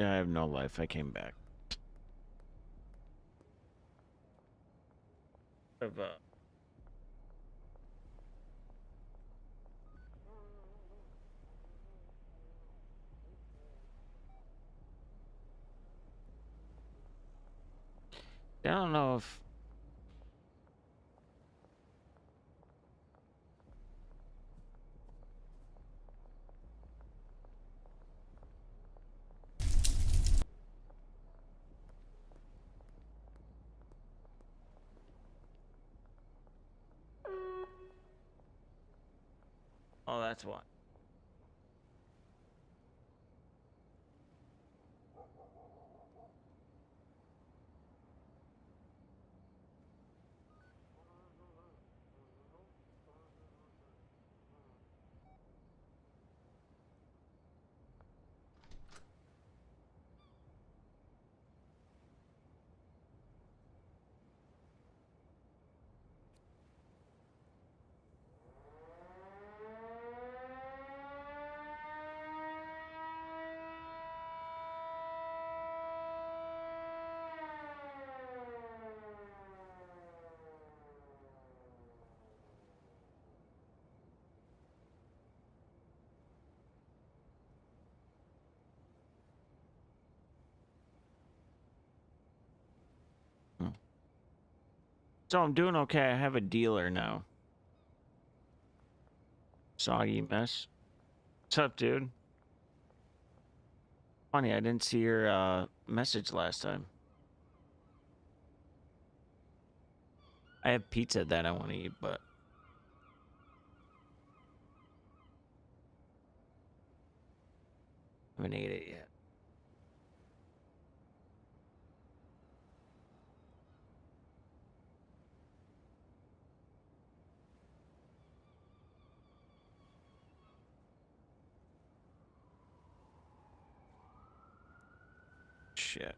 Yeah, I have no life. I came back. Of I don't know if oh, that's why. Hmm. So I'm doing okay. I have a dealer now. Soggy mess. What's up, dude? Funny, I didn't see your message last time. I have pizza that I want to eat, but I haven't ate it yet. Shit.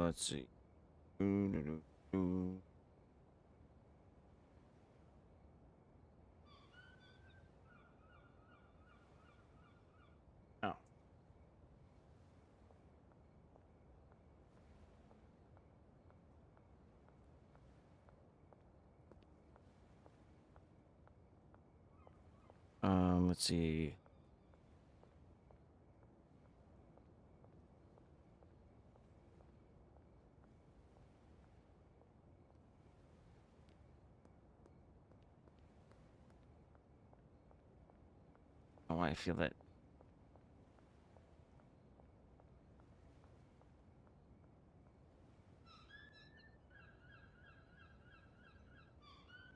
Let's see. Oh. Let's see. Oh, I feel that.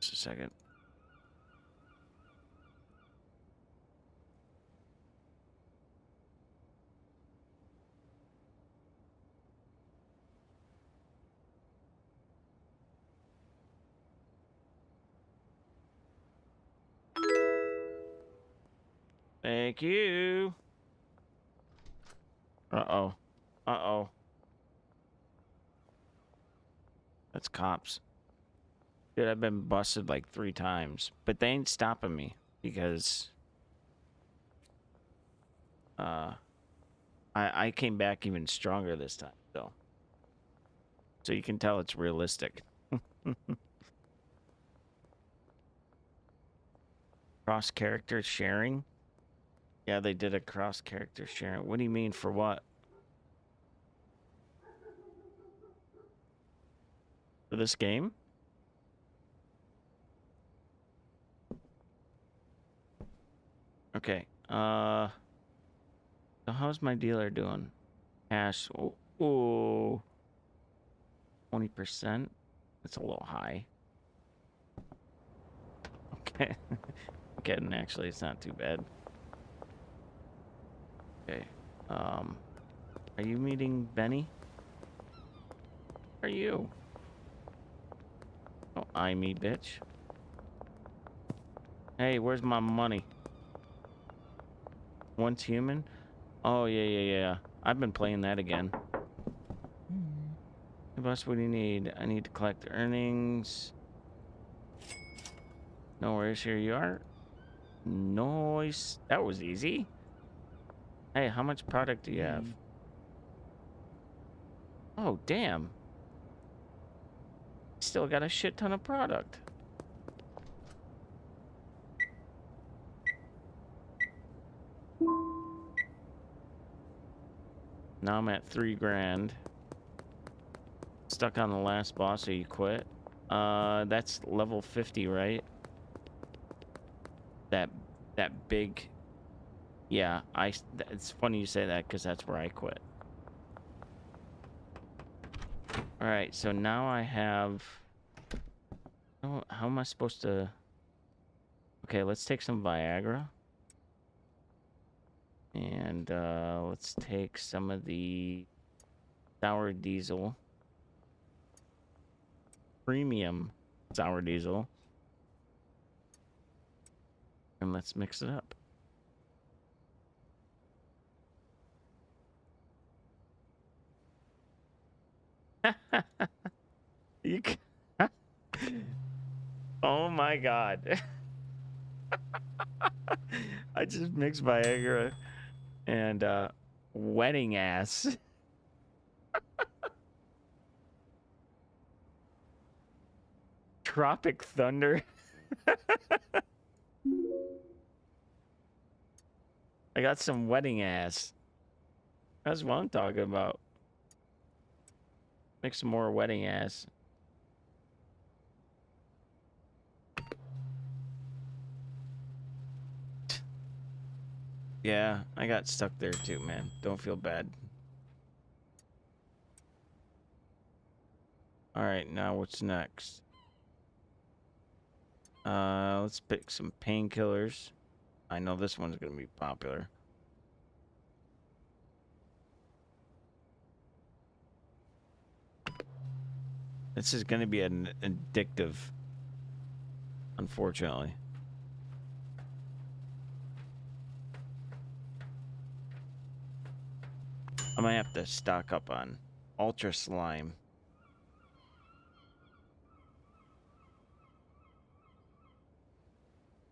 Just a second. Thank you. Uh-oh. Uh-oh. That's cops. Dude, I've been busted like 3 times, but they ain't stopping me because uh I came back even stronger this time, though. So you can tell it's realistic. Cross character sharing? Yeah, they did a cross character sharing. What do you mean for what? For this game? Okay. So how's my dealer doing? Cash. Oh, 20%. That's a little high. Okay. Getting actually, it's not too bad. Okay. Are you meeting Benny? Are you? Don't eye me, bitch. Hey, where's my money? Once human? Oh, yeah. I've been playing that again. Hey, boss, what do you need? I need to collect earnings. No worries, here you are. Nice. That was easy. Hey, how much product do you have? Oh, damn. Still got a shit ton of product. Now I'm at 3 grand. Stuck on the last boss, so you quit. That's level 50, right? That big. Yeah, it's funny you say that because that's where I quit. All right, so now I have. Oh, how am I supposed to? Okay, let's take some Viagra. And let's take some of the sour diesel. Premium sour diesel. And let's mix it up. You can... Oh my god. I just mixed Viagra and wedding ass. Tropic Thunder. I got some wedding ass. That's what I'm talking about. Make some more wedding ass. Yeah, I got stuck there too, man. Don't feel bad. All right, now what's next? Let's pick some painkillers. I know this one's gonna be popular. This is gonna be an addictive, unfortunately. I might have to stock up on Ultra Slime.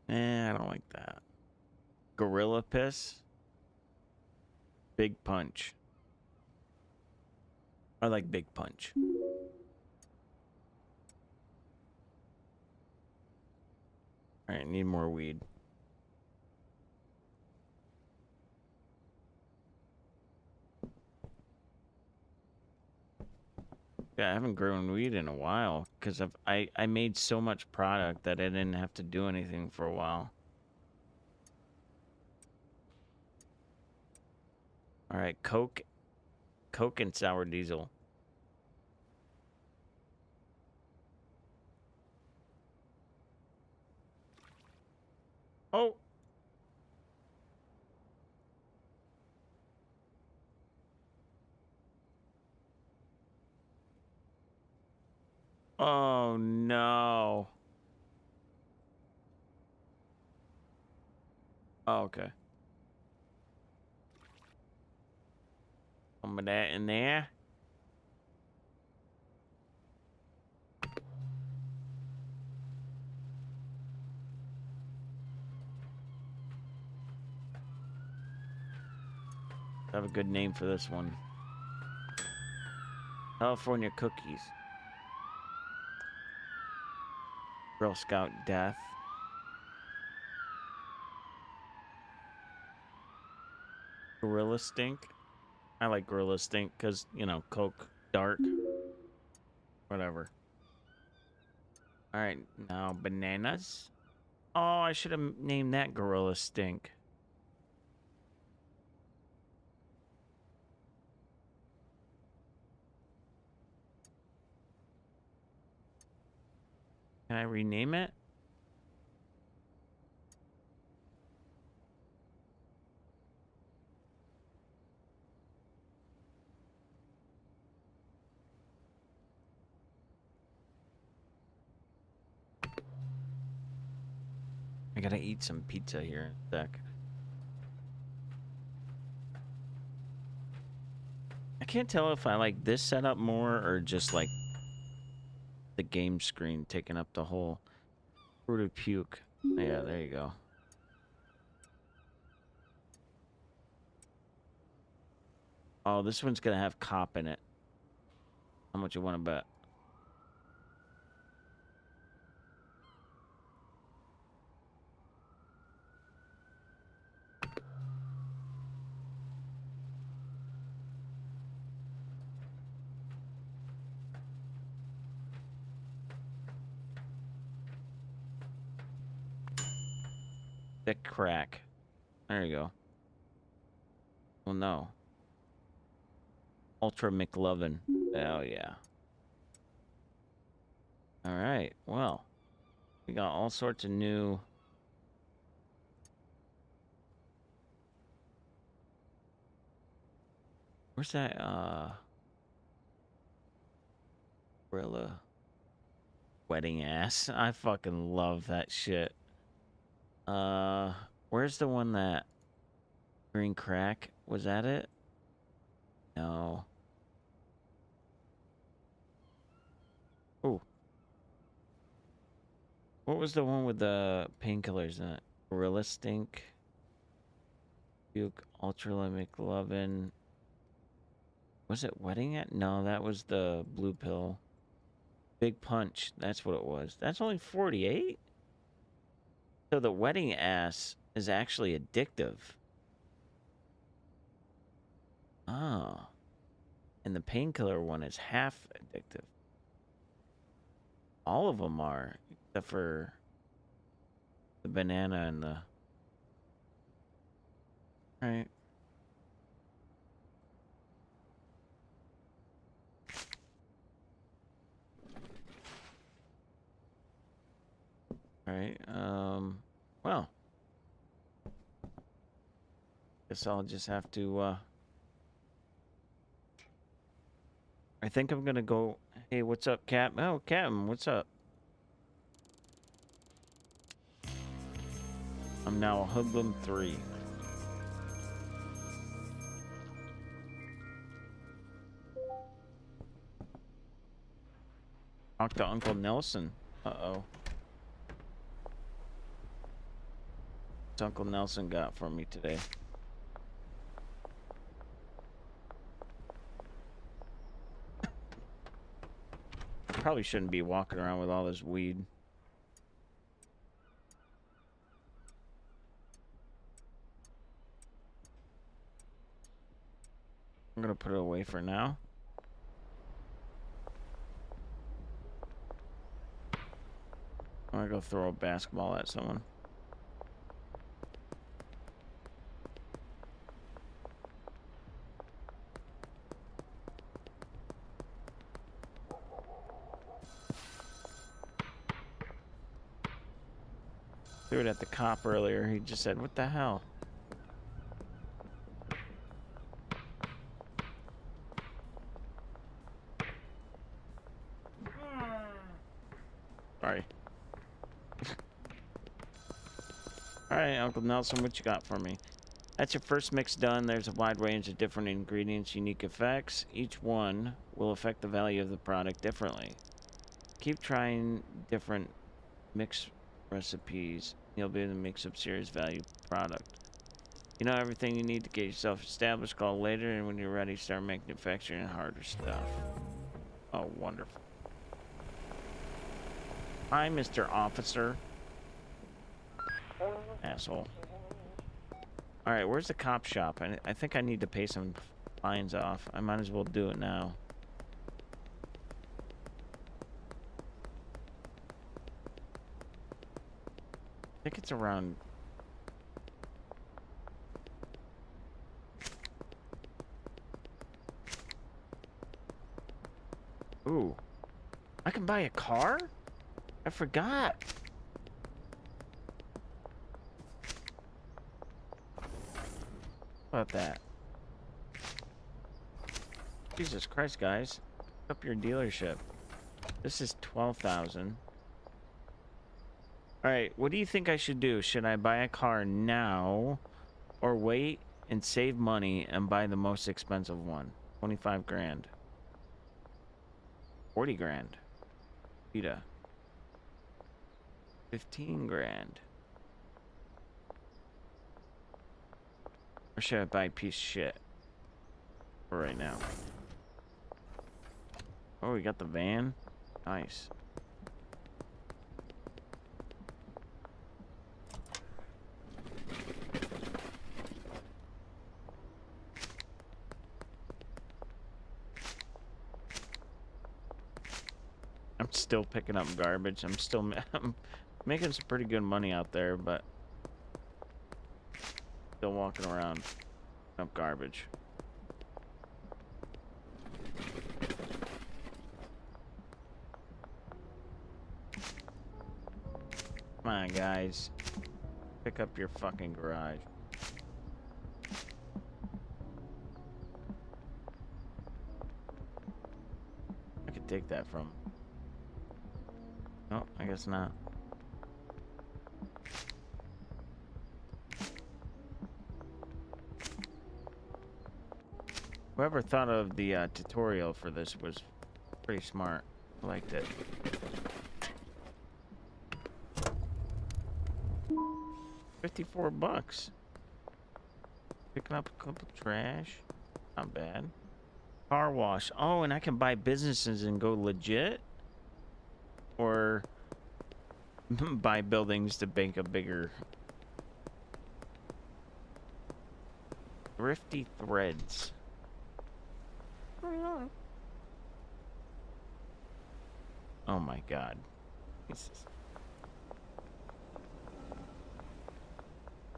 I don't like that. Gorilla Piss. Big Punch. I like Big Punch. Alright, need more weed. Yeah, I haven't grown weed in a while because I made so much product that I didn't have to do anything for a while. All right, Coke and sour diesel. Oh. Oh no. Oh, okay. Some of that in there. I have a good name for this one. California cookies. Girl Scout death. Gorilla stink. I like gorilla stink because, you know, Coke dark. Whatever. All right, now bananas. Oh, I should have named that gorilla stink. Can I rename it? I gotta eat some pizza here in a sec. I can't tell if I like this setup more or just like the game screen taking up the whole fruited puke. Yeah, there you go. Oh, this one's gonna have cop in it. How much you want to bet? Thick crack. There you go. Well, no. Ultra McLovin. Oh, yeah. All right. Well, we got all sorts of new... Where's that, gorilla wedding ass? I fucking love that shit. Where's the one that... Green crack? Was that it? No. Oh. What was the one with the painkillers in it? Gorilla Stink. Puke. Ultra McLovin. Was it Wedding at? No, that was the blue pill. Big Punch. That's what it was. That's only 48? So the wedding ass is actually addictive. Oh. And the painkiller one is half addictive. All of them are, except for the banana and the... Right. Alright, well. Guess I'll just have to, I think I'm gonna go... Hey, what's up, Cap? Oh, Captain, what's up? I'm now a Hoodlum 3. Talk to Uncle Nelson. Uh-oh. What's Uncle Nelson got for me today? Probably shouldn't be walking around with all this weed. I'm gonna put it away for now. I'm gonna go throw a basketball at someone. Threw it at the cop earlier. He just said, "What the hell?" Sorry. Alright, Uncle Nelson, what you got for me? That's your first mix done. There's a wide range of different ingredients, unique effects. Each one will affect the value of the product differently. Keep trying different mix recipes. You'll be able to mix up serious value product. You know everything you need to get yourself established. Call later, and when you're ready, start manufacturing harder stuff. Oh, wonderful. Hi, Mr. Officer. Asshole. Alright, where's the cop shop? I think I need to pay some fines off. I might as well do it now. I think it's around... Ooh. I can buy a car? I forgot. About that. Jesus Christ, guys. Up your dealership. This is 12,000. All right, what do you think I should do? Should I buy a car now or wait and save money and buy the most expensive one? 25 grand. 40 grand. Vita. 15 grand. Or should I buy a piece of shit for right now? Oh, we got the van. Nice. I'm still picking up garbage. I'm making some pretty good money out there, but still walking around picking up garbage. Come on, guys. Pick up your fucking garage. I could take that from. No, I guess not. Whoever thought of the tutorial for this was pretty smart. I liked it. $54. Picking up a couple trash. Not bad. Car wash. Oh, and I can buy businesses and go legit? Or buy buildings to bank a bigger... Thrifty threads. Oh my god. Jesus.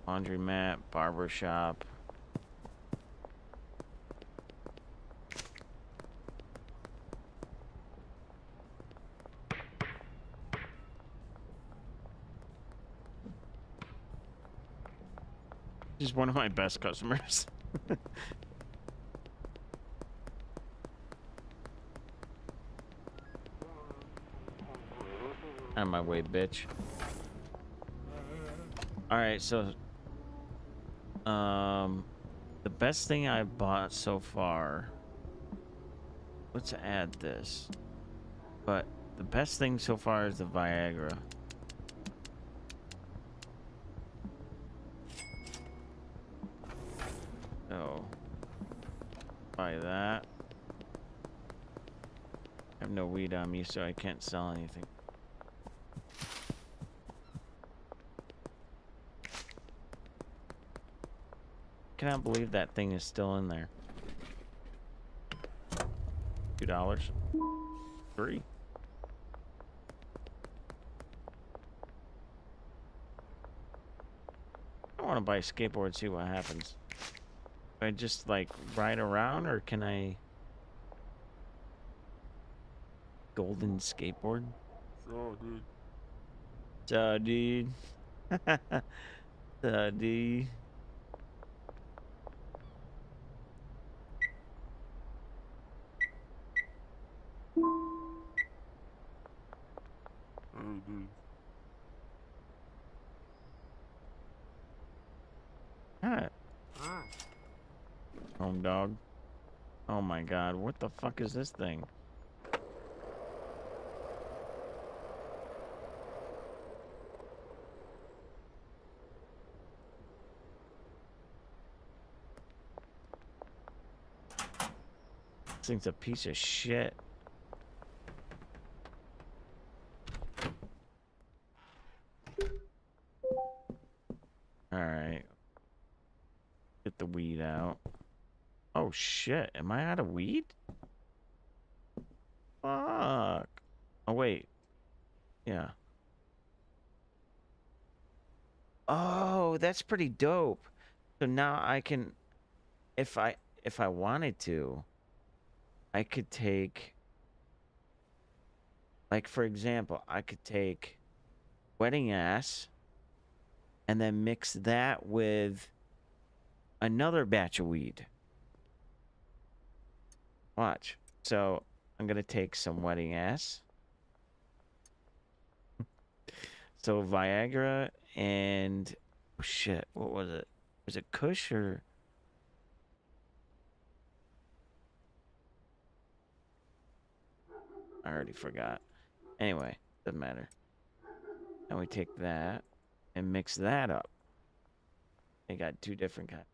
Laundromat, barber shop. She's one of my best customers. Out of my way, bitch. Alright, so the best thing I bought so far, let's add this, but the best thing so far is the Viagra. So buy that. I have no weed on me, so I can't sell anything. Cannot believe that thing is still in there. $2. 3. I want to buy a skateboard and see what happens. Do I just like ride around, or can I golden skateboard? So, dude. So, dude. So, dude. Oh, dude. Alright. Home dog. Oh my god, what the fuck is this thing? This thing's a piece of shit. Alright. Get the weed out. Oh shit, am I out of weed? Fuck. Oh wait. Yeah. Oh, that's pretty dope. So now I can, if I wanted to, I could take Like, for example, I could take wedding ass and then mix that with another batch of weed. Watch. So I'm going to take some wedding ass. So Viagra and oh shit, what was it? Was it Kush or I already forgot. Anyway, doesn't matter. And we take that and mix that up. They got two different kinds.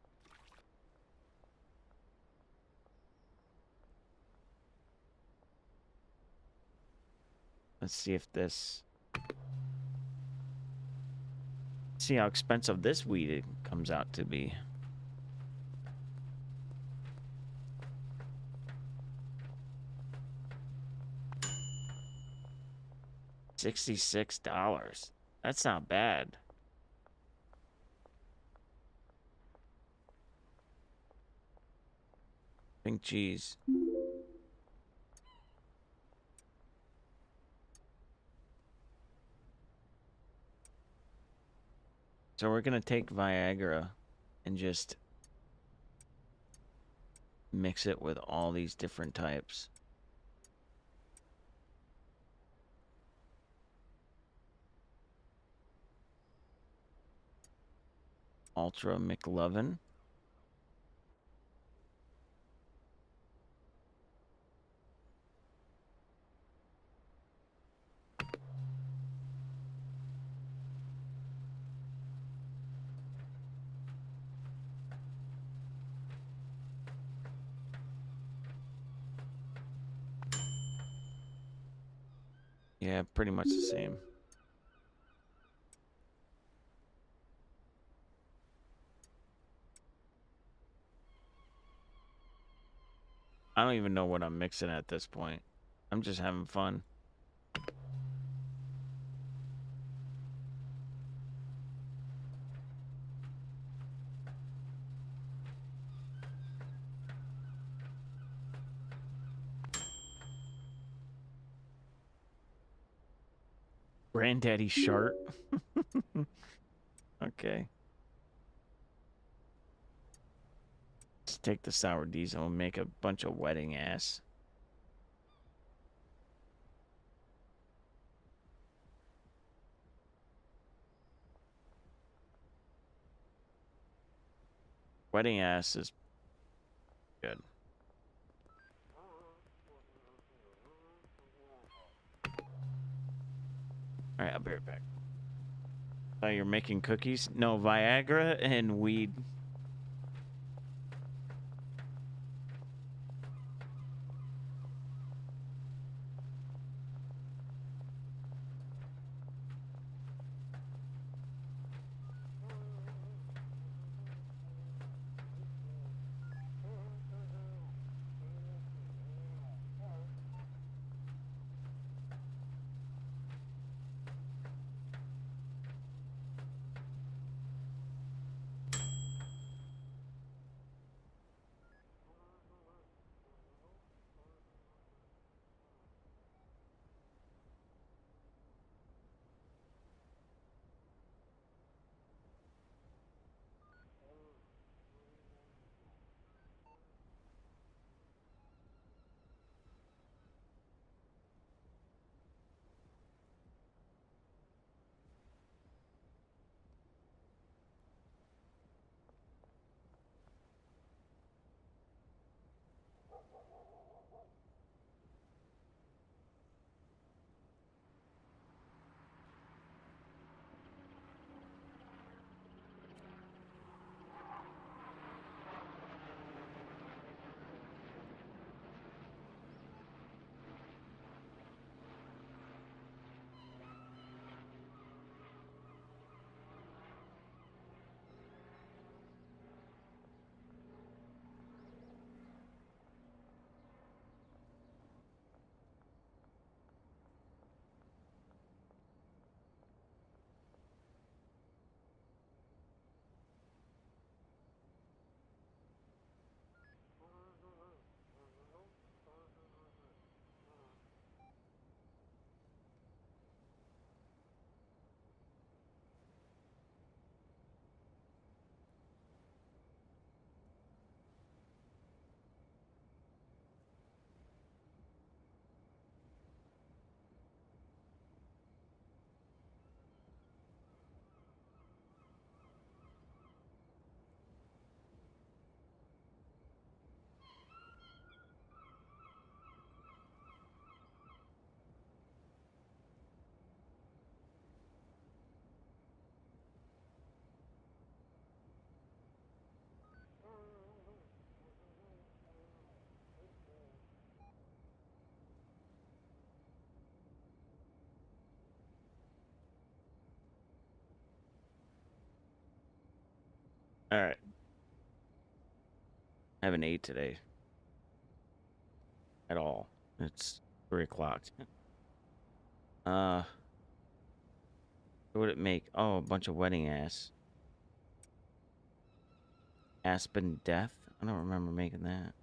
Let's see if this. See how expensive this weed comes out to be. $66. That's not bad. Pink cheese. So we're gonna take Viagra and just mix it with all these different types. Ultra McLovin. Yeah, pretty much the same. I don't even know what I'm mixing at this point. I'm just having fun. Granddaddy Shark. Okay. Let's take the sour diesel and make a bunch of wedding ass. Wedding ass is good. Alright, I'll be right back. Oh, you're making cookies? No, Viagra and weed. All right. I haven't ate today at all. It's 3 o'clock. What would it make? Oh, a bunch of wedding ass. Aspen death? I don't remember making that.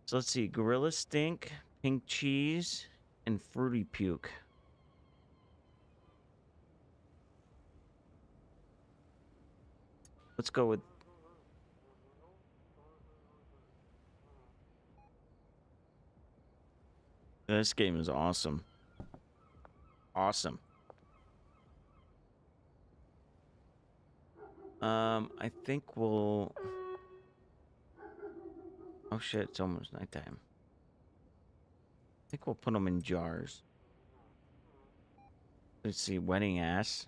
So let's see. Gorilla stink, pink cheese, and fruity puke. Let's go with... This game is awesome. Awesome. I think we'll... Oh shit, it's almost nighttime. I think we'll put them in jars. Let's see, wedding ass.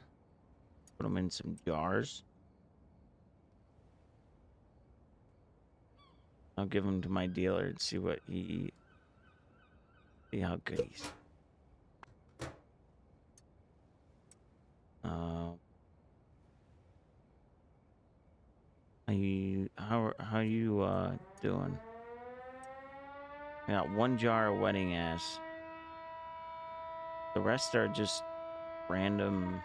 Put them in some jars. I'll give them to my dealer and see what he... See how good he's... How you doing? I got 1 jar of wedding ass. The rest are just random.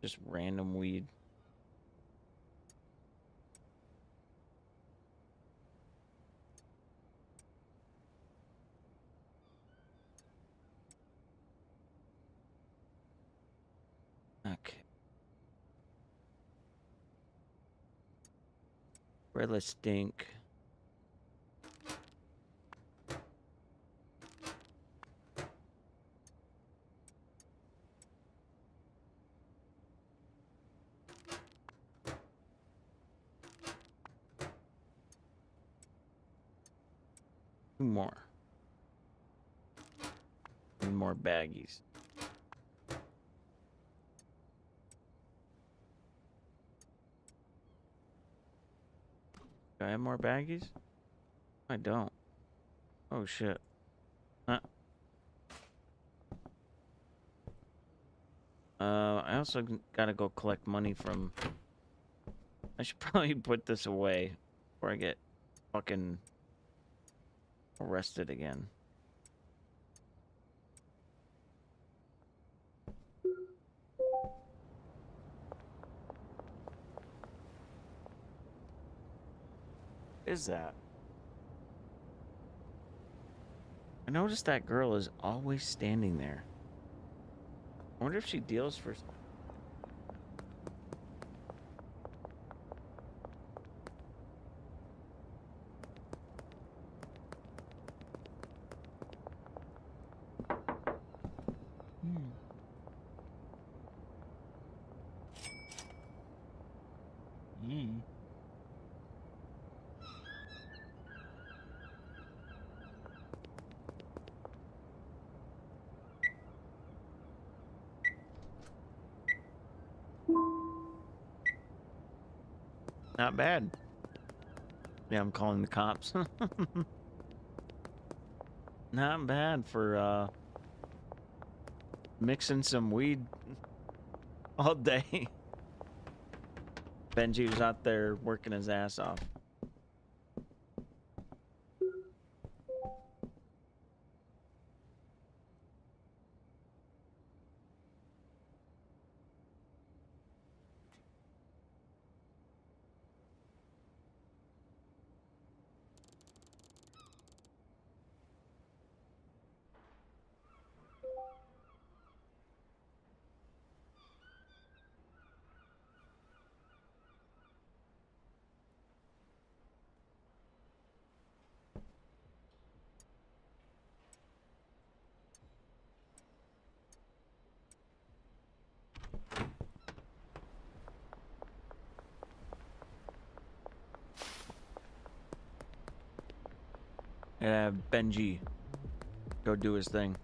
Just random weed. Okay. Gorilla stink. Two more. 2 more baggies. Do I have more baggies? I don't. Oh shit. Huh. I also gotta go collect money from... I should probably put this away before I get fucking arrested again. Is that? I noticed that girl is always standing there. I wonder if she deals for... Not bad. Yeah, I'm calling the cops. Not bad for mixing some weed all day. Benji was out there working his ass off. Yeah, Benji, go do his thing.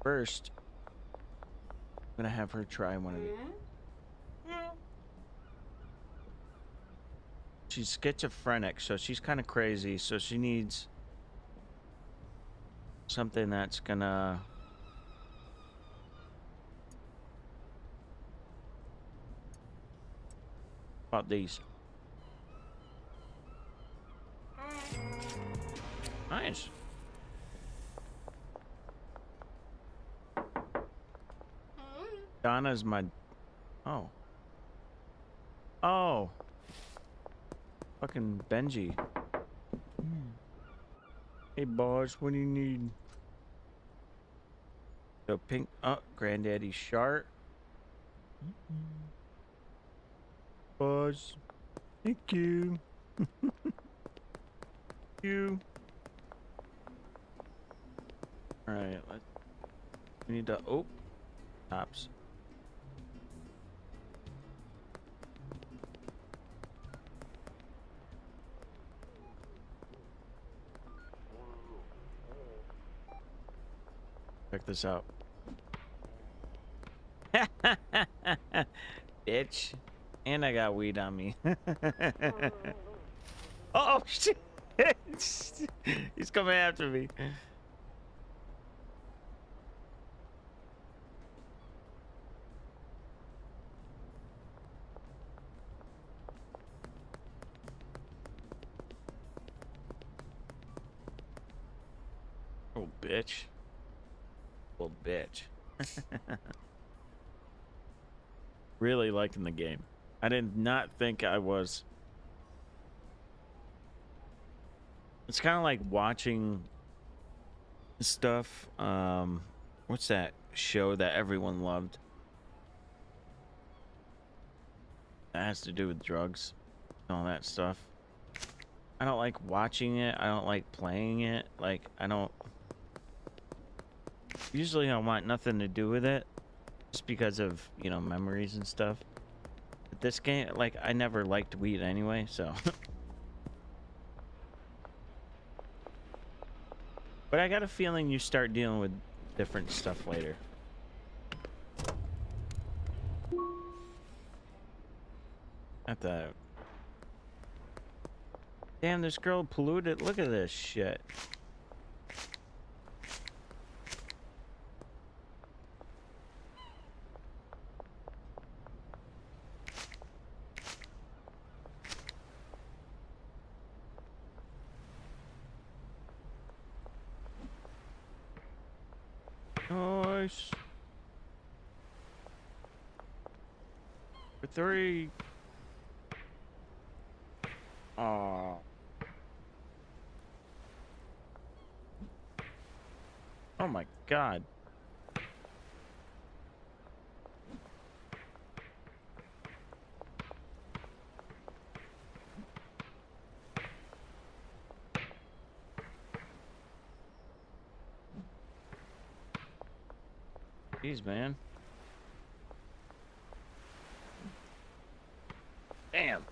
First, I'm gonna have her try one of these. She's schizophrenic, so she's kind of crazy. So she needs something that's gonna... About these. Nice. Donna's my... Oh. Oh. Fucking Benji. Hey, boss, what do you need? So pink... Oh, Granddaddy Shark. Boss. Thank you. You. Alright, we need to... Oh. Tops. Check this out. Bitch. And I got weed on me. Oh, shit. He's coming after me. Oh, bitch. Little bitch. Really liking the game. I did not think I was. It's kind of like watching stuff. What's that show that everyone loved? That has to do with drugs and all that stuff. I don't like watching it. I don't like playing it. Like, I don't... Usually I want nothing to do with it. Just because of, you know, memories and stuff. But this game, like, I never liked weed anyway, so... But I got a feeling you start dealing with different stuff later. At the... Damn, this girl polluted. Look at this shit. Nice. For 3. Aw. Oh my god. Jeez, man. Damn.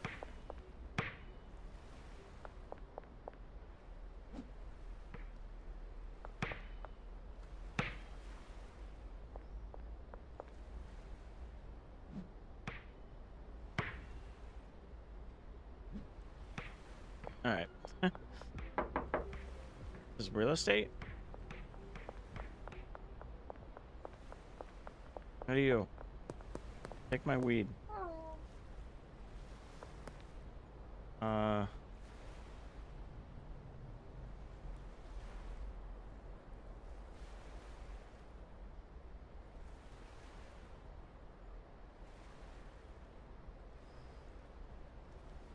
All right. This is real estate? How do you? Take my weed.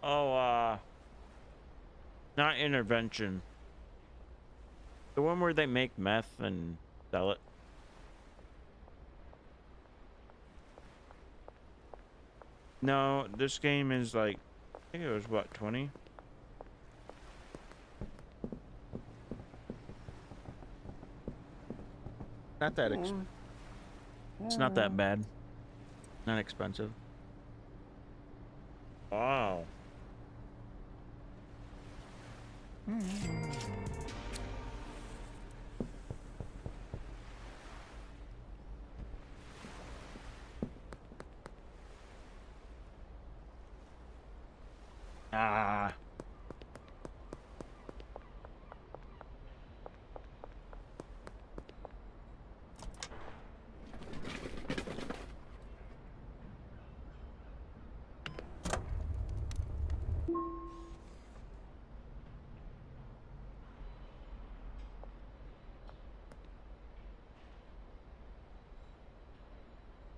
Oh, not intervention. The one where they make meth and sell it. No, this game is like, I think it was what, 20? Not that it's not that bad. Not expensive. Wow. Ah.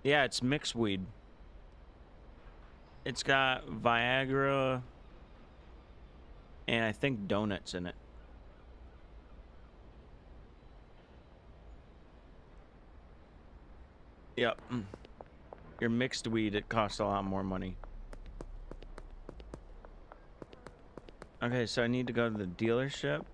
Yeah, it's mixed weed. It's got Viagra and I think donuts in it. Yep. Your mixed weed, it costs a lot more money. Okay, so I need to go to the dealership.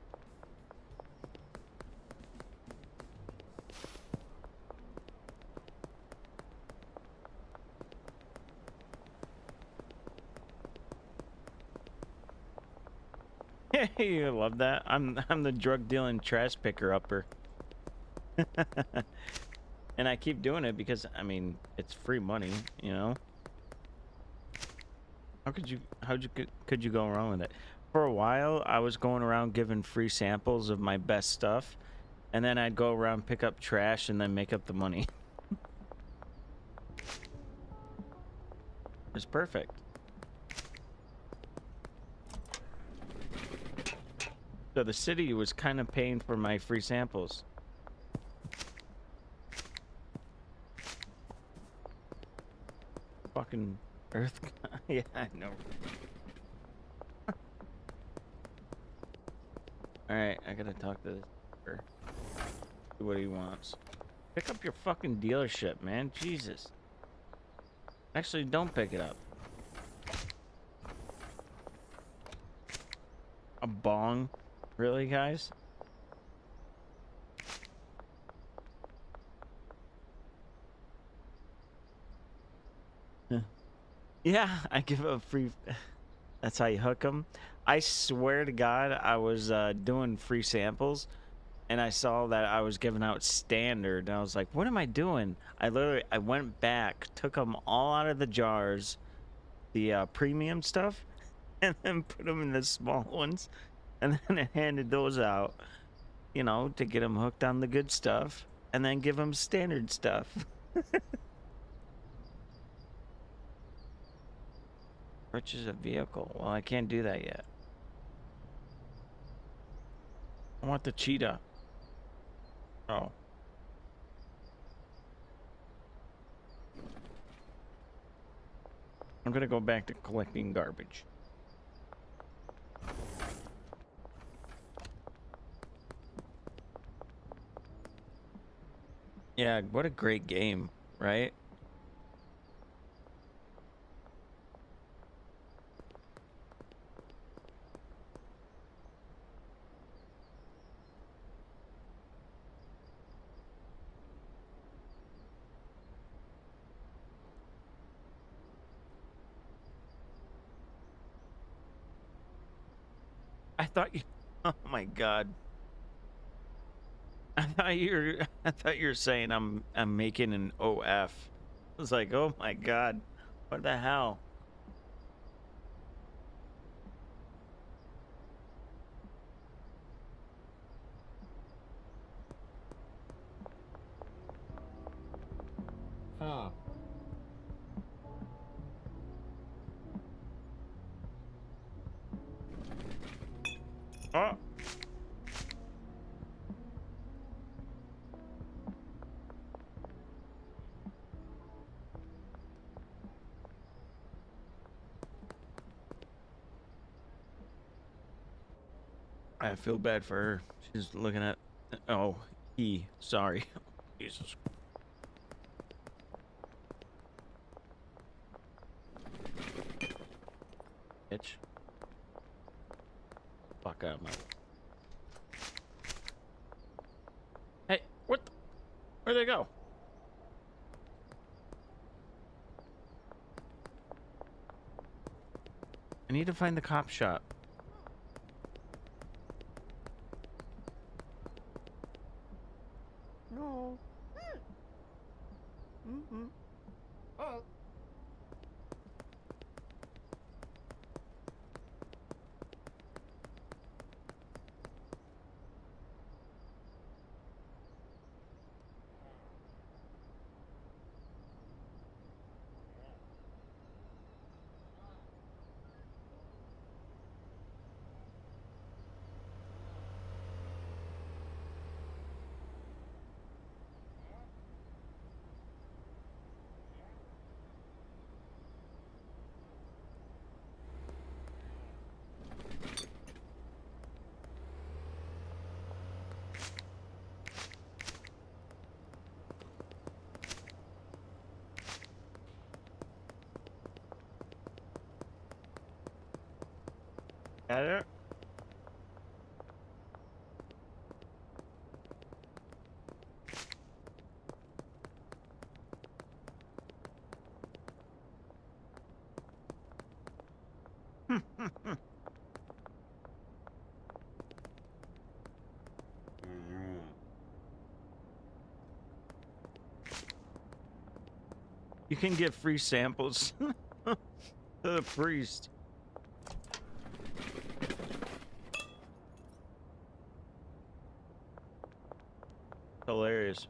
You love that. I'm the drug dealing trash picker upper. And I keep doing it because I mean it's free money, you know. Could you go wrong with it? For a while I was going around giving free samples of my best stuff, and then I'd go around pick up trash and then make up the money. It's perfect. So the city was kind of paying for my free samples. Fucking earth. Yeah, I know. All right, I gotta talk to this. See what he wants. Pick up your fucking dealership, man. Jesus. Actually, don't pick it up. A bong? Really, guys? Yeah, I give a free. That's how you hook them. I swear to God, I was doing free samples, and I saw that I was giving out standard, and I was like, "What am I doing?" I went back, took them all out of the jars, the premium stuff, and then put them in the small ones, and then I handed those out, you know, to get them hooked on the good stuff, and then give them standard stuff. Purchase a vehicle. Well, I can't do that yet. I want the cheetah. Oh. I'm gonna go back to collecting garbage. Yeah, what a great game, right? I thought you Oh my god. I thought you were saying I'm making an OF. I was like, "Oh my god. What the hell?" Huh. Oh, I feel bad for her. She's looking at Oh, sorry. Jesus. Bitch. Fuck out of my Hey, where'd they go? I need to find the cop shop. No. Mm-hmm. Oh. Got it? You can get free samples to the priest. Hilarious.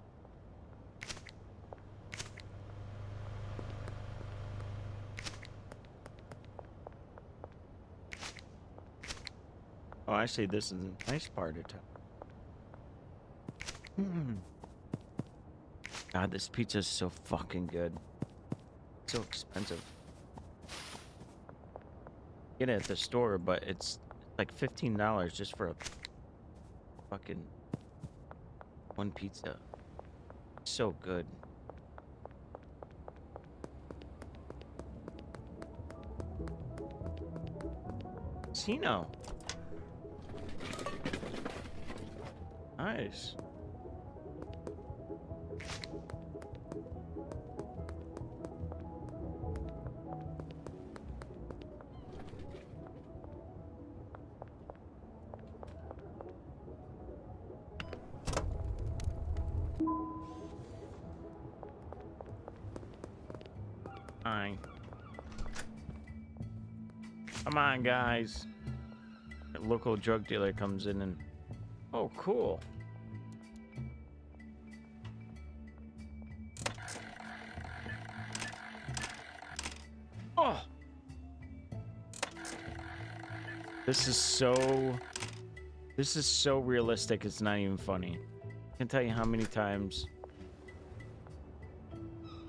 Oh, I see. This is a nice part of town. God, this pizza is so fucking good. So expensive. Get it at the store, but it's like $15 just for a fucking one pizza. So good. Casino. Nice. Fine. Come on, guys. A local drug dealer comes in and... Oh, cool. Oh! This is so realistic, it's not even funny. I can tell you how many times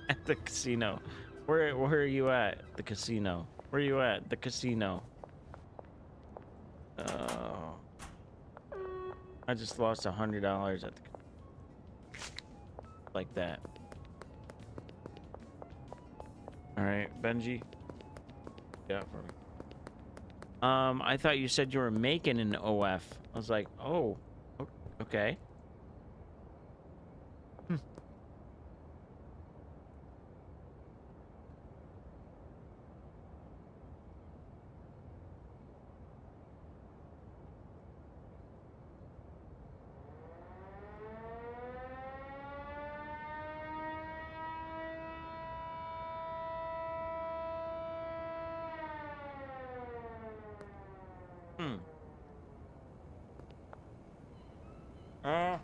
at the casino. Where are you at? The casino. Where are you at? The casino. Oh. I just lost $100 at the... Like that. Alright, Benji. Yeah, for me. I thought you said you were making an OF. I was like, oh, okay. Hmm. Uh,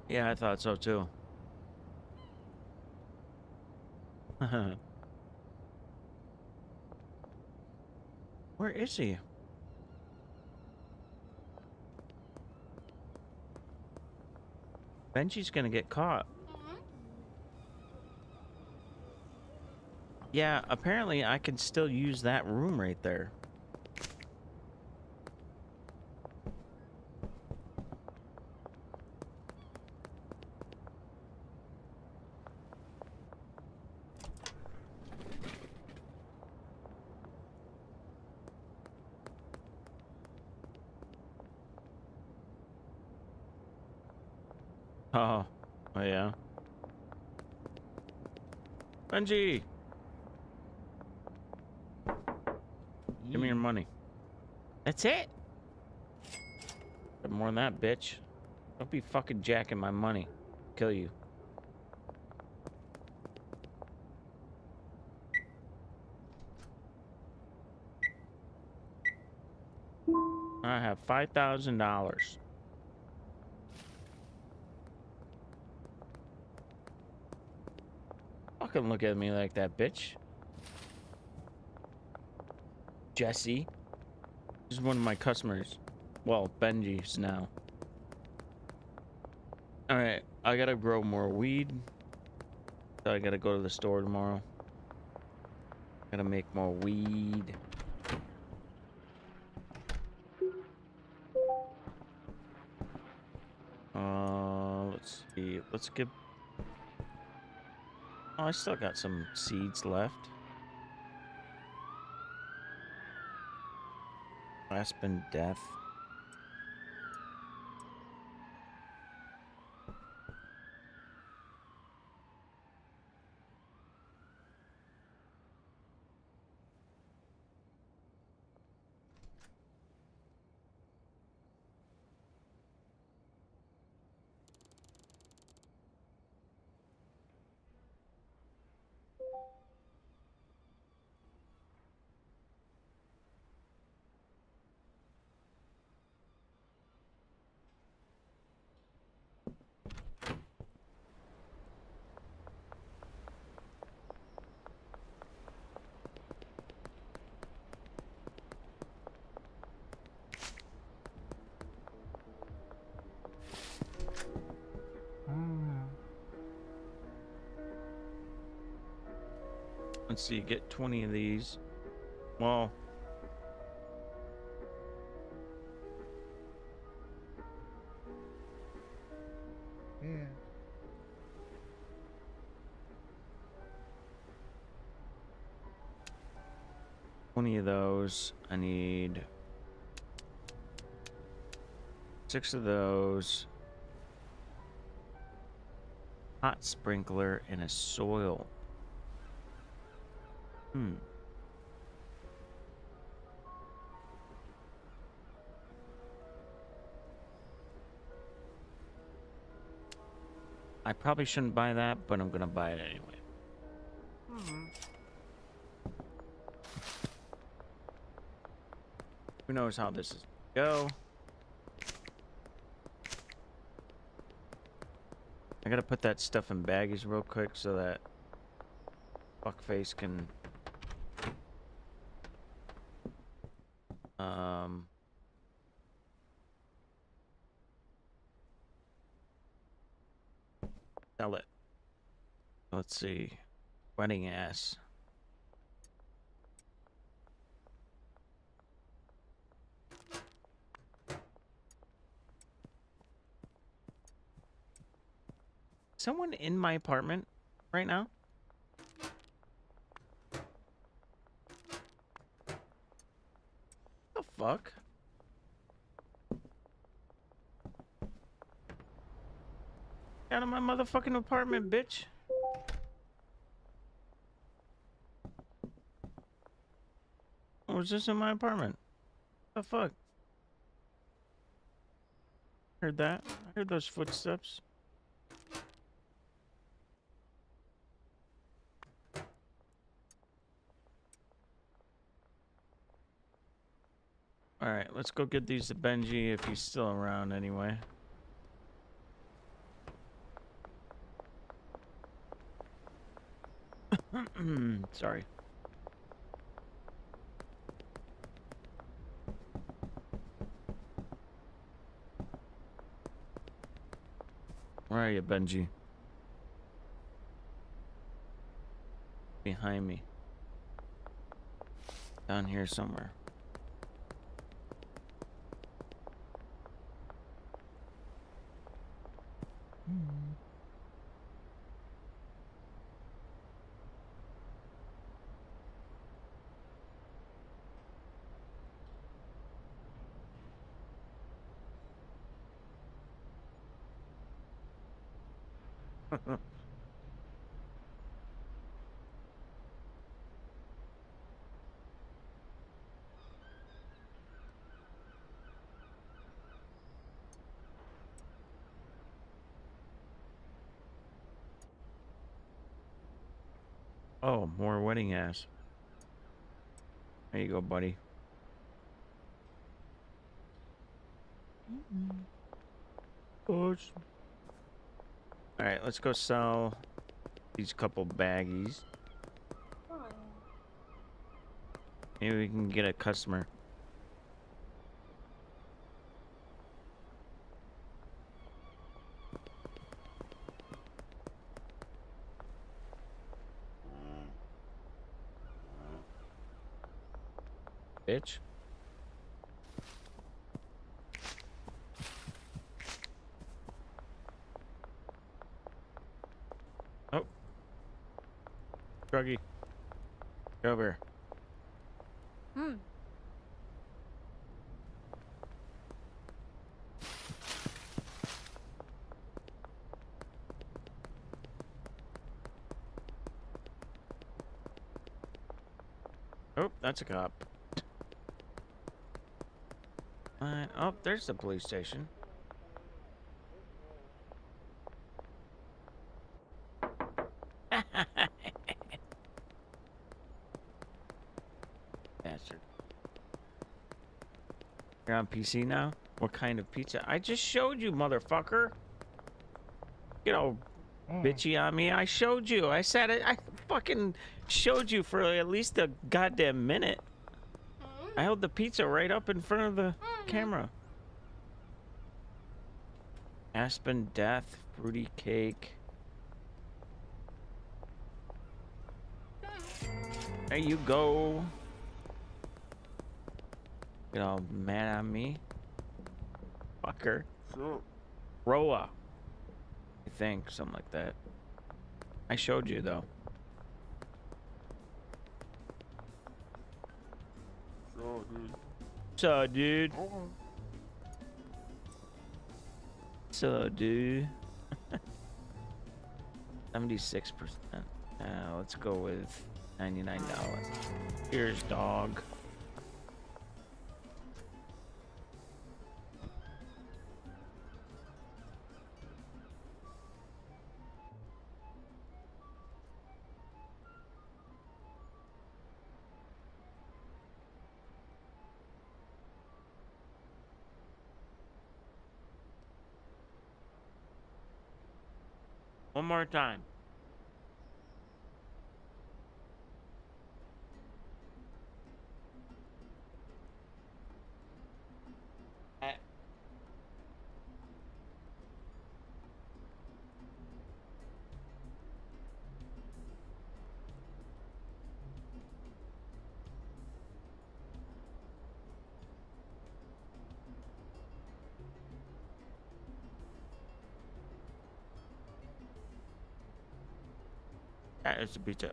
yeah, I thought so too. Where is he? Benji's gonna get caught. Yeah, apparently I can still use that room right there. Oh, oh yeah. Benji, give me your money. That's it? More than that, bitch. Don't be fucking jacking my money. Kill you. I have $5,000. fucking look at me like that, bitch. Jesse. He's one of my customers. Well, Benji's now. Alright, I gotta grow more weed. So I gotta go to the store tomorrow. Gotta make more weed. Let's see. Let's get... Oh, I still got some seeds left. Aspen Death. Let's see, get 20 of these. Well, Yeah. 20 of those. I need 6 of those. Hot sprinkler and a soil. I probably shouldn't buy that, but I'm gonna buy it anyway. Who knows how this is gonna go? I gotta put that stuff in baggies real quick so that fuckface can sell it. Let's see. Wedding ass. Someone in my apartment right now? The fuck? Out of my motherfucking apartment, bitch. Or was this in my apartment? The fuck? Heard that? I heard those footsteps. Alright, let's go get these to Benji if he's still around anyway. Sorry. Where are you, Benji? Behind me. Down here somewhere. Oh, more wedding ass. There you go, buddy. All right, let's go sell These couple baggies. Fine. Maybe we can get a customer. Bitch. Oh. Druggie. Get over here. Hmm. Oh, that's a cop. Oh, there's the police station. Bastard. You're on PC now? What kind of pizza? I just showed you, motherfucker. Get all bitchy on me. I showed you. I said it. I fucking showed you for at least a goddamn minute. I held the pizza right up in front of the camera. Aspen Death, fruity cake. There you go. Get all mad on me. Fucker. So, Roa. I think, something like that. I showed you though. dude. So, dude. Oh. So, dude. 76%. Let's go with $99. Here's dog. One more time. That is the pizza.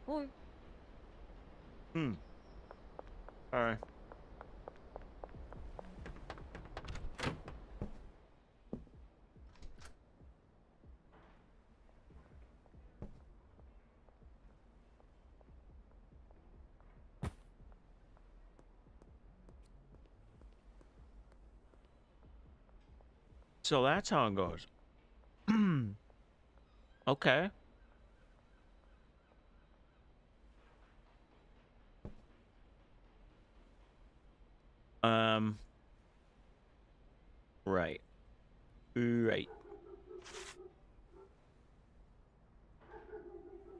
Boy. All right. So that's how it goes. Okay. Um. Right. Right.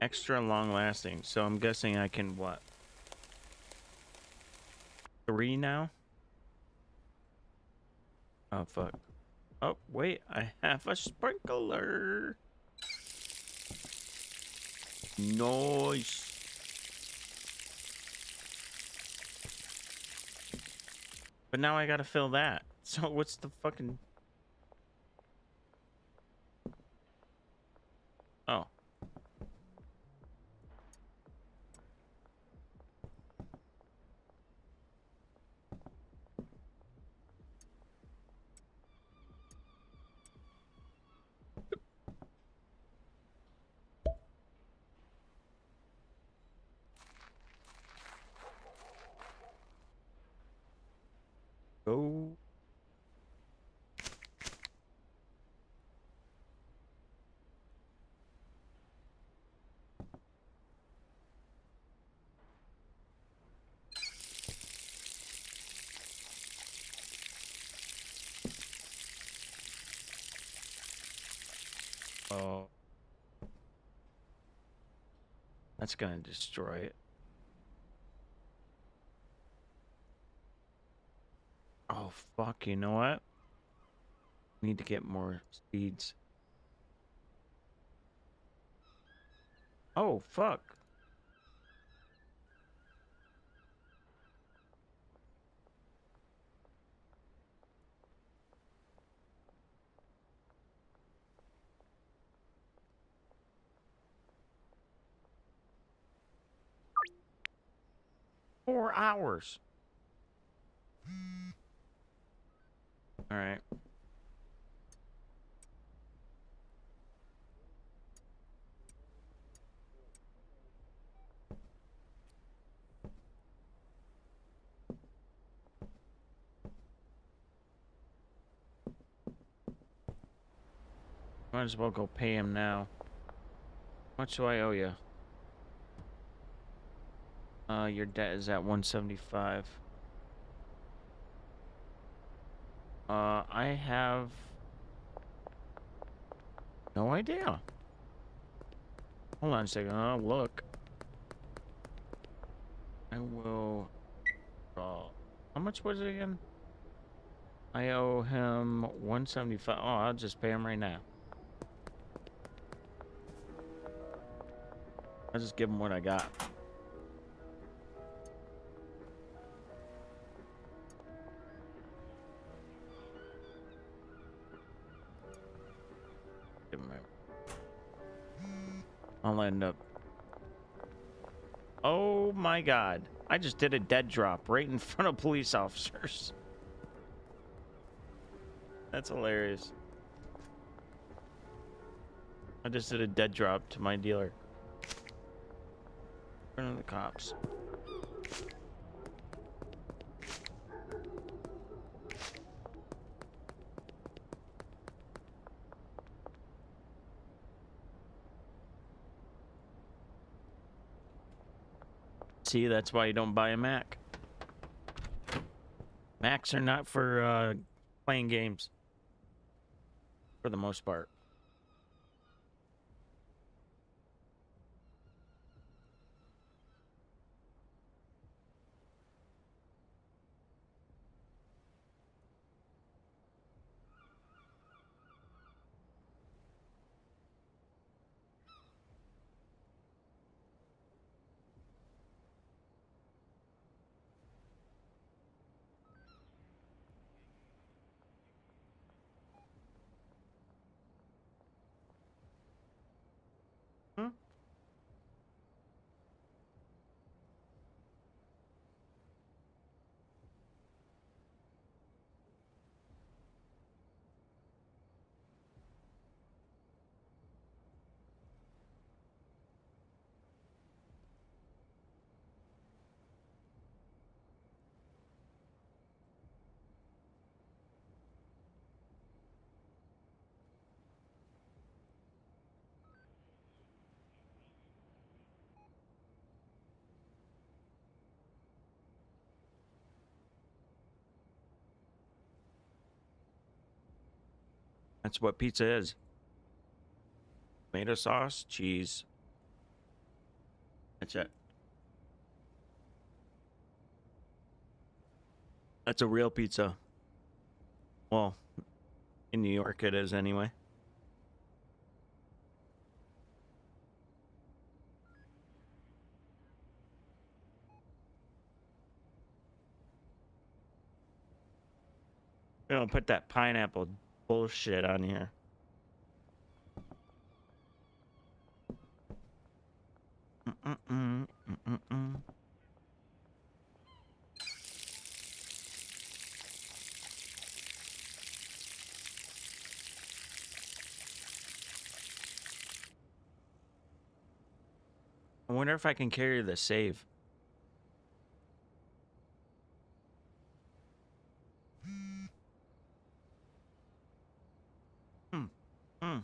Extra long lasting. So I'm guessing I can what? 3 now? Oh fuck. Oh wait, I have a sprinkler. Nice. But now I gotta fill that. So what's the fucking... Oh. Oh. That's gonna destroy it. Oh, fuck. You know what? Need to get more seeds. Oh, fuck. Four hours. All right. Might as well go pay him now. How much do I owe you? Your debt is at 175. I have no idea. Hold on a second. I'll look. I will. How much was it again? I owe him 175. Oh, I'll just pay him right now. I'll just give him what I got. Give him I'll end up. Oh my god. I just did a dead drop right in front of police officers. That's hilarious. I just did a dead drop to my dealer. In front of the cops. See, that's why you don't buy a Mac. Macs are not for playing games. For the most part. Hmm? That's what pizza is. Tomato sauce, cheese. That's it. That's a real pizza. Well, in New York it is anyway. We don't put that pineapple bullshit on here. Mm-mm-mm, mm-mm-mm. I wonder if I can carry the save. Hmm. Hmm.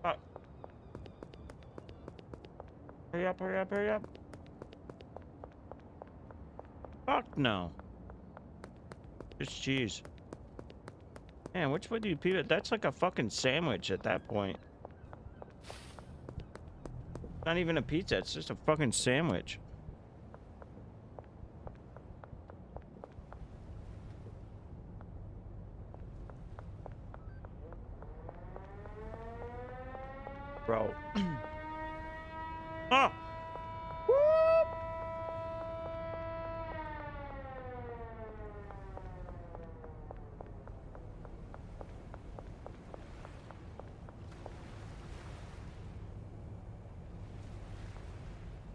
Oh, hurry up, hurry up, hurry up. Fuck no. Just cheese. Man, which way do you peel it? That's like a fucking sandwich at that point. Not even a pizza, it's just a fucking sandwich. Bro. Oh! Whoop!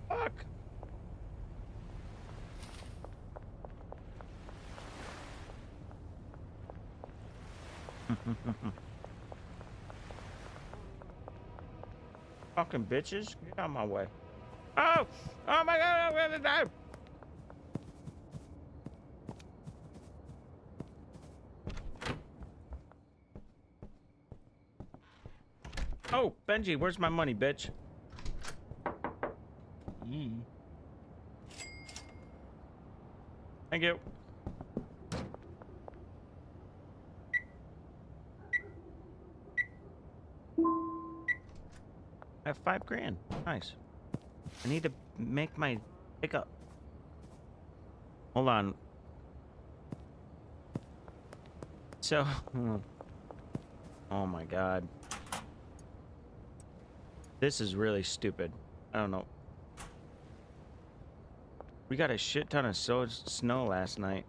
Fuck! Fucking bitches, get out of my way. Oh! Oh my god, I'm gonna die! Oh, Benji, where's my money, bitch? Thank you. I have $5 grand. Nice. I need to make my pickup. Hold on. So, oh my god. This is really stupid. I don't know. We got a shit ton of snow last night.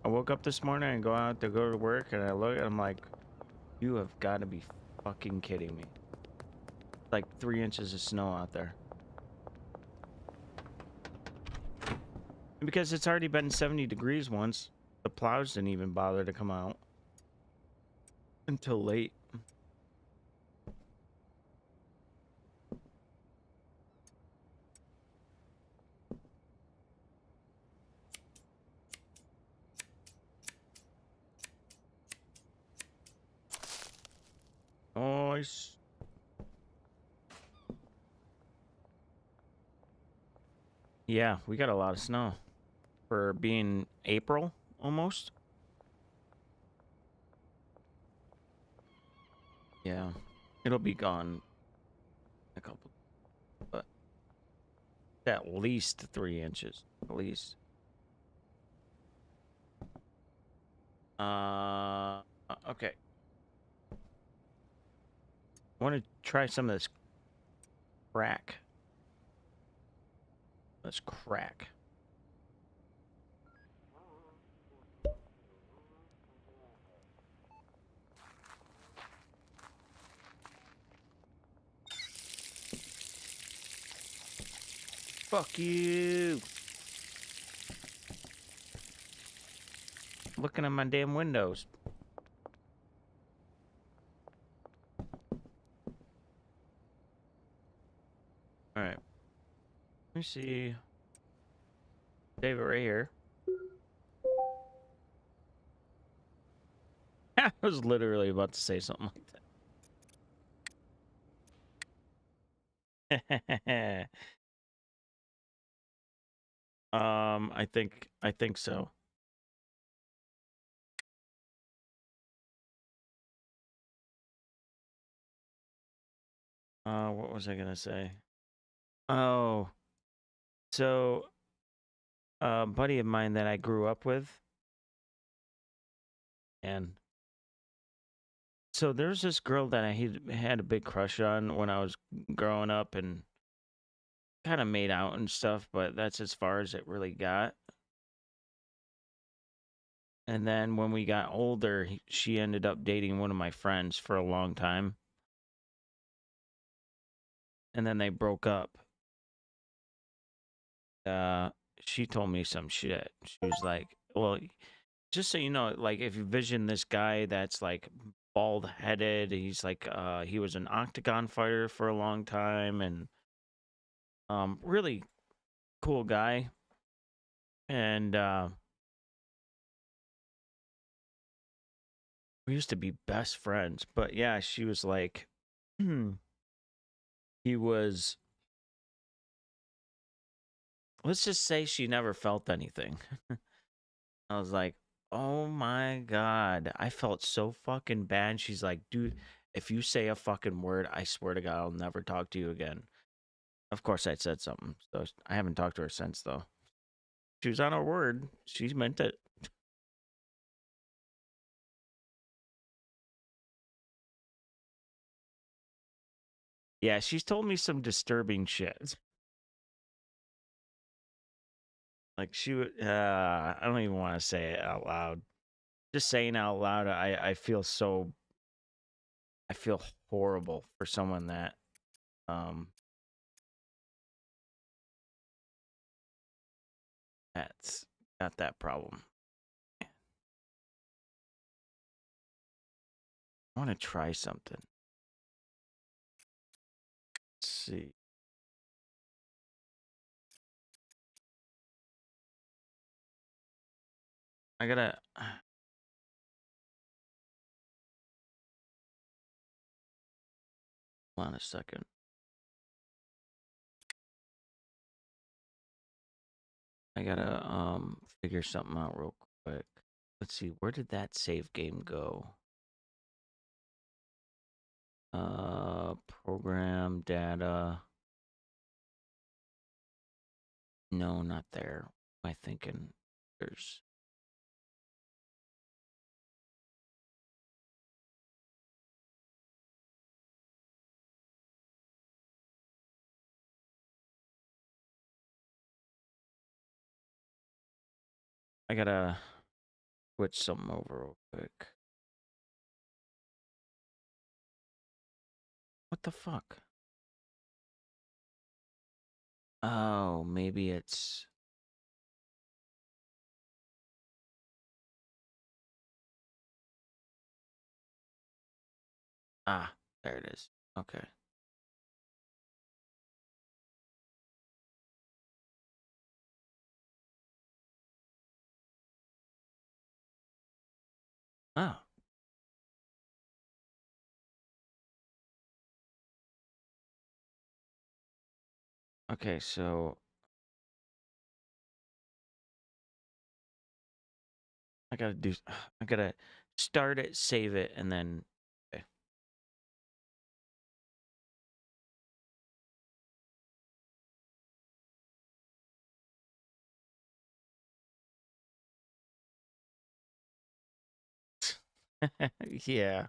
I woke up this morning and go to work and I look and I'm like, you have got to be fucking kidding me. Like 3 inches of snow out there. And because it's already been 70 degrees once, the plows didn't even bother to come out until late. Nice. Yeah, we got a lot of snow for being April almost. Yeah, it'll be gone in a couple, but at least 3 inches, at least. Okay. I want to try some of this crack. Let's crack. Fuck you. Looking at my damn windows. All right. Let me see. Save it right here. I was literally about to say something like that. I think so. What was I gonna say? Oh, so a buddy of mine that I grew up with, and so there's this girl that I had a big crush on when I was growing up, and kind of made out and stuff, but that's as far as it really got. And then when we got older, she ended up dating one of my friends for a long time. And then they broke up. She told me some shit. She was like, well, just so you know, like if you vision this guy that's like bald headed, he's like he was an octagon fighter for a long time and really cool guy. And we used to be best friends. But yeah, she was like he was let's just say she never felt anything. I was like, oh my God. I felt so fucking bad. She's like, dude, if you say a fucking word, I swear to God, I'll never talk to you again. Of course, I said something. So I haven't talked to her since, though. She was on her word. She meant it. Yeah, she's told me some disturbing shit. Like she would, I don't even want to say it out loud. Just saying out loud, I feel so, I feel horrible for someone that, that's got that problem. I want to try something. Let's see. I gotta. Hold on a second. I gotta figure something out real quick. Let's see. Where did that save game go? Program data. No, not there. What am I thinking? There's. I gotta switch something over real quick. What the fuck? Oh, maybe it's. Ah, there it is. Okay. Oh. Okay, so I gotta do. I gotta start it, save it, and then. Okay. Yeah.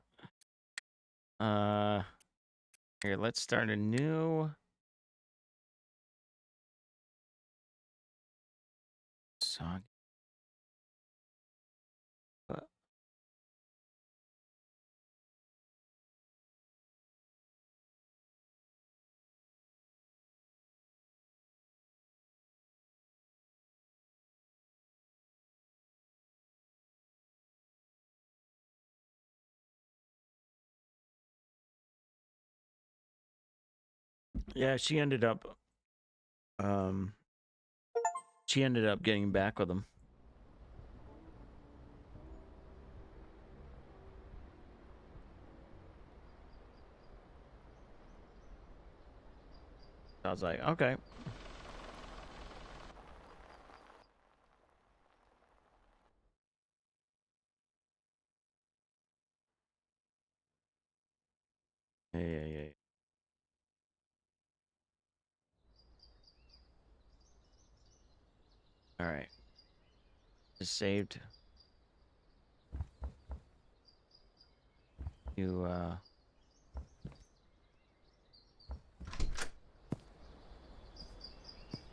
Here, let's start a new song. Yeah, um she ended up getting back with him. I was like, okay. Yeah. All right. Just saved. You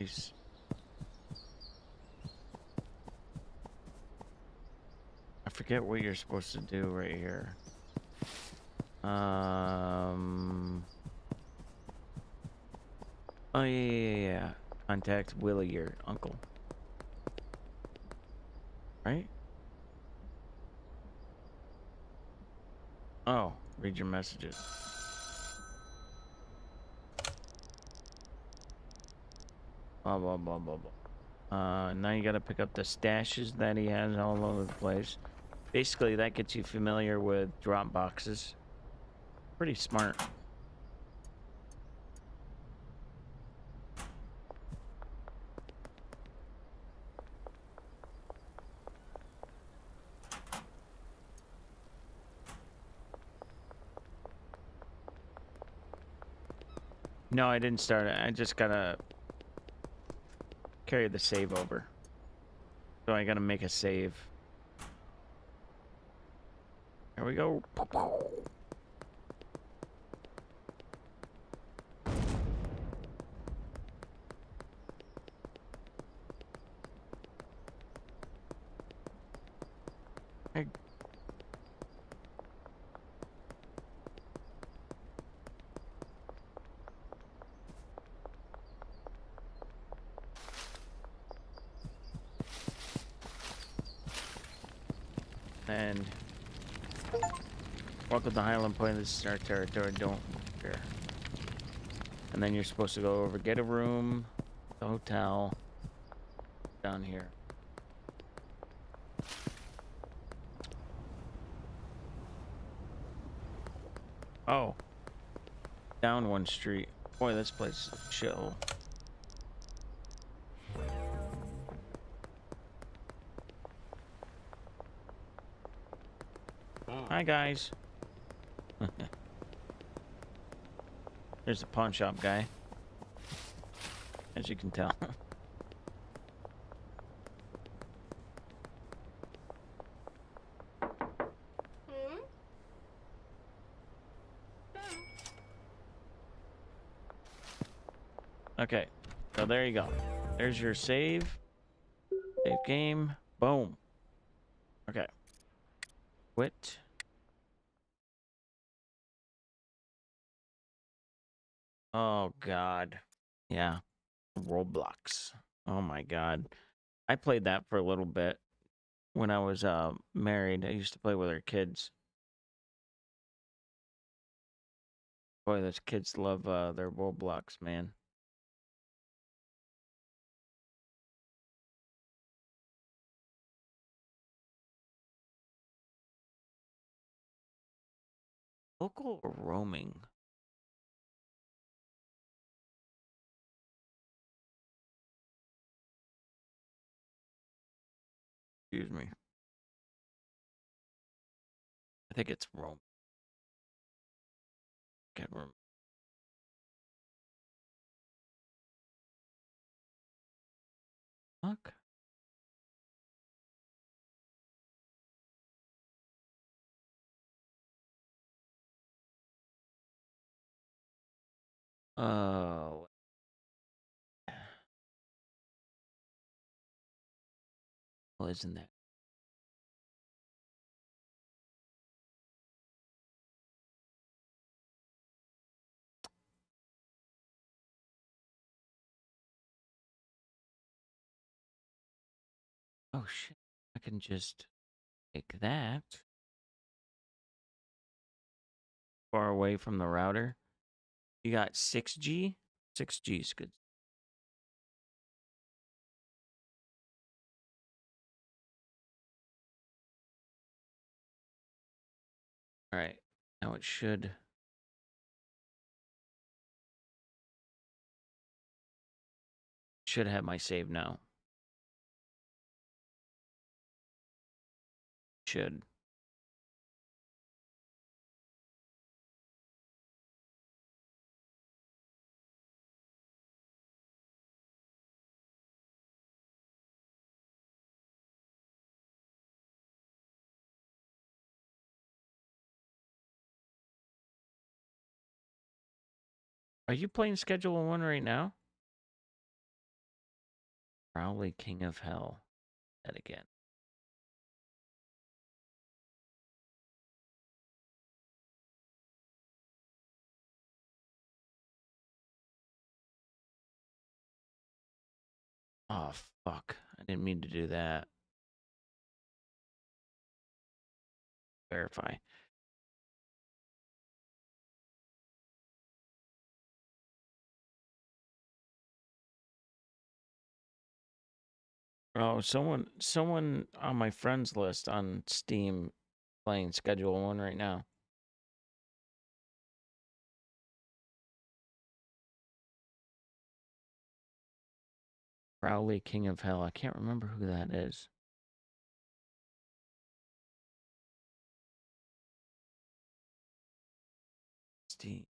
Jeez. I forget what you're supposed to do right here. Oh yeah. Contact Willie, your uncle. Right? Oh, read your messages. Blah blah blah blah blah. Now you gotta pick up the stashes that he has all over the place. Basically, that gets you familiar with drop boxes. Pretty smart. No, I didn't start it. I just gotta carry the save over. So I gotta make a save. Here we go. Hey. And welcome to Highland Point. This is our territory. Don't care. And then you're supposed to go over, get a room, the hotel, down here. Oh, down one street. Boy, this place is a shithole. Hi, guys. There's the pawn shop guy, as you can tell. Okay, so there you go. There's your save. Save game. Boom. Okay. Quit. Oh, God. Yeah. Roblox. Oh, my God. I played that for a little bit when I was married. I used to play with our kids. Boy, those kids love their Roblox, man. Local or roaming? Excuse me. I think it's roam. Can't remember. Fuck. Oh. Well, isn't that? Oh, shit. I can just take that far away from the router. You got 6G? 6G is good. All right. Now it should have my save now. Should. Are you playing Schedule 1 right now? Probably King of Hell. That again. Oh, fuck. I didn't mean to do that. Verify. Oh, someone on my friends list on Steam playing Schedule 1 right now. Crowley King of Hell. I can't remember who that is. Steam.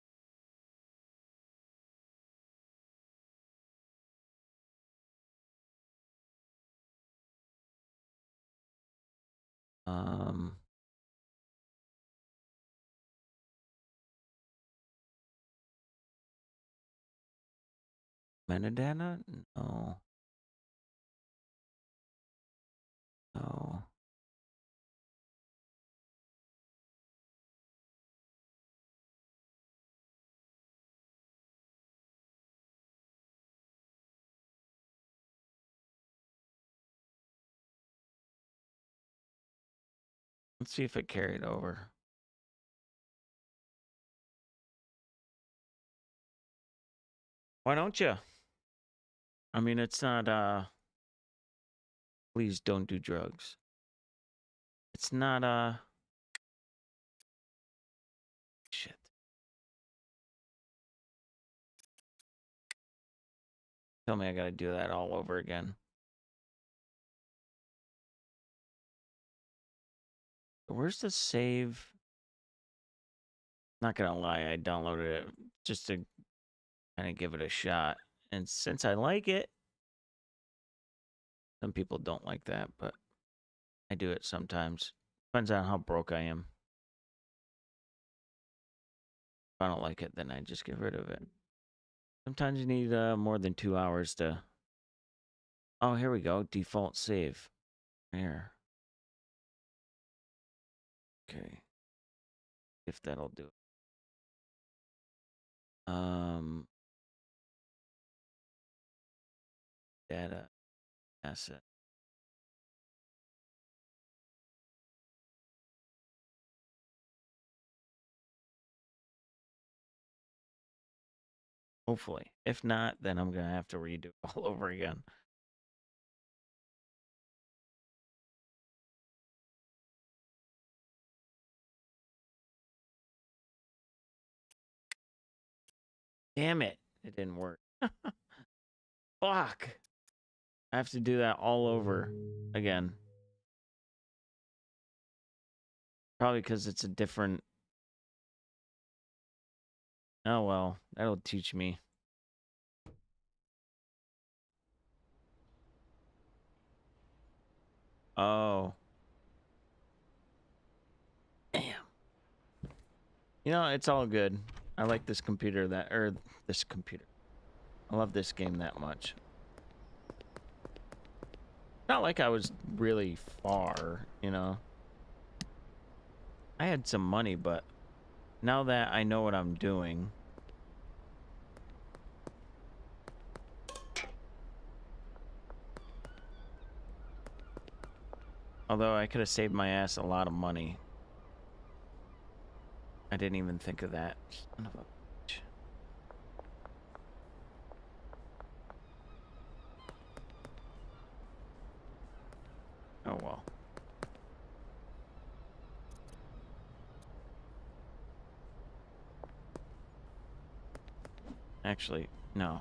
Um, metadata? No. No. Let's see if it carried over. Why don't you? I mean, it's not, please don't do drugs. It's not, shit. Tell me I gotta do that all over again. Where's the save? Not gonna lie, I downloaded it just to kind of give it a shot. And since I like it, some people don't like that, but I do it sometimes. Depends on how broke I am. If I don't like it, then I just get rid of it. Sometimes you need more than 2 hours to... Oh, here we go. Default save. Here. Okay. If that'll do it. Data asset. Hopefully. If not, then I'm going to have to redo it all over again. Damn it. It didn't work. Fuck. I have to do that all over again. Probably because it's a different... Oh, well. That'll teach me. Oh. Damn. You know, it's all good. I like this computer that... Or this computer. I love this game that much. Not like I was really far, you know. I had some money, but now that I know what I'm doing... Although I could have saved my ass a lot of money. I didn't even think of that. Son of a bitch. Oh well. Actually, no.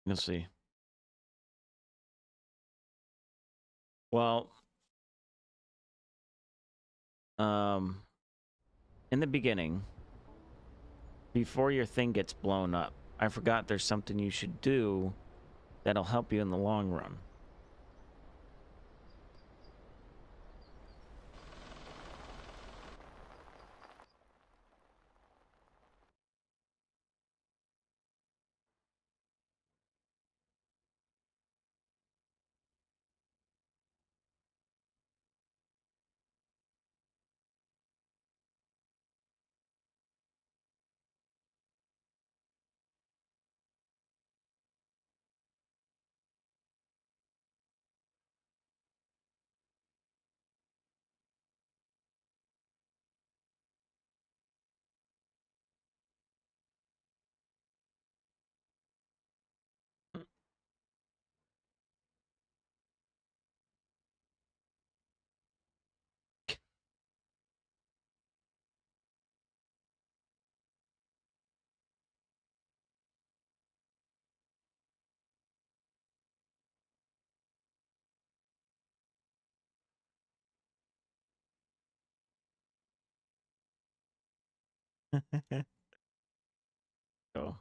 You'll see. Well, in the beginning, before your thing gets blown up, I forgot there's something you should do that'll help you in the long run. So,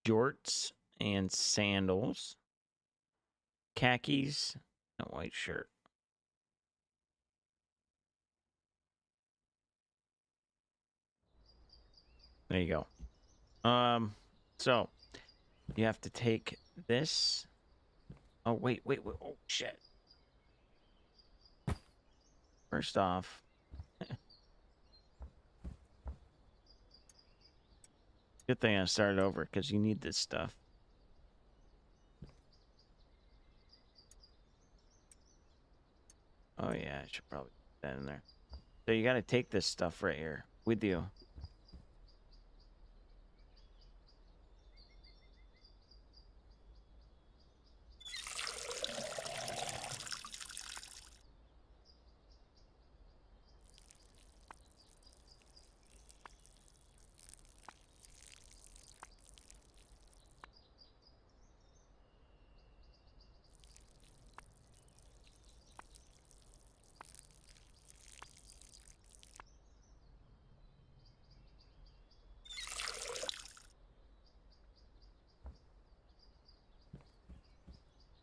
jorts and sandals, khakis, and a white shirt. There you go. So you have to take this. Oh, wait. Oh, shit. First off, good thing I started over because you need this stuff. Oh, yeah, I should probably put that in there. So you got to take this stuff right here with you.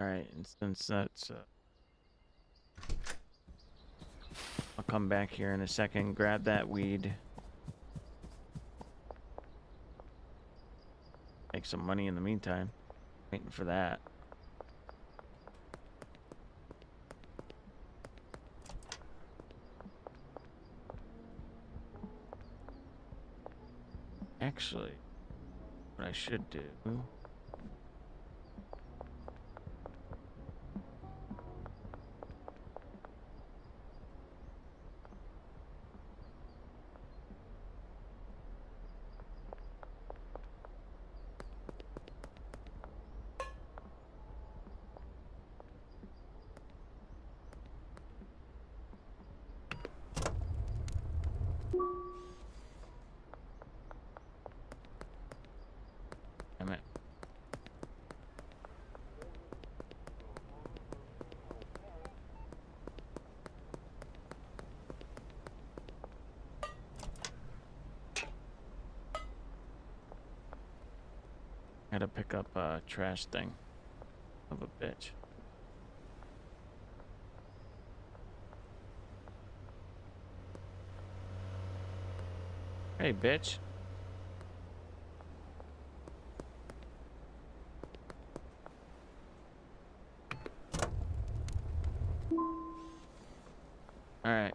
All right, and since that's... I'll come back here in a second, grab that weed. Make some money in the meantime. Waiting for that. Actually, what I should do... Damn it. Gotta pick up a trash thing. Of a bitch. Hey, bitch. Alright.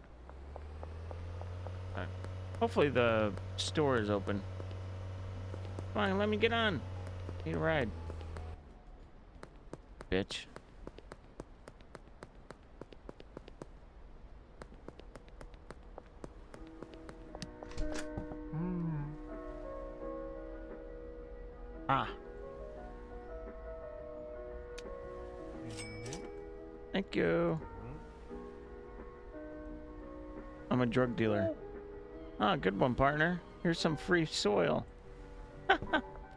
Alright. Hopefully the store is open. Come on, let me get on. Need a ride. Bitch. Ah. Thank you. I'm a drug dealer. Ah, good one, partner. Here's some free soil.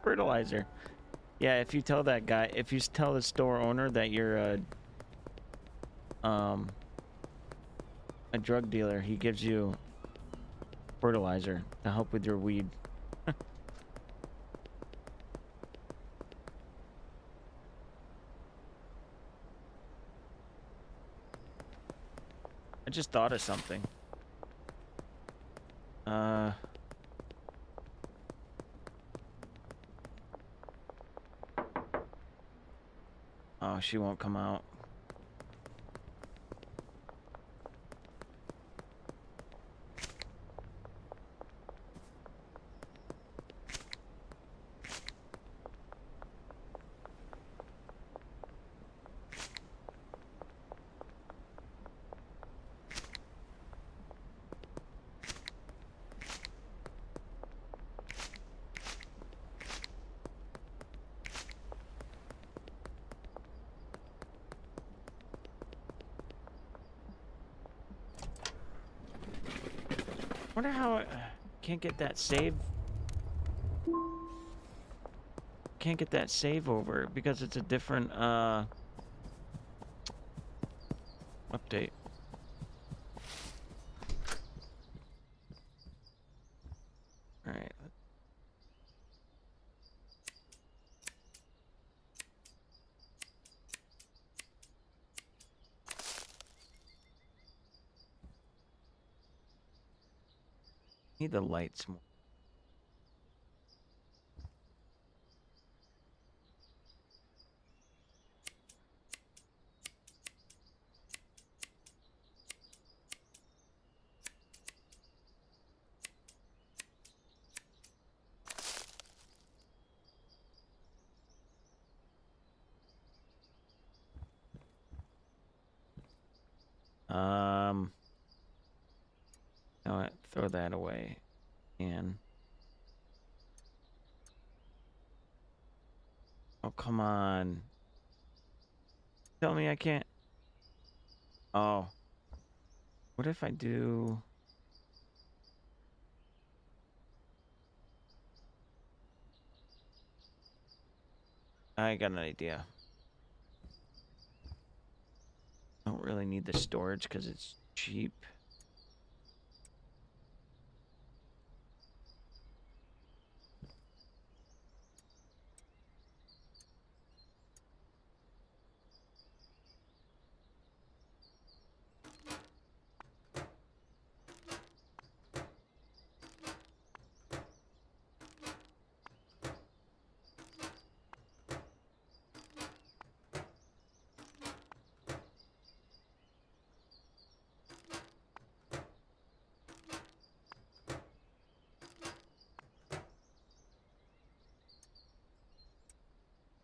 Fertilizer. Yeah, if you tell that guy, if you tell the store owner that you're a drug dealer, he gives you fertilizer to help with your weed. I just thought of something. Oh, she won't come out. Wonder how I can't get that save. Can't get that save over because it's a different update. Need the lights more. No, throw that away. And oh, come on. Tell me I can't. Oh. What if I do... I got an idea. I don't really need the storage because it's cheap.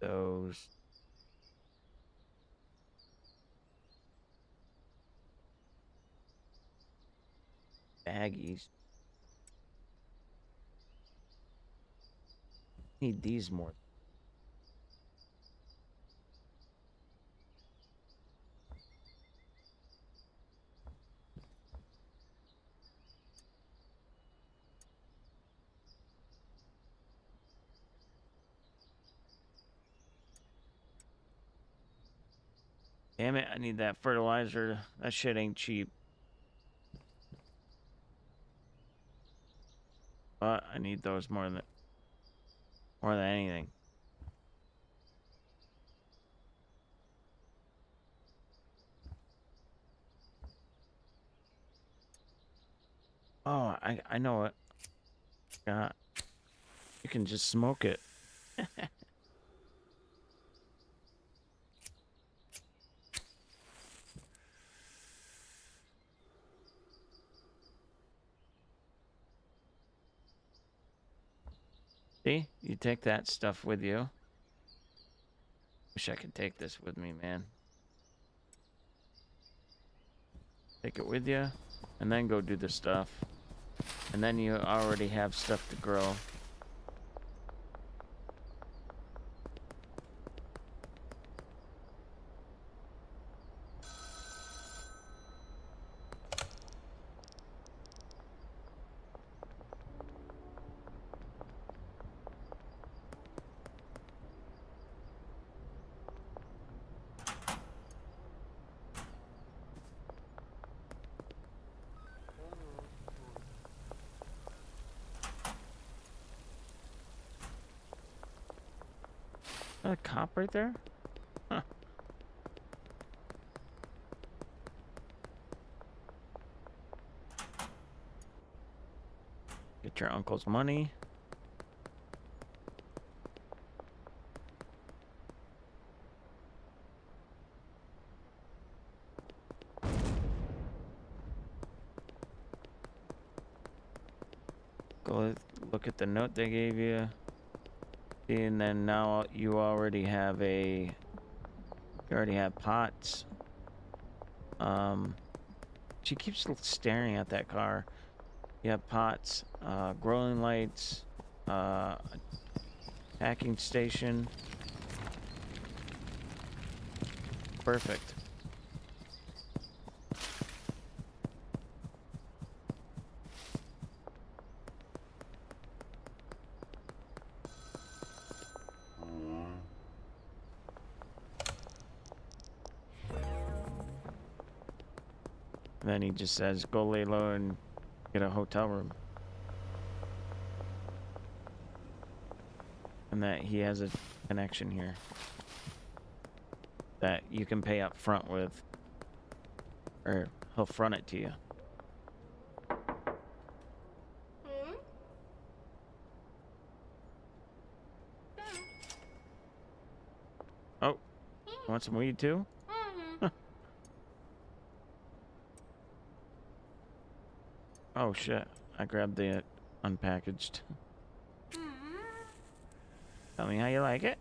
Those baggies. Need these more. Damn it, I need that fertilizer. That shit ain't cheap. But I need those more than anything. Oh, I know it. Yeah, you can just smoke it. See? You take that stuff with you. Wish I could take this with me, man. Take it with you, and then go do the stuff. And then you already have stuff to grow. A cop right there? Huh. Get your uncle's money. Go look at the note they gave you. And then now you already have pots. She keeps staring at that car. You have pots, growing lights, packing station. Perfect. And then he just says, go lay low and get a hotel room. And that he has a connection here that you can pay up front with, or he'll front it to you. Want some weed too? Oh shit! I grabbed the unpackaged. Tell me how you like it.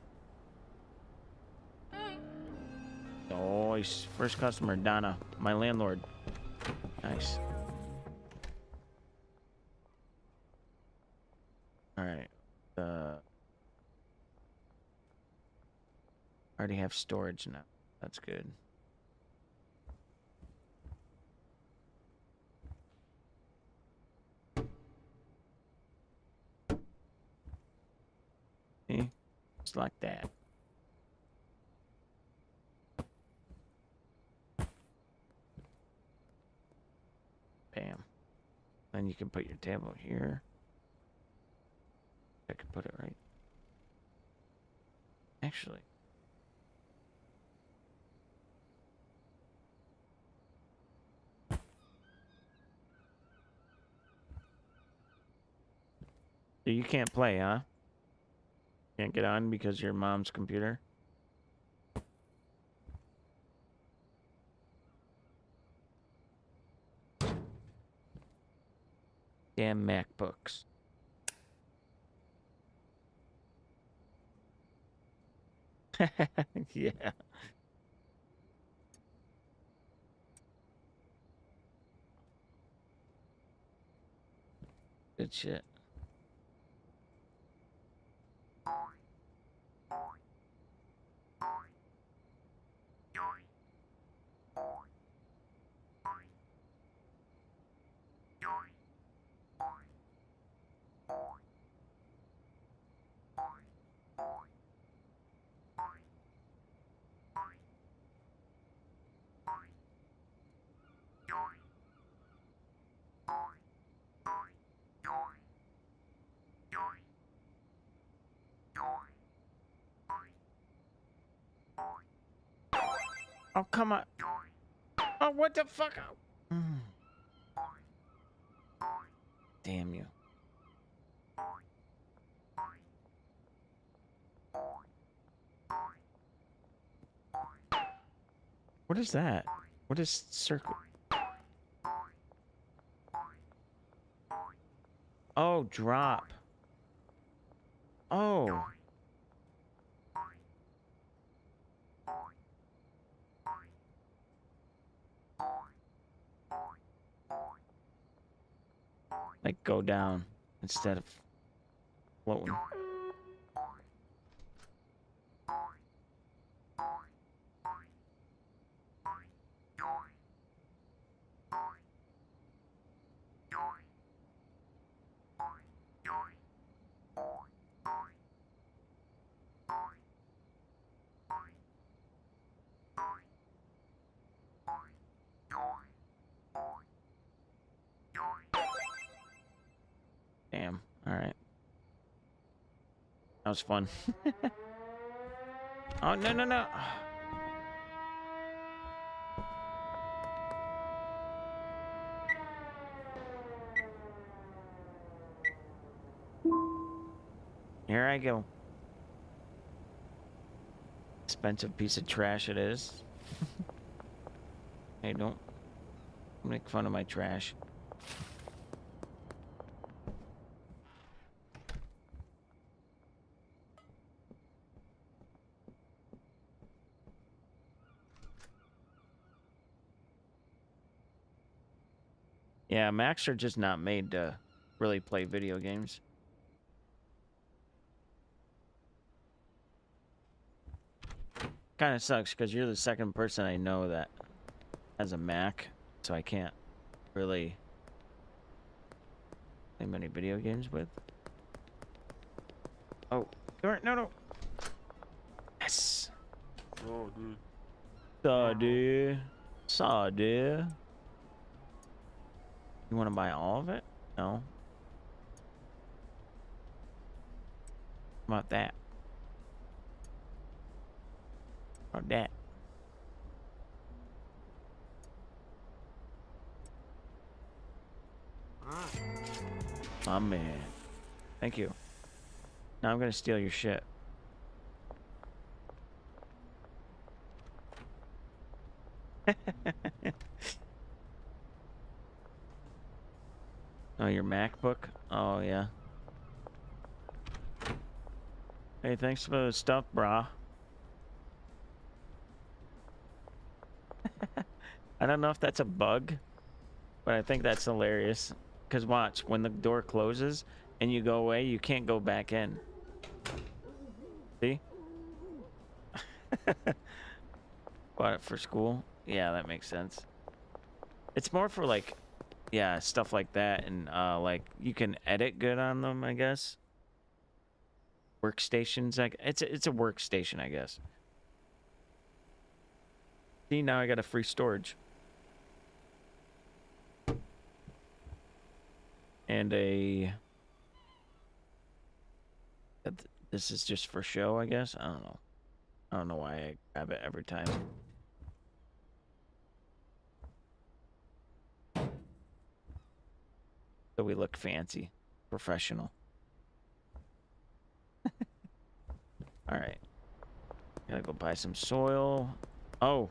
Oh, first customer, Donna, my landlord. Nice. All right. I already have storage now. That's good. See? Just like that. Bam. Then you can put your table here. I could put it right. Actually. So you can't play, huh? Can't get on because your mom's computer? Damn MacBooks. Yeah. Good shit. Oh, come on. Oh, what the fuck? Mm. Damn you. What is that? What is circle? Oh, drop. Oh. Like go down instead of floating. Damn. All right. That was fun. Oh, no, no, no. Here I go. Expensive piece of trash it is. Hey, don't make fun of my trash. Yeah, Macs are just not made to really play video games. Kind of sucks because you're the second person I know that has a Mac, so I can't really play many video games with. Oh, no, no. Yes. Oh, dude. Saw, dude. Saw, dude. You want to buy all of it? No. How about that? How about that? My man. Thank you. Now I'm gonna steal your shit. Oh, your MacBook? Oh, yeah. Hey, thanks for the stuff, brah. I don't know if that's a bug, but I think that's hilarious. Because watch, when the door closes and you go away, you can't go back in. See? Bought it for school? Yeah, that makes sense. It's more for like, yeah, stuff like that. And like you can edit good on them, I guess. Workstations, like it's a workstation, I guess. See, now I got a free storage. And a... This is just for show, I guess? I don't know. I don't know why I grab it every time. So we look fancy. Professional. Alright. Gotta go buy some soil. Oh.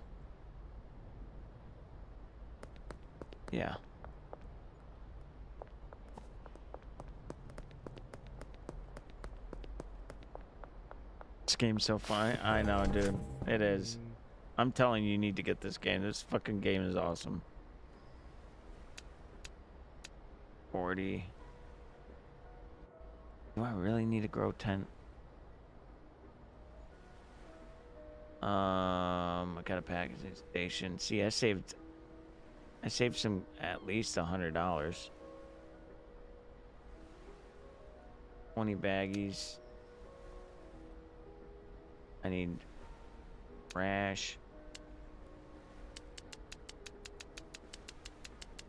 Yeah. This game's so fun. I know, dude. It is. I'm telling you, you need to get this game. This fucking game is awesome. 40. Do I really need to grow 10? I got a packaging station. See, I saved some, at least $100. 20 baggies. I need trash.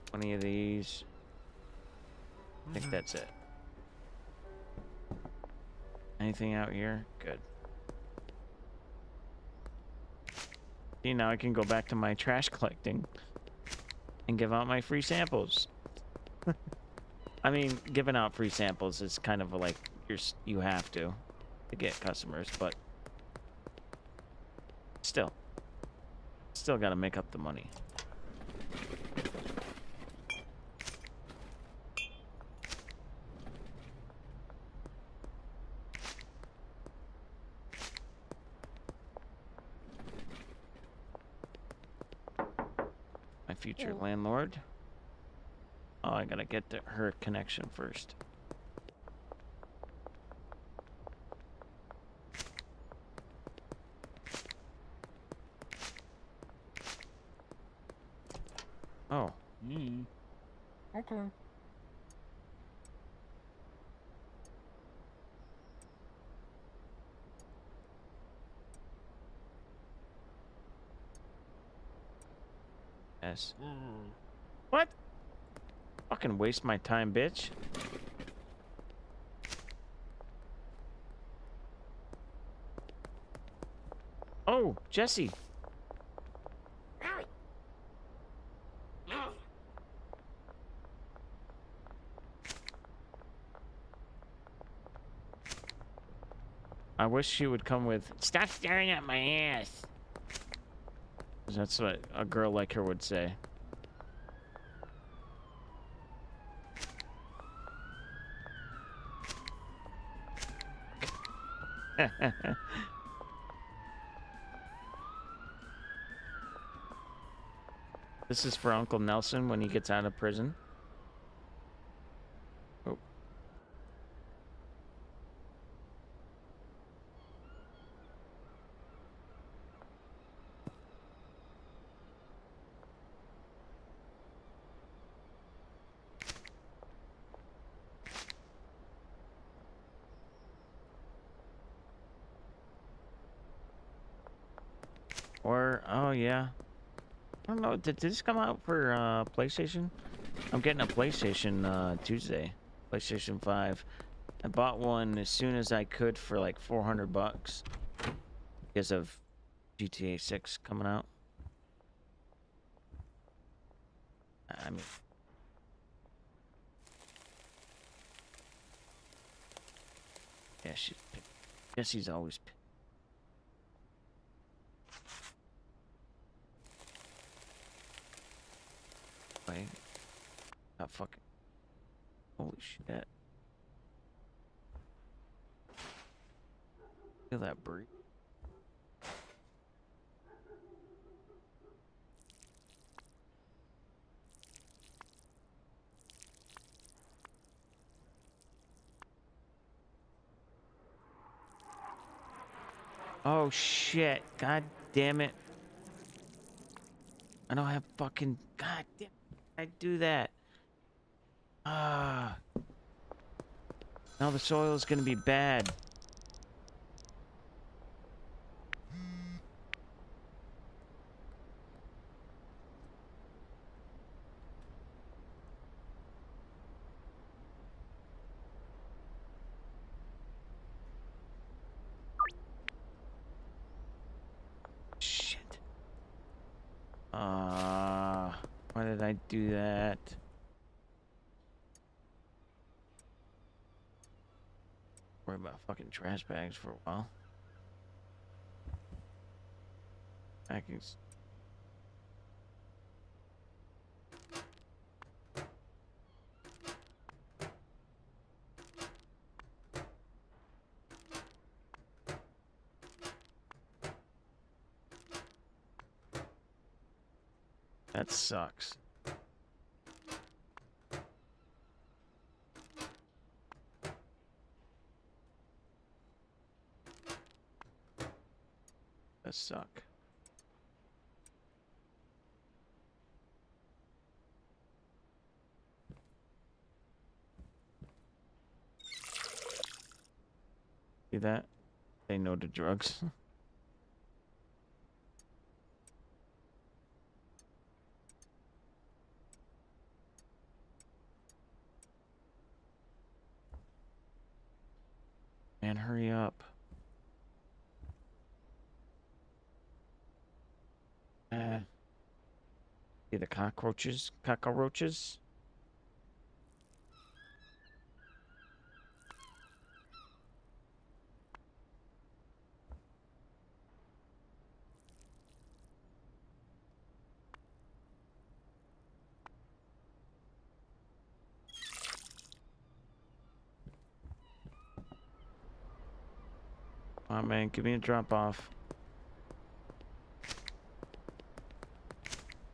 20 of these. I think that's it. Anything out here? Good. See, now I can go back to my trash collecting and give out my free samples. I mean, giving out free samples is kind of like you have to get customers, but still got to make up the money. My future landlord. Oh, I gotta get to her connection first. Oh. Okay. Yes. What? Fucking waste my time, bitch. Oh, Jesse. I wish she would come with, "Stop staring at my ass." That's what a girl like her would say. This is for Uncle Nelson when he gets out of prison. Oh. Or, oh yeah. I don't know, did this come out for PlayStation? I'm getting a PlayStation Tuesday. PlayStation 5. I bought one as soon as I could for like $400 because of GTA 6 coming out. I mean, yeah, she's picked. Jesse's always picked. Ah, fucking. Holy shit. Feel that breeze. Oh shit. God damn it. I don't have fucking. God damn it. I do that. Ah. Now the soil is gonna be bad. Shit. Why did I do that? Worry about fucking trash bags for a while. Packings. That sucks. That suck. See that? Say no to drugs. Man, hurry up. See the cockroaches? Cockroaches? Come on, man, give me a drop off.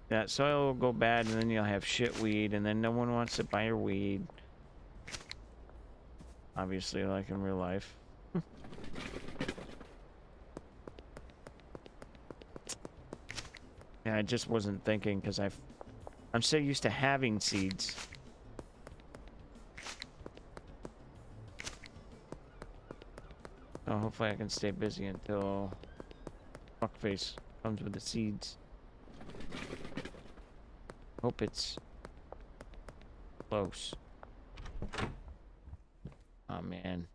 That soil will go bad, and then you'll have shit weed, and then no one wants to buy your weed. Obviously, like in real life. Yeah, I just wasn't thinking because I'm so used to having seeds. So hopefully I can stay busy until fuckface comes with the seeds. Hope it's close. Oh man.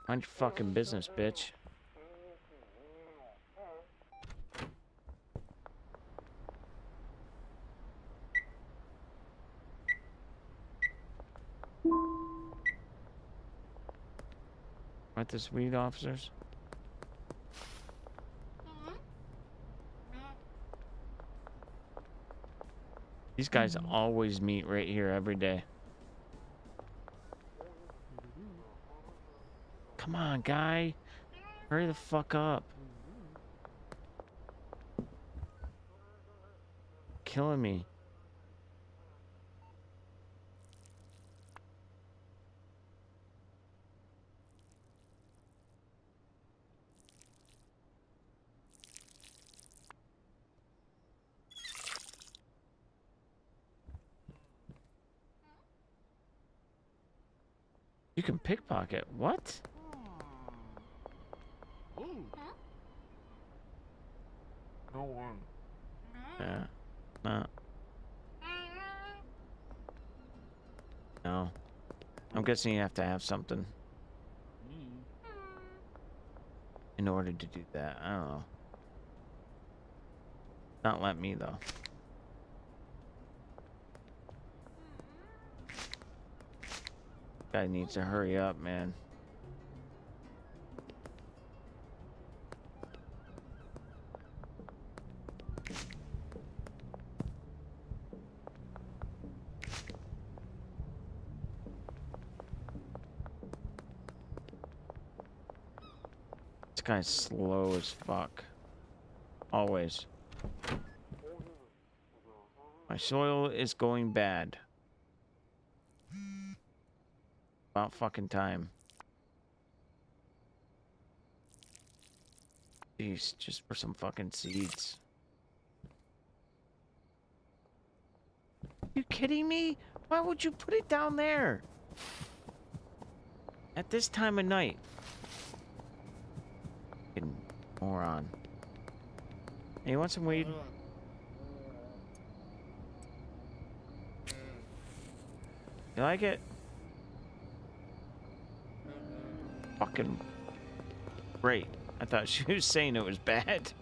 Mind your fucking business, bitch. Aren't this weed officers? These guys always meet right here every day. Come on, guy. Hurry the fuck up. Killing me. You can pickpocket. What? No one. Yeah. No. No. I'm guessing you have to have something in order to do that. I don't know. Not let me though. Guy needs to hurry up, man. This guy's slow as fuck. Always. My soil is going bad. About fucking time. Jeez, just for some fucking seeds. You kidding me? Why would you put it down there? At this time of night. Fucking moron. Hey, you want some weed? You like it? Fucking great. I thought she was saying it was bad.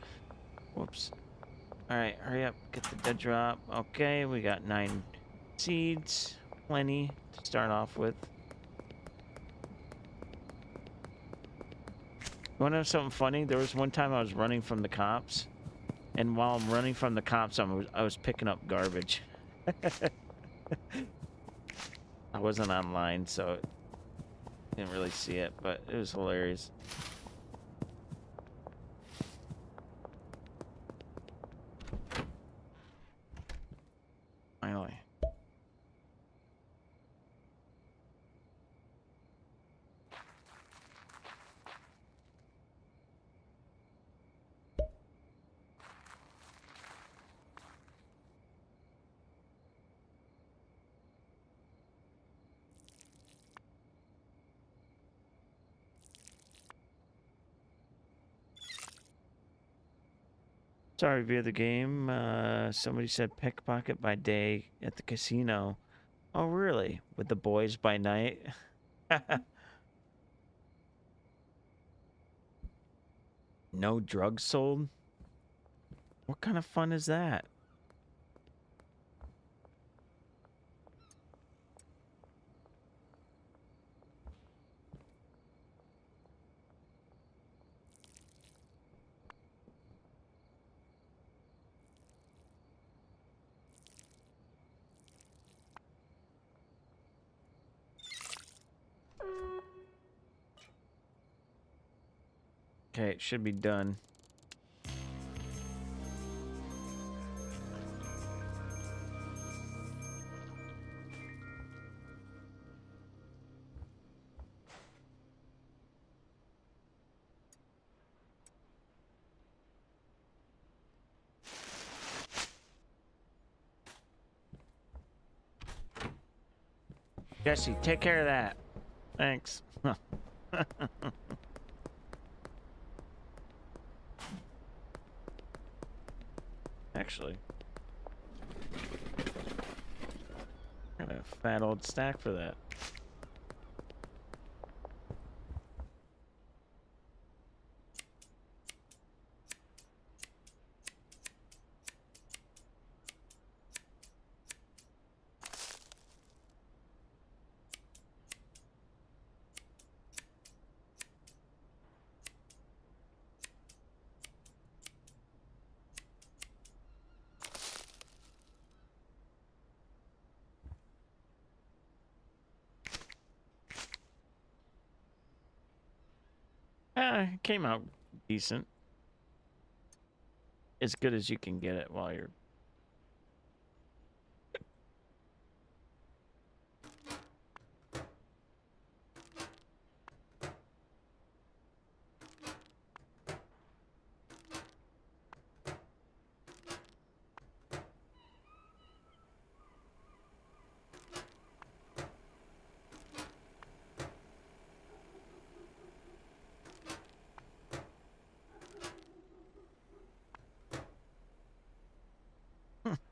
Whoops. Alright, hurry up. Get the dead drop. Okay, we got 9 seeds. Plenty to start off with. You want to know something funny? There was one time I was running from the cops. And while I'm running from the cops, I was picking up garbage. I wasn't online, so didn't really see it, but it was hilarious. Finally. Sorry, via the game. Somebody said pickpocket by day at the casino. Oh, really? With the boys by night? No drugs sold? What kind of fun is that? Okay, it should be done. Jesse, take care of that. Thanks. Actually, got a fat old stack for that. It came out decent. As good as you can get it while you're...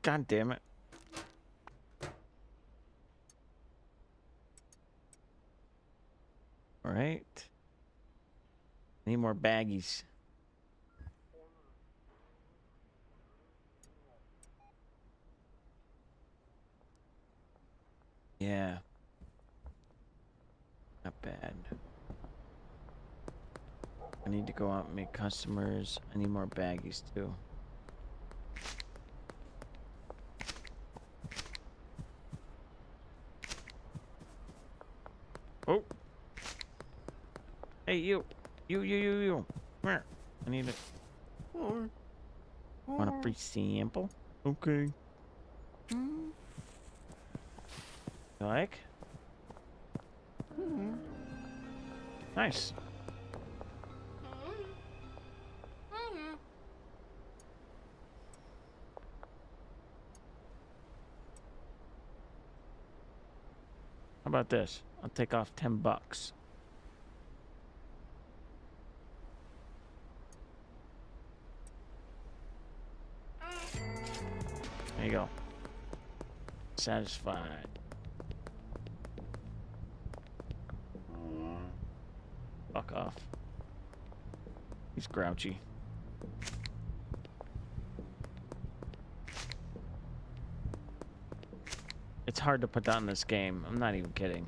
God damn it. All right. Need more baggies. Yeah. Not bad. I need to go out and make customers. I need more baggies too. Oh. Hey, you. You. Come here. I need a... Want a free sample? Okay. Mm. You like? Nice. How about this? I'll take off $10. There you go. Satisfied. Fuck off. He's grouchy. It's hard to put down this game. I'm not even kidding.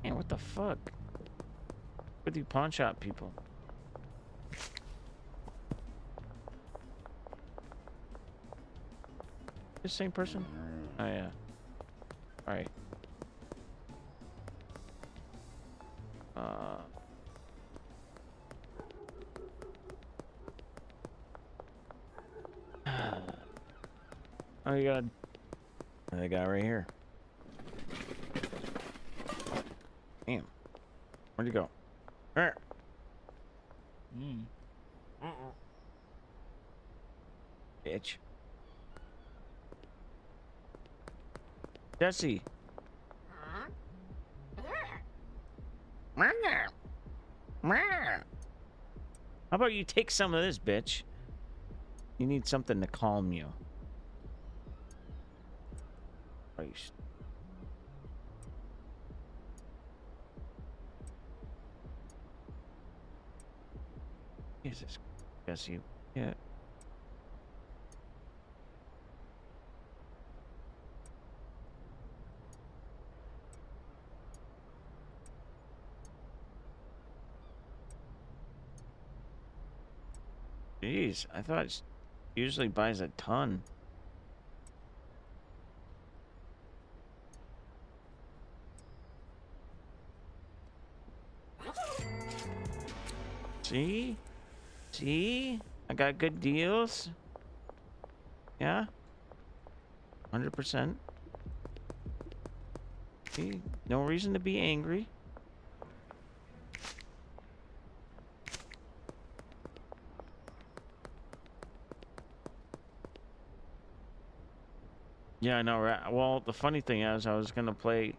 Man, what the fuck? With you pawn shop people. The same person? Oh yeah. Alright. Oh, you got the guy right here. Damn. Where'd you go? There. Mm. Bitch. Jesse. How about you take some of this, bitch? You need something to calm you. Christ. Jesus. Jesse. Yeah. Jeez, I thought it usually buys a ton. See? See? I got good deals. Yeah? 100%. See? No reason to be angry. Yeah, I know, right? Well, the funny thing is, I was gonna play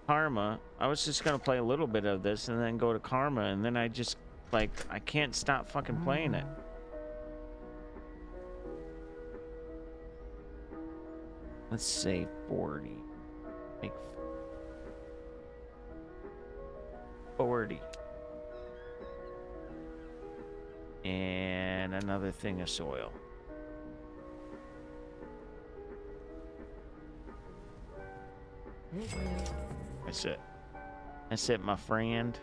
Karma. I was just gonna play a little bit of this and then go to Karma, and then I just, like, I can't stop fucking playing it. Let's say 40. Make 40. And another thing of soil. That's it. That's it, my friend.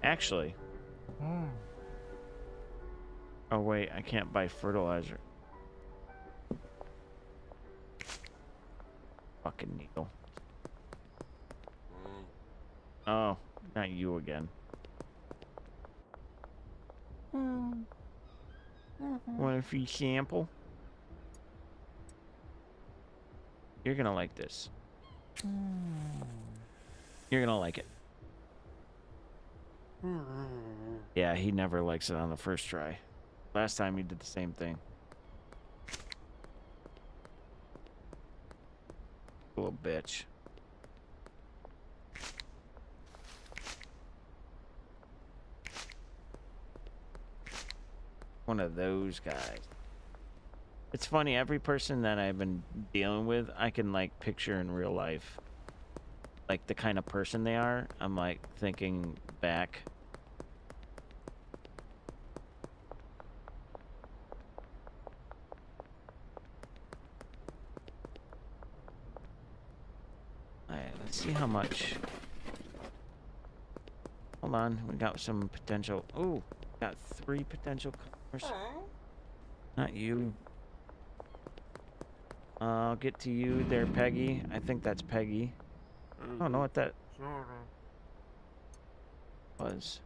Actually. Oh, wait. I can't buy fertilizer. Fucking needle. Oh, not you again. Want a free sample? You're gonna like this. You're gonna like it. Yeah, he never likes it on the first try. Last time he did the same thing. Little bitch. One of those guys. It's funny, every person that I've been dealing with, I can, like, picture in real life. Like, the kind of person they are. I'm, like, thinking back. Alright, let's see how much. Hold on, we got some potential. Ooh, got 3 potential customers. Not you. I'll get to you there, Peggy. I think that's Peggy. I don't know what that... was.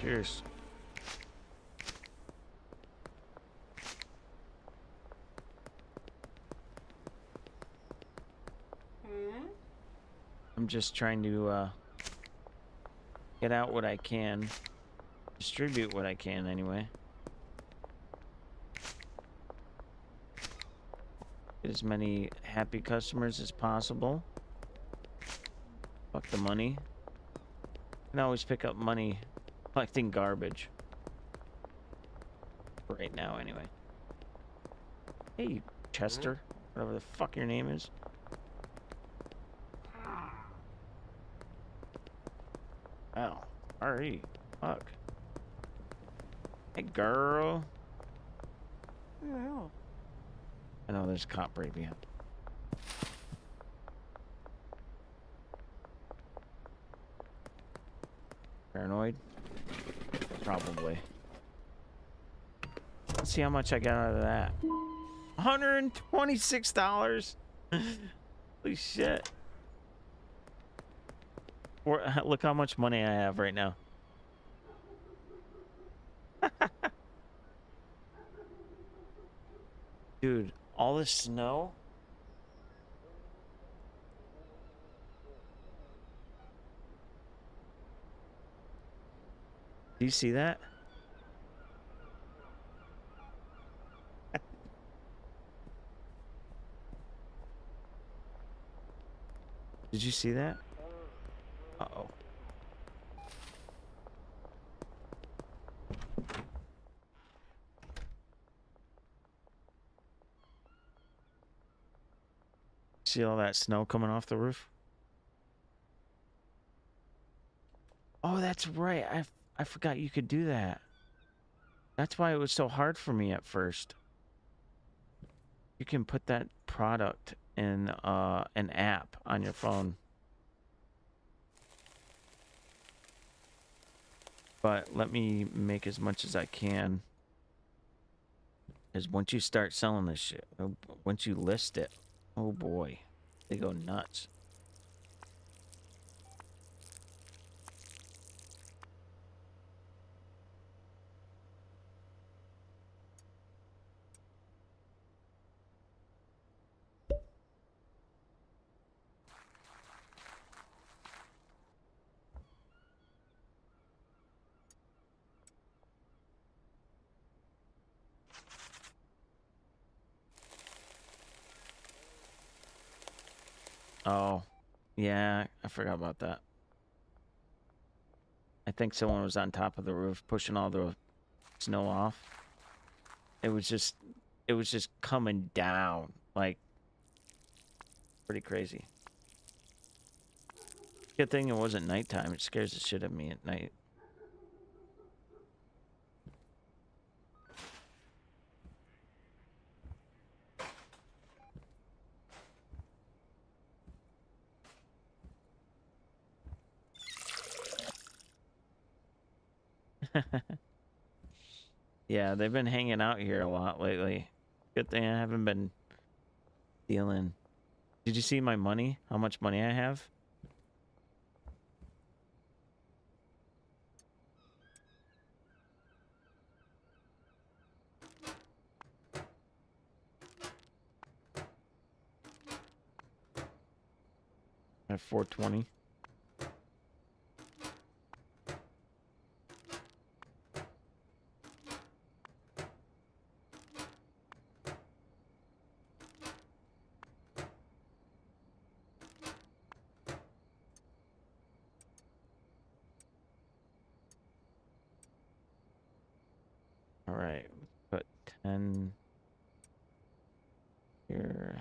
Cheers. I'm just trying to get out what I can, distribute what I can anyway. Get as many happy customers as possible. Fuck the money. I can always pick up money collecting garbage. Right now, anyway. Hey, Chester. Whatever the fuck your name is. Wow. R.E. Fuck. Hey, girl. Yeah. I know there's a cop right behind. Paranoid? Probably. Let's see how much I got out of that. $126. Holy shit. Look how much money I have right now. Dude, all this snow. Do you see that? Did you see that? Uh-oh. See all that snow coming off the roof? Oh, that's right. I forgot you could do that. That's why it was so hard for me at first. You can put that product in an app on your phone. But let me make as much as I can. Because once you start selling this shit, once you list it, oh boy, they go nuts. Oh, yeah, I forgot about that. I think someone was on top of the roof pushing all the snow off. It was just coming down, like, pretty crazy. Good thing it wasn't nighttime. It scares the shit out of me at night. Yeah, they've been hanging out here a lot lately. Good thing I haven't been dealing. Did you see my money? How much money I have? I have 420. All right, put 10 here.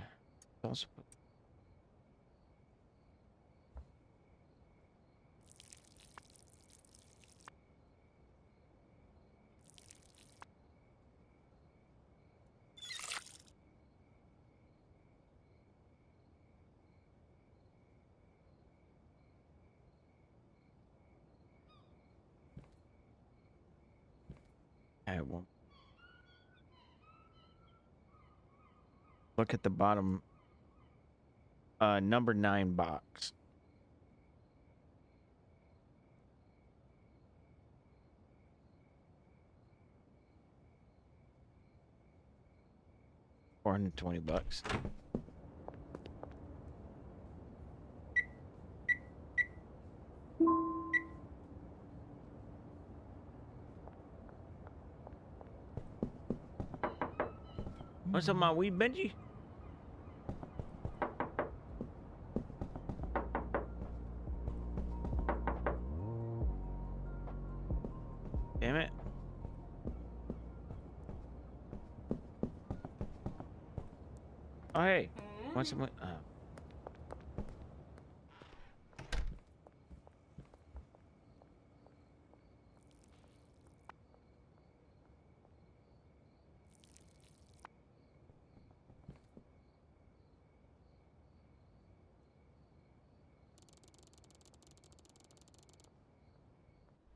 Also put I have one. Look at the bottom. Number 9 box. $420. What's up, my wee Benji? Damn it. Oh, hey. Want some...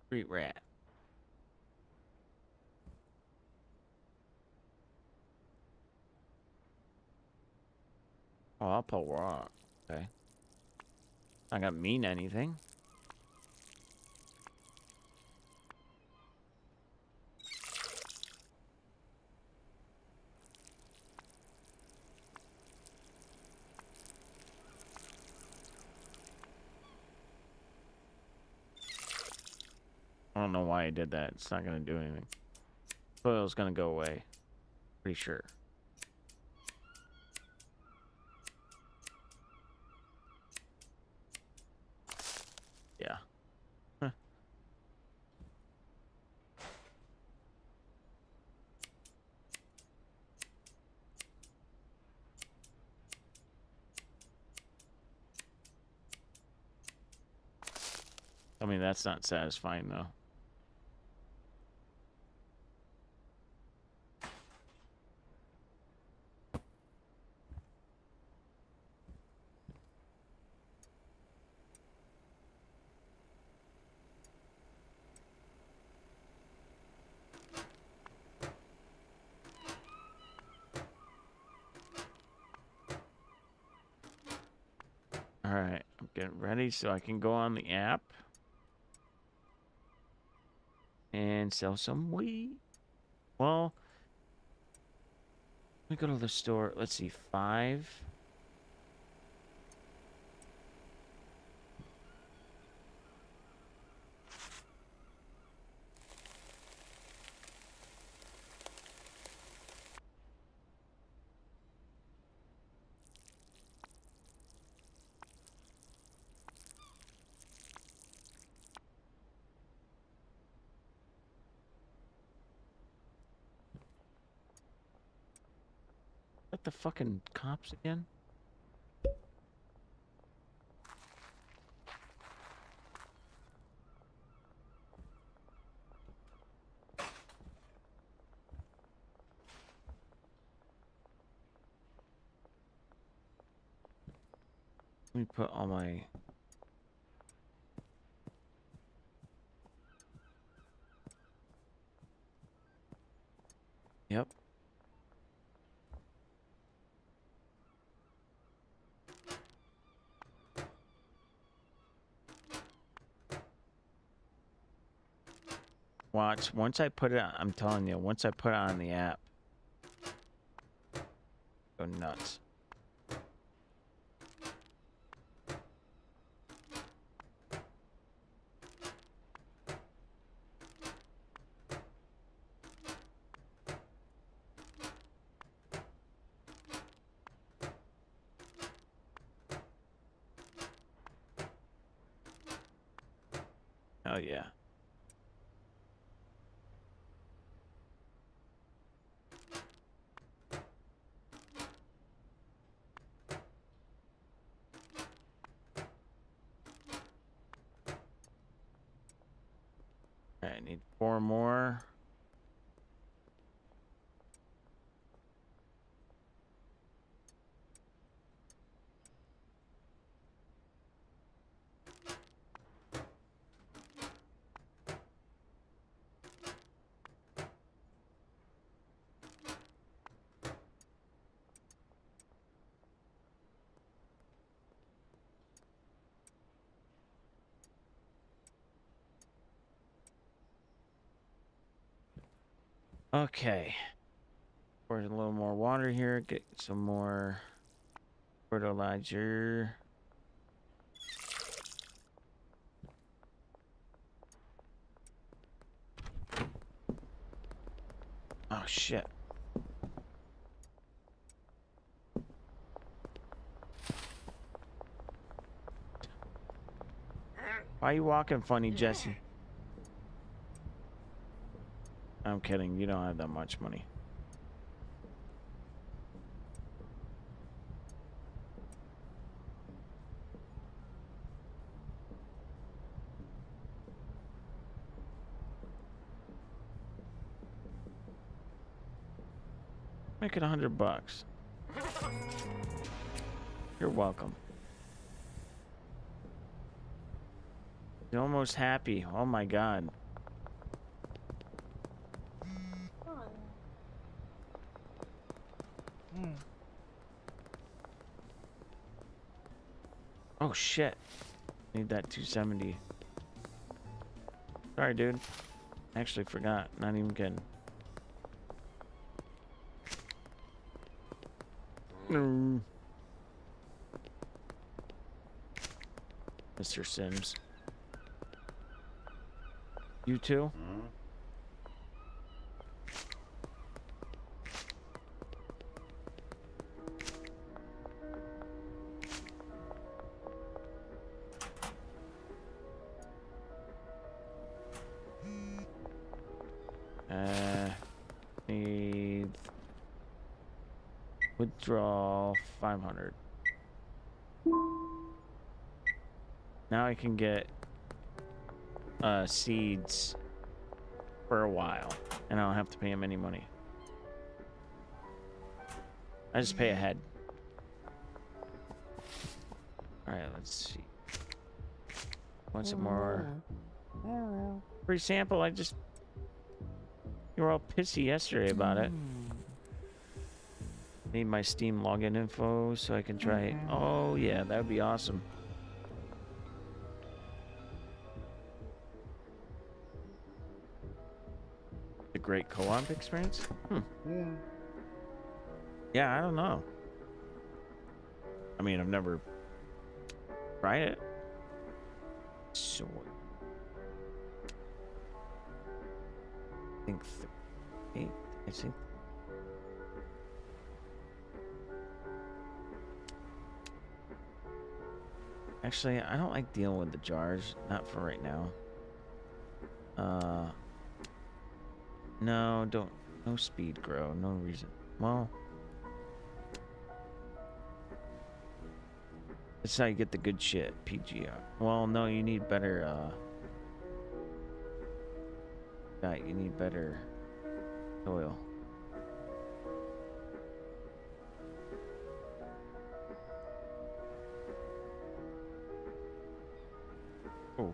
Street rat. Oh, I'll pull rock. Okay. Not gonna mean anything. I don't know why I did that. It's not gonna do anything. Oil's gonna go away. Pretty sure. Yeah. Huh. I mean, that's not satisfying, though. All right, I'm getting ready so I can go on the app and sell some weed. Well, let me go to the store. Let's see, 5. What the fucking cops again? Let me put all my... Yep. Watch, once I put it on, I'm telling you, once I put it on the app, go nuts. Oh, yeah. All right, I need 4 more. Okay. Pour a little more water here. Get some more fertilizer. Oh, shit. Why are you walking funny, Jesse? I'm kidding. You don't have that much money. Make it $100. You're welcome. You're almost happy. Oh my god. Oh shit. Need that 270. Sorry, dude. Actually forgot. Not even kidding. Mr. Sims. You too? Need withdraw 500. Now I can get seeds for a while, and I don't have to pay him any money. I just pay ahead. All right, let's see. Want some more free sample? You were all pissy yesterday about it. Need my Steam login info so I can try it. Oh yeah, that would be awesome. A great co-op experience? Yeah, I don't know. I mean, I've never tried it. So I think 8, I think. Actually, I don't like dealing with the jars. Not for right now. No, don't. No speed grow. No reason. Well, that's how you get the good shit. PGR. Well, no, you need better. You need better soil. Oh.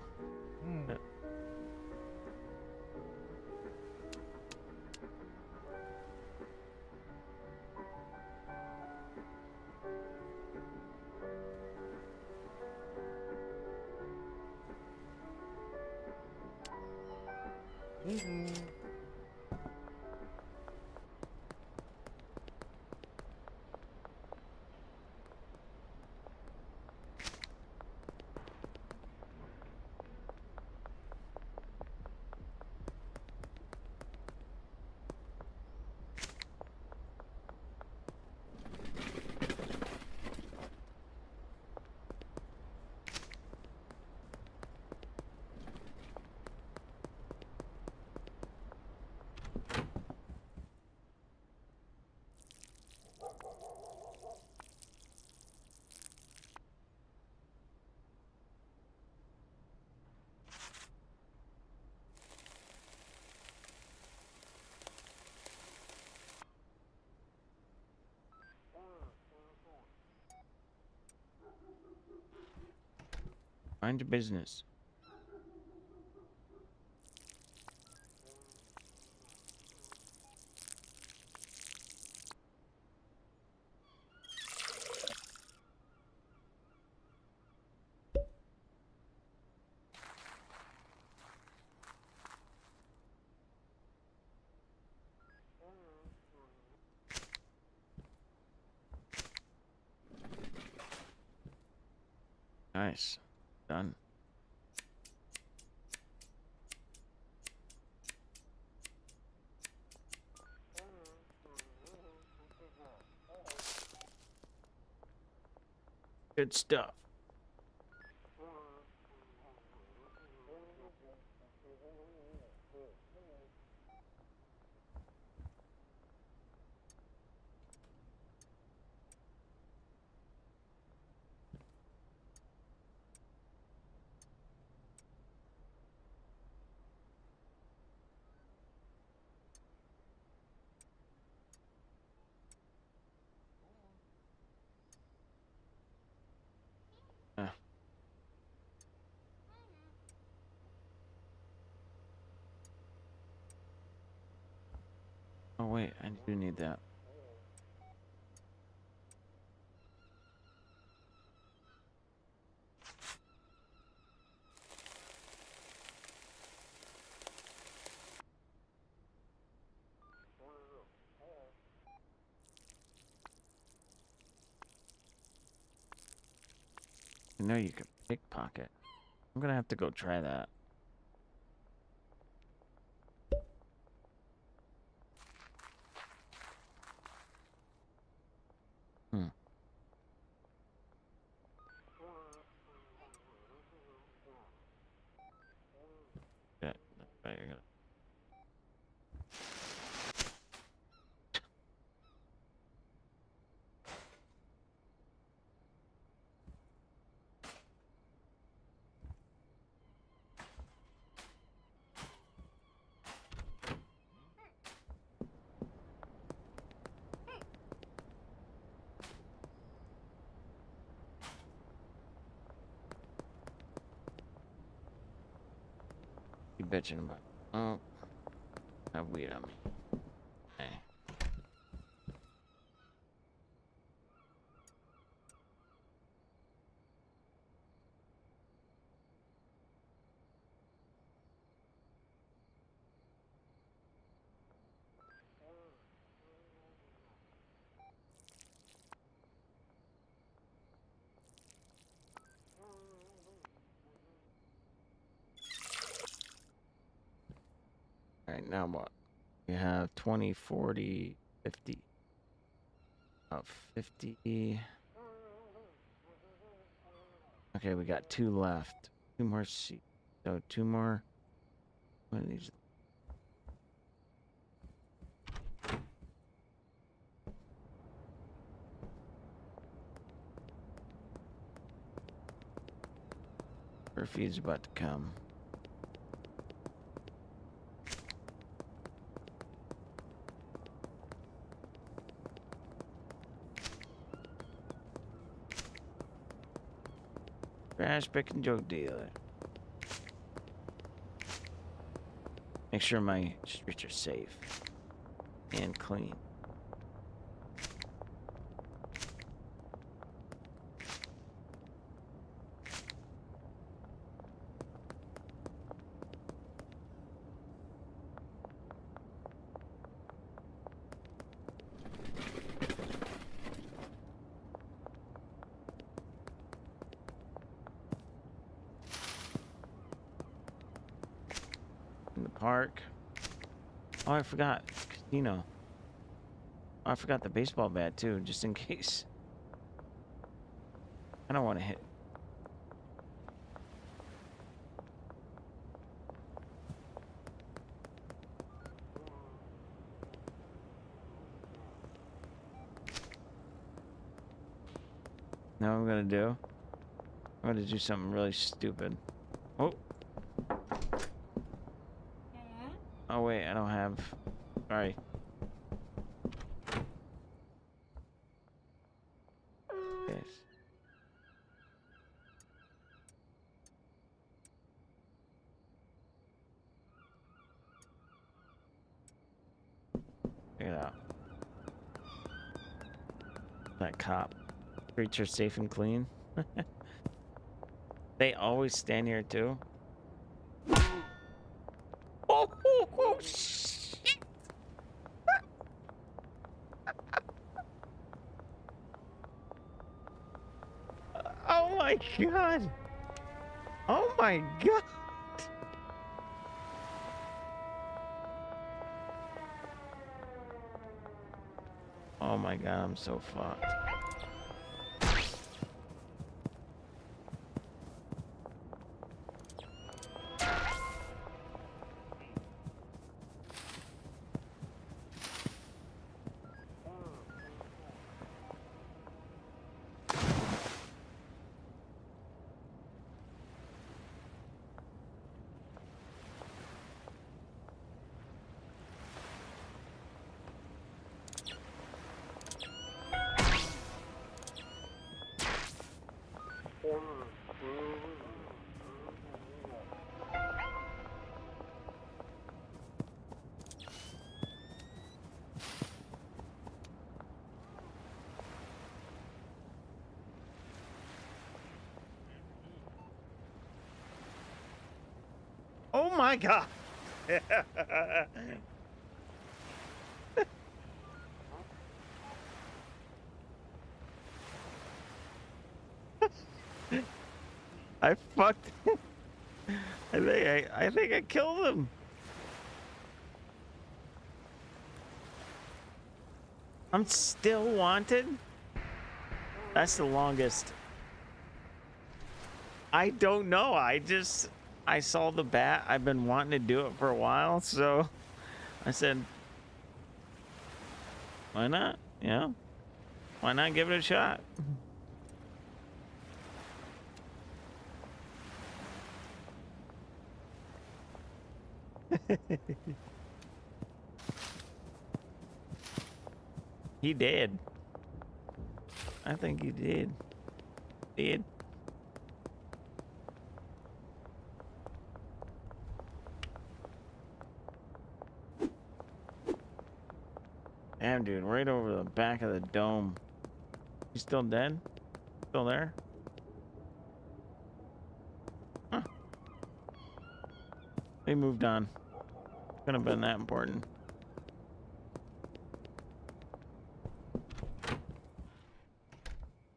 Mind your business. Nice. Done. Good stuff. Uh. Oh wait, I do need that. I know you can pickpocket. I'm gonna have to go try that. Hmm. Yeah, that's right. You're gonna... You bitching about? Oh, have weed on me. Hey. All right, now what? You have 20, 40, 50. About 50. Okay, we got 2 left. 2 more seats. So 2 more. What are these? Curfew's about to come. Trash picking joke dealer. Make sure my streets are safe and clean. In the park. Oh, I forgot. Casino. Oh, I forgot the baseball bat too, just in case. I don't want to hit. Know what I'm gonna do? I'm gonna do something really stupid. Oh. Oh wait, I don't have. Sorry. Yes. Check it out. That cop. Streets are safe and clean. They always stand here too. Oh, shit. Oh Oh my god. Oh my god. Oh my god, I'm so fucked. Oh my god. I fucked. I think I killed him. I'm still wanted? That's the longest. I don't know. I saw the bat. I've been wanting to do it for a while, so I said, why not? Yeah. Why not give it a shot? He did. I think he did. Did. Damn, dude, right over the back of the dome. He's still dead? Still there? Huh. They moved on. Couldn't have been that important.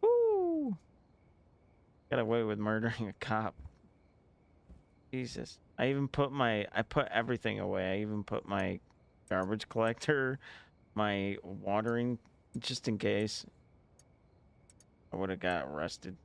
Woo! Got away with murdering a cop. Jesus. I put everything away. I even put my garbage collector, my watering, just in case. I would have got arrested.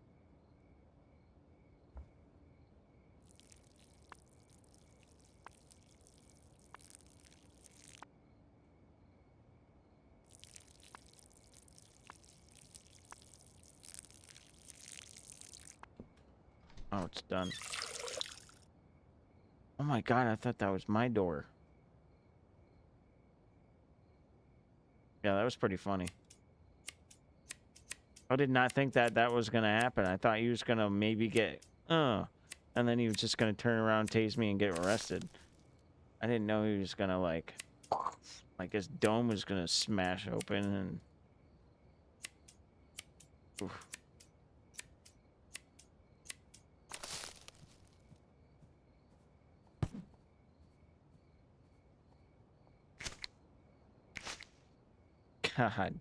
Oh, it's done. Oh my god, I thought that was my door. Yeah, that was pretty funny. I did not think that that was gonna happen. I thought he was gonna maybe get, and then he was just gonna turn around, tase me, and get arrested. I didn't know he was gonna like his dome was gonna smash open and. Oof. God.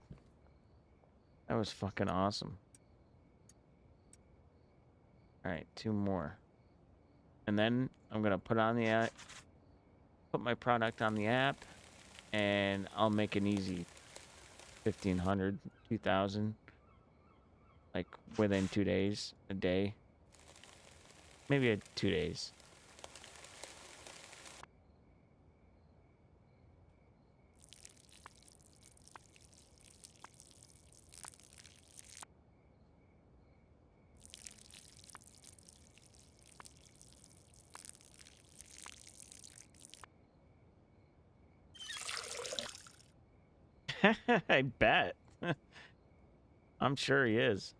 That was fucking awesome. Alright, 2 more. And then I'm gonna put on the app, put my product on the app, and I'll make an easy 1,500, 2,000. Like within 2 days, a day. Maybe 2 days. I bet. I'm sure he is.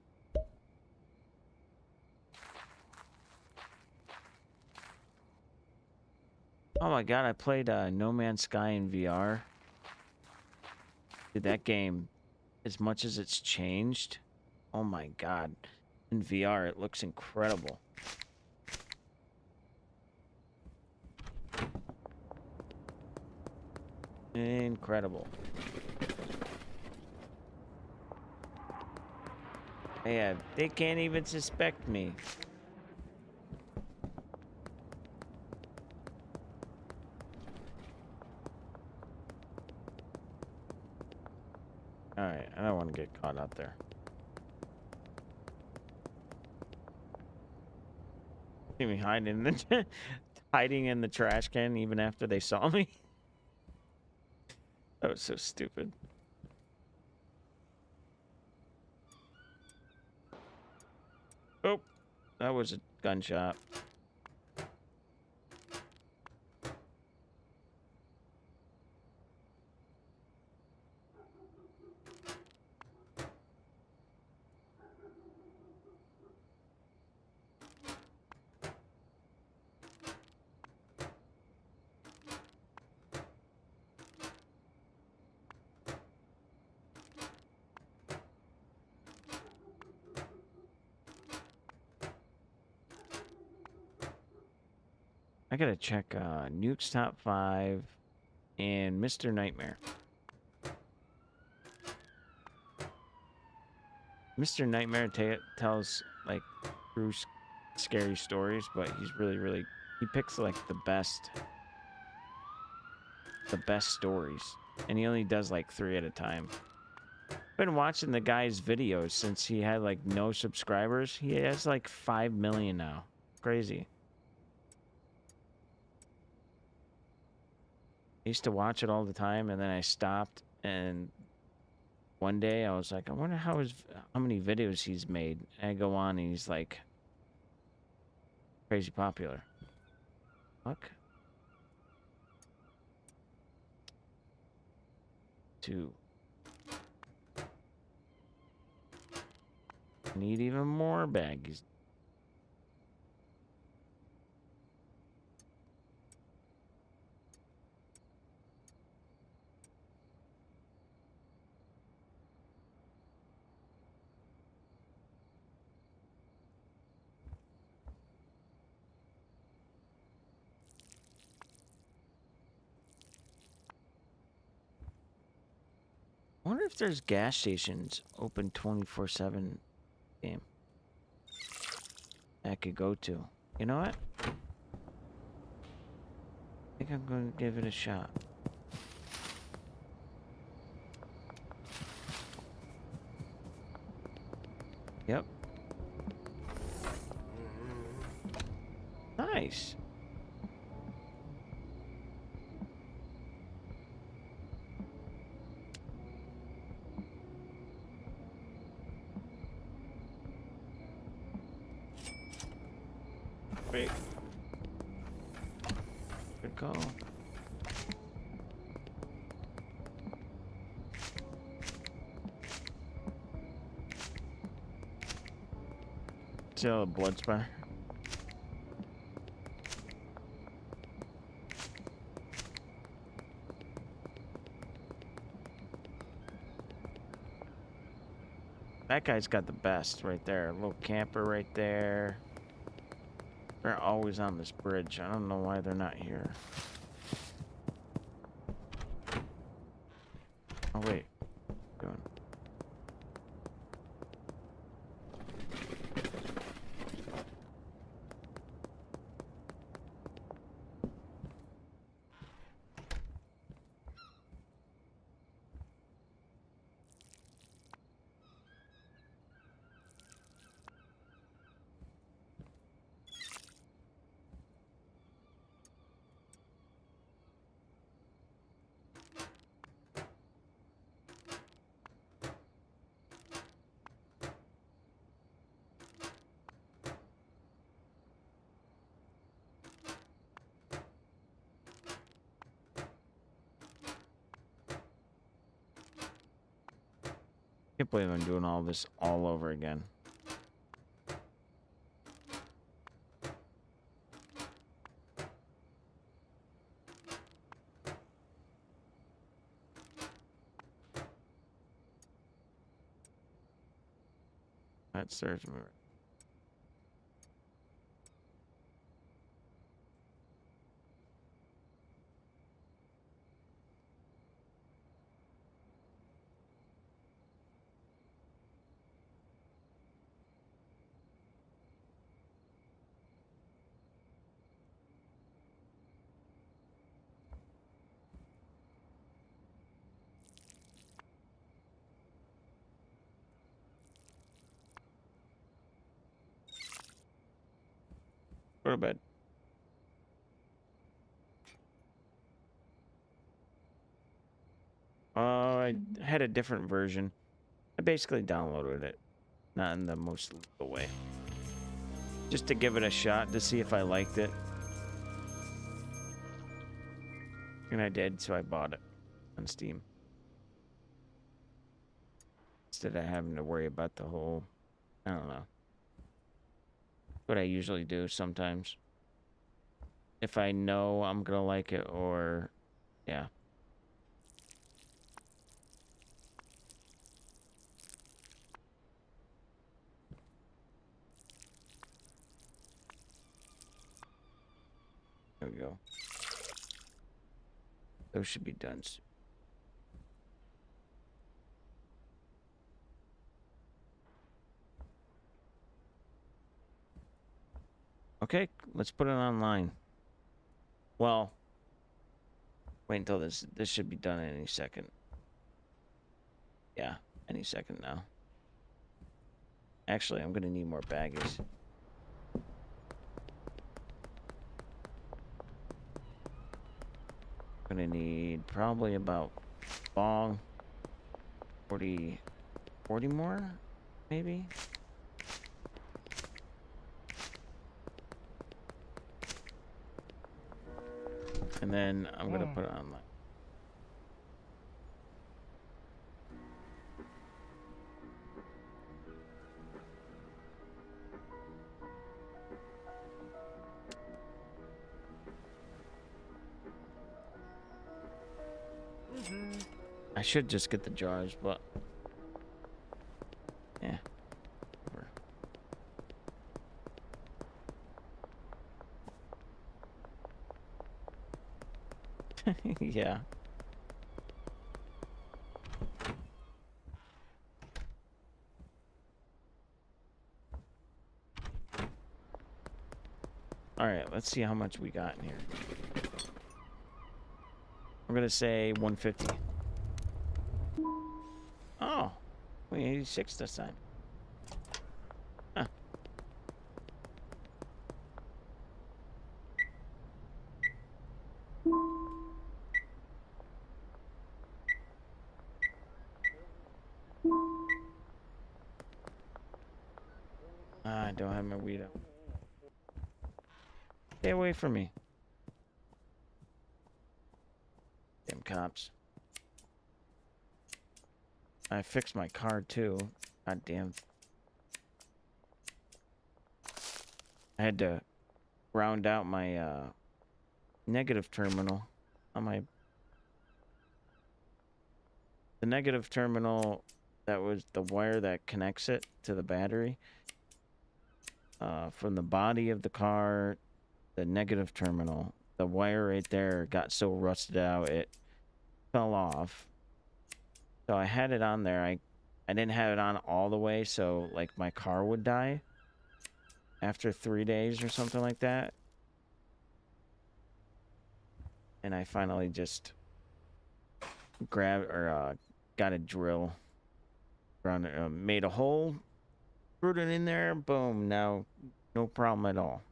Oh my god, I played No Man's Sky in VR. Dude, that game, as much as it's changed, oh my god. In VR, it looks incredible. Incredible. Yeah, they can't even suspect me. All right, I don't want to get caught out there. See me hiding in the hiding in the trash can even after they saw me. That was so stupid. Oh, that was a gunshot. I gotta check Nuke's top 5 and Mr. Nightmare. Mr. Nightmare tells like true scary stories, but he's really he picks like the best stories, and he only does like 3 at a time. Been watching the guy's videos since he had like no subscribers. He has like 5 million now. Crazy. I used to watch it all the time, and then I stopped, and one day I was like, I wonder how many videos he's made. And I go on and he's like crazy popular. Fuck. 2. Need even more baggies. I wonder if there's gas stations open 24/7 game I could go to. You know what? I think I'm going to give it a shot. Yep. Nice. Great. Good call. See all the blood spatter? That guy's got the best right there. A little camper right there. They're always on this bridge. I don't know why they're not here. Oh, wait. Doing. Can't believe I'm doing all this all over again. That serves me right. Go to bed. I had a different version. I basically downloaded it. Not in the most legal way. Just to give it a shot to see if I liked it. And I did, so I bought it on Steam. Instead of having to worry about the whole... I don't know. What I usually do sometimes. If I know I'm gonna like it or... Yeah. There we go. Those should be done soon. Okay, let's put it online. Well, wait until this should be done any second. Yeah, any second now. Actually, I'm gonna need more baggies. I'm gonna need probably about long 40 more, maybe. And then I'm gonna put it online. I should just get the jars, but yeah. Yeah. All right, let's see how much we got in here. I'm gonna say 150. Oh, we 86 this time. Huh. I don't have my weed out. Stay away from me. Damn cops. I fixed my car too. God damn. I had to round out my negative terminal on my... The negative terminal, that was the wire that connects it to the battery. From the body of the car, the negative terminal, the wire right there got so rusted out it fell off. So I had it on there. I didn't have it on all the way, so like my car would die after 3 days or something like that. And I finally just grabbed or got a drill, made a hole, screwed it in there, boom, now no problem at all.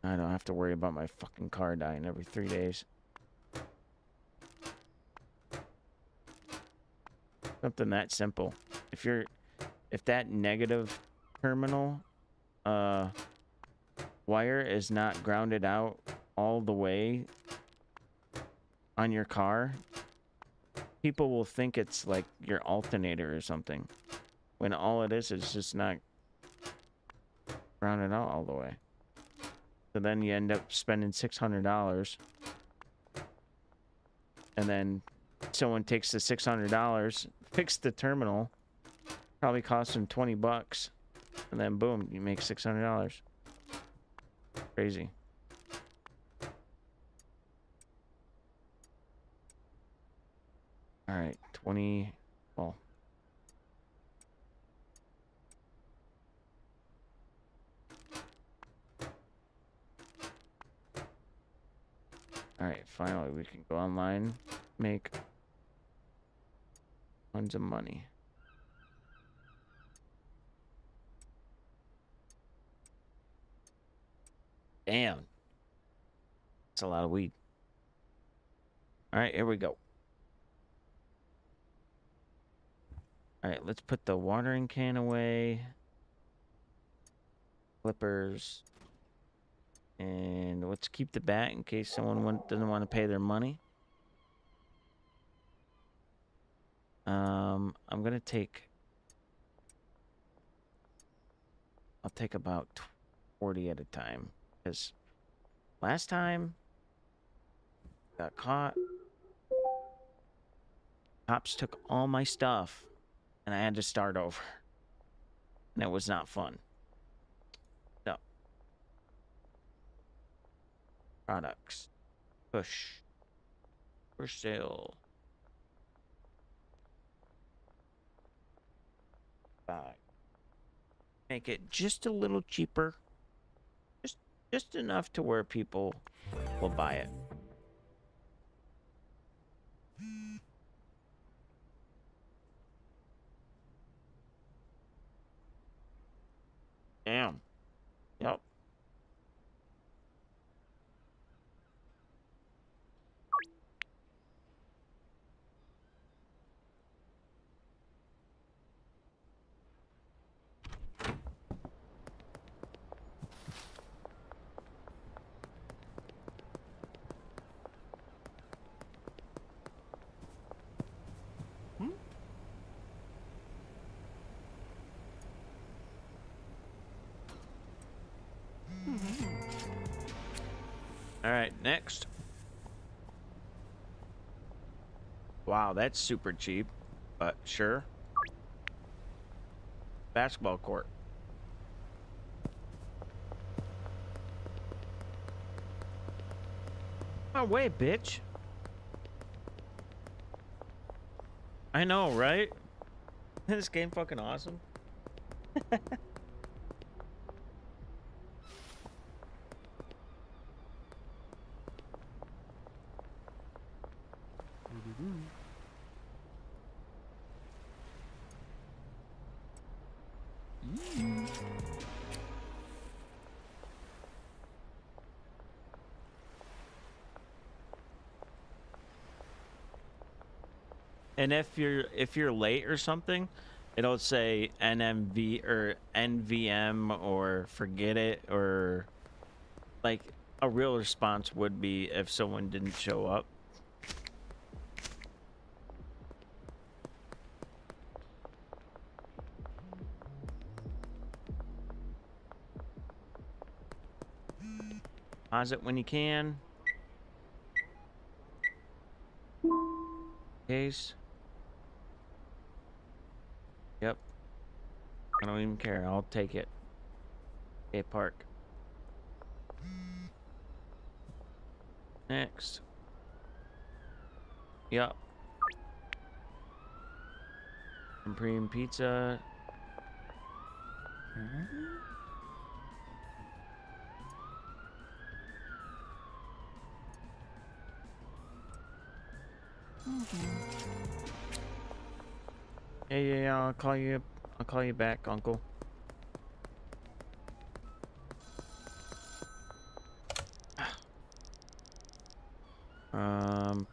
I don't have to worry about my fucking car dying every 3 days. Something that simple. If that negative terminal wire is not grounded out all the way on your car, people will think it's like your alternator or something, when all it is just not grounded out all the way. So then you end up spending $600, and then someone takes the $600, fix the terminal, probably costs them 20 bucks, and then boom, you make $600. Crazy. All right, 20. Well, all right, finally we can go online, make Tons of money. Damn. That's a lot of weed. All right, here we go. All right, let's put the watering can away. Flippers. And let's keep the bat in case someone doesn't want to pay their money. I'm gonna take. I'll take about 40 at a time because last time got caught. Cops took all my stuff, and I had to start over, and it was not fun. So, products, push, for sale. Buy. Make it just a little cheaper. Just enough to where people will buy it. Damn. Yep. All right, next. Wow, that's super cheap, but sure. Basketball court. Oh, wait, bitch. I know, right? This game fucking awesome. And if you're late or something, it'll say NMV or NVM or forget it, or like a real response would be if someone didn't show up. Pause it when you can. Case. Yep. I don't even care. I'll take it. Okay, park. Next. Yep. Supreme pizza. Yeah. I'll call you. I'll call you back, Uncle.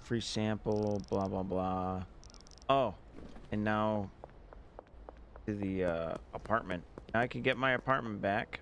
Free sample. Blah blah blah. Oh, and now to the apartment. Now I can get my apartment back.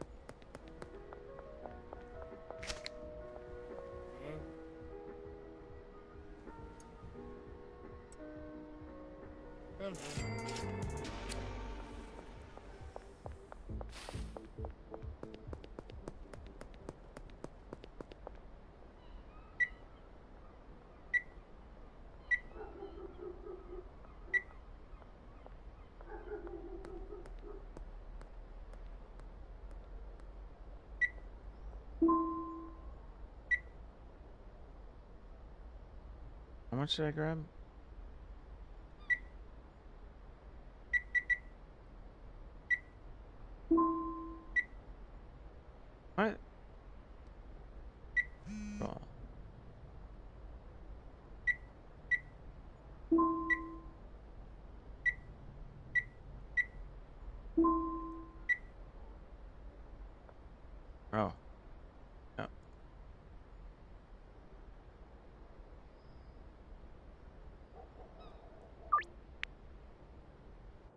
How much did I grab? What? Oh.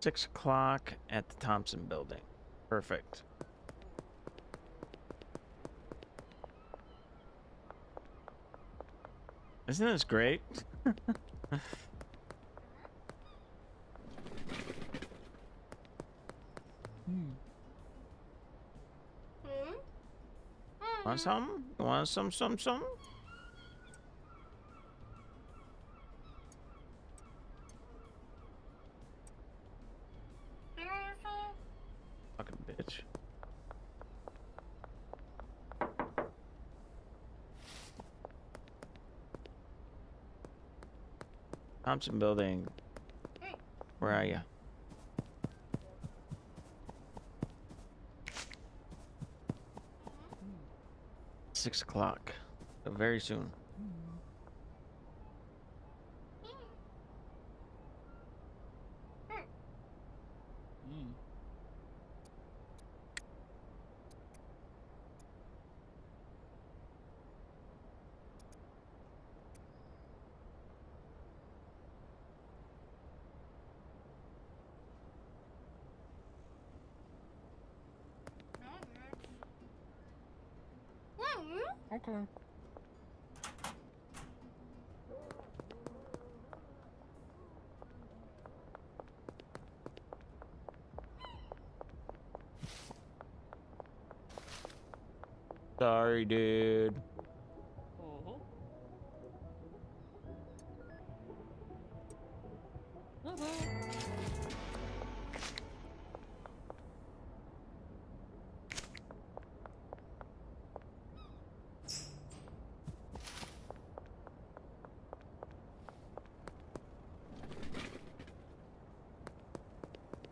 6 o'clock at the Thompson building. Perfect. Isn't this great? Want some? You want some? Fucking bitch. Thompson building. Where are you? Six o'clock. So very soon. Okay. Sorry, dude.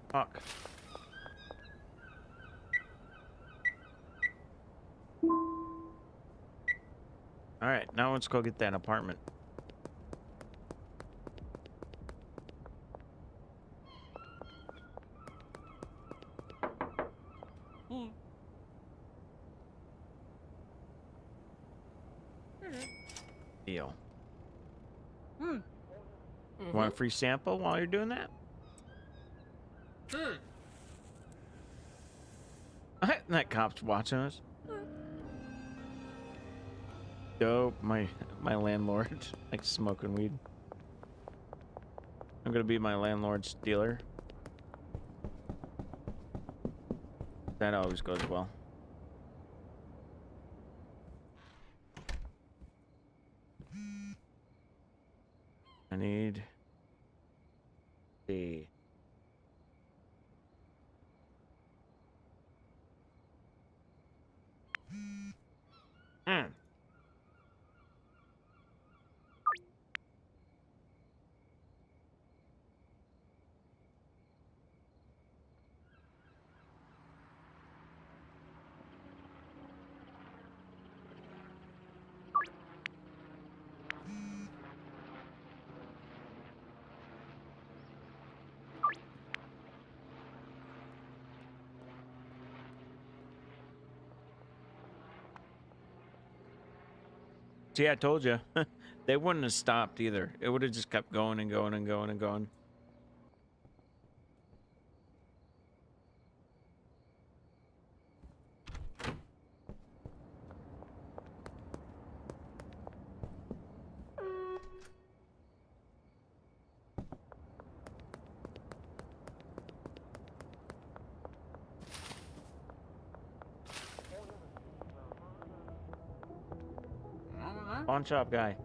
Fuck. All right, now let's go get that apartment. Deal. Want a free sample while you're doing that? That cop's watching us. Dope. My landlord likes smoking weed. I'm gonna be my landlord's dealer. That always goes well. I need the See, I told you. They wouldn't have stopped either. It would have just kept going and going and going and going. Pawn shop guy.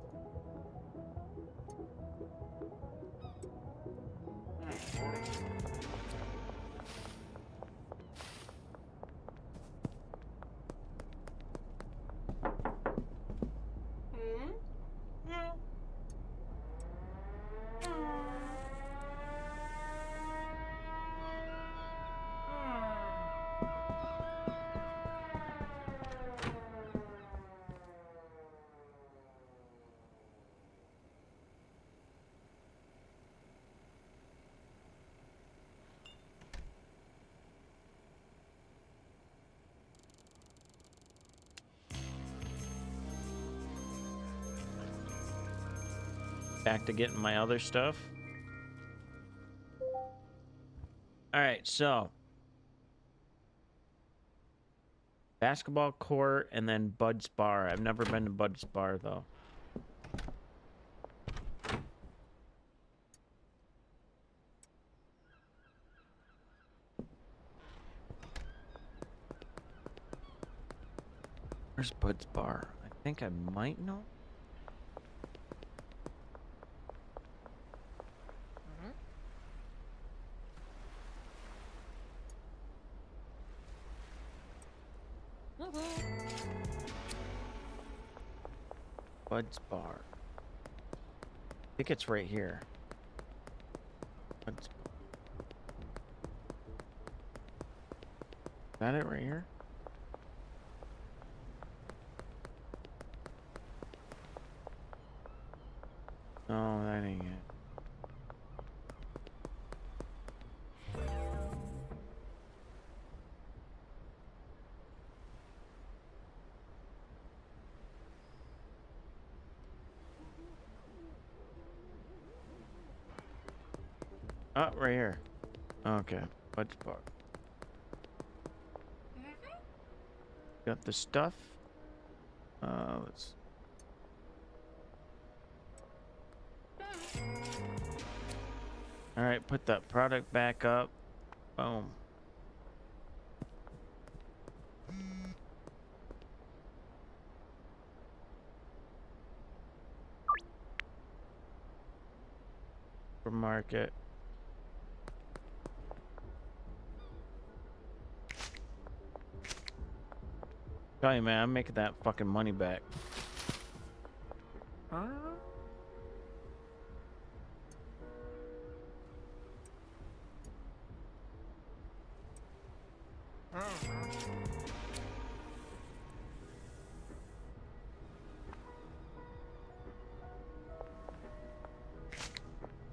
Back to getting my other stuff. All right, so basketball court and then Bud's Bar. I've never been to Bud's Bar though. Where's Bud's Bar? I think I might know. Bud's Bar. I think it's right here. Bud's... Is that it right here? No, that ain't it. Oh, right here. Okay, Bud's Bar. Got the stuff. Let's... All right, put that product back up. Boom. For market. Tell you, man, I'm making that fucking money back. Huh?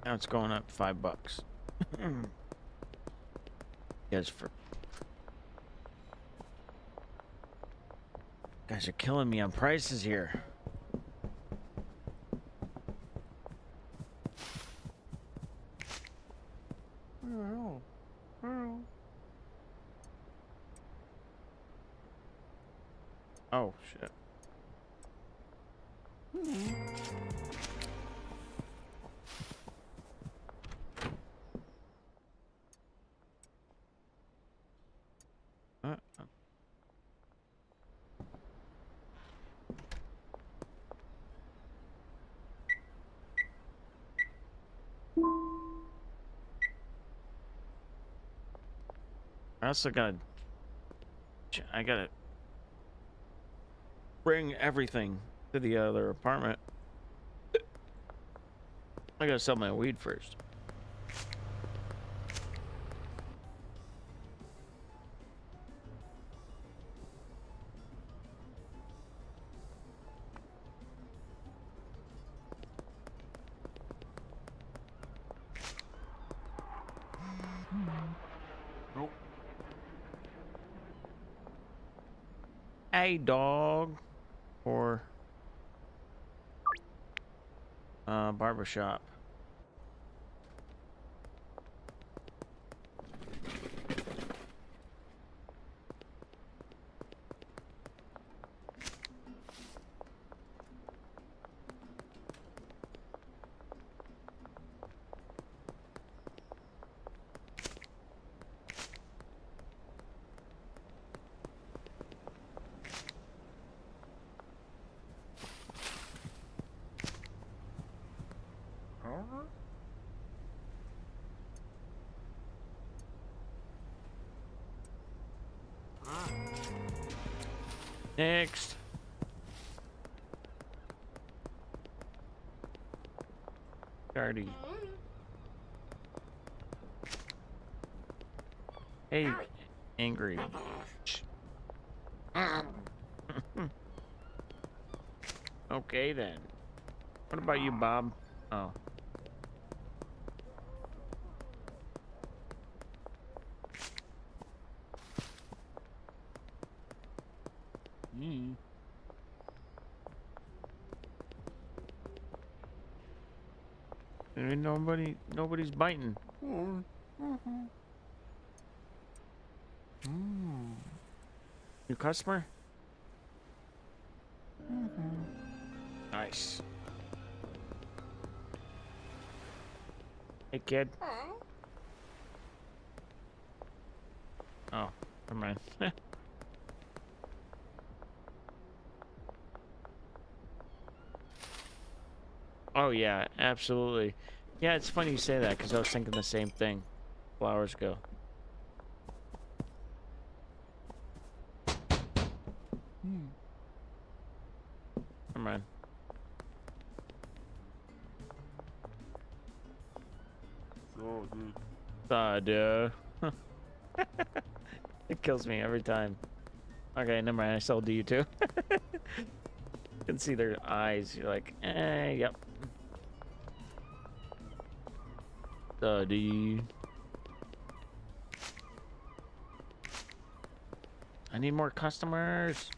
Now it's going up $5. Guys, guys are killing me on prices here. Oh shit. Uh, uh. I also I gotta bring everything to the other apartment. I gotta sell my weed first. Nope. Hey, dog. Or barbershop. Huh? Next. Cardi. Hey, angry. Okay then. What about you, Bob? Oh. Ain't nobody's biting. New customer? Mm-hmm. Nice. Hey, kid. Oh, never mind. Oh, yeah, absolutely. Yeah, it's funny you say that because I was thinking the same thing a couple hours ago. Never mind. So, dude. Duh. It kills me every time. Okay, never mind. I still do you too. You can see their eyes. You're like, yep. Duh. I need more customers.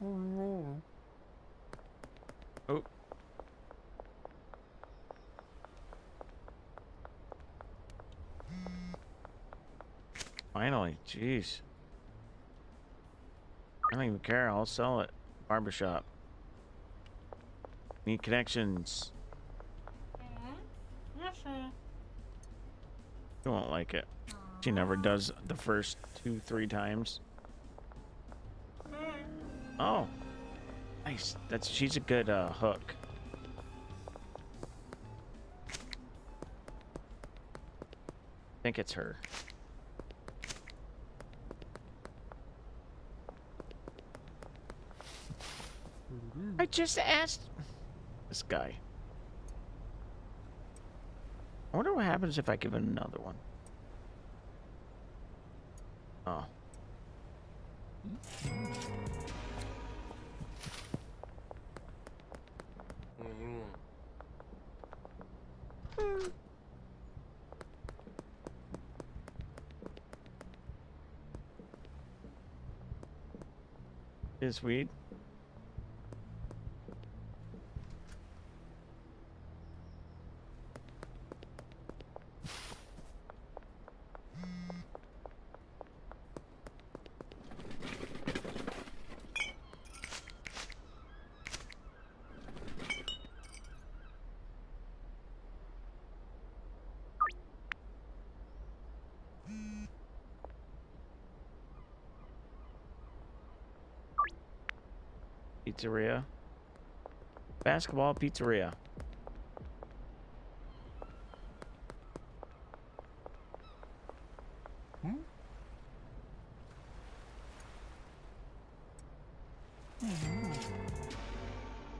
Oh no. Oh. Finally, jeez. I don't even care. I'll sell it. Barbershop. Need connections. Yes, sir. She won't like it. She never does the first 2-3 times. Oh. Nice. She's a good hook. I think it's her. I just asked this guy. I wonder what happens if I give him another one. Oh. Is weed? Pizzeria. Basketball pizzeria.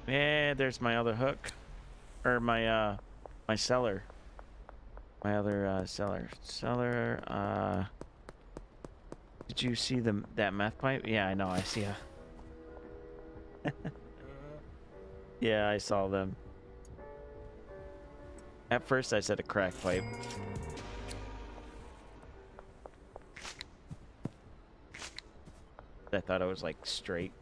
Yeah, there's my other hook. Or my my seller. My other seller. Did you see that meth pipe? Yeah, I know, I see a Yeah, I saw them. At first I said a crack pipe. I thought it was like straight.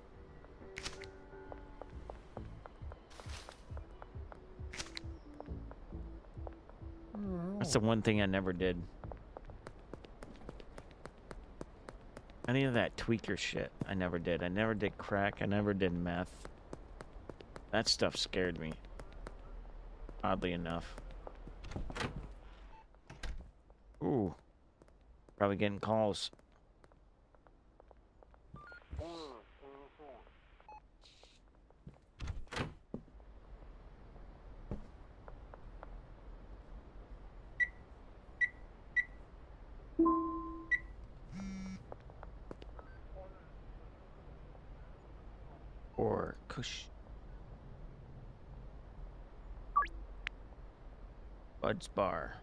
That's the one thing I never did. Any of that tweaker shit, I never did. I never did crack. I never did meth. That stuff scared me. Oddly enough. Ooh. Probably getting calls. Or Kush. Bud's Bar.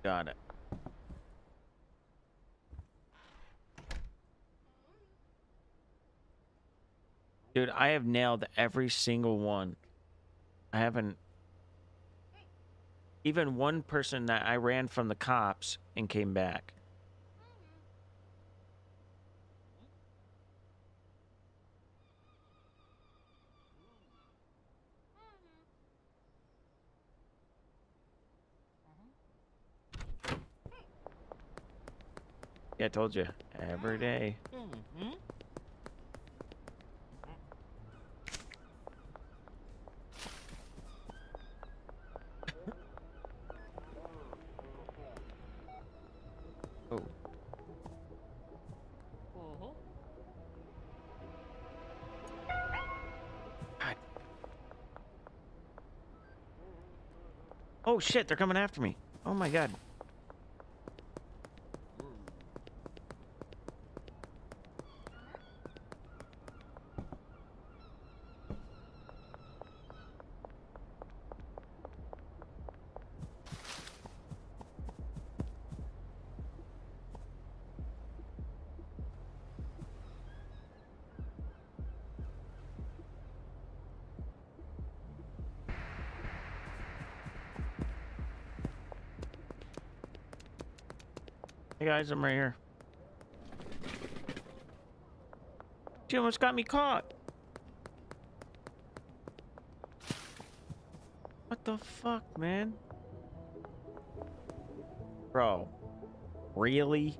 Got it. Dude, I have nailed every single one. I haven't... Even one person that I ran from the cops and came back. Yeah, I told you. Every day. Oh. God. Oh shit, they're coming after me. Oh my god. Hey guys, I'm right here. She almost got me caught. What the fuck, man? Bro. Really?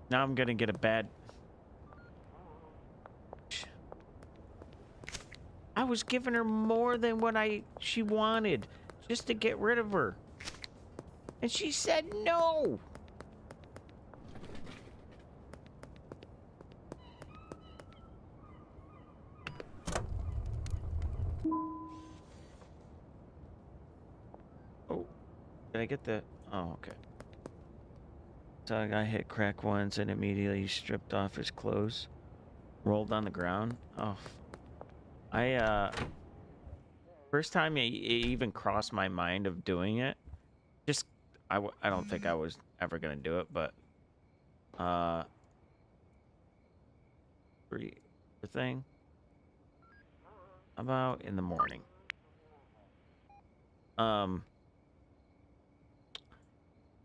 Now I'm gonna get a bad... I was giving her more than what she wanted just to get rid of her. And she said no. Oh, did I get the... Oh, okay. So I got hit crack once and immediately stripped off his clothes. Rolled on the ground. Oh. First time it even crossed my mind of doing it. Just, I don't think I was ever gonna do it, but... The thing about in the morning.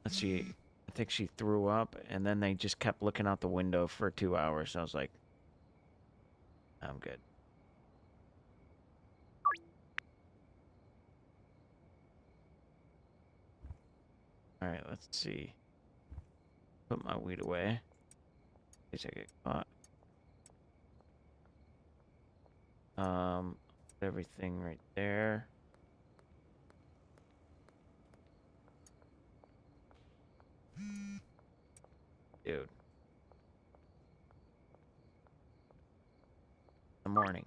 Let's see. I think she threw up, and then they just kept looking out the window for 2 hours. I was like, I'm good. All right, let's see. Put my weed away. In case I get caught. Everything right there. Dude. The morning.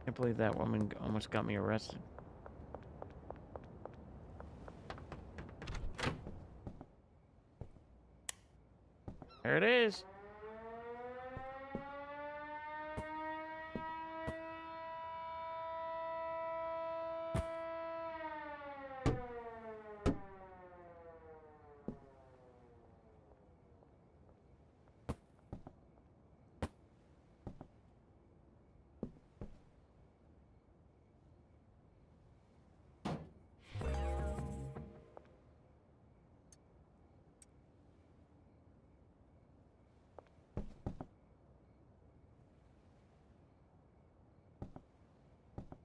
Can't believe that woman almost got me arrested. There it is.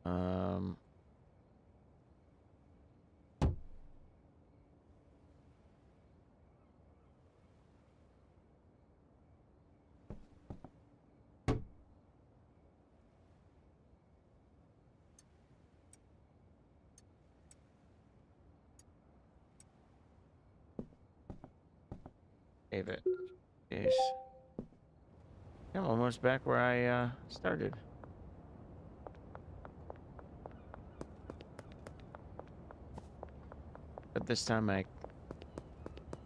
Um... Save it. Jeez. I'm almost back where I started. But this time I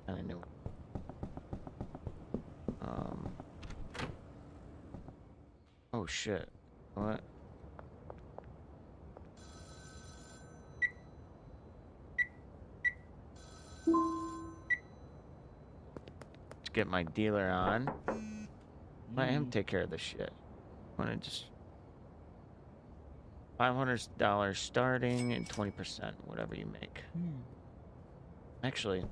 kind of knew. Oh shit. What? Let's get my dealer on. Let him take care of the shit. I want to just $500 starting and 20%, whatever you make. Actually,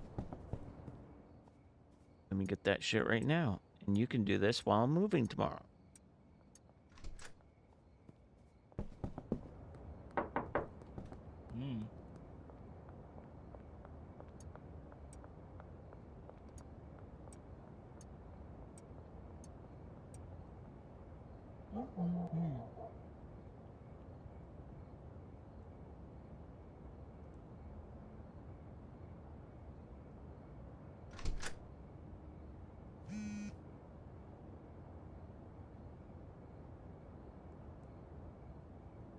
let me get that shit right now. And you can do this while I'm moving tomorrow.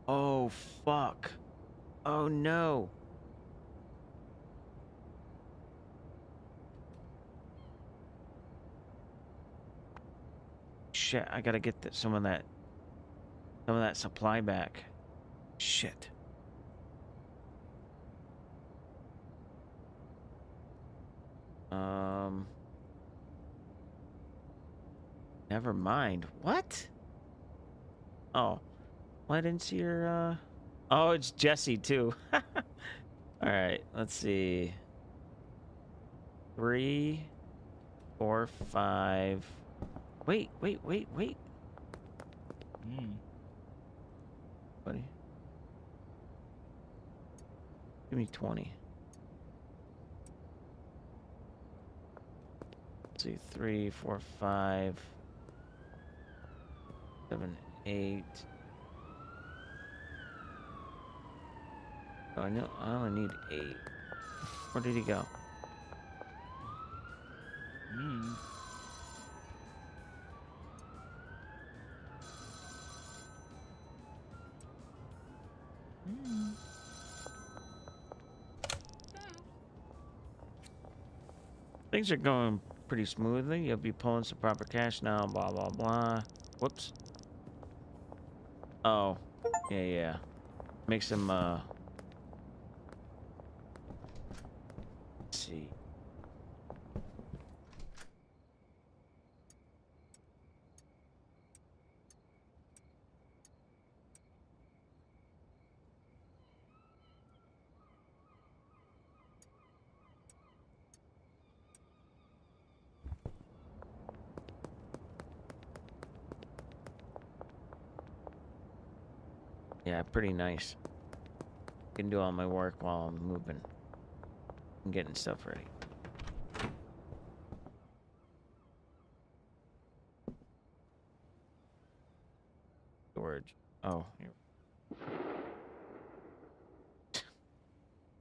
Oh, fuck. Oh, no. Shit, I gotta get some of that supply back. Shit. Never mind. What? Oh. Well, I didn't see your, Oh, it's Jesse, too. Alright, let's see. 3, 4, 5. Wait. Buddy. Give me 20. Let's see. 3, 4, 5, 7, 8. Oh, I know. I only need 8. Where did he go? Things are going pretty smoothly. You'll be pulling some proper cash now. Blah blah blah. Whoops. Oh, yeah. Makes him let's see. Yeah, pretty nice. Can do all my work while I'm moving and getting stuff ready. Storage. Oh, here.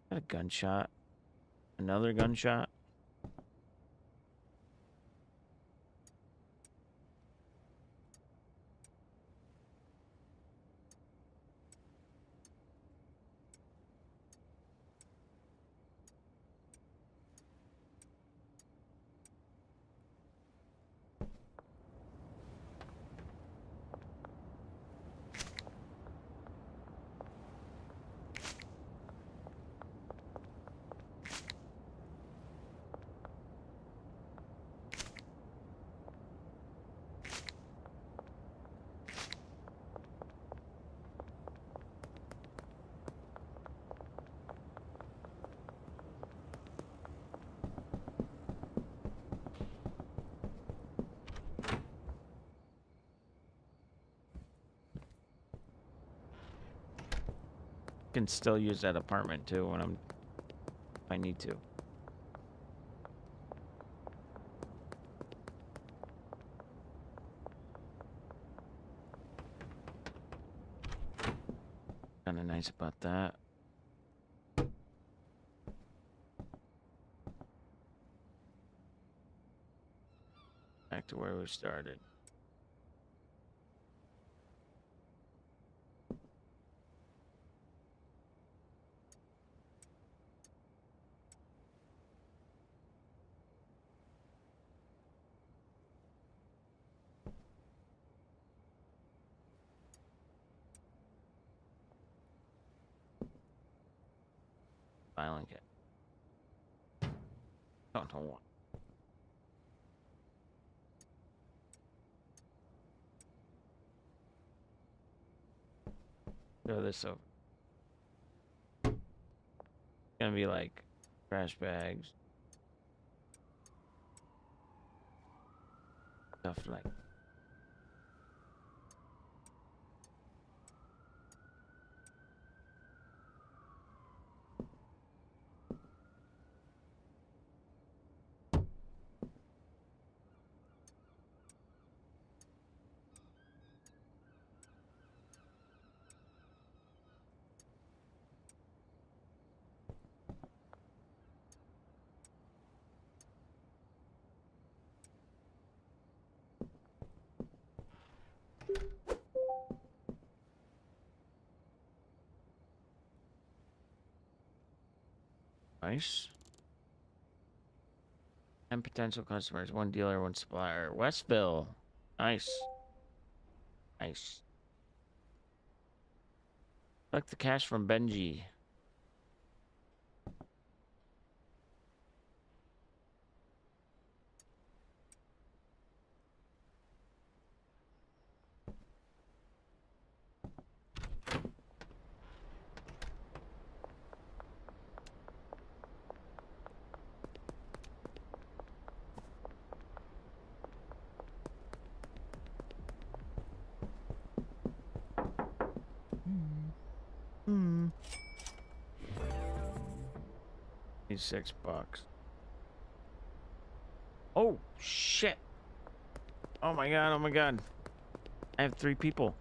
Got a gunshot. Another gunshot. Can still use that apartment too when if I need to. Kind of nice about that. back to where we started. Violent cat. Don't know what. Throw this over. Gonna be like trash bags. Stuff like. Nice. And potential customers. One dealer, one supplier. Westville. Nice. Nice. Collect the cash from Benji. Need $6. Oh, shit. Oh my god, oh my god. I have 3 people.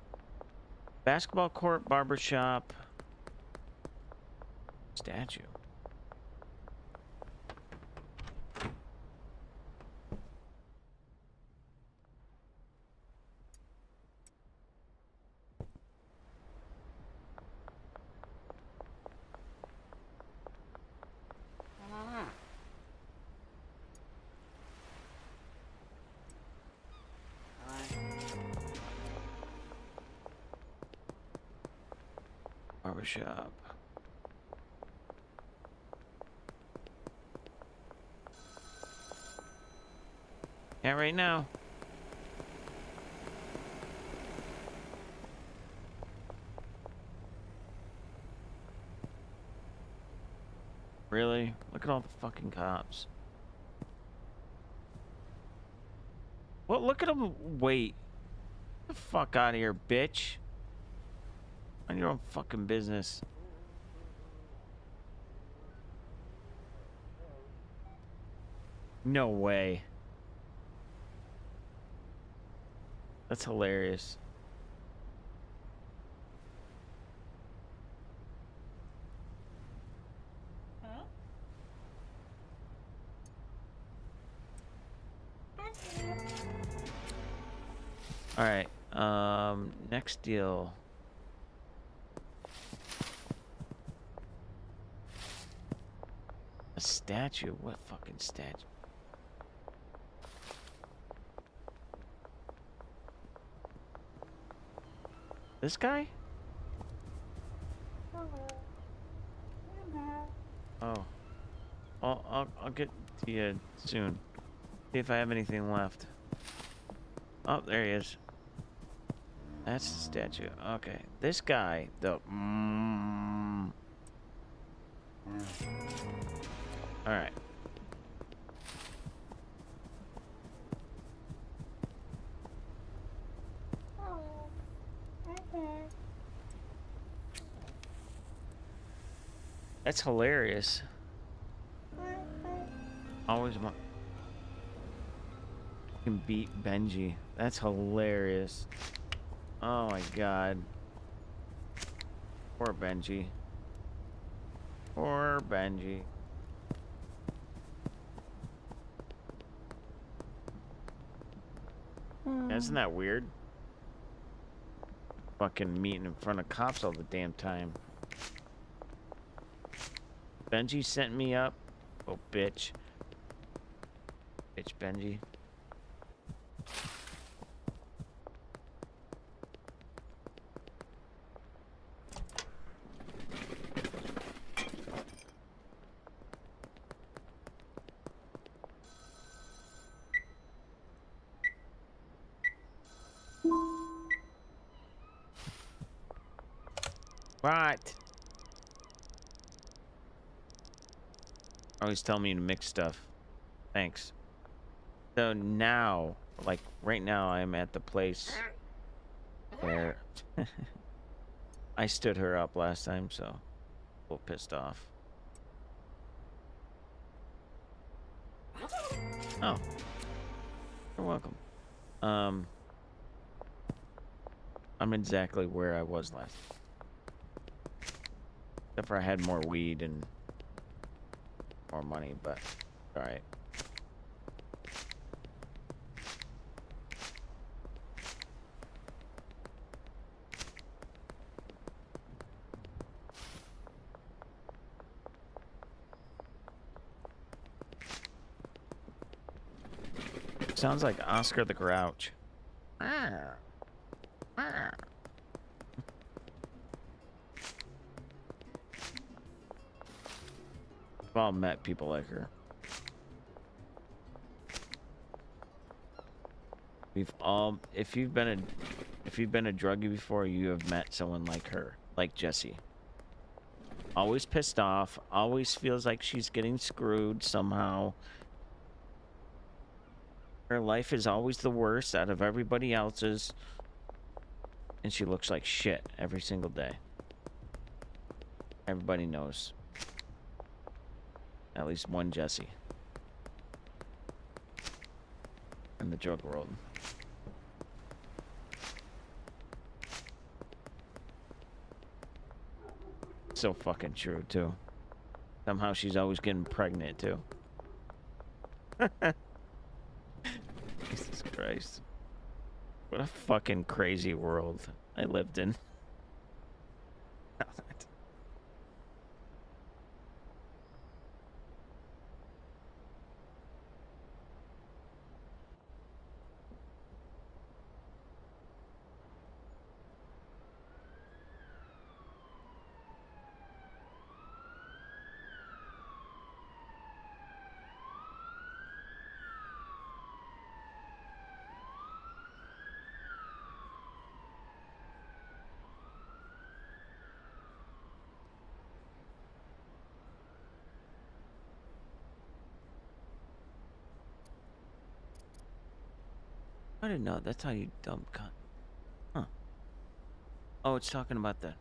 Basketball court, barber shop. Statue. Barbershop. Yeah, right now. Really? Look at all the fucking cops. Well, look at them. Wait. Get the fuck out of here, bitch. Mind your own fucking business. No way. That's hilarious. All right. Next deal. A statue? What fucking statue? This guy? Oh. I'll get to you soon. See if I have anything left. Oh, there he is. That's the statue. Okay. This guy, the... Alright. That's hilarious. Always want... Can beat Benji. That's hilarious. Oh my god. Poor Benji. Poor Benji. Isn't that weird? Fucking meeting in front of cops all the damn time. Benji sent me up. Oh, bitch. Bitch, Benji. What? Always tell me to mix stuff. Thanks. So now, like right now, I'm at the place where I stood her up last time, so a little pissed off. Oh, you're welcome. I'm exactly where I was last. Except for I had more weed and more money, but all right. Sounds like Oscar the Grouch. We've all met people like her. We've all, if you've been a druggie before, you have met someone like her, like Jessie. Always pissed off, always feels like she's getting screwed somehow. Her life is always the worst out of everybody else's. And she looks like shit every single day. Everybody knows. At least one Jessie. In the drug world. So fucking true, too. Somehow she's always getting pregnant, too. Jesus Christ. What a fucking crazy world I lived in. I didn't know. That's how you dump cunt. Huh. Oh, it's talking about that.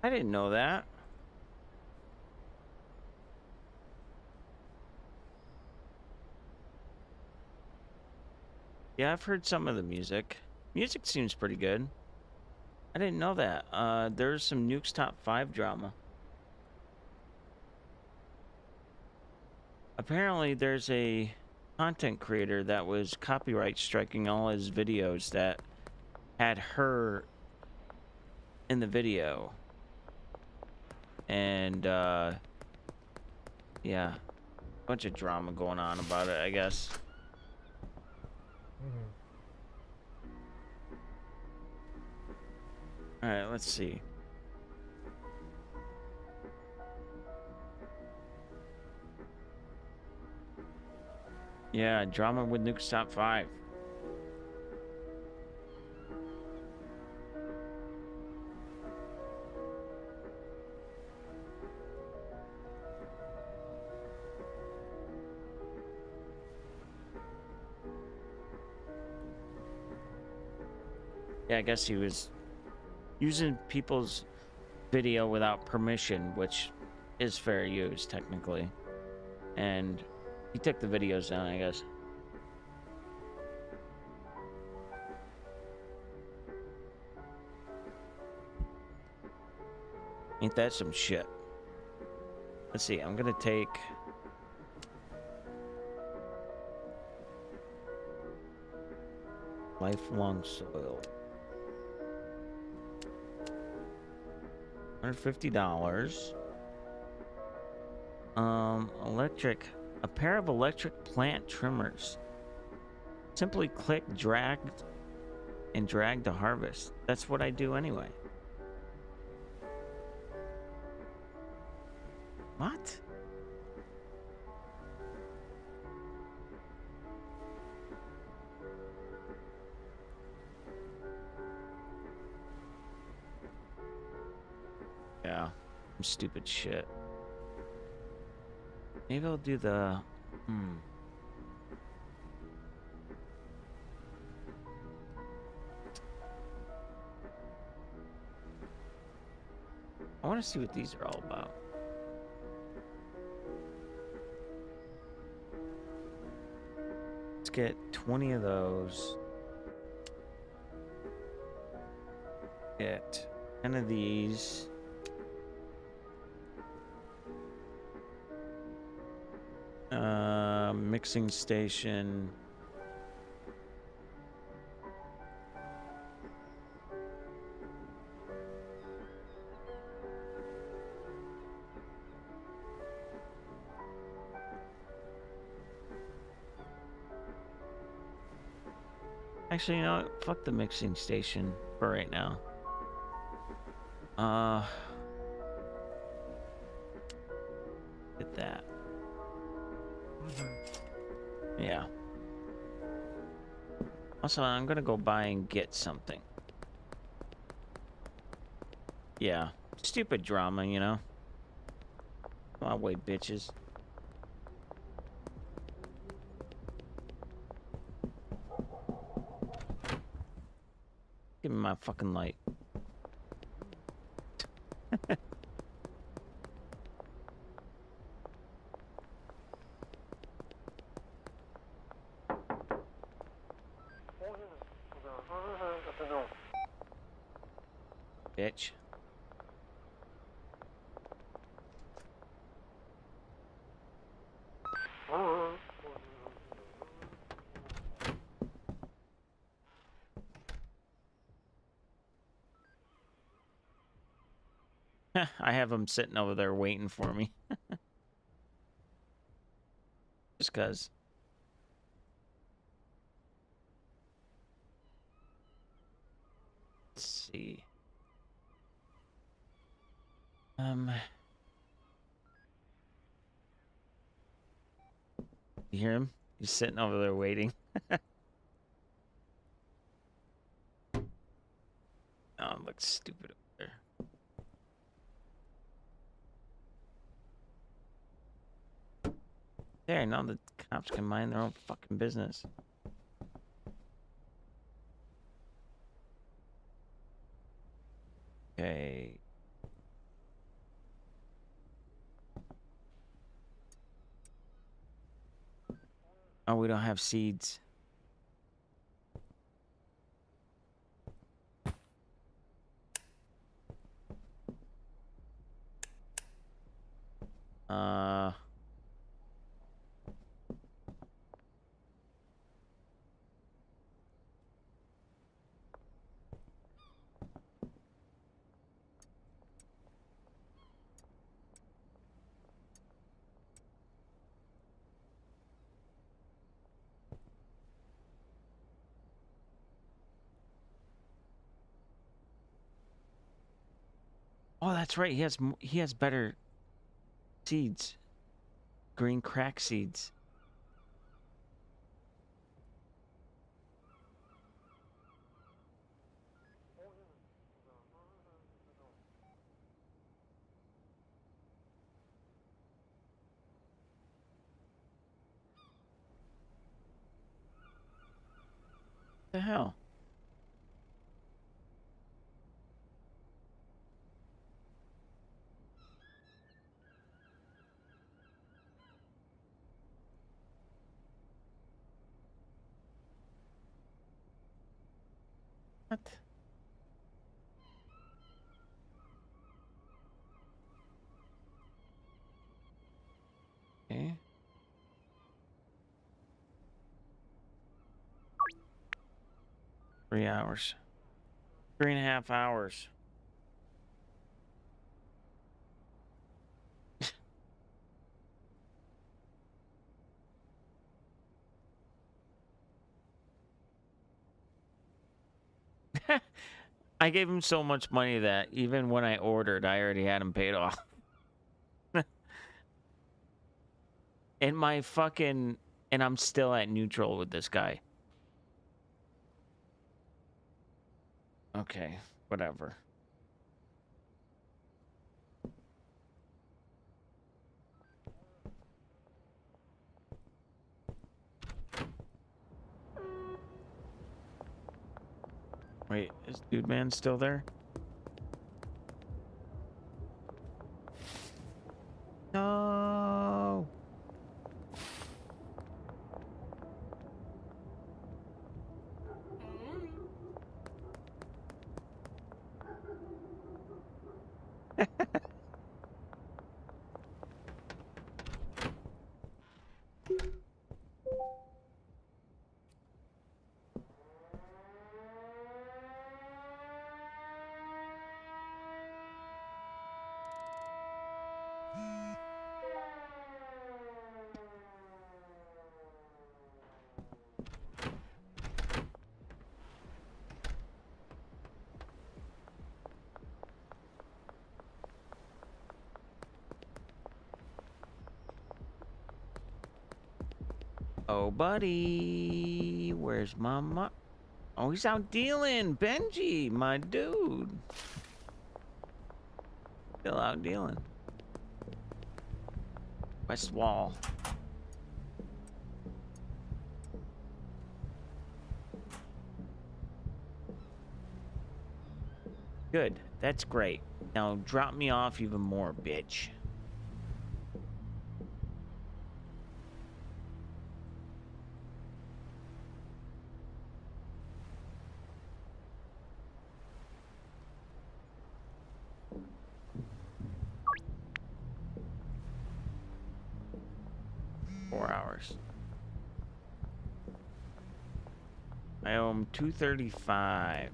I didn't know that. Yeah, I've heard some of the music. Music seems pretty good. I didn't know that. There's some Nuke's Top 5 drama. Apparently, there's a content creator that was copyright striking all his videos that had her in the video. And, yeah, bunch of drama going on about it, I guess. All right, let's see. Yeah, drama with Nuke's Top 5. Yeah, I guess he was using people's video without permission, which is fair use, technically. And he took the videos down, I guess. Ain't that some shit? Let's see, I'm gonna take... Lifelong soil. $150. Electric. A pair of electric plant trimmers. Simply click, drag, and drag to harvest. That's what I do anyway. What? Yeah, some stupid shit. Maybe I'll do the... I want to see what these are all about. Let's get 20 of those. Get 10 of these. Mixing station. Actually, you know what? Fuck the mixing station for right now. Get that. Yeah. Also, I'm gonna go buy and get something. Yeah. Stupid drama, you know? Come on, wait, bitches. Give me my fucking light. Bitch. I have them sitting over there waiting for me. Just cause. Let's see. You hear him? He's sitting over there waiting. Oh, it looks stupid over there. There, now the cops can mind their own fucking business. Okay. Oh, we don't have seeds. Uh... Oh, that's right. He has better seeds. Green crack seeds. The hell? What? Okay. 3 hours. 3.5 hours. I gave him so much money that even when I ordered, I already had him paid off. And my fucking... And I'm still at neutral with this guy. Okay, whatever. Wait, is Dude Man still there? No. Oh, buddy. Where's Mama? Oh, he's out dealing. Benji, my dude. Still out dealing. West Wall. Good. That's great. Now drop me off even more, bitch. $4. I owe him $235.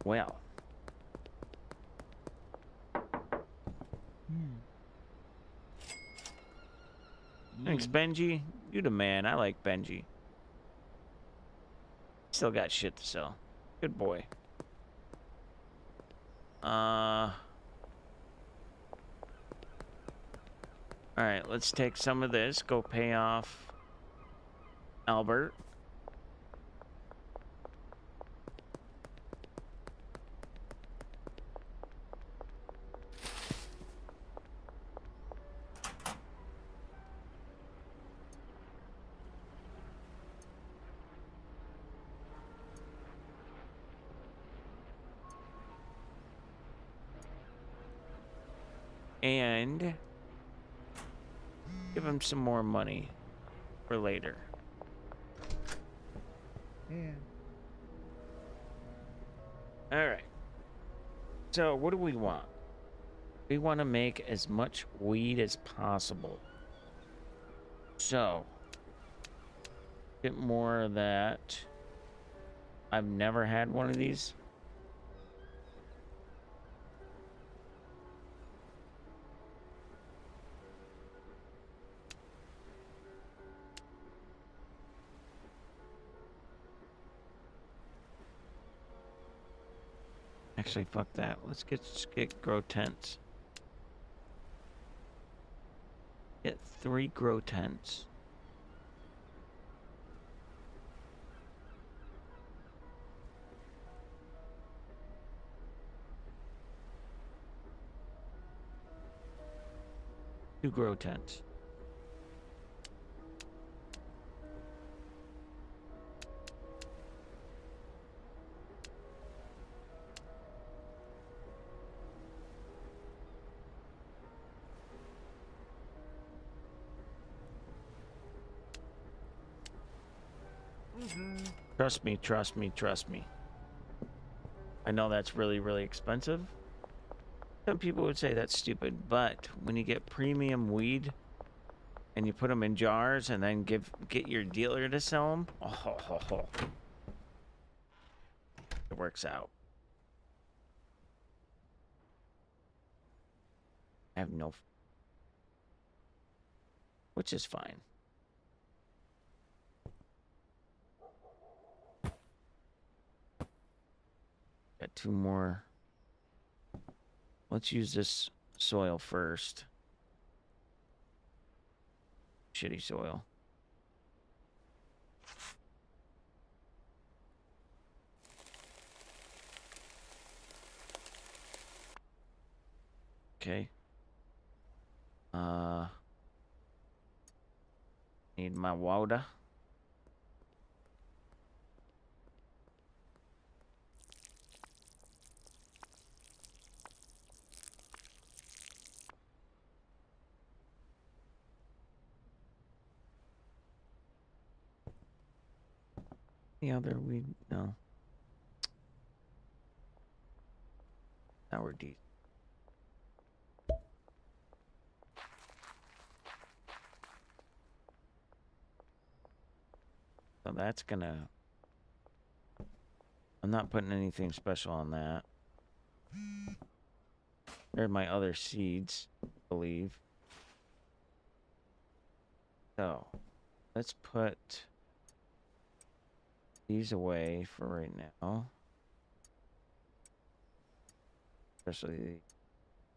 Well. Thanks, Benji. You the man. I like Benji. Still got shit to sell. Good boy. Alright, let's take some of this. Go pay off Albert. And give him some more money for later. Yeah. All right. So what do we want? We want to make as much weed as possible. So get more of that. I've never had one of these. Actually, fuck that. Let's get grow tents. Get 3 grow tents. Two grow tents. Trust me, trust me, trust me. I know that's really, really expensive. Some people would say that's stupid, but when you get premium weed and you put them in jars and then get your dealer to sell them, it works out. I have no, which is fine. Got 2 more. Let's use this soil first. Shitty soil. Okay. Need my water. The other weed, no. Now we're deep. So that's gonna... I'm not putting anything special on that. There are my other seeds, I believe. So, let's put these away for right now. Especially the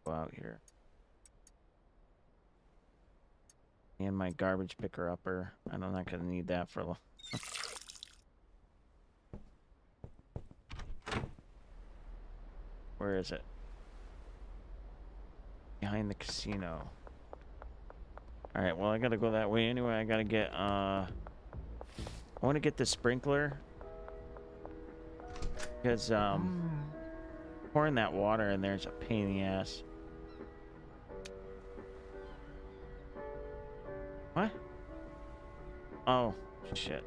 go out here. And my garbage picker upper. I'm not gonna need that for long. Where is it? Behind the casino. Alright, well I gotta go that way anyway. I gotta get I wanna get the sprinkler. Because pouring that water in there is a pain in the ass. What? Oh, shit.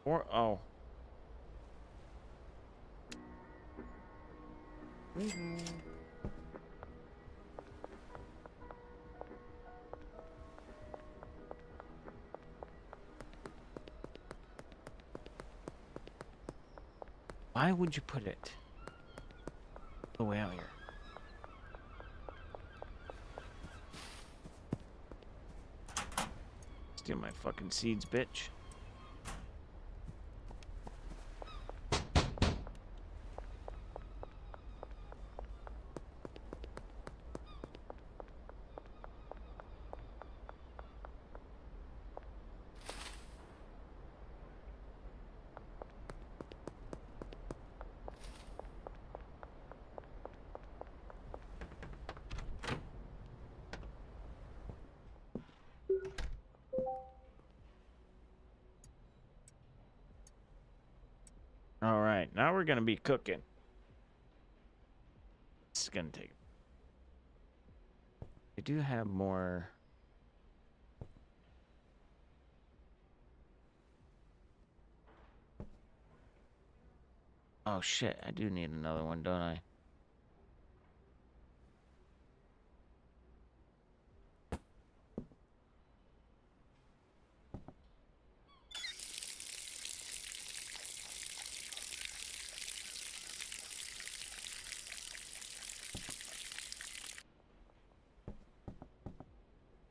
Or, oh. Why would you put it the way out here? Steal my fucking seeds, bitch. right, now we're gonna be cooking. It's gonna take. I do have more. Oh shit! I do need another one, don't I?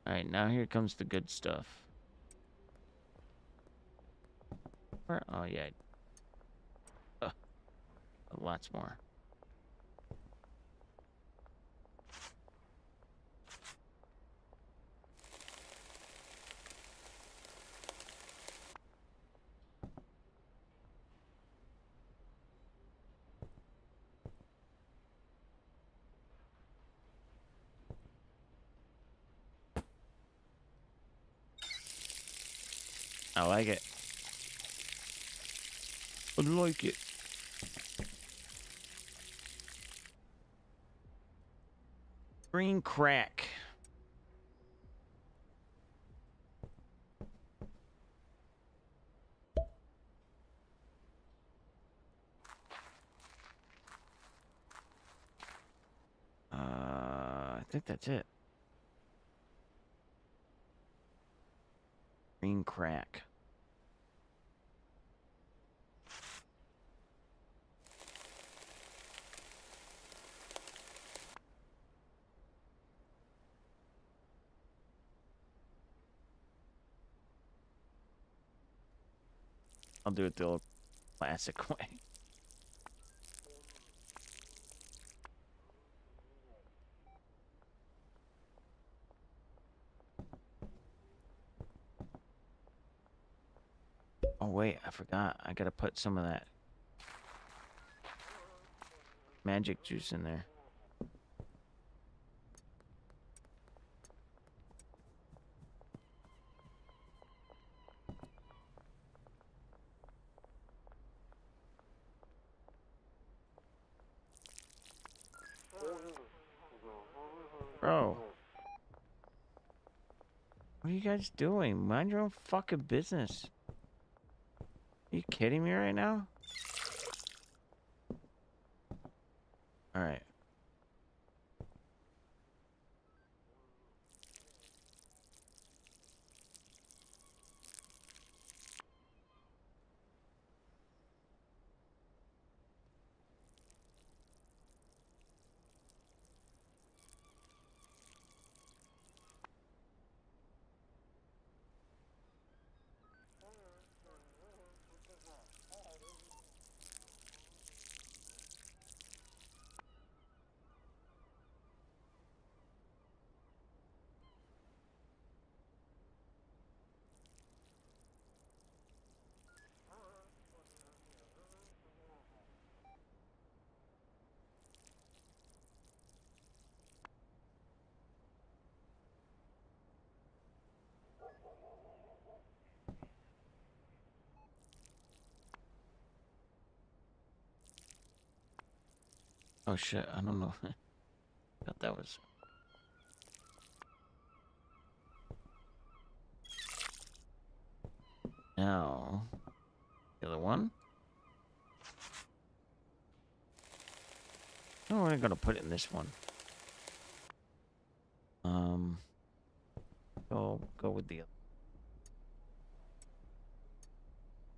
All right, now here comes the good stuff. Where? Oh yeah, lots more. I like it. I like it. Green crack. I think that's it. Green crack. I'll do it the old classic way. Oh wait, I forgot. I gotta put some of that magic juice in there. Bro, what are you guys doing? Mind your own fucking business. Are you kidding me right now? Alright. Oh shit, I don't know. Thought that was... Now... The other one? Oh, we're gonna put it in this one. Go with the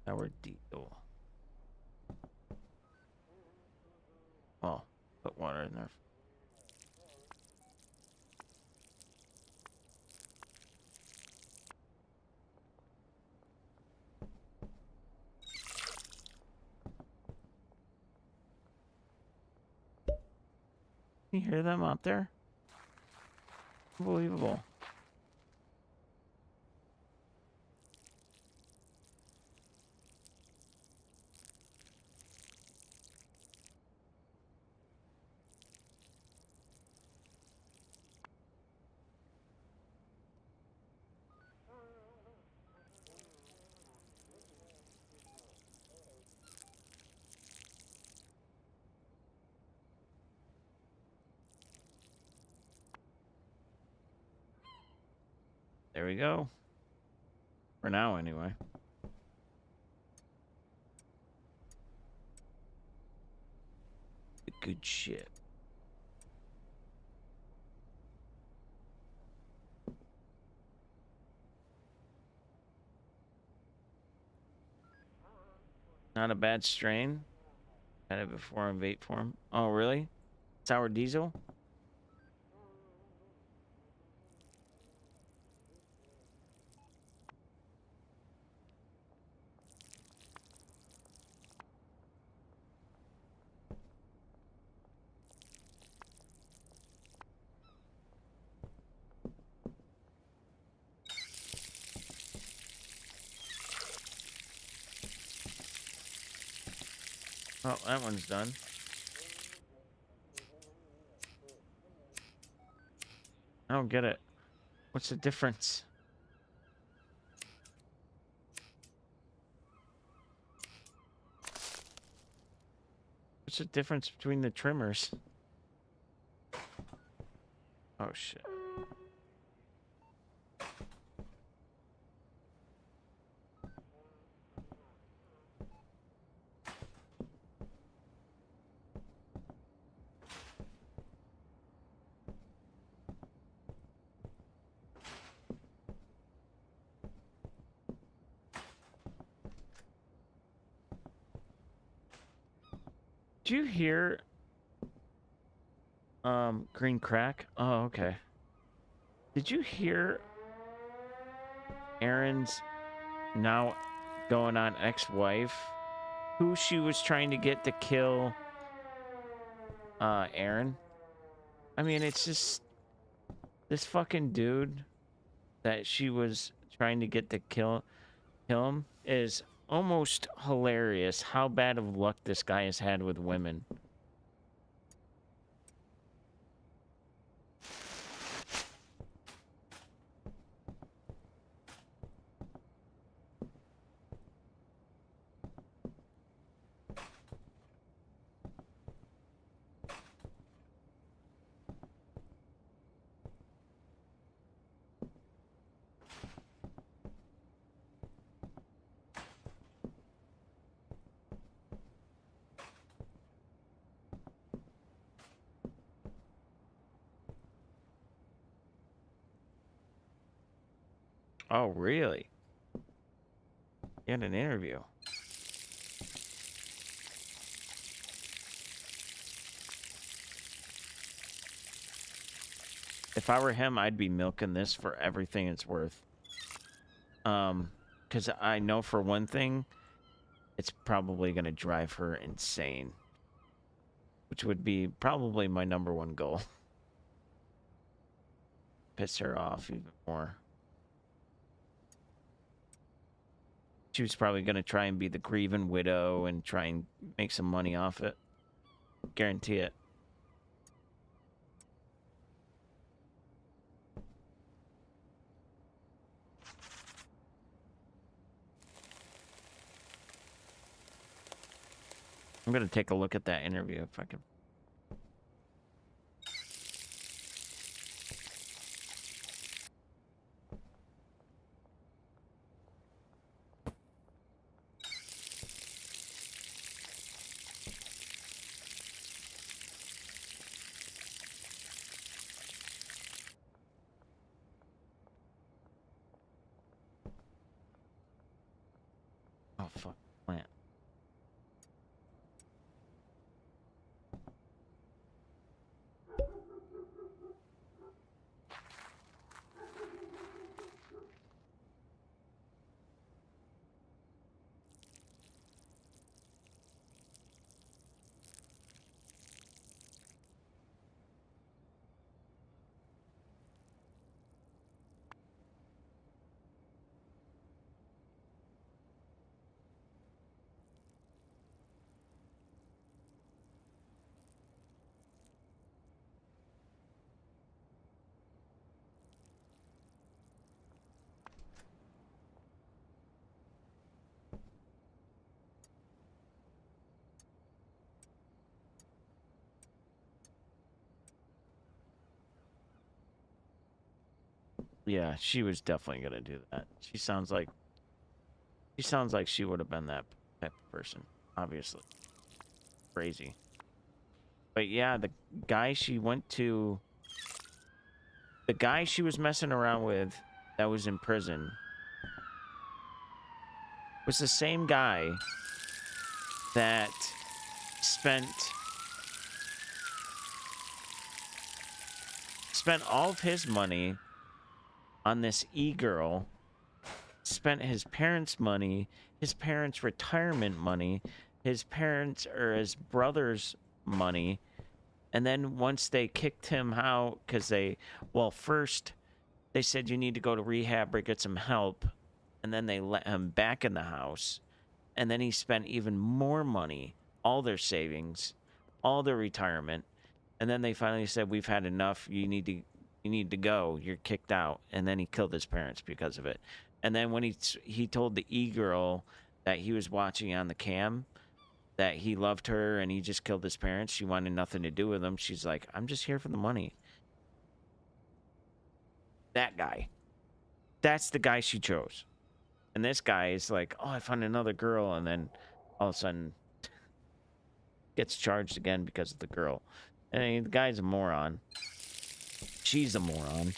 sour diesel. Oh, put water in there. You hear them out there? Unbelievable. There we go. For now, anyway. Good shit. Not a bad strain. Had it before in vape form. Oh, really? Sour diesel? Oh, that one's done. I don't get it. What's the difference? What's the difference between the trimmers? Oh, shit. Did you hear green crack? Oh, okay. Did you hear Aaron's now going on ex-wife, who she was trying to get to kill Aaron? I mean, it's just this fucking dude that she was trying to get to kill him is almost hilarious how bad of luck this guy has had with women. Oh, really? You had an interview. If I were him, I'd be milking this for everything it's worth. Because I know for one thing, it's probably going to drive her insane. Which would be probably my #1 goal. Piss her off even more. She was probably going to try and be the grieving widow and try and make some money off it. Guarantee it. I'm going to take a look at that interview if I can. Oh, fuck. Plant. Yeah, she was definitely gonna do that. She sounds like she would have been that type of person. Obviously, crazy. But yeah, the guy she was messing around with, that was in prison, was the same guy that spent all of his money on this e-girl, spent his parents' money, his parents' retirement money, his parents or his brother's money, and then once they kicked him out because first they said you need to go to rehab or get some help, and then they let him back in the house, and then he spent even more money, all their savings, all their retirement, and then they finally said, we've had enough, you need to go, you're kicked out. And then he killed his parents because of it. And then when he told the e-girl that he was watching on the cam that he loved her and he just killed his parents, she wanted nothing to do with him, she's like, I'm just here for the money. That guy, that's the guy she chose. And this guy is like, oh, I found another girl, and then all of a sudden gets charged again because of the girl. I mean, the guy's a moron. She's a moron.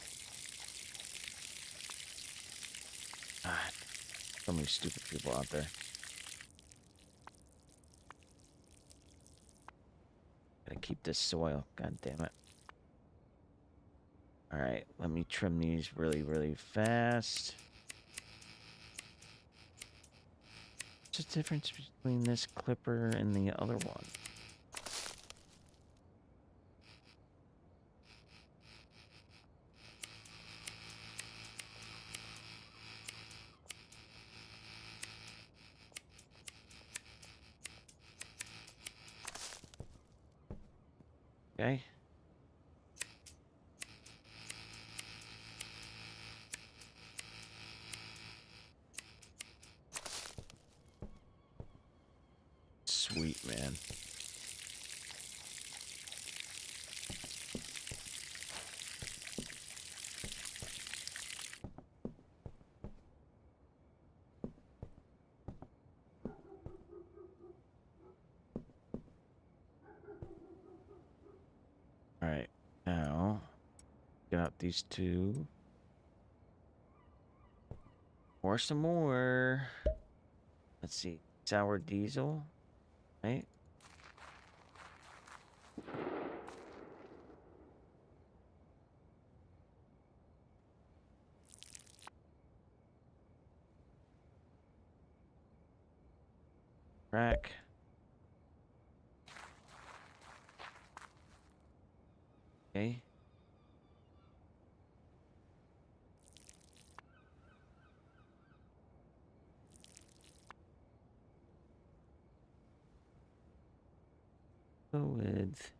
God, so many stupid people out there. Gotta keep this soil. God damn it. All right, let me trim these really, really fast. What's the difference between this clipper and the other one? Okay. Sweet, man. All right, now get out these two. Pour some more. Let's see, sour diesel, right? Crack. Okay. Go with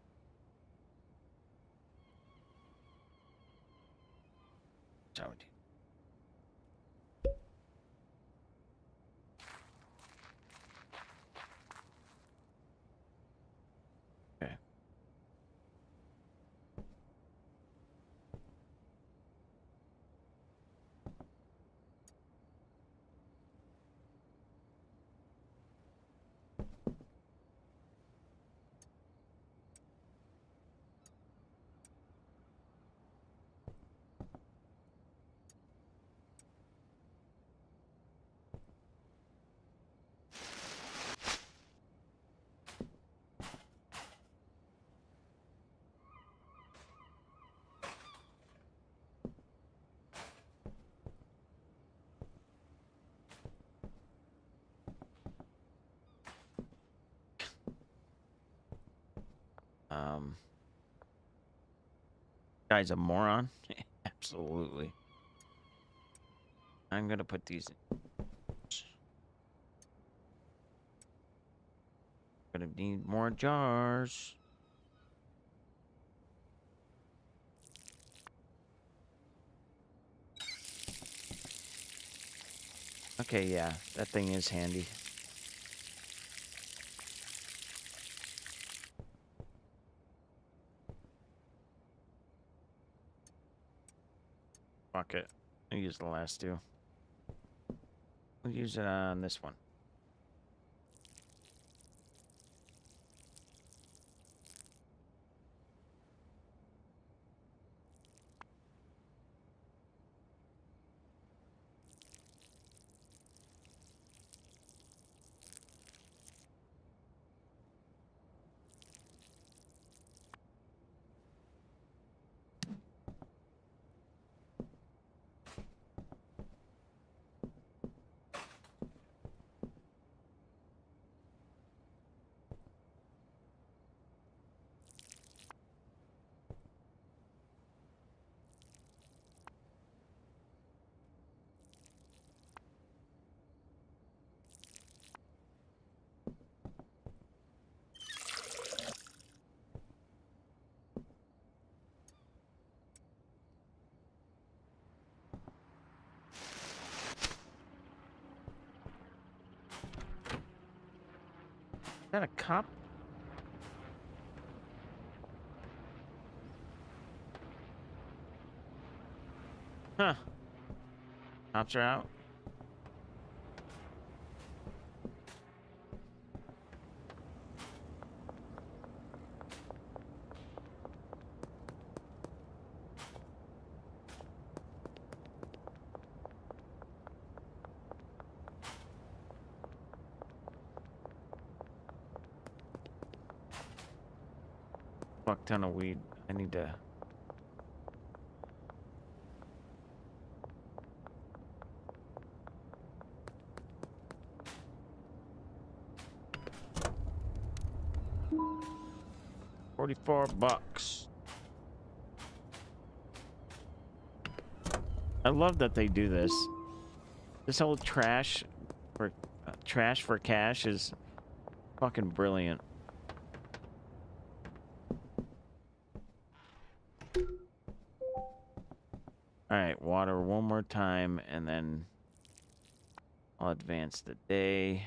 sour diesel. Okay. Guy's a moron. Absolutely. I'm gonna put these in. Gonna need more jars. Okay, yeah, that thing is handy. Fuck it. I'll use the last two. We'll use it on this one. Is that a cop? Huh. Cops are out. Fuck ton of weed. I need to. $44. I love that they do this. This whole trash for cash is fucking brilliant. All right, water one more time, and then I'll advance the day.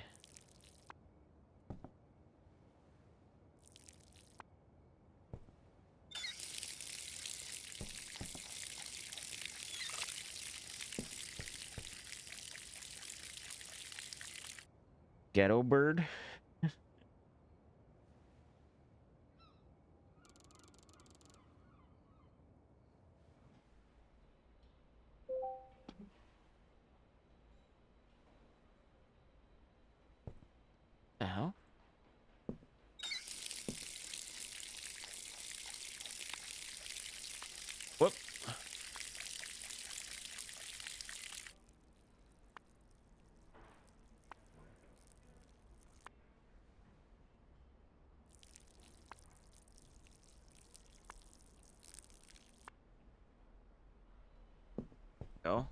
Ghetto bird. The hell? Whoop. Go.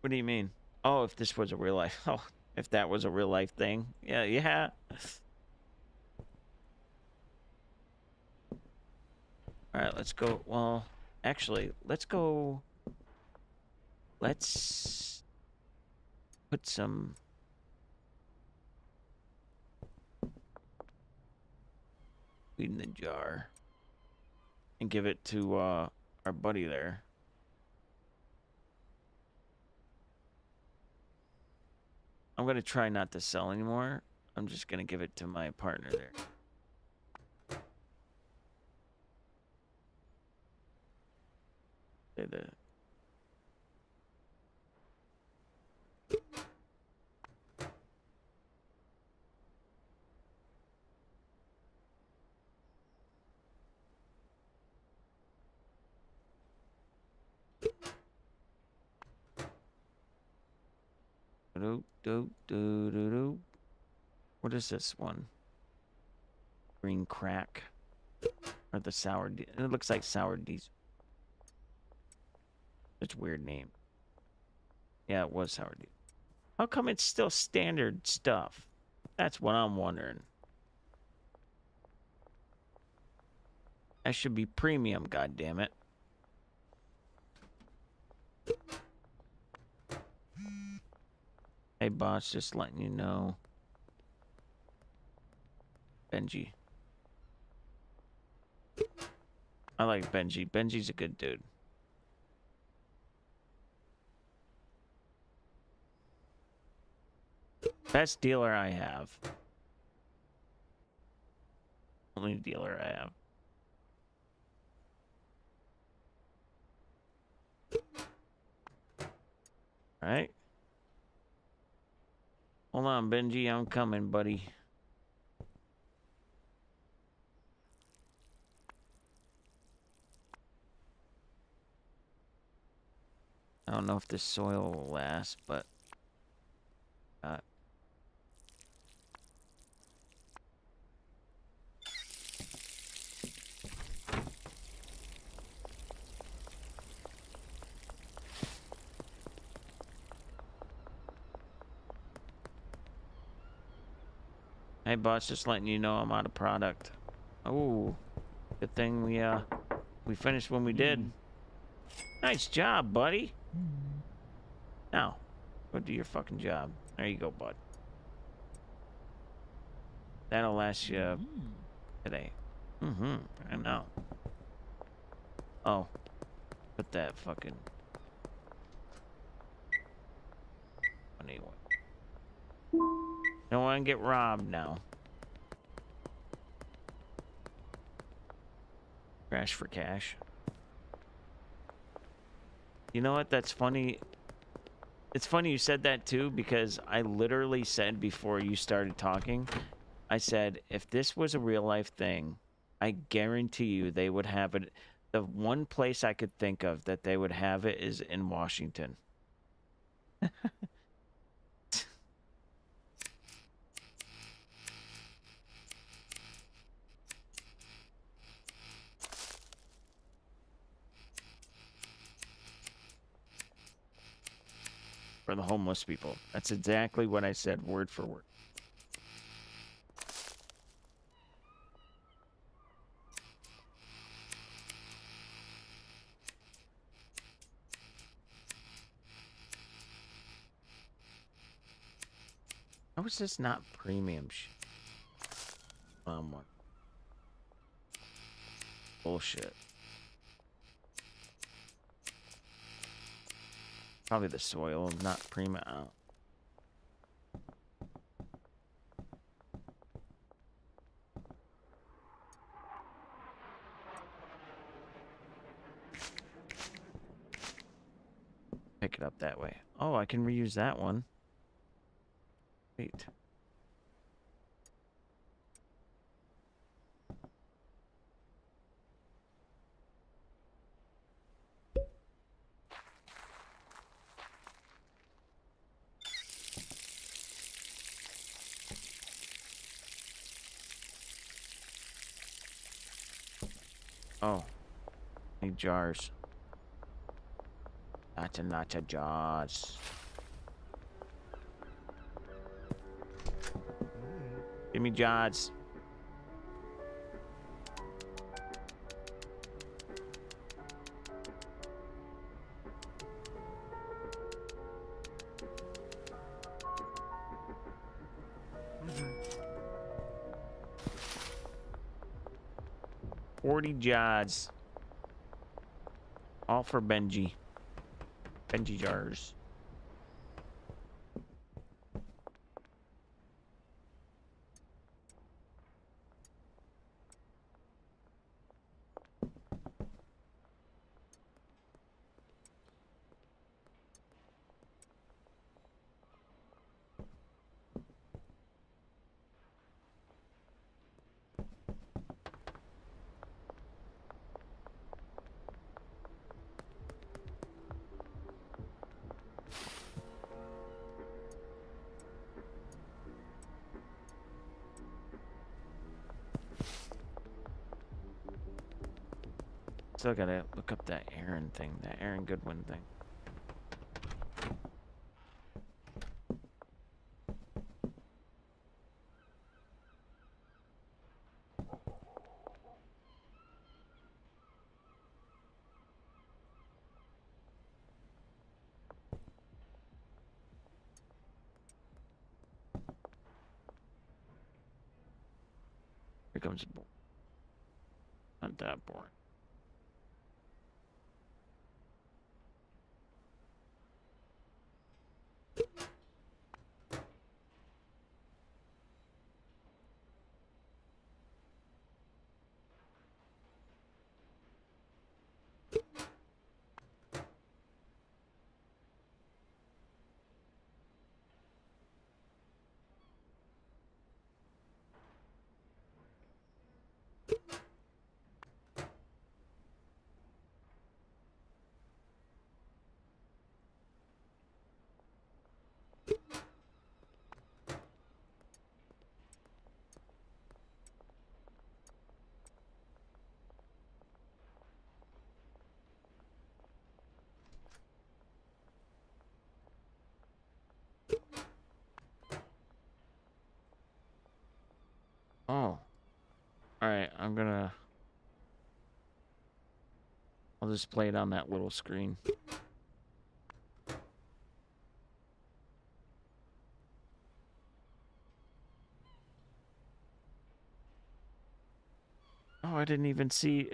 What do you mean? Oh, if this was a real life. Oh, if that was a real life thing. Yeah, yeah. All right, let's go. Well, actually, let's go. Let's put some weed in the jar and give it to our buddy there. I'm gonna try not to sell anymore. I'm just gonna give it to my partner there. Say the do do do do do. What is this one? Green crack or the sour? It looks like sour diesel. It's a weird name. Yeah, it was sour diesel. How come it's still standard stuff? That's what I'm wondering. That should be premium, goddammit. Hey, boss, just letting you know. Benji. I like Benji. Benji's a good dude. Best dealer I have. Only dealer I have. Right? Hold on, Benji. I'm coming, buddy. I don't know if this soil will last, but... Hey, boss, just letting you know I'm out of product. Oh, good thing we finished when we did. Nice job, buddy. Now, go do your fucking job. There you go, bud. That'll last you today. I know. Oh, put that fucking... Anyway. Don't want to get robbed now. Crash for cash. You know what? That's funny. It's funny you said that too, because I literally said before you started talking, I said, if this was a real life thing, I guarantee you they would have it. The one place I could think of that they would have it is in Washington. For the homeless people. That's exactly what I said, word for word. How is this not premium shit? What? Bullshit. Probably the soil, not premium. Pick it up that way. Oh, I can reuse that one. Wait. Oh. Need jars. Lots of jars. Give me jars. $40 jars. All for Benji. Benji jars. Still gotta look up that Aaron thing, that Aaron Goodwin thing. Here comes not that boring. right, I'll just play it on that little screen. Oh, I didn't even see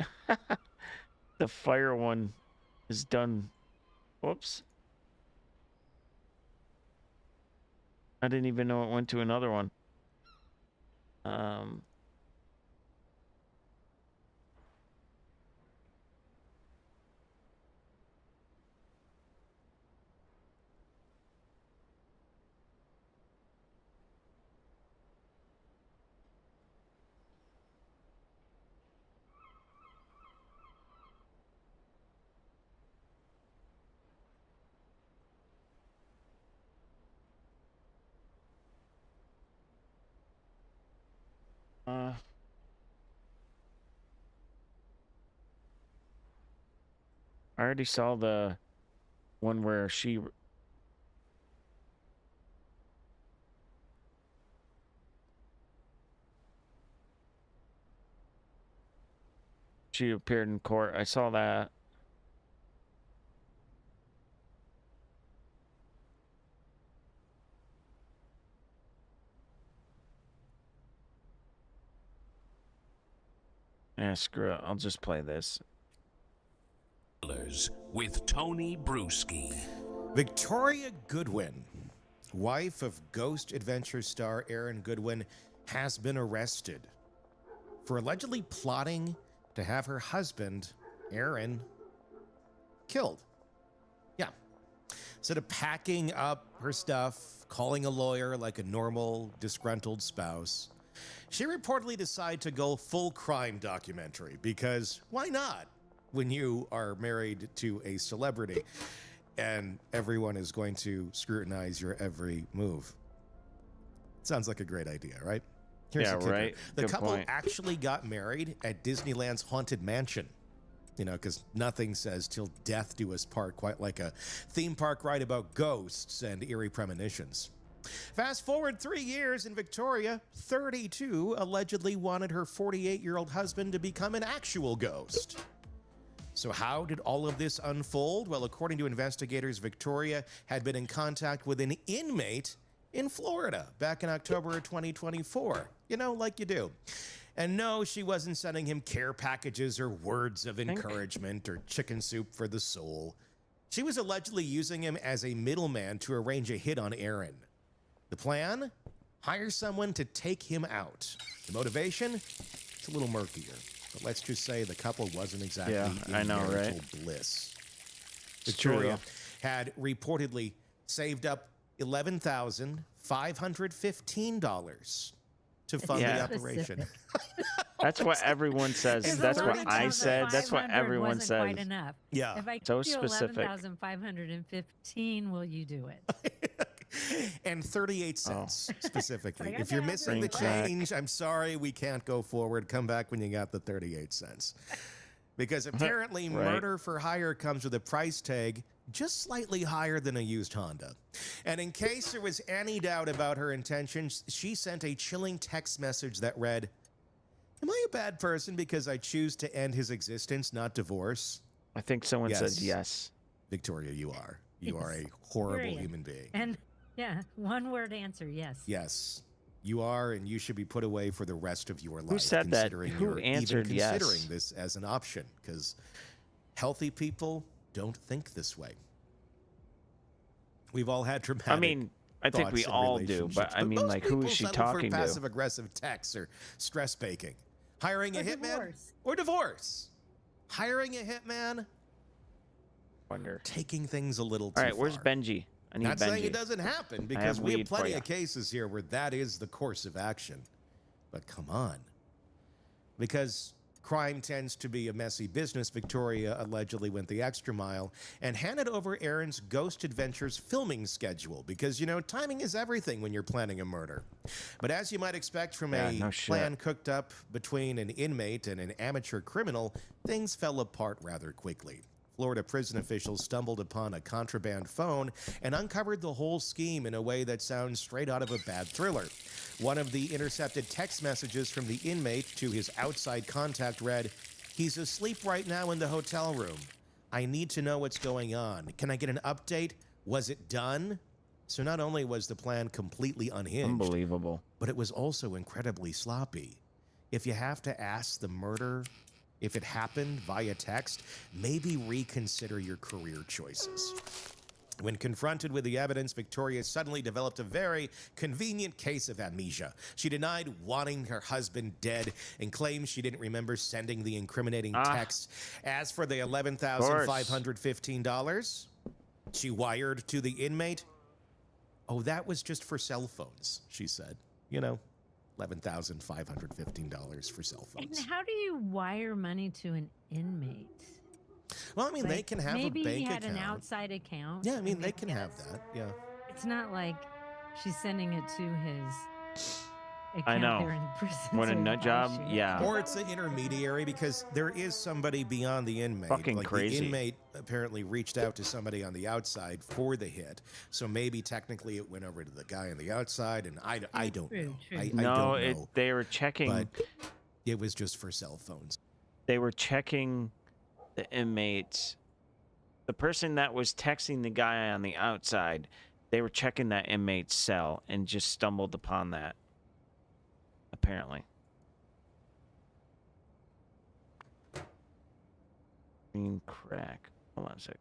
the fire one is done. Whoops. I didn't even know it went to another one. I already saw the one where she appeared in court. I saw that. Yeah, screw it. I'll just play this. With Tony Bruschi. Victoria Goodwin, wife of Ghost Adventure star Aaron Goodwin, has been arrested for allegedly plotting to have her husband, Aaron, killed. Yeah. Instead of packing up her stuff, calling a lawyer like a normal, disgruntled spouse, she reportedly decided to go full crime documentary because why not when you are married to a celebrity and everyone is going to scrutinize your every move? Sounds like a great idea, right? Here's the kicker. Right. The Good couple point. actually got married at Disneyland's Haunted Mansion. You know, because nothing says till death do us part quite like a theme park ride about ghosts and eerie premonitions. Fast forward 3 years and Victoria, 32, allegedly wanted her 48-year-old husband to become an actual ghost. So how did all of this unfold? Well, according to investigators, Victoria had been in contact with an inmate in Florida back in October of 2024. You know, like you do. And no, she wasn't sending him care packages or words of encouragement or chicken soup for the soul. She was allegedly using him as a middleman to arrange a hit on Aaron. The plan? Hire someone to take him out. The motivation? It's a little murkier. But let's just say the couple wasn't exactly in marital bliss. Victoria had reportedly saved up $11,515 to fund the operation. That's what everyone says. That's what I said. That's what everyone says. Quite enough. Yeah. If I So give you specific. 11,515, will you do it? And 38 cents specifically. Like, If you're okay, missing the bring back. change, I'm sorry, we can't go forward. Come back when you got the 38 cents. Because apparently Right. murder for hire comes with a price tag just slightly higher than a used Honda. And in case there was any doubt about her intentions, she sent a chilling text message that read, "Am I a bad person because I choose to end his existence, not divorce?" I think someone said Yes. yes. Victoria, you are. You Yes. are a horrible Period. human being. And yeah, one word answer, yes. Yes, you are, and you should be put away for the rest of your life. Who said that? considering Who you're answered even yes? considering this as an option, because healthy people don't think this way. We've all had traumatic I mean, I think we thoughts and all do, relationships, but I mean, most like, who people is she settle talking for to? passive-aggressive texts or stress baking. Hiring a Or hitman divorce. or divorce. Hiring a hitman, Wonder. taking things a little too All right, where's far. Benji? I need Not saying it Benji. doesn't happen, because we have weed for plenty ya. of cases here where that is the course of action. But come on. Because crime tends to be a messy business, Victoria allegedly went the extra mile and handed over Aaron's Ghost Adventures filming schedule. Because, you know, timing is everything when you're planning a murder. But as you might expect from Yeah, a no shit. plan cooked up between an inmate and an amateur criminal, things fell apart rather quickly. Florida prison officials stumbled upon a contraband phone and uncovered the whole scheme in a way that sounds straight out of a bad thriller. One of the intercepted text messages from the inmate to his outside contact read, "He's asleep right now in the hotel room. I need to know what's going on. Can I get an update? Was it done?" So not only was the plan completely unhinged, Unbelievable. but it was also incredibly sloppy. If you have to ask the murder if it happened via text, maybe reconsider your career choices. When confronted with the evidence, Victoria suddenly developed a very convenient case of amnesia. She denied wanting her husband dead and claimed she didn't remember sending the incriminating text. As for the $11,515 she wired to the inmate, oh, that was just for cell phones, she said. You know, $11,515 for cell And phones. how do you wire money to an inmate? Well, I mean, they Like, can have a maybe bank he had account. an outside account. Yeah, I mean, they maybe can have that's- that. Yeah. It's not like she's sending it to his account I know. there in prison. What a so nut why job. should- Yeah. Or it's an intermediary because there is somebody beyond the inmate. Fucking like crazy. The inmate apparently reached out to somebody on the outside for the hit. So maybe technically it went over to the guy on the outside, and I don't True, know. true. I No, don't know. they were checking. But it was just for cell phones. They were checking the inmates. The person that was texting the guy on the outside, they were checking that inmate's cell and just stumbled upon that. Apparently. Green crack. Hold on a sec.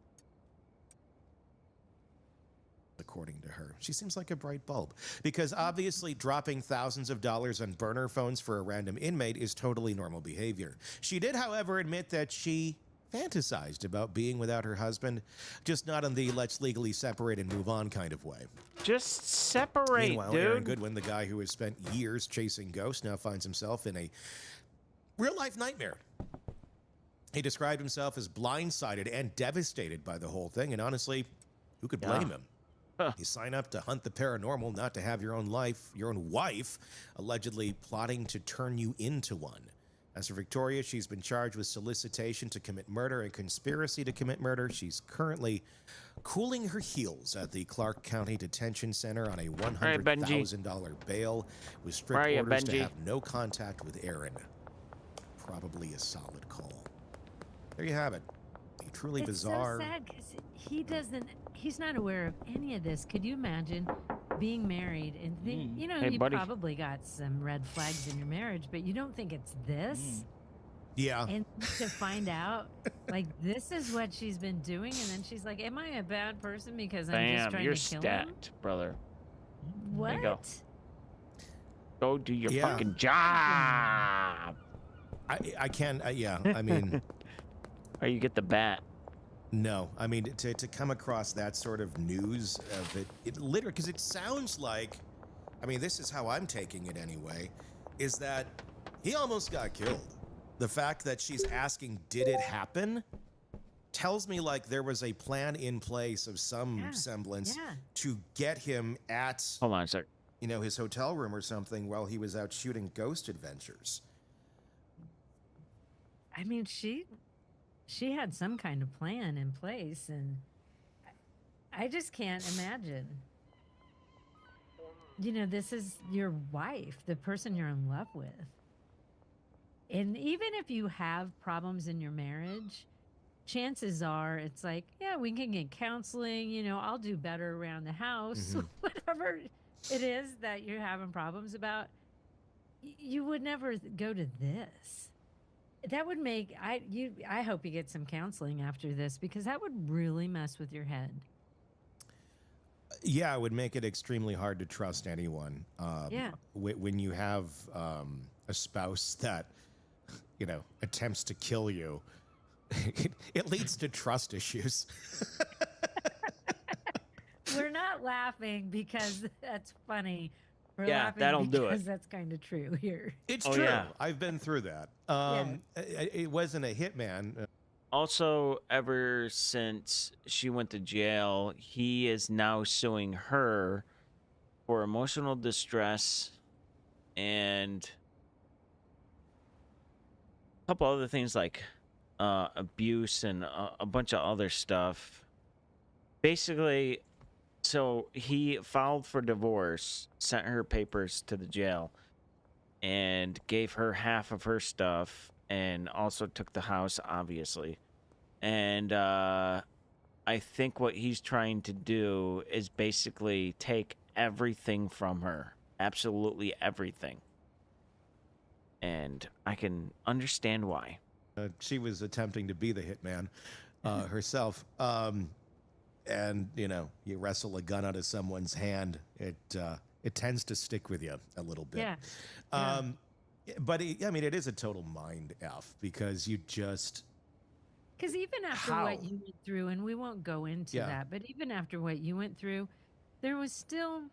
According to her, she seems like a bright bulb because obviously dropping thousands of dollars on burner phones for a random inmate is totally normal behavior. She did, however, admit that she fantasized about being without her husband, just not in the let's legally separate and move on kind of way. Just separate, Meanwhile, Aaron dude. Goodwin, the guy who has spent years chasing ghosts, now finds himself in a real-life nightmare. He described himself as blindsided and devastated by the whole thing, and honestly, who could blame him? Huh. You sign up to hunt the paranormal, not to have your own wife, allegedly plotting to turn you into one. As for Victoria, she's been charged with solicitation to commit murder and conspiracy to commit murder. She's currently cooling her heels at the Clark County Detention Center on a $100,000 bail with strict Where are you, orders to Benji? have no contact with Aaron. Probably a solid call. There you have it. A truly It's bizarre. so sad because he's not aware of any of this. Could you imagine being married and you know, Hey, you buddy. probably got some red flags in your marriage, but you don't think it's this? Yeah. And to find out, like, this is what she's been doing, and then she's like, am I a bad person because I'm just Bam, trying you're to kill him? stacked, brother. What? you go. Go do your Yeah. fucking job. I can, yeah, I mean, Or you get the bat. no. I mean, to come across that sort of news of it literally, because it sounds like, I mean, this is how I'm taking it anyway, is that he almost got killed. The fact that she's asking, did it happen? Tells me like there was a plan in place of some semblance Yeah. to get him at, Hold on a sec. you know, his hotel room or something while he was out shooting ghost adventures. I mean, she had some kind of plan in place, and I just can't imagine. You know, this is your wife, the person you're in love with. And even if you have problems in your marriage, chances are it's like, yeah, we can get counseling, you know, I'll do better around the house, whatever it is that you're having problems about. You would never go to this. That would make I hope you get some counseling after this, because that would really mess with your head. Yeah, it would make it extremely hard to trust anyone. Yeah. When you have a spouse that, you know, attempts to kill you, it leads to trust issues. We're not laughing because that's funny. We're Yeah, laughing that'll do it. because that's kind of true here. It's Oh, true. yeah. I've been through that. It wasn't a hitman. Also, ever since she went to jail, he is now suing her for emotional distress and a couple other things like abuse and a bunch of other stuff. Basically, So he filed for divorce, sent her papers to the jail, and gave her half of her stuff, and also took the house, obviously. And I think what he's trying to do is basically take everything from her, absolutely everything. And I can understand why. She was attempting to be the hitman herself. And you wrestle a gun out of someone's hand, it tends to stick with you a little bit. Yeah. But it is a total mind f, because you just Because even after How? what you went through, and we won't go into Yeah. that, but even after what you went through, there was still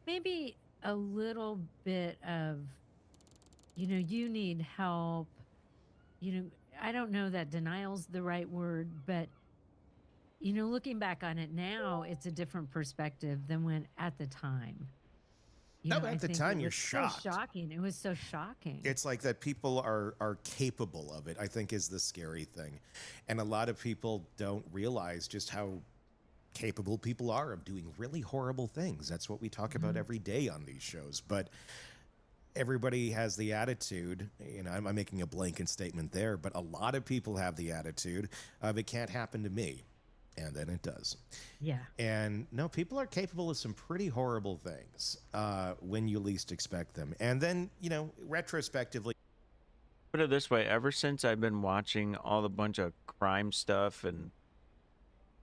maybe a little bit of, you need help. I don't know that denial's the right word, but, looking back on it now, it's a different perspective than when at the time. No, at I the think time, it you're was shocked. So shocking. It was so shocking. It's like that people are capable of it, I think, is the scary thing. And a lot of people don't realize just how capable people are of doing really horrible things. That's what we talk about every day on these shows. But everybody has the attitude, I'm making a blanket statement there, but a lot of people have the attitude of it can't happen to me. And then it does. Yeah. And no, people are capable of some pretty horrible things when you least expect them. And then, retrospectively, Put it this way, ever since I've been watching all the bunch of crime stuff, and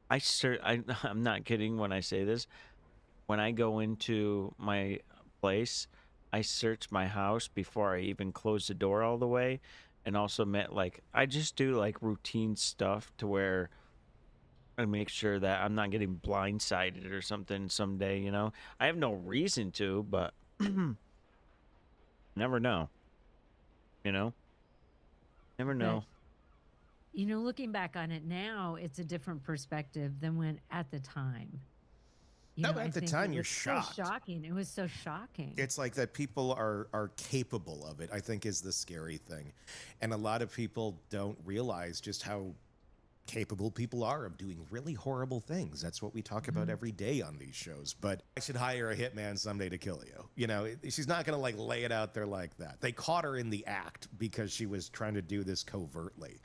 I'm not kidding when I say this, when I go into my place, I search my house before I even close the door all the way. And also I just do like routine stuff to where I make sure that I'm not getting blindsided or something someday, I have no reason to, but never know. Never know. Looking back on it now, it's a different perspective than when at the time. No, I at the think time, it you're was shocked. So shocking. It was so shocking. It's like that people are capable of it, I think, is the scary thing. And a lot of people don't realize just how capable people are of doing really horrible things. That's what we talk about every day on these shows. But I should hire a hitman someday to kill you. She's not going to lay it out there like that. They caught her in the act because she was trying to do this covertly.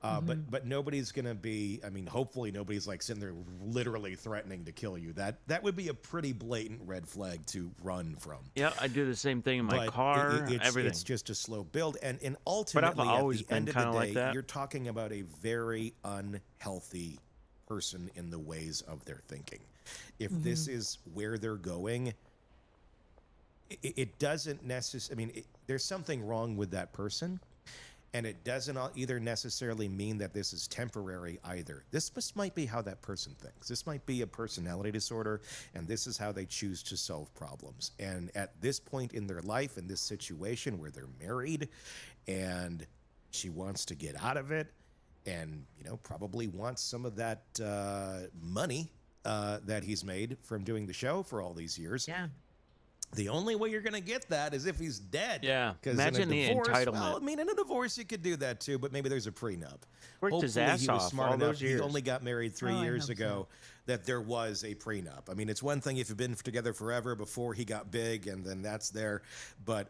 But nobody's going to be, hopefully nobody's sitting there literally threatening to kill you. That would be a pretty blatant red flag to run from. Yeah, I do the same thing in my But car, everything. It's just a slow build. And ultimately, always at the end been of the kinda day, like that. you're talking about a very unhealthy person in the ways of their thinking. If this is where they're going, it doesn't necessarily, there's something wrong with that person. And it doesn't either necessarily mean that this is temporary either. This might be how that person thinks. This might be a personality disorder, and this is how they choose to solve problems. And at this point in their life, in this situation where they're married, and she wants to get out of it, and probably wants some of that money that he's made from doing the show for all these years. Yeah. The only way you're going to get that is if he's dead. Yeah. 'Cause Imagine in a the divorce, entitlement. well, in a divorce you could do that too, but maybe there's a prenup. Worked his Hopefully ass he was off smart all enough. those years. He only got married 3 I years hope ago that there was a prenup. It's one thing if you've been together forever before he got big, and then that's there. But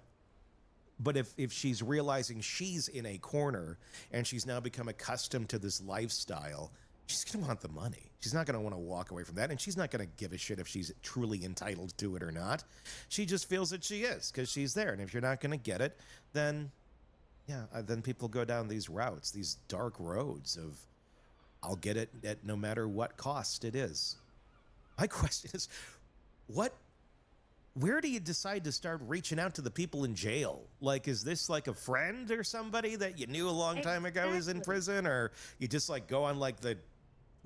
if she's realizing she's in a corner and she's now become accustomed to this lifestyle, she's going to want the money. She's not going to want to walk away from that, and she's not going to give a shit if she's truly entitled to it or not. She just feels that she is because she's there. And if you're not going to get it, then, then people go down these routes, these dark roads of, I'll get it at no matter what cost it is. My question is, where do you decide to start reaching out to the people in jail? Is this a friend or somebody that you knew a long time ago is in Exactly. prison? Or you just go on the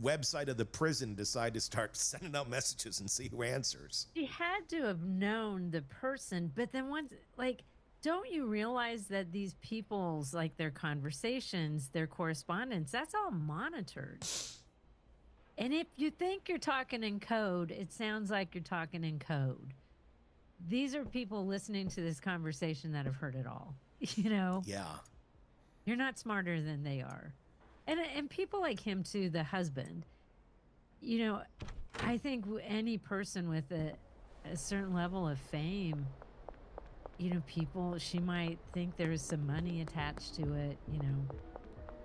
website of the prison, decide to start sending out messages and see who answers? She had to have known the person, but then once, don't you realize that these people's, their conversations, their correspondence, that's all monitored. And if you think you're talking in code, it sounds like you're talking in code. These are people listening to this conversation that have heard it all. Yeah. You're not smarter than they are. And people like him too, the husband. I think any person with a certain level of fame, people, she might think there's some money attached to it.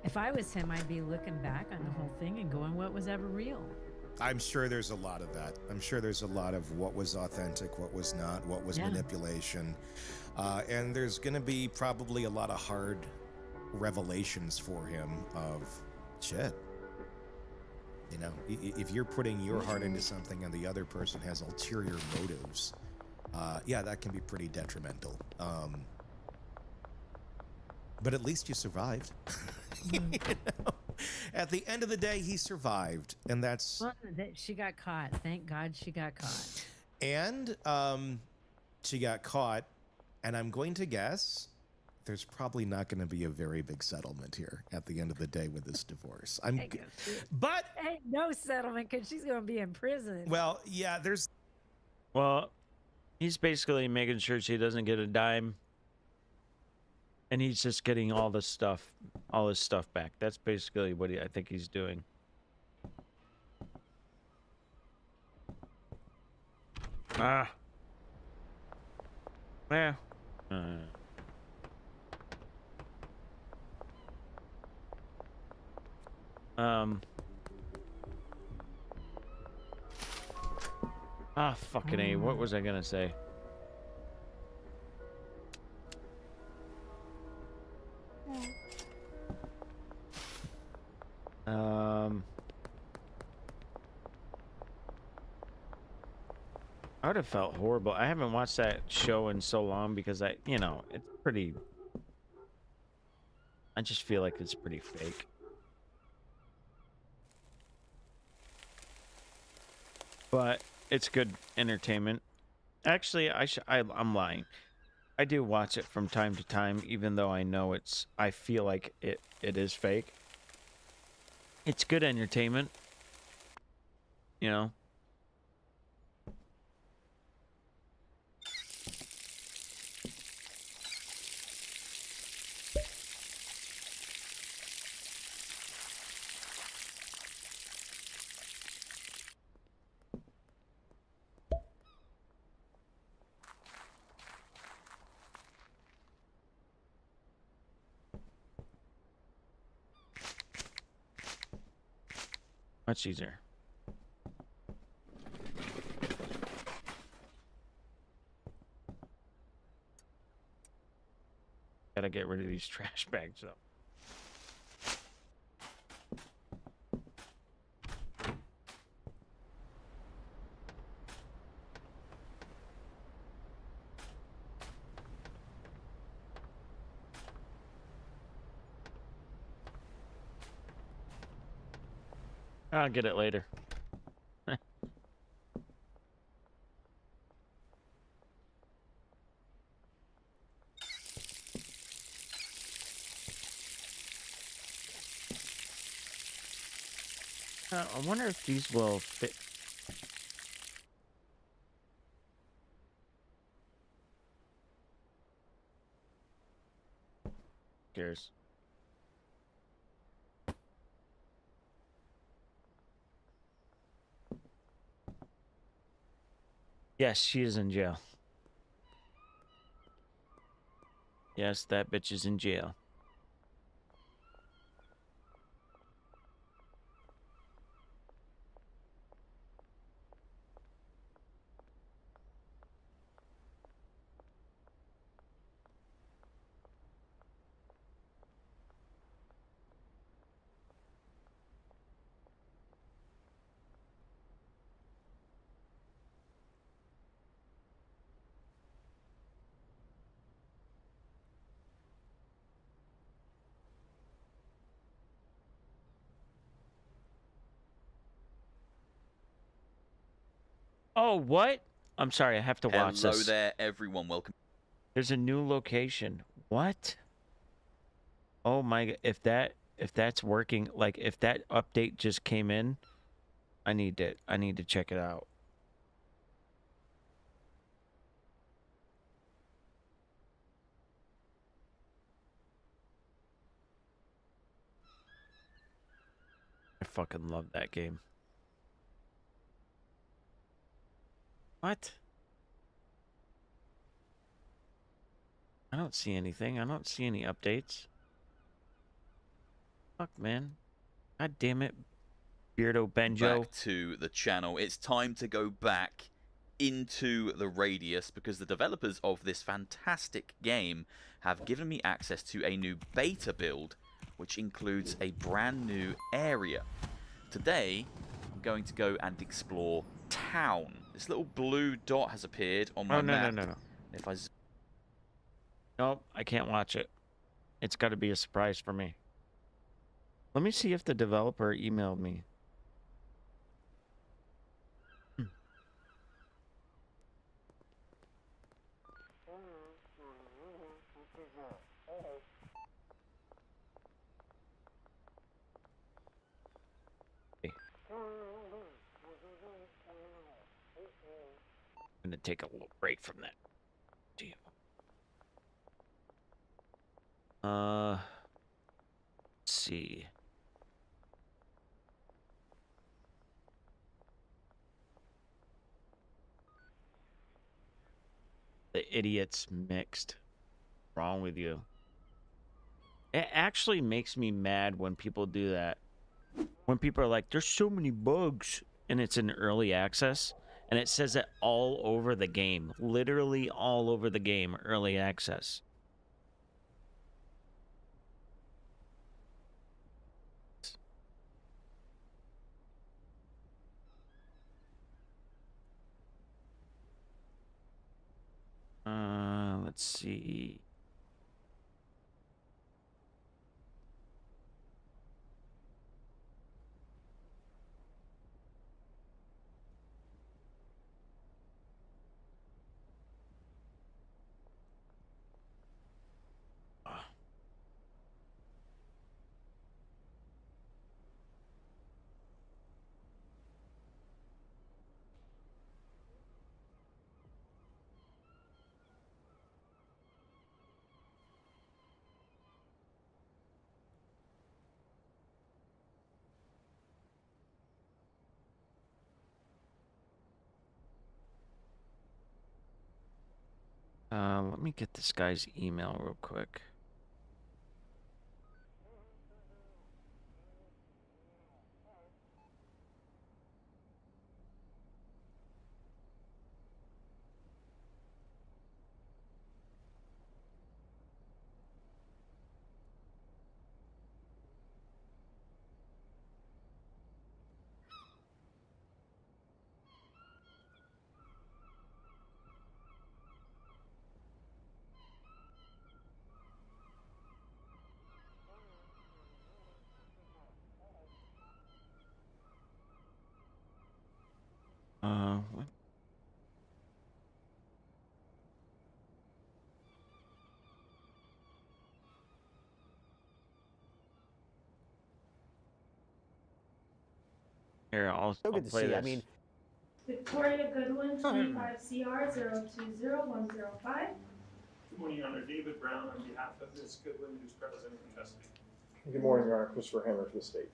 If I was him, I'd be looking back on the whole thing and going, what was ever real? I'm sure there's a lot of that. I'm sure there's a lot of what was authentic, what was not, what was Yeah. manipulation. And there's going to be probably a lot of hard revelations for him of shit. If you're putting your heart into something and the other person has ulterior motives, yeah, that can be pretty detrimental. But at least you survived. You know? At the end of the day, he survived, and that's Well, she got caught. Thank God she got caught. and she got caught, and I'm going to guess there's probably not going to be a very big settlement here at the end of the day with this divorce. But Ain't no settlement because she's going to be in prison. well, yeah, there's Well, he's basically making sure she doesn't get a dime. And he's just getting all his stuff back. That's basically what I think he's doing. Ah. Yeah. Fucking A. What was I gonna say? I would have felt horrible. I haven't watched that show in so long because it's pretty. I just feel like it's pretty fake. But it's good entertainment. Actually, I'm lying. I do watch it from time to time, even though I feel like it is fake. It's good entertainment. You know? Much easier. Gotta get rid of these trash bags, though. I'll get it later. I wonder if these will fit. Cares. Yes, she is in jail. Yes, that bitch is in jail. Oh, what? I'm sorry, I have to watch Hello this. there, everyone. Welcome. There's a new location. What? Oh my, if that's working, like if that update just came in, I need to check it out. I fucking love that game. What? I don't see anything. I don't see any updates. Fuck, man. God damn it, Beardo Benjo. Back to the channel. It's time to go back into the radius because the developers of this fantastic game have given me access to a new beta build, which includes a brand new area. Today, I'm going to go and explore town. This little blue dot has appeared on my map. No. If I Nope, I can't watch it. It's got to be a surprise for me. Let me see if the developer emailed me. I'm gonna take a little break from that. Deal. Let's see. The idiot's mixed. Wrong with you? It actually makes me mad when people do that. When people are like, there's so many bugs, and it's in early access, and it says it all over the game. Literally all over the game, early access. Let's see. Let me get this guy's email real quick. What? Here, I'll good to play see. this. I mean, Victoria Goodwin, 25CR02015. Good morning, Your Honor. David Brown on behalf of Ms. Goodwin, who's present in custody. Good morning, Your Honor. Christopher Hammer for the state.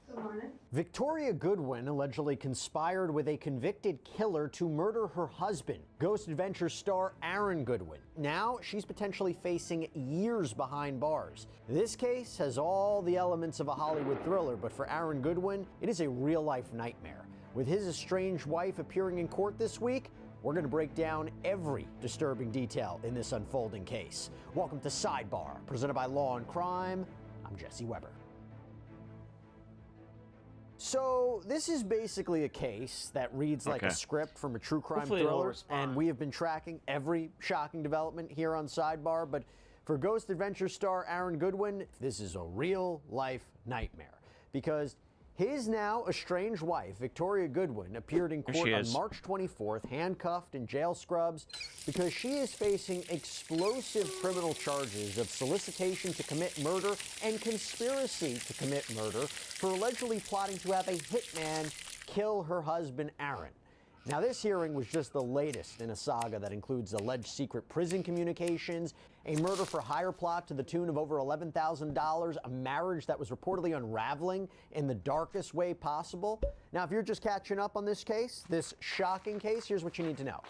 Good morning. Victoria Goodwin allegedly conspired with a convicted killer to murder her husband, Ghost Adventure star Aaron Goodwin. Now she's potentially facing years behind bars. This case has all the elements of a Hollywood thriller, but for Aaron Goodwin, it is a real-life nightmare. With his estranged wife appearing in court this week, we're going to break down every disturbing detail in this unfolding case. Welcome to Sidebar, presented by Law and Crime. I'm Jesse Weber. So this is basically a case that reads like a script from a true crime Hopefully it'll thriller, respond. and we have been tracking every shocking development here on Sidebar, but for Ghost Adventure star Aaron Goodwin, this is a real-life nightmare, because his now estranged wife, Victoria Goodwin, appeared in court on March 24th, handcuffed in jail scrubs, because she is facing explosive criminal charges of solicitation to commit murder and conspiracy to commit murder for allegedly plotting to have a hitman kill her husband, Aaron. Now, this hearing was just the latest in a saga that includes alleged secret prison communications, a murder for hire plot to the tune of over $11,000, a marriage that was reportedly unraveling in the darkest way possible. Now, if you're just catching up on this case, this shocking case, here's what you need to know.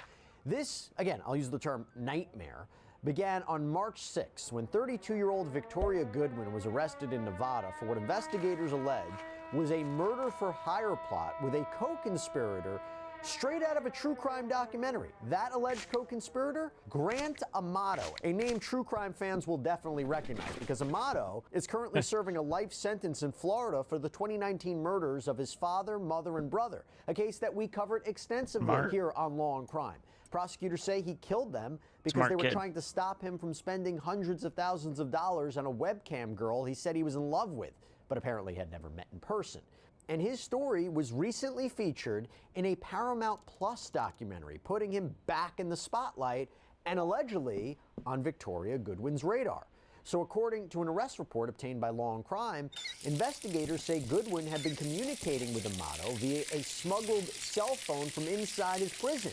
This, again, I'll use the term nightmare, began on March 6th when 32-year-old Victoria Goodwin was arrested in Nevada for what investigators allege was a murder for hire plot with a co-conspirator straight out of a true crime documentary. That alleged co-conspirator, Grant Amato, a name true crime fans will definitely recognize because Amato is currently serving a life sentence in Florida for the 2019 murders of his father, mother, and brother, a case that we covered extensively here on Law and Crime. Prosecutors say he killed them because they were trying to stop him from spending hundreds of thousands of dollars on a webcam girl he said he was in love with, but apparently had never met in person. And his story was recently featured in a Paramount Plus documentary, putting him back in the spotlight and allegedly on Victoria Goodwin's radar. So according to an arrest report obtained by Law and Crime, investigators say Goodwin had been communicating with Amato via a smuggled cell phone from inside his prison.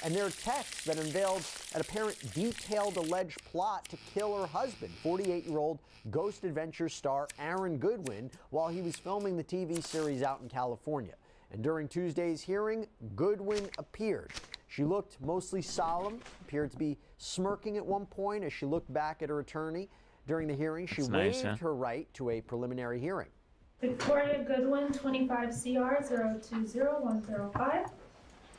And there are texts that unveiled an apparent detailed alleged plot to kill her husband, 48-year-old Ghost Adventure star Aaron Goodwin, while he was filming the TV series out in California. And during Tuesday's hearing, Goodwin appeared. She looked mostly solemn, appeared to be smirking at one point as she looked back at her attorney. During the hearing, she waived her right to a preliminary hearing. Victoria Goodwin, 25 CR 020105.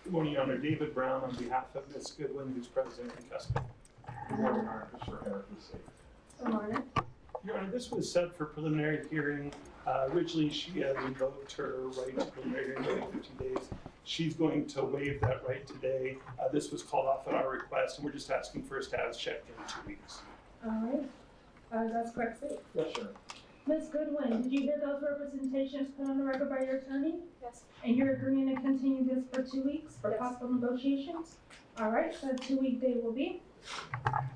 Good morning, Your Honor. David Brown on behalf of Ms. Goodwin, who's present in custody. Good morning, Your Honor. Christopher Henry for the state. Good morning. Your Honor, this was set for preliminary hearing. Originally, she had invoked her right to preliminary hearing within 15 days. She's going to waive that right today. This was called off at our request, and we're just asking for a status check in 2 weeks. All right. That's correct, sir. Yes, sir. Ms. Goodwin, did you hear those representations put on the record by your attorney? Yes. And you're agreeing to continue this for 2 weeks for possible negotiations? All right, so the 2-week date will be?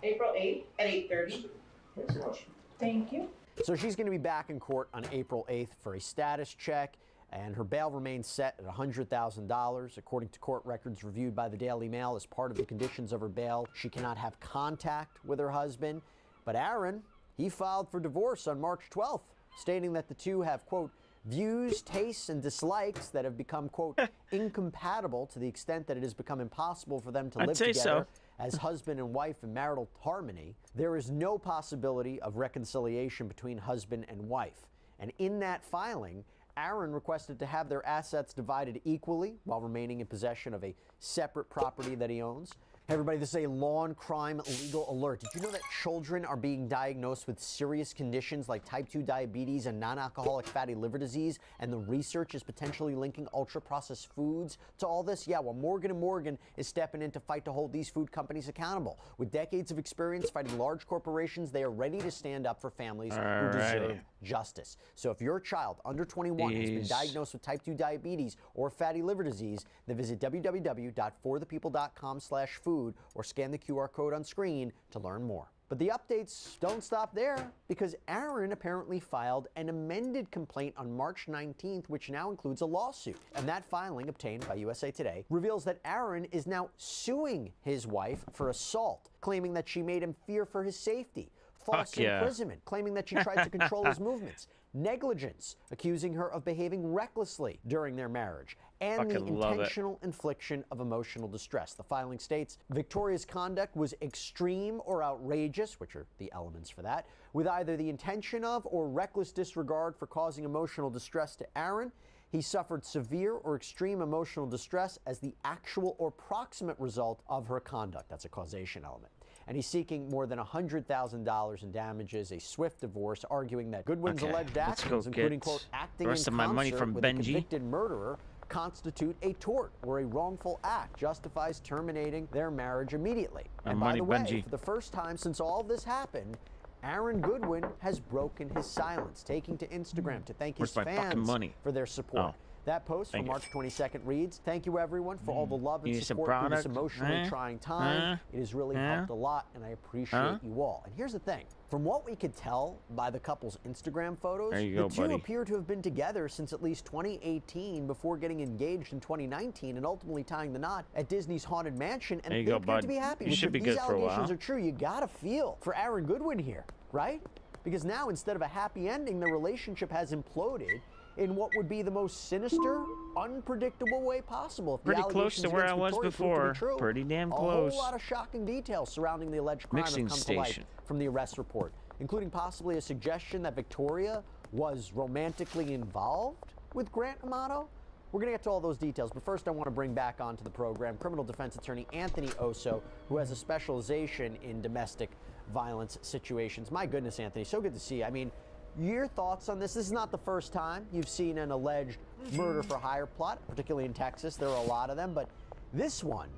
April 8th at 8:30. Thanks so much. Thank you. So she's going to be back in court on April 8th for a status check, and her bail remains set at $100,000. According to court records reviewed by the Daily Mail, as part of the conditions of her bail, she cannot have contact with her husband. But Aaron, he filed for divorce on March 12th, stating that the two have, quote, views, tastes, and dislikes that have become, quote, incompatible to the extent that it has become impossible for them to live together as husband and wife in marital harmony. There is no possibility of reconciliation between husband and wife. And in that filing, Aaron requested to have their assets divided equally while remaining in possession of a separate property that he owns. Hey everybody, this is a Law and Crime legal alert. Did you know that children are being diagnosed with serious conditions like type 2 diabetes and non-alcoholic fatty liver disease, and the research is potentially linking ultra-processed foods to all this? Yeah, well, Morgan & Morgan is stepping in to fight to hold these food companies accountable. With decades of experience fighting large corporations, they are ready to stand up for families who deserve justice. So if your child under 21 has been diagnosed with type 2 diabetes or fatty liver disease, then visit www.forthepeople.com/food or scan the QR code on screen to learn more. But the updates don't stop there, because Aaron apparently filed an amended complaint on March 19th, which now includes a lawsuit. And that filing, obtained by USA Today, reveals that Aaron is now suing his wife for assault, claiming that she made him fear for his safety, false imprisonment, claiming that she tried to control his movements, negligence, accusing her of behaving recklessly during their marriage, and the intentional infliction of emotional distress. The filing states Victoria's conduct was extreme or outrageous, which are the elements for that, with either the intention of or reckless disregard for causing emotional distress to Aaron. He suffered severe or extreme emotional distress as the actual or proximate result of her conduct. That's a causation element. And he's seeking more than $100,000 in damages, a swift divorce, arguing that Goodwin's alleged actions, including, quote, acting in concert with a convicted murderer, constitute a tort or a wrongful act, justifies terminating their marriage immediately. And by the way, for the first time since all this happened, Aaron Goodwin has broken his silence, taking to Instagram to thank his fans for their support. That post Thank from you. March 22nd reads, "Thank you everyone for all the love and You need some support through this product? emotionally trying time. It has really helped a lot and I appreciate you all." And here's the thing. From what we could tell by the couple's Instagram photos, There you the go, two buddy. appear to have been together since at least 2018 before getting engaged in 2019 and ultimately tying the knot at Disney's Haunted Mansion. And There you they go, appear to bud. be happy. You Which should if be these good for a allegations while. are true, you gotta feel for Aaron Goodwin here, right? Because now instead of a happy ending, the relationship has imploded in what would be the most sinister, unpredictable way possible. If the Pretty close allegations to where I against was Victoria prove to be before. true, Pretty damn a close. whole lot of shocking details surrounding the alleged crime Mixing have come to light station. from the arrest report, including possibly a suggestion that Victoria was romantically involved with Grant Amato. We're going to get to all those details, but first I want to bring back onto the program criminal defense attorney Anthony Osso, who has a specialization in domestic violence situations. My goodness, Anthony, so good to see you. I mean, your thoughts on this? This is not the first time you've seen an alleged murder for hire plot, particularly in Texas. There are a lot of them, but this one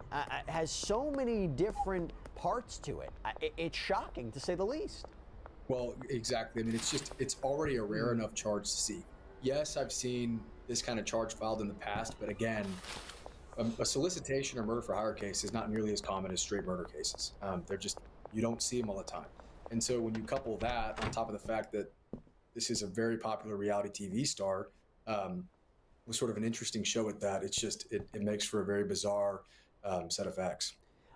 has so many different parts to it. It's shocking, to say the least. Well, exactly. I mean, it's already a rare enough charge to see. Yes, I've seen this kind of charge filed in the past, but again, a solicitation or murder for hire case is not nearly as common as straight murder cases. You don't see them all the time. And so when you couple that on top of the fact that this is a very popular reality TV star, with sort of an interesting show at that, it makes for a very bizarre set of facts.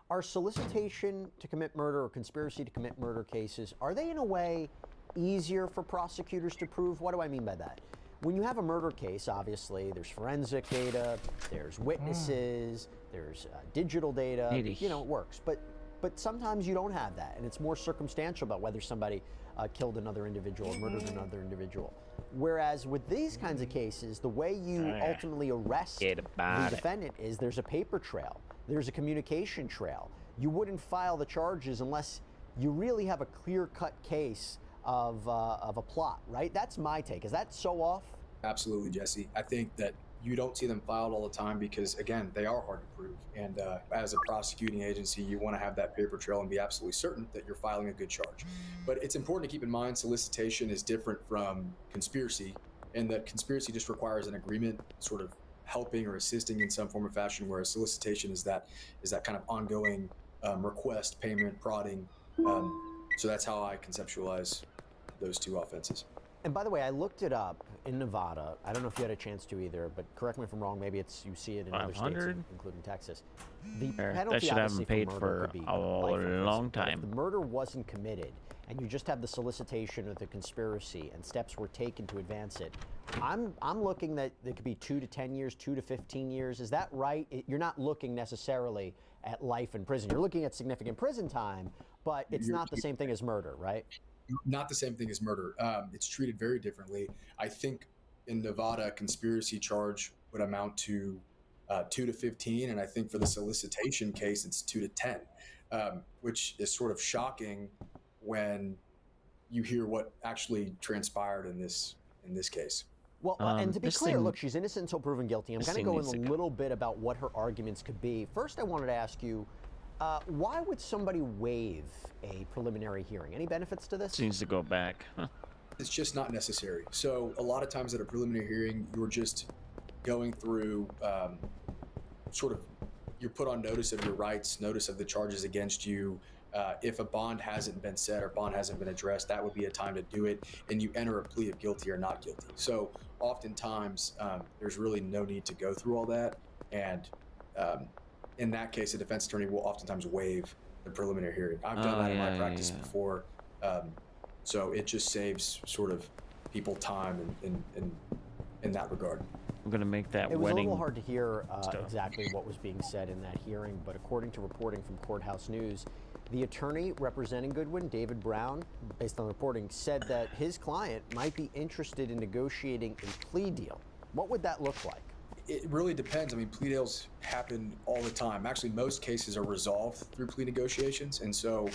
Are solicitation to commit murder or conspiracy to commit murder cases, are they in a way easier for prosecutors to prove? What do I mean by that? When you have a murder case, obviously, there's forensic data, there's witnesses, there's digital data, you know, it works. But sometimes you don't have that, and it's more circumstantial about whether somebody killed another individual or murdered another individual. Whereas with these kinds of cases, the way you ultimately arrest the defendant is there's a paper trail, there's a communication trail. You wouldn't file the charges unless you really have a clear-cut case of a plot, right? That's my take. Is that so off? Absolutely, Jesse. I think that you don't see them filed all the time because, again, they are hard to prove. And as a prosecuting agency, you want to have that paper trail and be absolutely certain that you're filing a good charge. But it's important to keep in mind solicitation is different from conspiracy, and that conspiracy just requires an agreement, sort of helping or assisting in some form or fashion, whereas solicitation is that kind of ongoing request, payment, prodding. So that's how I conceptualize those two offenses. And by the way, I looked it up in Nevada. I don't know if you had a chance to either, but correct me if I'm wrong. Maybe you see it in other states, including Texas. The penalty that should have obviously been paid murder for could be a life in prison, long but if time. the murder wasn't committed, and you just have the solicitation or the conspiracy, and steps were taken to advance it, I'm looking that it could be 2 to 10 years, 2 to 15 years. Is that right? You're not looking necessarily at life in prison. You're looking at significant prison time, but it's not the same thing as murder, right? Not the same thing as murder. It's treated very differently. I think in Nevada, a conspiracy charge would amount to 2 to 15, and I think for the solicitation case, it's 2 to 10, which is sort of shocking when you hear what actually transpired in this case. Well, and to be clear, look, she's innocent until proven guilty. I'm going to go in a little bit about what her arguments could be. First, I wanted to ask you, why would somebody waive a preliminary hearing? Any benefits to this? Needs to go back. It's just not necessary. So a lot of times at a preliminary hearing, you're just going through you're put on notice of your rights, notice of the charges against you. If a bond hasn't been set or bond hasn't been addressed, that would be a time to do it, and you enter a plea of guilty or not guilty. So oftentimes, there's really no need to go through all that, and in that case, a defense attorney will oftentimes waive the preliminary hearing. I've done that in my practice before, so it just saves sort of people time in that regard. I'm gonna make that It was wedding a little hard to hear exactly what was being said in that hearing, but according to reporting from Courthouse News, the attorney representing Goodwin, David Brown, based on reporting, said that his client might be interested in negotiating a plea deal. What would that look like? It really depends. I mean, plea deals happen all the time. Actually, most cases are resolved through plea negotiations, and so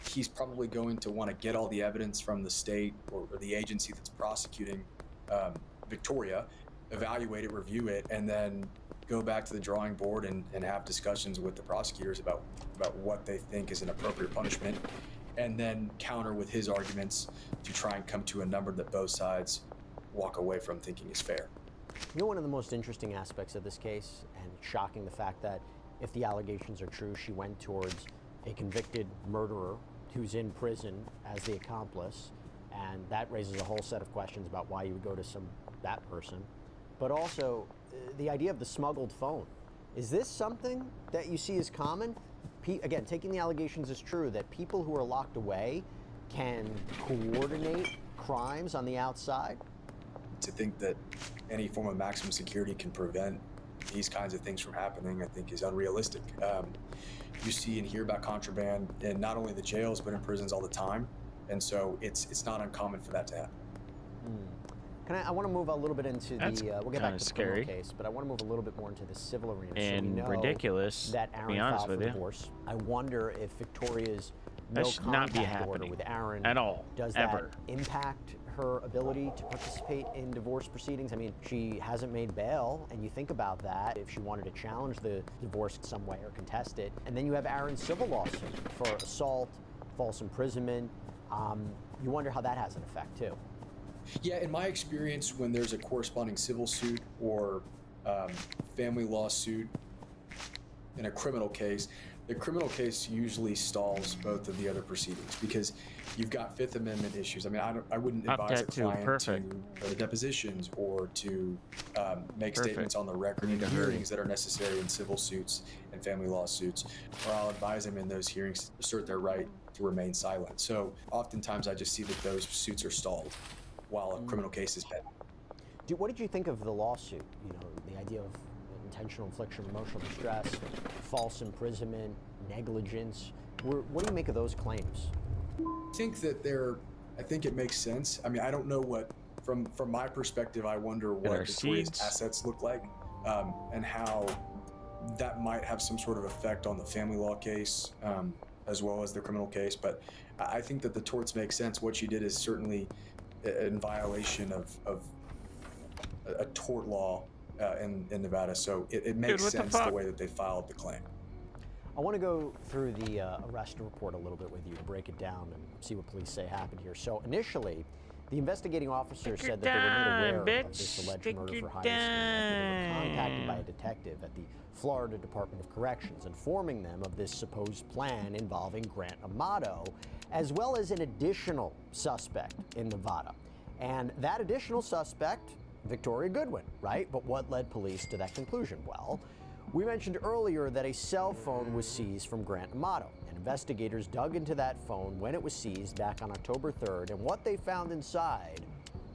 he's probably going to want to get all the evidence from the state or the agency that's prosecuting Victoria, evaluate it, review it, and then go back to the drawing board and have discussions with the prosecutors about what they think is an appropriate punishment, and then counter with his arguments to try and come to a number that both sides walk away from thinking is fair. You know, one of the most interesting aspects of this case, and shocking the fact that if the allegations are true, she went towards a convicted murderer who's in prison as the accomplice, and that raises a whole set of questions about why you would go to that person. But also, the idea of the smuggled phone. Is this something that you see as common? Again, taking the allegations as true, that people who are locked away can coordinate crimes on the outside? To think that any form of maximum security can prevent these kinds of things from happening, I think, is unrealistic. You see and hear about contraband in not only the jails, but in prisons all the time. And so it's not uncommon for that to happen. I want to move a little bit into That's we'll get back to the scary. criminal case, but I want to move a little bit more into the civil arena. And so we know ridiculous, that to Aaron be honest filed with for you. divorce. I wonder if Victoria's That no should not be contact order happening with Aaron at all, does ever. that impact her ability to participate in divorce proceedings? I mean, she hasn't made bail, and you think about that if she wanted to challenge the divorce in some way or contest it. And then you have Aaron's civil lawsuit for assault, false imprisonment. You wonder how that has an effect too. Yeah, in my experience, when there's a corresponding civil suit or family lawsuit in a criminal case, the criminal case usually stalls both of the other proceedings because you've got Fifth Amendment issues. I mean, I wouldn't advise a client to go to depositions or to make statements on the record in hearings that are necessary in civil suits and family lawsuits, or I'll advise them in those hearings to assert their right to remain silent. So oftentimes I just see that those suits are stalled while a criminal case is pending. What did you think of the lawsuit? You know, the idea of intentional infliction of emotional distress, false imprisonment, negligence. What do you make of those claims? I think that I think it makes sense. I mean, I don't know what, from my perspective, I wonder what Victoria's assets look like, and how that might have some sort of effect on the family law case, as well as the criminal case. But I think that the torts make sense. What she did is certainly in violation of a tort law in Nevada. So it makes sense the way that they filed the claim. I want to go through the arrest report a little bit with you to break it down and see what police say happened here. So initially, the investigating officer said that they were made aware of this alleged murder for hire scheme after they were contacted by a detective at the Florida Department of Corrections, informing them of this supposed plan involving Grant Amato, as well as an additional suspect in Nevada. And that additional suspect, Victoria Goodwin, right? But what led police to that conclusion? Well, we mentioned earlier that a cell phone was seized from Grant Amato, and investigators dug into that phone when it was seized back on October 3rd, and what they found inside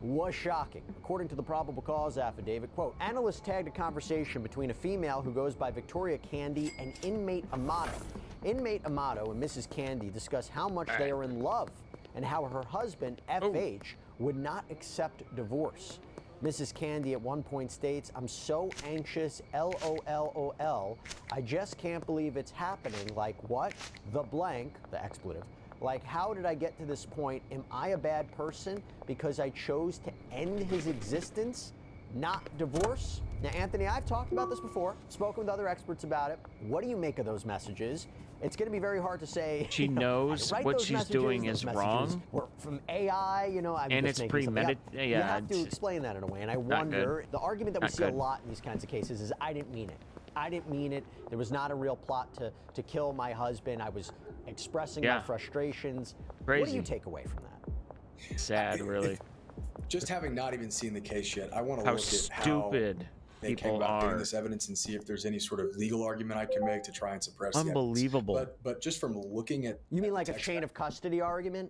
was shocking. According to the probable cause affidavit, quote, analysts tagged a conversation between a female who goes by Victoria Candy and inmate Amato. Inmate Amato and Mrs. Candy discuss how much they are in love and how her husband, FH, would not accept divorce. Mrs. Candy at one point states, I'm so anxious, LOLOL. I just can't believe it's happening. Like what? The blank, the expletive. Like, how did I get to this point? Am I a bad person because I chose to end his existence, not divorce? Now, Anthony, I've talked about this before, spoken with other experts about it. What do you make of those messages? It's going to be very hard to say. She knows what she's doing is wrong. Or from AI, you know, and it's premeditated. Yeah, you have to explain that in a way. And I wonder, the argument that we see a lot in these kinds of cases is, I didn't mean it. I didn't mean it. There was not a real plot to kill my husband. I was expressing my frustrations. Crazy. What do you take away from that? Sad, really. Just having not even seen the case yet, I want to look at how stupid they came about getting this evidence and see if there's any sort of legal argument I can make to try and suppress Unbelievable. the evidence. But just from looking at... You mean like a chain of custody argument?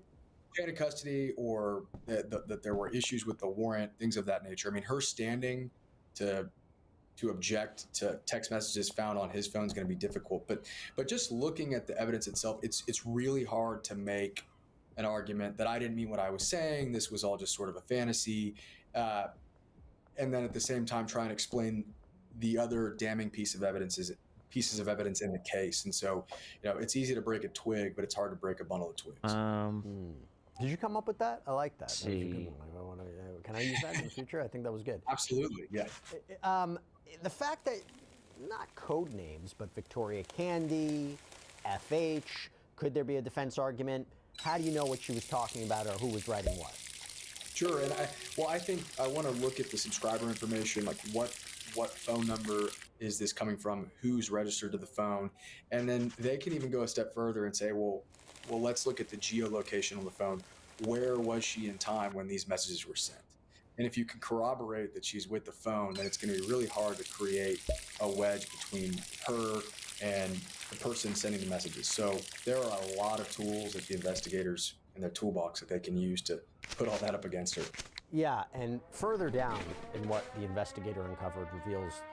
Chain of custody, or that there were issues with the warrant, things of that nature. I mean, her standing to object to text messages found on his phone is going to be difficult. But just looking at the evidence itself, it's really hard to make an argument that I didn't mean what I was saying. This was all just sort of a fantasy. And then at the same time, try and explain the other damning pieces of evidence in the case. And so, you know, it's easy to break a twig, but it's hard to break a bundle of twigs. Did you come up with that? I like that. See. Can I use that in the future? I think that was good. Absolutely, yeah. The fact that, not code names, but Victoria Candy, FH, could there be a defense argument? How do you know what she was talking about or who was writing what? Sure, and I think I want to look at the subscriber information, like what phone number is this coming from, who's registered to the phone, and then they can even go a step further and say, well, let's look at the geolocation on the phone. Where was she in time when these messages were sent? And if you can corroborate that she's with the phone, then it's going to be really hard to create a wedge between her and the person sending the messages. So there are a lot of tools that the investigators in their toolbox that they can use to put all that up against her. Yeah, and further down in what the investigator uncovered reveals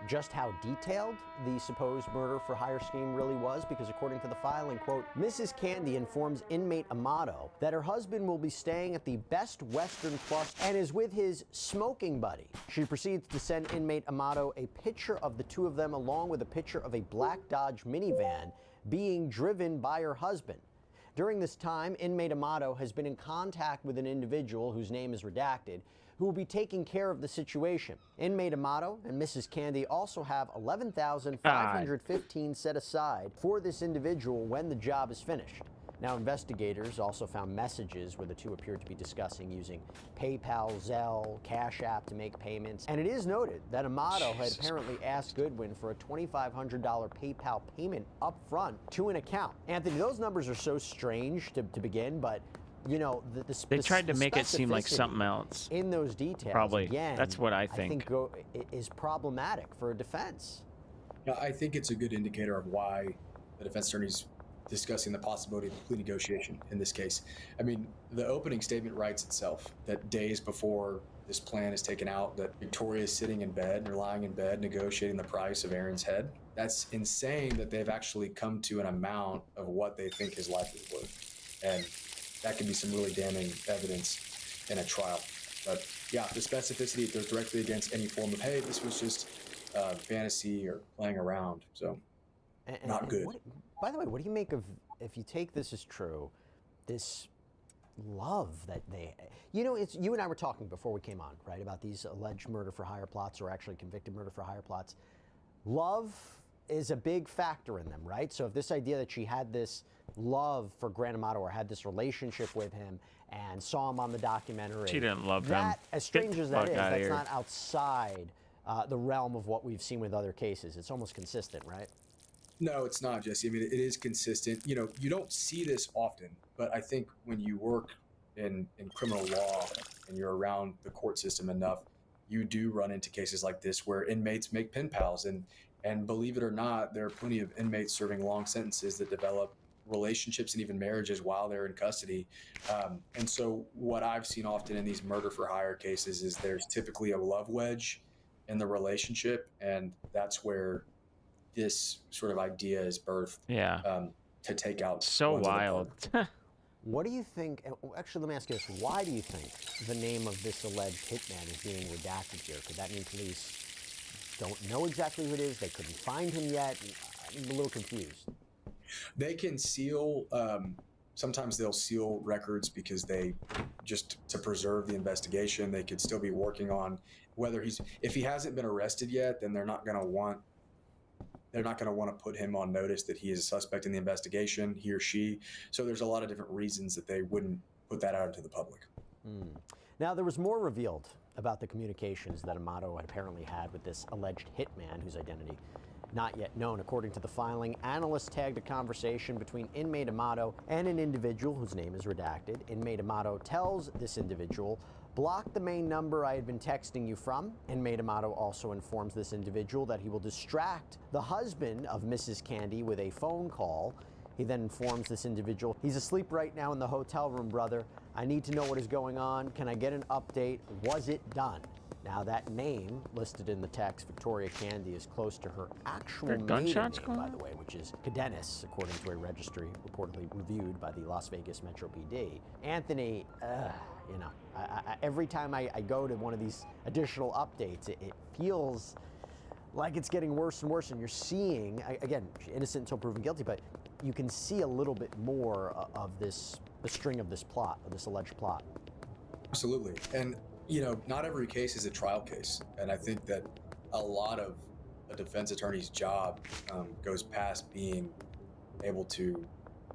just how detailed the supposed murder for hire scheme really was, because according to the filing, quote, Mrs. Candy informs inmate Amato that her husband will be staying at the Best Western Plus and is with his smoking buddy. She proceeds to send inmate Amato a picture of the two of them along with a picture of a black Dodge minivan being driven by her husband. During this time, inmate Amato has been in contact with an individual whose name is redacted, who will be taking care of the situation. Inmate Amato and Mrs. Candy also have $11,515 set aside for this individual when the job is finished. Now, investigators also found messages where the two appeared to be discussing using PayPal, Zelle, Cash App to make payments. And it is noted that Amato had apparently asked Goodwin for a $2,500 PayPal payment up front to an account. Anthony, those numbers are so strange to begin, but you know, they tried to make it seem like something else. In those details, probably. Again, that's what I think. Is problematic for a defense. Now, I think it's a good indicator of why the defense attorney's discussing the possibility of a plea negotiation in this case. I mean, the opening statement writes itself that days before this plan is taken out, that Victoria is sitting in bed or lying in bed negotiating the price of Aaron's head. That's insane that they've actually come to an amount of what they think his life is worth. And that can be some really damning evidence in a trial. But yeah, the specificity, it goes directly against any form of, hey, this was just fantasy or playing around. So not good. By the way, what do you make of, if you take this as true, this love that they, you know, it's, you and I were talking before we came on, right, about these alleged murder for hire plots, or actually convicted murder for hire plots. Love is a big factor in them, right? So if this idea that she had this love for Grant Amato, or had this relationship with him and saw him on the documentary. She didn't love that, him. As strange as that is, that's here. not outside the realm of what we've seen with other cases. It's almost consistent, right? No, it's not, Jesse. I mean, it is consistent. You know, you don't see this often, but I think when you work in criminal law and you're around the court system enough, you do run into cases like this where inmates make pen pals. And believe it or not, there are plenty of inmates serving long sentences that develop relationships and even marriages while they're in custody. And so what I've seen often in these murder for hire cases is there's typically a love wedge in the relationship, and that's where this sort of idea is birthed. Yeah. To take out. So wild. What do you think? Actually, let me ask you this: why do you think the name of this alleged hitman is being redacted here? Could that mean police don't know exactly who it is? They couldn't find him yet. I'm a little confused. They can seal. Sometimes they'll seal records because they just to preserve the investigation. They could still be working on whether if he hasn't been arrested yet, then they're not going to want to put him on notice that he is a suspect in the investigation, he or she. So there's a lot of different reasons that they wouldn't put that out into the public. Now, there was more revealed about the communications that Amato had apparently had with this alleged hitman, whose identity not yet known. According to the filing, analysts tagged a conversation between inmate Amato and an individual whose name is redacted. Inmate Amato tells this individual, block the main number I had been texting you from. Inmate Amato also informs this individual that he will distract the husband of Mrs. Candy with a phone call. He then informs this individual, he's asleep right now in the hotel room, brother. I need to know what is going on. Can I get an update? Was it done? Now, that name listed in the text, Victoria Candy, is close to her actual maiden name, by the way, which is Cadenis, according to a registry reportedly reviewed by the Las Vegas Metro PD. Anthony, you know, every time I go to one of these additional updates, it feels like it's getting worse and worse, and you're seeing, again, innocent until proven guilty, but you can see a little bit more of this, the string of this plot, of this alleged plot. Absolutely. And you know, not every case is a trial case. And I think that a lot of a defense attorney's job goes past being able to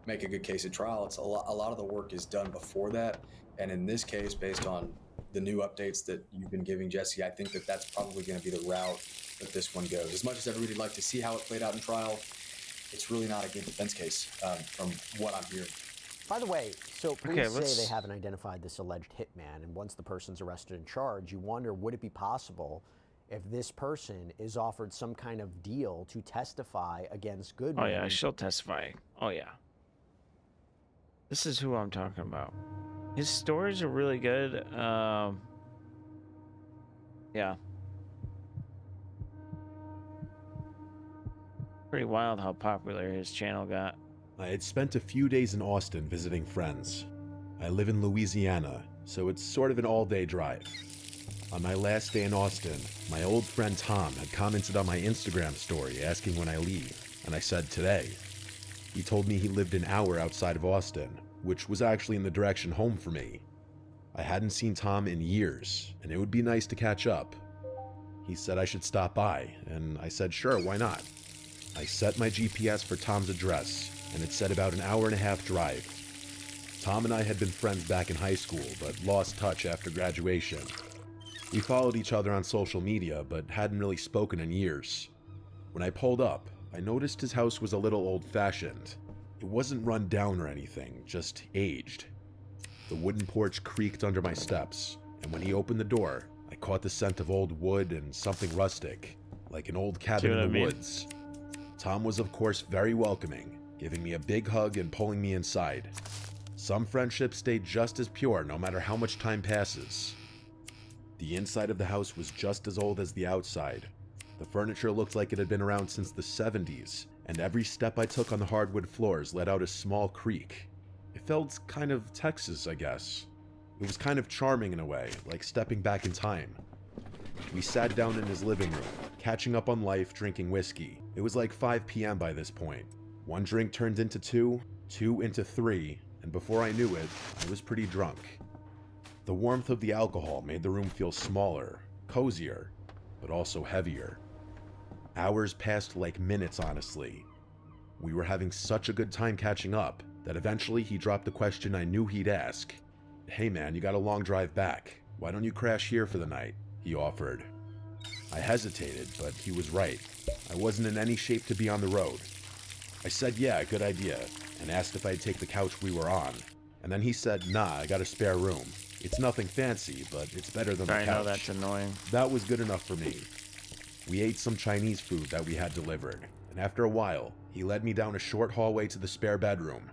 make a good case at trial. It's a lot of the work is done before that. And in this case, based on the new updates that you've been giving, Jesse, I think that that's probably going to be the route that this one goes. As much as everybody'd like to see how it played out in trial, it's really not a good defense case from what I'm hearing. By the way, so police Okay, say they haven't identified this alleged hitman, and once the person's arrested and charged, you wonder, would it be possible if this person is offered some kind of deal to testify against Goodman? Oh yeah, she'll testify. Oh yeah. This is who I'm talking about. His stories are really good. Yeah. Pretty wild how popular his channel got. I had spent a few days in Austin visiting friends. I live in Louisiana, so it's sort of an all-day drive. On my last day in Austin, my old friend Tom had commented on my Instagram story asking when I leave, and I said today. He told me he lived an hour outside of Austin, which was actually in the direction home for me. I hadn't seen Tom in years, and it would be nice to catch up. He said I should stop by, and I said sure, why not? I set my GPS for Tom's address, and it said about an hour-and-a-half drive. Tom and I had been friends back in high school, but lost touch after graduation. We followed each other on social media, but hadn't really spoken in years. When I pulled up, I noticed his house was a little old-fashioned. It wasn't run down or anything, just aged. The wooden porch creaked under my steps, and when he opened the door, I caught the scent of old wood and something rustic, like an old cabin in the woods. Tom was of course very welcoming, giving me a big hug and pulling me inside. Some friendships stay just as pure no matter how much time passes. The inside of the house was just as old as the outside. The furniture looked like it had been around since the 70s, and every step I took on the hardwood floors let out a small creak. It felt kind of Texas, I guess. It was kind of charming in a way, like stepping back in time. We sat down in his living room, catching up on life, drinking whiskey. It was like 5 p.m. by this point. One drink turned into two into three, and before I knew it, I was pretty drunk. The warmth of the alcohol made the room feel smaller, cozier, but also heavier. Hours passed like minutes, honestly. We were having such a good time catching up that eventually he dropped the question I knew he'd ask. "Hey man, you got a long drive back. Why don't you crash here for the night?" he offered. I hesitated, but he was right. I wasn't in any shape to be on the road. I said yeah, good idea, and asked if I'd take the couch we were on. And then he said, nah, I got a spare room. It's nothing fancy, but it's better than the couch. I know that's annoying. That was good enough for me. We ate some Chinese food that we had delivered, and after a while, he led me down a short hallway to the spare bedroom.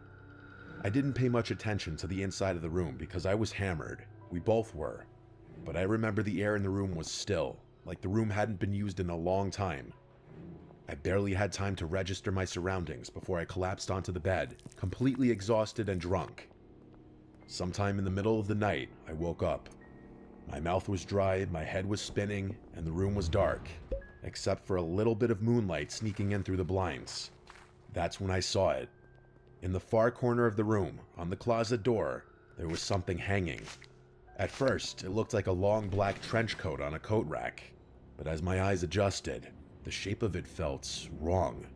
I didn't pay much attention to the inside of the room because I was hammered. We both were. But I remember the air in the room was still, like the room hadn't been used in a long time. I barely had time to register my surroundings before I collapsed onto the bed, completely exhausted and drunk. Sometime in the middle of the night, I woke up. My mouth was dry, my head was spinning, and the room was dark, except for a little bit of moonlight sneaking in through the blinds. That's when I saw it. In the far corner of the room, on the closet door, there was something hanging. At first, it looked like a long black trench coat on a coat rack, but as my eyes adjusted, the shape of it felt wrong.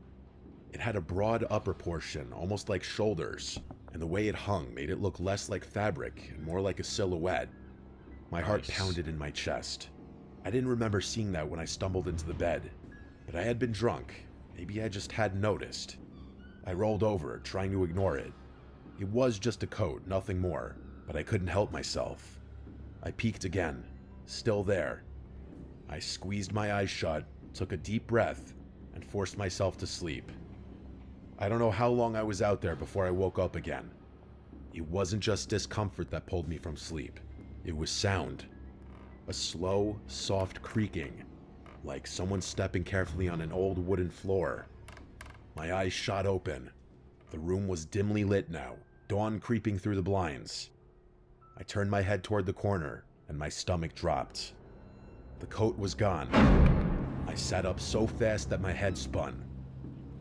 It had a broad upper portion, almost like shoulders, and the way it hung made it look less like fabric and more like a silhouette. My heart pounded in my chest. I didn't remember seeing that when I stumbled into the bed, but I had been drunk. Maybe I just hadn't noticed. I rolled over, trying to ignore it. It was just a coat, nothing more, but I couldn't help myself. I peeked again, still there. I squeezed my eyes shut, took a deep breath, and forced myself to sleep. I don't know how long I was out there before I woke up again. It wasn't just discomfort that pulled me from sleep. It was sound. A slow, soft creaking, like someone stepping carefully on an old wooden floor. My eyes shot open. The room was dimly lit now, dawn creeping through the blinds. I turned my head toward the corner, and my stomach dropped. The coat was gone. I sat up so fast that my head spun.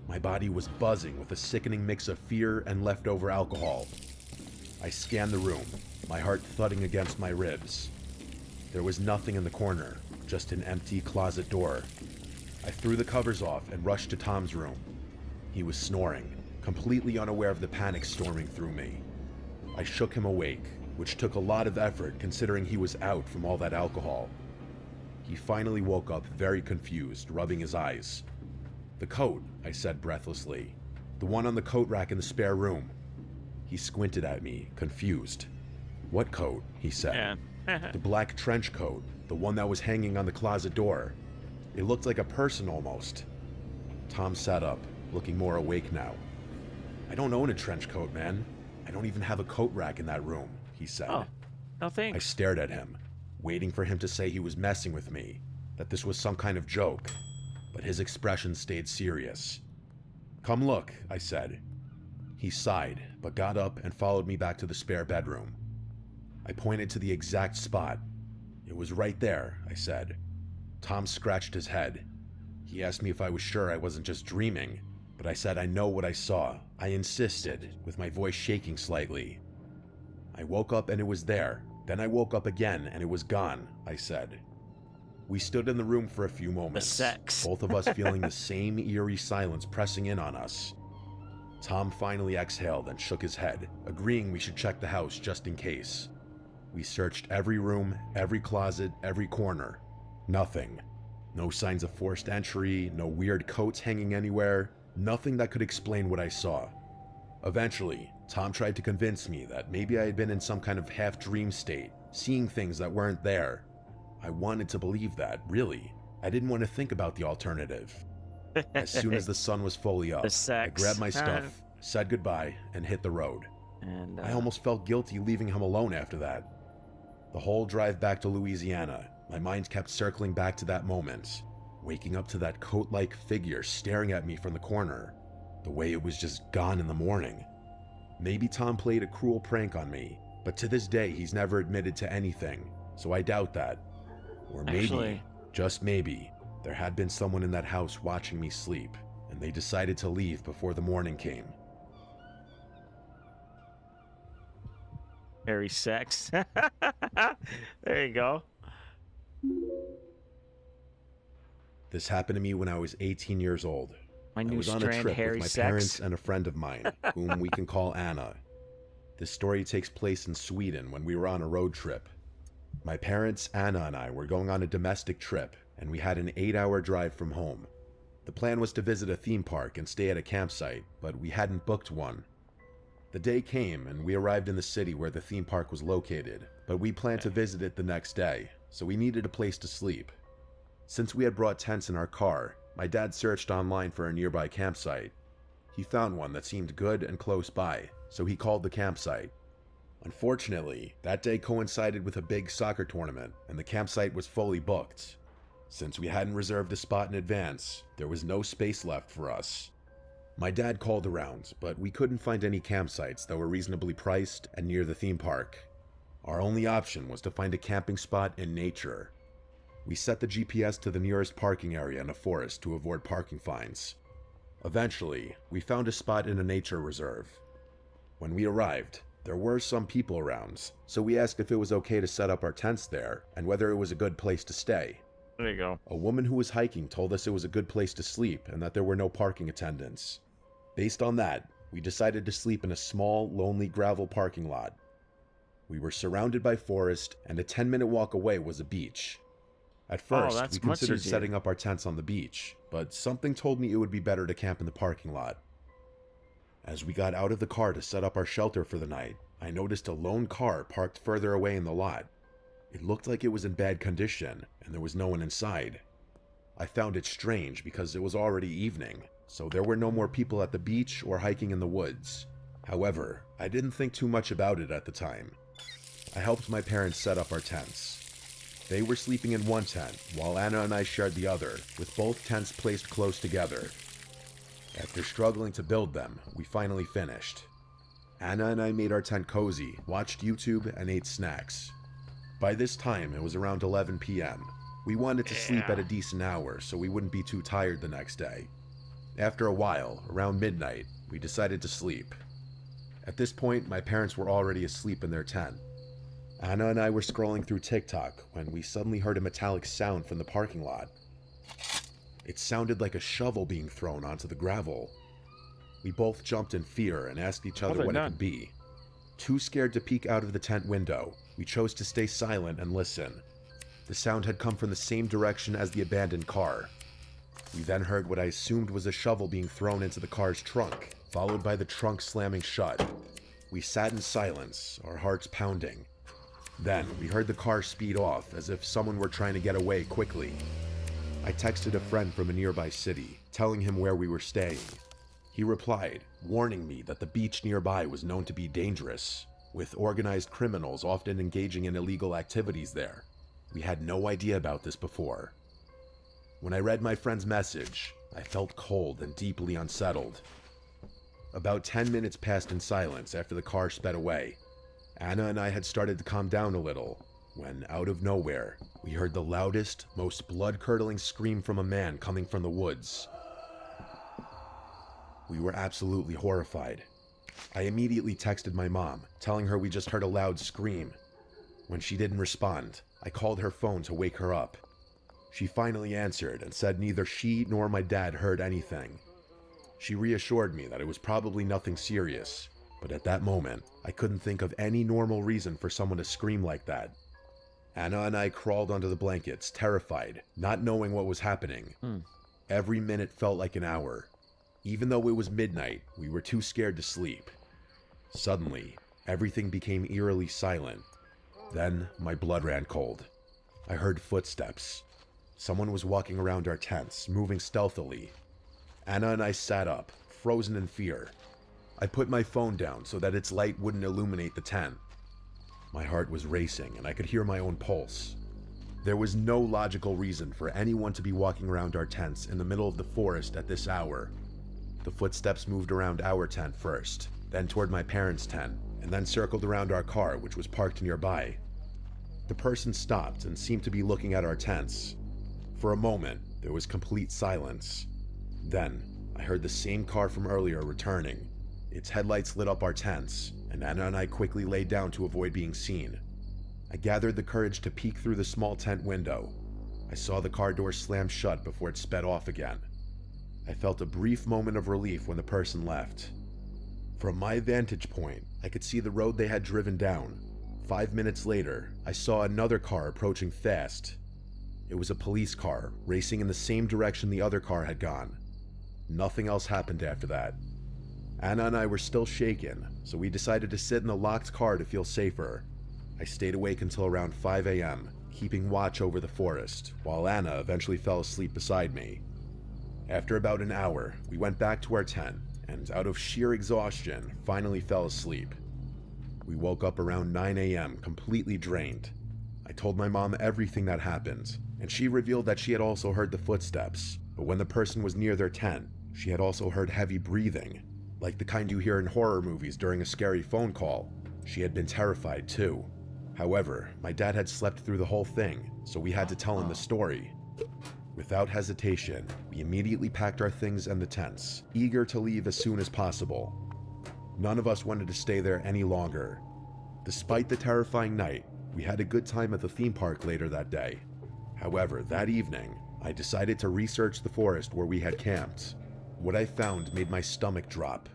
My body was buzzing with a sickening mix of fear and leftover alcohol. I scanned the room, my heart thudding against my ribs. There was nothing in the corner, just an empty closet door. I threw the covers off and rushed to Tom's room. He was snoring, completely unaware of the panic storming through me. I shook him awake, which took a lot of effort considering he was out from all that alcohol. He finally woke up very confused, rubbing his eyes. "The coat," I said breathlessly. "The one on the coat rack in the spare room." He squinted at me, confused. "What coat?" he said. "The black trench coat, the one that was hanging on the closet door. It looked like a person almost." Tom sat up, looking more awake now. "I don't own a trench coat, man. I don't even have a coat rack in that room," he said. Oh, no thanks. I stared at him, waiting for him to say he was messing with me, that this was some kind of joke, but his expression stayed serious. "Come look," I said. He sighed, but got up and followed me back to the spare bedroom. I pointed to the exact spot. "It was right there," I said. Tom scratched his head. He asked me if I was sure I wasn't just dreaming, but I said I know what I saw. I insisted, with my voice shaking slightly. "I woke up and it was there. Then I woke up again and it was gone," I said. We stood in the room for a few moments, sex. both of us feeling the same eerie silence pressing in on us. Tom finally exhaled and shook his head, agreeing we should check the house just in case. We searched every room, every closet, every corner. Nothing. No signs of forced entry, no weird coats hanging anywhere, nothing that could explain what I saw. Eventually, Tom tried to convince me that maybe I had been in some kind of half-dream state, seeing things that weren't there. I wanted to believe that, really. I didn't want to think about the alternative. As soon as the sun was fully up, I grabbed my stuff, said goodbye, and hit the road. And I almost felt guilty leaving him alone after that. The whole drive back to Louisiana, my mind kept circling back to that moment, waking up to that coat-like figure staring at me from the corner, the way it was just gone in the morning. Maybe Tom played a cruel prank on me, but to this day he's never admitted to anything, so I doubt that. Or maybe, Actually, just maybe, there had been someone in that house watching me sleep, and they decided to leave before the morning came. Harry sex. There you go. This happened to me when I was 18 years old. My I new was on a strand, trip Harry with my sex. parents and a friend of mine, whom we can call Anna. This story takes place in Sweden when we were on a road trip. My parents, Anna, and I were going on a domestic trip, and we had an 8-hour drive from home. The plan was to visit a theme park and stay at a campsite, but we hadn't booked one. The day came, and we arrived in the city where the theme park was located, but we planned to visit it the next day, so we needed a place to sleep. Since we had brought tents in our car, my dad searched online for a nearby campsite. He found one that seemed good and close by, so he called the campsite. Unfortunately, that day coincided with a big soccer tournament, and the campsite was fully booked. Since we hadn't reserved a spot in advance, there was no space left for us. My dad called around, but we couldn't find any campsites that were reasonably priced and near the theme park. Our only option was to find a camping spot in nature. We set the GPS to the nearest parking area in a forest to avoid parking fines. Eventually, we found a spot in a nature reserve. When we arrived, there were some people around, so we asked if it was okay to set up our tents there and whether it was a good place to stay. There you go. A woman who was hiking told us it was a good place to sleep and that there were no parking attendants. Based on that, we decided to sleep in a small, lonely gravel parking lot. We were surrounded by forest, and a 10-minute walk away was a beach. At first, that's we much considered easier. setting up our tents on the beach, but something told me it would be better to camp in the parking lot. As we got out of the car to set up our shelter for the night, I noticed a lone car parked further away in the lot. It looked like it was in bad condition, and there was no one inside. I found it strange because it was already evening, so there were no more people at the beach or hiking in the woods. However, I didn't think too much about it at the time. I helped my parents set up our tents. They were sleeping in one tent, while Anna and I shared the other, with both tents placed close together. After struggling to build them, we finally finished. Anna and I made our tent cozy, watched YouTube, and ate snacks. By this time, it was around 11 p.m. We wanted to sleep at a decent hour so we wouldn't be too tired the next day. After a while, around midnight, we decided to sleep. At this point, my parents were already asleep in their tent. Anna and I were scrolling through TikTok when we suddenly heard a metallic sound from the parking lot. It sounded like a shovel being thrown onto the gravel. We both jumped in fear and asked each other Hold it, what it done. could be. Too scared to peek out of the tent window, we chose to stay silent and listen. The sound had come from the same direction as the abandoned car. We then heard what I assumed was a shovel being thrown into the car's trunk, followed by the trunk slamming shut. We sat in silence, our hearts pounding. Then, we heard the car speed off, as if someone were trying to get away quickly. I texted a friend from a nearby city, telling him where we were staying. He replied, warning me that the beach nearby was known to be dangerous, with organized criminals often engaging in illegal activities there. We had no idea about this before. When I read my friend's message, I felt cold and deeply unsettled. About 10 minutes passed in silence after the car sped away. Anna and I had started to calm down a little, when, out of nowhere, we heard the loudest, most blood-curdling scream from a man coming from the woods. We were absolutely horrified. I immediately texted my mom, telling her we just heard a loud scream. When she didn't respond, I called her phone to wake her up. She finally answered and said neither she nor my dad heard anything. She reassured me that it was probably nothing serious, but at that moment, I couldn't think of any normal reason for someone to scream like that. Anna and I crawled under the blankets, terrified, not knowing what was happening. Every minute felt like an hour. Even though it was midnight, we were too scared to sleep. Suddenly, everything became eerily silent. Then, my blood ran cold. I heard footsteps. Someone was walking around our tents, moving stealthily. Anna and I sat up, frozen in fear. I put my phone down so that its light wouldn't illuminate the tent. My heart was racing, and I could hear my own pulse. There was no logical reason for anyone to be walking around our tents in the middle of the forest at this hour. The footsteps moved around our tent first, then toward my parents' tent, and then circled around our car, which was parked nearby. The person stopped and seemed to be looking at our tents. For a moment, there was complete silence. Then, I heard the same car from earlier returning. Its headlights lit up our tents, and Anna and I quickly lay down to avoid being seen. I gathered the courage to peek through the small tent window. I saw the car door slam shut before it sped off again. I felt a brief moment of relief when the person left. From my vantage point, I could see the road they had driven down. 5 minutes later, I saw another car approaching fast. It was a police car, racing in the same direction the other car had gone. Nothing else happened after that. Anna and I were still shaken, so we decided to sit in the locked car to feel safer. I stayed awake until around 5 a.m., keeping watch over the forest, while Anna eventually fell asleep beside me. After about an hour, we went back to our tent, and out of sheer exhaustion, finally fell asleep. We woke up around 9 a.m., completely drained. I told my mom everything that happened, and she revealed that she had also heard the footsteps, but when the person was near their tent, she had also heard heavy breathing, like the kind you hear in horror movies during a scary phone call. She had been terrified too. However, my dad had slept through the whole thing, so we had to tell him the story. Without hesitation, we immediately packed our things and the tents, eager to leave as soon as possible. None of us wanted to stay there any longer. Despite the terrifying night, we had a good time at the theme park later that day. However, that evening, I decided to research the forest where we had camped. What I found made my stomach drop.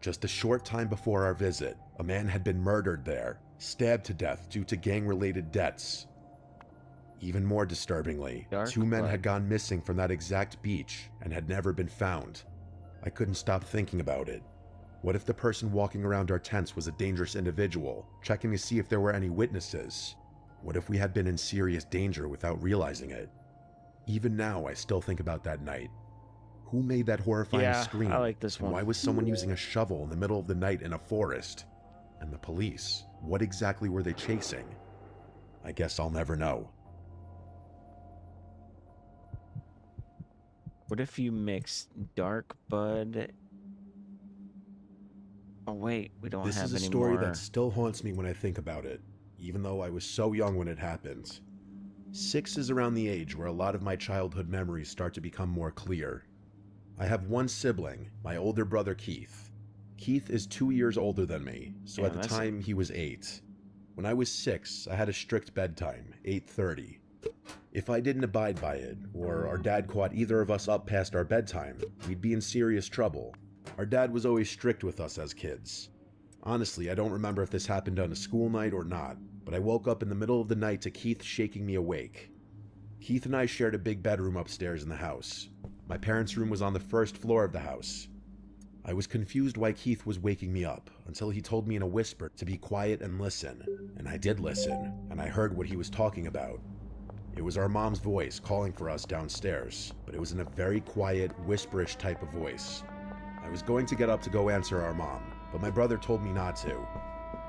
Just a short time before our visit, a man had been murdered there, stabbed to death due to gang-related debts. Even more disturbingly, two men had gone missing from that exact beach and had never been found. I couldn't stop thinking about it. What if the person walking around our tents was a dangerous individual, checking to see if there were any witnesses? What if we had been in serious danger without realizing it? Even now, I still think about that night. Who made that horrifying scream? I like this one. Why was someone using a shovel in the middle of the night in a forest? And the police, what exactly were they chasing? I guess I'll never know. What if you mix dark bud? Oh wait, we don't This have is a any story more. that still haunts me when I think about it, even though I was so young when it happened. 6 is around the age where a lot of my childhood memories start to become more clear. I have one sibling, my older brother Keith. Keith is 2 years older than me, so at the time he was 8. When I was 6, I had a strict bedtime, 8:30. If I didn't abide by it, or our dad caught either of us up past our bedtime, we'd be in serious trouble. Our dad was always strict with us as kids. Honestly, I don't remember if this happened on a school night or not, but I woke up in the middle of the night to Keith shaking me awake. Keith and I shared a big bedroom upstairs in the house. My parents' room was on the first floor of the house. I was confused why Keith was waking me up, until he told me in a whisper to be quiet and listen. And I did listen, and I heard what he was talking about. It was our mom's voice calling for us downstairs, but it was in a very quiet, whisperish type of voice. I was going to get up to go answer our mom, but my brother told me not to.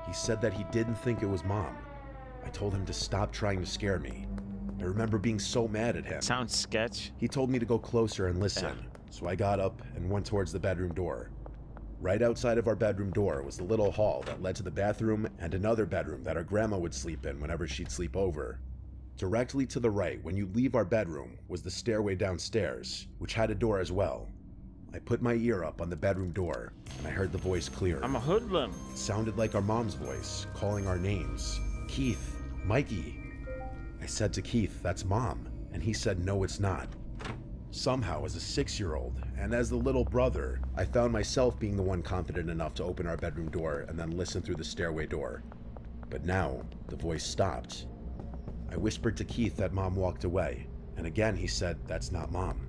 He said that he didn't think it was Mom. I told him to stop trying to scare me. I remember being so mad at him. Sounds sketch. He told me to go closer and listen, so I got up and went towards the bedroom door. Right outside of our bedroom door was the little hall that led to the bathroom and another bedroom that our grandma would sleep in whenever she'd sleep over. Directly to the right, when you leave our bedroom, was the stairway downstairs, which had a door as well. I put my ear up on the bedroom door, and I heard the voice clear. I'm a hoodlum. It sounded like our mom's voice, calling our names. Keith, Mikey. I said to Keith, "That's Mom," and he said, "No, it's not." Somehow, as a 6-year-old, and as the little brother, I found myself being the one confident enough to open our bedroom door and then listen through the stairway door. But now, the voice stopped. I whispered to Keith that Mom walked away, and again he said, "That's not Mom."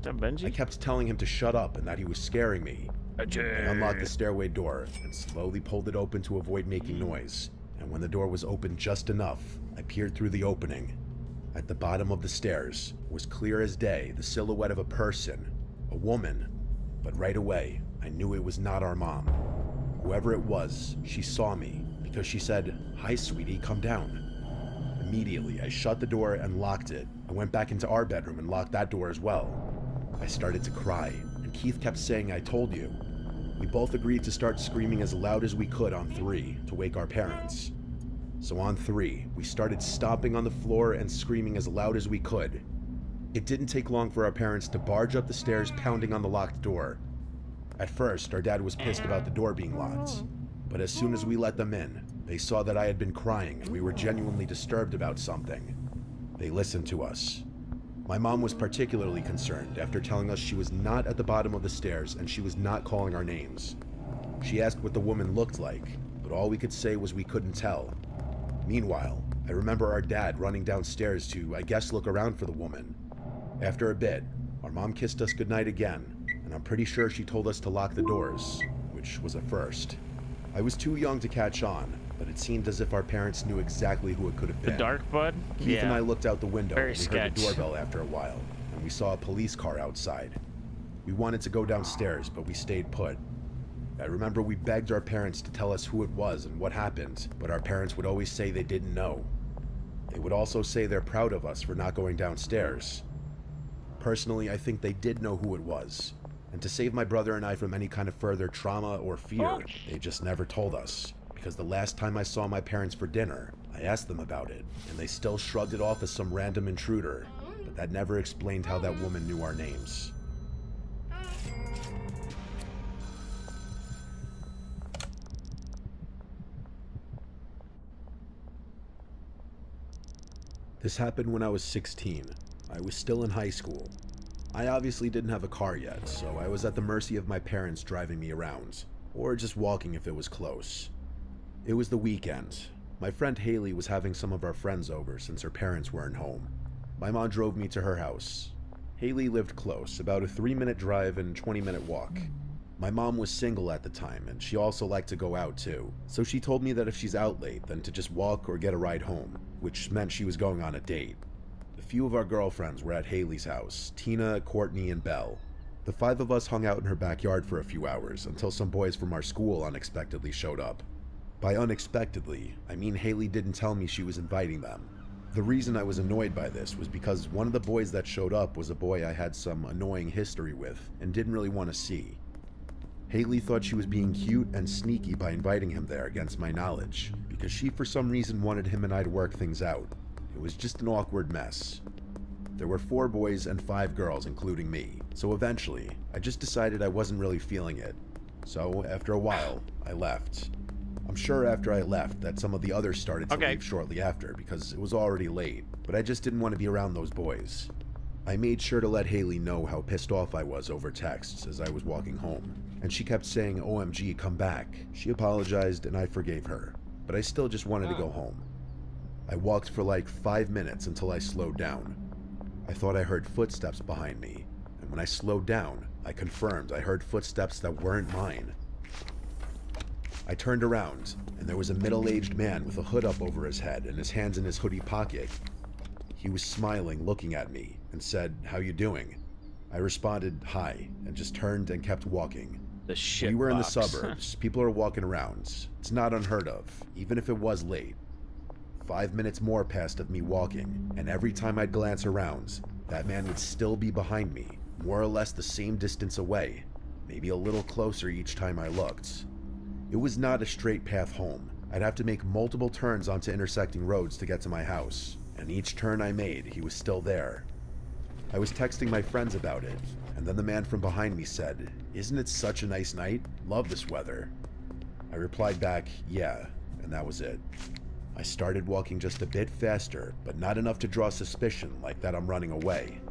Benji? I kept telling him to shut up and that he was scaring me. I unlocked the stairway door and slowly pulled it open to avoid making noise, and when the door was open just enough, I peered through the opening. At the bottom of the stairs was clear as day the silhouette of a person, a woman, but right away I knew it was not our mom. Whoever it was, she saw me because she said, "Hi sweetie, come down." Immediately I shut the door and locked it. I went back into our bedroom and locked that door as well. I started to cry, and Keith kept saying, "I told you." We both agreed to start screaming as loud as we could on 3 to wake our parents. So on 3, we started stomping on the floor and screaming as loud as we could. It didn't take long for our parents to barge up the stairs, pounding on the locked door. At first, our dad was pissed about the door being locked, but as soon as we let them in, they saw that I had been crying and we were genuinely disturbed about something. They listened to us. My mom was particularly concerned after telling us she was not at the bottom of the stairs and she was not calling our names. She asked what the woman looked like, but all we could say was we couldn't tell. Meanwhile, I remember our dad running downstairs to, I guess, look around for the woman. After a bit, our mom kissed us goodnight again, and I'm pretty sure she told us to lock the doors, which was a first. I was too young to catch on, but it seemed as if our parents knew exactly who it could have been. The dark bud? Keith and I looked out the window Very and we sketch. heard the doorbell after a while, and we saw a police car outside. We wanted to go downstairs, but we stayed put. I remember we begged our parents to tell us who it was and what happened, but our parents would always say they didn't know. They would also say they're proud of us for not going downstairs. Personally, I think they did know who it was, and to save my brother and I from any kind of further trauma or fear, they just never told us. Because the last time I saw my parents for dinner, I asked them about it, and they still shrugged it off as some random intruder, but that never explained how that woman knew our names. This happened when I was 16. I was still in high school. I obviously didn't have a car yet, so I was at the mercy of my parents driving me around, or just walking if it was close. It was the weekend. My friend Haley was having some of our friends over since her parents weren't home. My mom drove me to her house. Haley lived close, about a 3-minute drive and 20-minute walk. My mom was single at the time, and she also liked to go out too, so she told me that if she's out late, then to just walk or get a ride home, which meant she was going on a date. A few of our girlfriends were at Haley's house, Tina, Courtney, and Belle. The 5 of us hung out in her backyard for a few hours until some boys from our school unexpectedly showed up. By unexpectedly, I mean Haley didn't tell me she was inviting them. The reason I was annoyed by this was because one of the boys that showed up was a boy I had some annoying history with and didn't really want to see. Haley thought she was being cute and sneaky by inviting him there against my knowledge, because she for some reason wanted him and I to work things out. It was just an awkward mess. There were 4 boys and 5 girls, including me, so eventually, I just decided I wasn't really feeling it. So, after a while, I left. I'm sure after I left that some of the others started to leave shortly after because it was already late, but I just didn't want to be around those boys. I made sure to let Haley know how pissed off I was over texts as I was walking home, and she kept saying, OMG, come back. She apologized and I forgave her, but I still just wanted to go home. I walked for like 5 minutes until I slowed down. I thought I heard footsteps behind me, and when I slowed down, I confirmed I heard footsteps that weren't mine. I turned around, and there was a middle-aged man with a hood up over his head and his hands in his hoodie pocket. He was smiling, looking at me, and said, "How you doing?" I responded, "Hi," and just turned and kept walking. The shit We were in the box. suburbs. People are walking around. It's not unheard of, even if it was late. 5 minutes more passed of me walking, and every time I'd glance around, that man would still be behind me, more or less the same distance away, maybe a little closer each time I looked. It was not a straight path home. I'd have to make multiple turns onto intersecting roads to get to my house, and each turn I made, he was still there. I was texting my friends about it, and then the man from behind me said, "Isn't it such a nice night? Love this weather." I replied back, "Yeah," and that was it. I started walking just a bit faster, but not enough to draw suspicion like that I'm running away.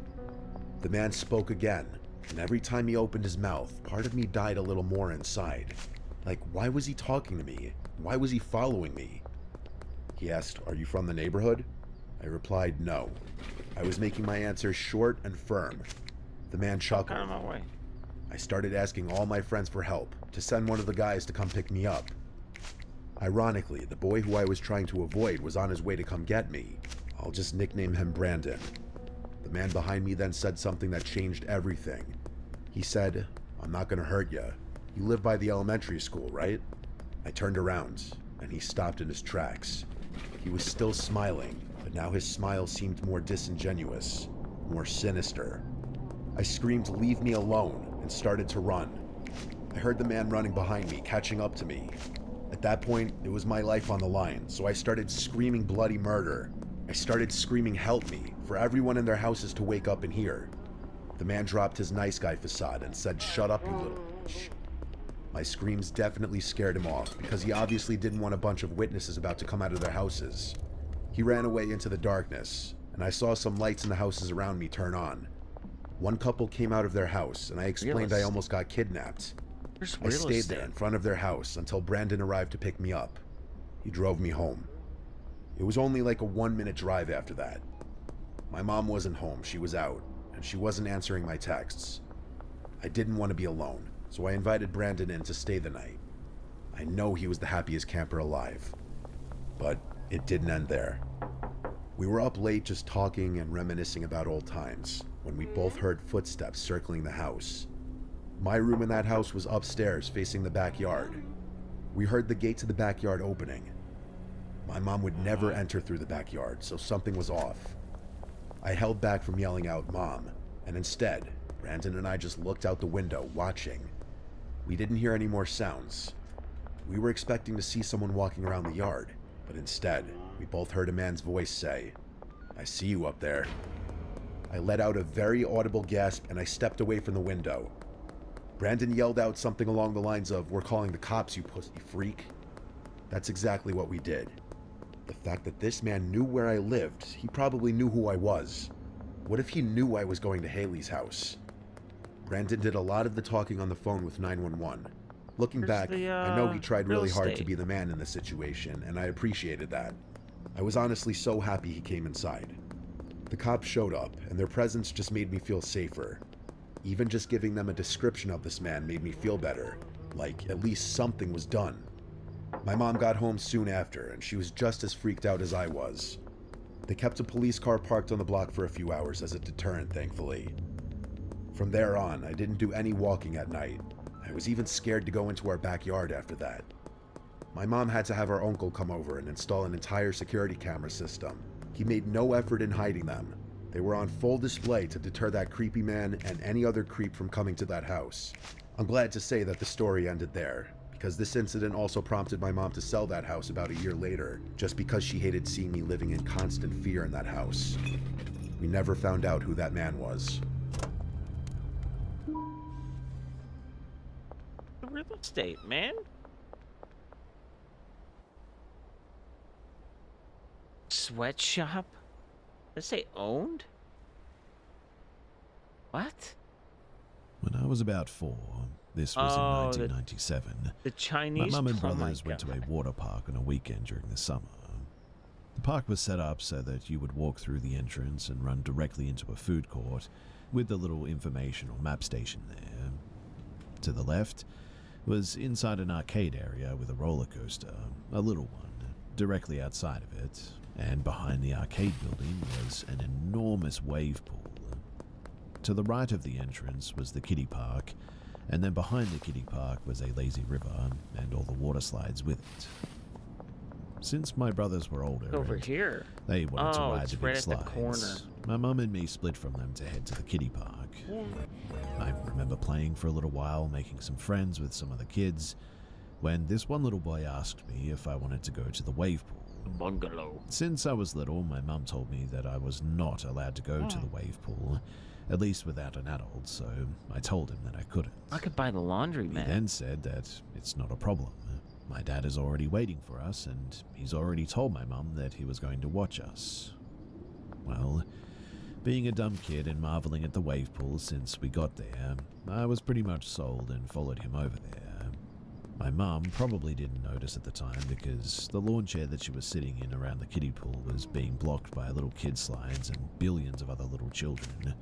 The man spoke again, and every time he opened his mouth, part of me died a little more inside. Like, why was he talking to me? Why was he following me? He asked, "Are you from the neighborhood?" I replied, "No." I was making my answer short and firm. The man chuckled. Out of my way. I started asking all my friends for help, to send one of the guys to come pick me up. Ironically, the boy who I was trying to avoid was on his way to come get me. I'll just nickname him Brandon. The man behind me then said something that changed everything. He said, "I'm not gonna hurt ya. You live by the elementary school, right?" I turned around, and he stopped in his tracks. He was still smiling, but now his smile seemed more disingenuous, more sinister. I screamed, "Leave me alone," and started to run. I heard the man running behind me, catching up to me. At that point, it was my life on the line, so I started screaming bloody murder. I started screaming, "Help me," for everyone in their houses to wake up and hear. The man dropped his nice guy facade and said, "Shut up, you little bitch." My screams definitely scared him off, because he obviously didn't want a bunch of witnesses about to come out of their houses. He ran away into the darkness, and I saw some lights in the houses around me turn on. One couple came out of their house, and I explained I almost got kidnapped. I stayed there in front of their house until Brandon arrived to pick me up. He drove me home. It was only like a 1-minute drive after that. My mom wasn't home, she was out, and she wasn't answering my texts. I didn't want to be alone, so I invited Brandon in to stay the night. I know he was the happiest camper alive. But it didn't end there. We were up late just talking and reminiscing about old times, when we both heard footsteps circling the house. My room in that house was upstairs facing the backyard. We heard the gate to the backyard opening. My mom would never enter through the backyard, so something was off. I held back from yelling out, "Mom," and instead, Brandon and I just looked out the window, watching. We didn't hear any more sounds. We were expecting to see someone walking around the yard, but instead, we both heard a man's voice say, "I see you up there." I let out a very audible gasp and I stepped away from the window. Brandon yelled out something along the lines of, "We're calling the cops, you pussy freak." That's exactly what we did. The fact that this man knew where I lived, he probably knew who I was. What if he knew I was going to Haley's house? Brandon did a lot of the talking on the phone with 911. Looking back, I know he tried really hard to be the man in the situation, and I appreciated that. I was honestly so happy he came inside. The cops showed up, and their presence just made me feel safer. Even just giving them a description of this man made me feel better, like at least something was done. My mom got home soon after, and she was just as freaked out as I was. They kept a police car parked on the block for a few hours as a deterrent, thankfully. From there on, I didn't do any walking at night. I was even scared to go into our backyard after that. My mom had to have our uncle come over and install an entire security camera system. He made no effort in hiding them. They were on full display to deter that creepy man and any other creep from coming to that house. I'm glad to say that the story ended there, because this incident also prompted my mom to sell that house about a year later, just because she hated seeing me living in constant fear in that house. We never found out who that man was. Real estate, man. Sweatshop? Did it say owned? What? When I was about 4, This was Oh, in 1997. The My Chinese. mum and Oh my brothers went to a God. water park on a weekend during the summer. The park was set up so that you would walk through the entrance and run directly into a food court with the little informational map station there. To the left was inside an arcade area with a roller coaster, a little one, directly outside of it, and behind the arcade building was an enormous wave pool. To the right of the entrance was the kiddie park, and then behind the kiddie park was a lazy river and all the water slides with it. Since my brothers were older, Over and here. they wanted to Oh, ride it's the big right at the slides, corner. my mum and me split from them to head to the kiddie park. I remember playing for a little while, making some friends with some other kids, when this one little boy asked me if I wanted to go to the wave pool. Bungalow. Since I was little, my mum told me that I was not allowed to go to the wave pool, at least without an adult, so I told him that I couldn't. I could buy the laundry, He man. then said that it's not a problem. My dad is already waiting for us, and he's already told my mum that he was going to watch us. Well, being a dumb kid and marveling at the wave pool since we got there, I was pretty much sold and followed him over there. My mum probably didn't notice at the time because the lawn chair that she was sitting in around the kiddie pool was being blocked by little kid slides and billions of other little children.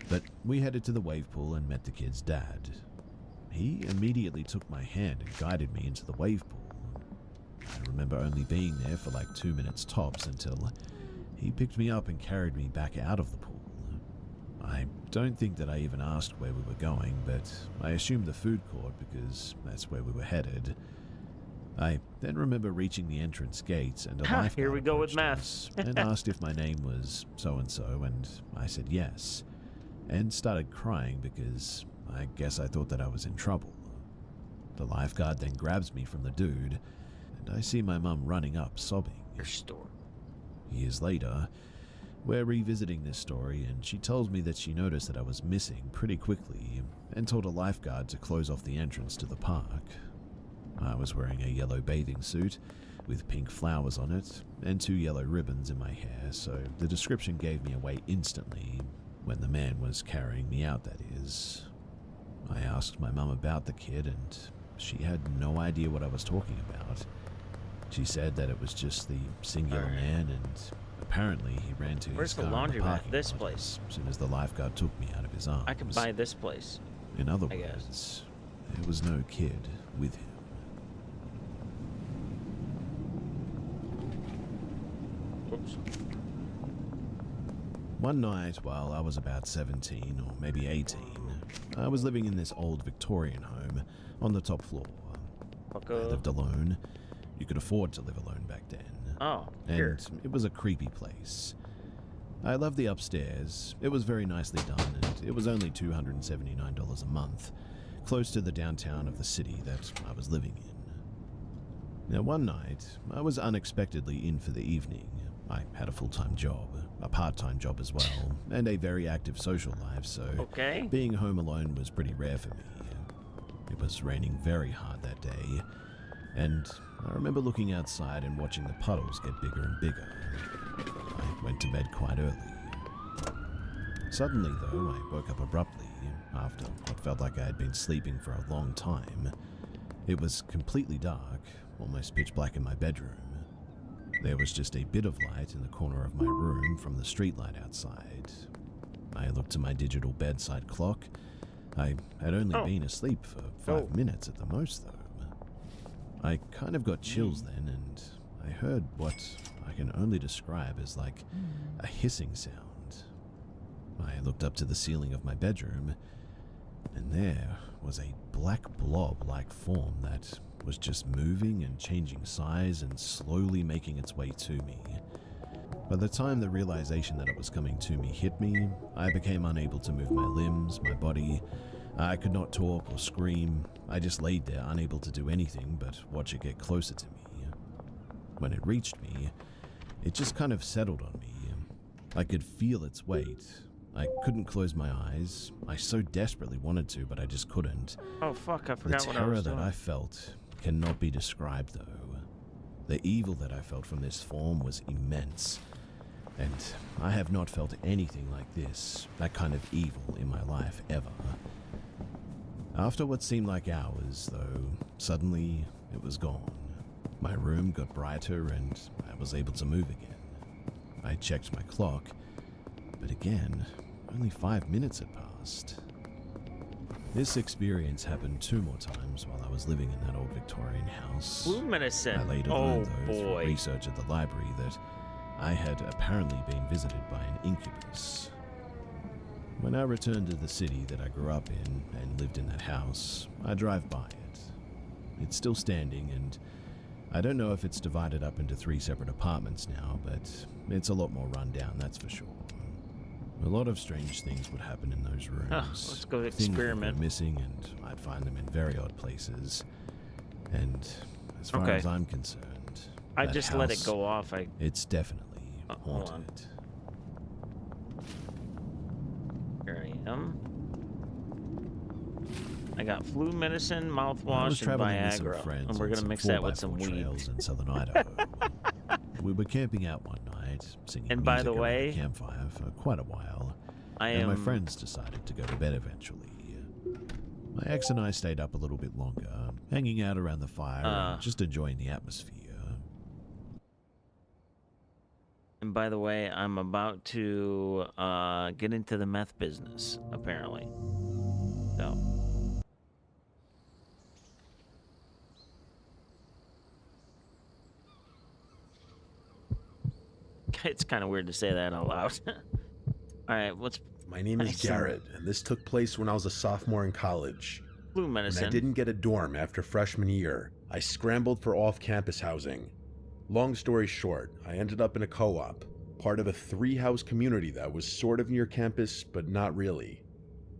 But we headed to the wave pool and met the kid's dad. He immediately took my hand and guided me into the wave pool. I remember only being there for like 2 minutes tops until he picked me up and carried me back out of the pool. I don't think that I even asked where we were going, but I assumed the food court because that's where we were headed. I then remember reaching the entrance gates and a lifeguard Here we go with approached math. us and asked if my name was so-and-so, and I said yes, and started crying because I guess I thought that I was in trouble. The lifeguard then grabs me from the dude, and I see my mum running up, sobbing. Your store. Years later, we're revisiting this story, and she tells me that she noticed that I was missing pretty quickly and told a lifeguard to close off the entrance to the park. I was wearing a yellow bathing suit with pink flowers on it and 2 yellow ribbons in my hair, so the description gave me away instantly when the man was carrying me out, that is. I asked my mum about the kid, and she had no idea what I was talking about. She said that it was just the singular man, and apparently he ran to Where's his the car in the laundromat? parking This lot place. as soon as the lifeguard took me out of his arms. I can buy this place. In other I guess. words, there was no kid with him. Oops. One night, while I was about 17 or maybe 18, I was living in this old Victorian home on the top floor. I lived alone. You could afford to live alone back then. Oh, and here. it was a creepy place. I loved the upstairs. It was very nicely done, and it was only $279 a month, close to the downtown of the city that I was living in. Now, one night, I was unexpectedly in for the evening. I had a full-time job, a part-time job as well, and a very active social life, so being home alone was pretty rare for me. It was raining very hard that day, and I remember looking outside and watching the puddles get bigger and bigger. I went to bed quite early. Suddenly, though, I woke up abruptly after what felt like I had been sleeping for a long time. It was completely dark, almost pitch black in my bedroom. There was just a bit of light in the corner of my room from the streetlight outside. I looked to my digital bedside clock. I had only been asleep for 5 minutes at the most, though. I kind of got chills then, and I heard what I can only describe as like a hissing sound. I looked up to the ceiling of my bedroom, and there was a black blob-like form that was just moving and changing size and slowly making its way to me. By the time the realization that it was coming to me hit me, I became unable to move my limbs, my body. I could not talk or scream. I just laid there, unable to do anything but watch it get closer to me. When it reached me, it just kind of settled on me. I could feel its weight. I couldn't close my eyes. I so desperately wanted to, but I just couldn't. Oh, fuck, I The forgot what I terror was that doing. I felt cannot be described, though. The evil that I felt from this form was immense, and I have not felt anything like this, that kind of evil, in my life ever. After what seemed like hours, though, suddenly it was gone. My room got brighter and I was able to move again. I checked my clock, but again, only 5 minutes had passed. This experience happened 2 more times while I was living in that old Victorian house. Flu medicine. I later Oh learned, though, through boy. research at the library, that I had apparently been visited by an incubus. When I returned to the city that I grew up in and lived in that house, I drive by it. It's still standing, and I don't know if it's divided up into 3 separate apartments now, but it's a lot more run down, that's for sure. A lot of strange things would happen in those rooms. Let's go Things experiment. would go missing, and I'd find them in very odd places. And as far Okay. as I'm concerned, I that just let it house, go off. It's definitely hold on. haunted. Here I am. I got flu medicine, I was mouthwash, and traveling with some Viagra, friends and we're on gonna some mix that with some 4x4 weed. trails in southern Idaho. We were camping out one night, singing And by music the around way, the campfire for quite a while. I and my am- friends decided to go to bed eventually. My ex and I stayed up a little bit longer, hanging out around the fire and just enjoying the atmosphere. And by the way, I'm about to get into the meth business, apparently. So. It's kind of weird to say that out loud. All right, what's My name is Garrett, and this took place when I was a sophomore in college. flu When medicine? I didn't get a dorm after freshman year, I scrambled for off-campus housing. Long story short, I ended up in a co-op, part of a 3-house community that was sort of near campus, but not really.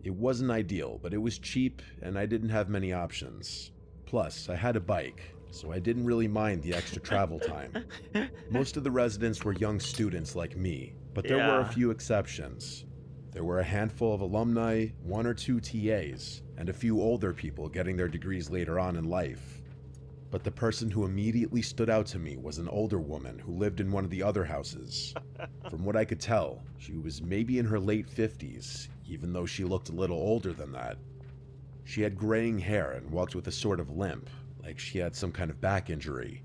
It wasn't ideal, but it was cheap, and I didn't have many options. Plus, I had a bike, so I didn't really mind the extra travel time. Most of the residents were young students like me, but there were a Yeah. few exceptions. There were a handful of alumni, 1 or 2 TAs, and a few older people getting their degrees later on in life. But the person who immediately stood out to me was an older woman who lived in one of the other houses. From what I could tell, she was maybe in her late 50s, even though she looked a little older than that. She had graying hair and walked with a sort of limp, like she had some kind of back injury.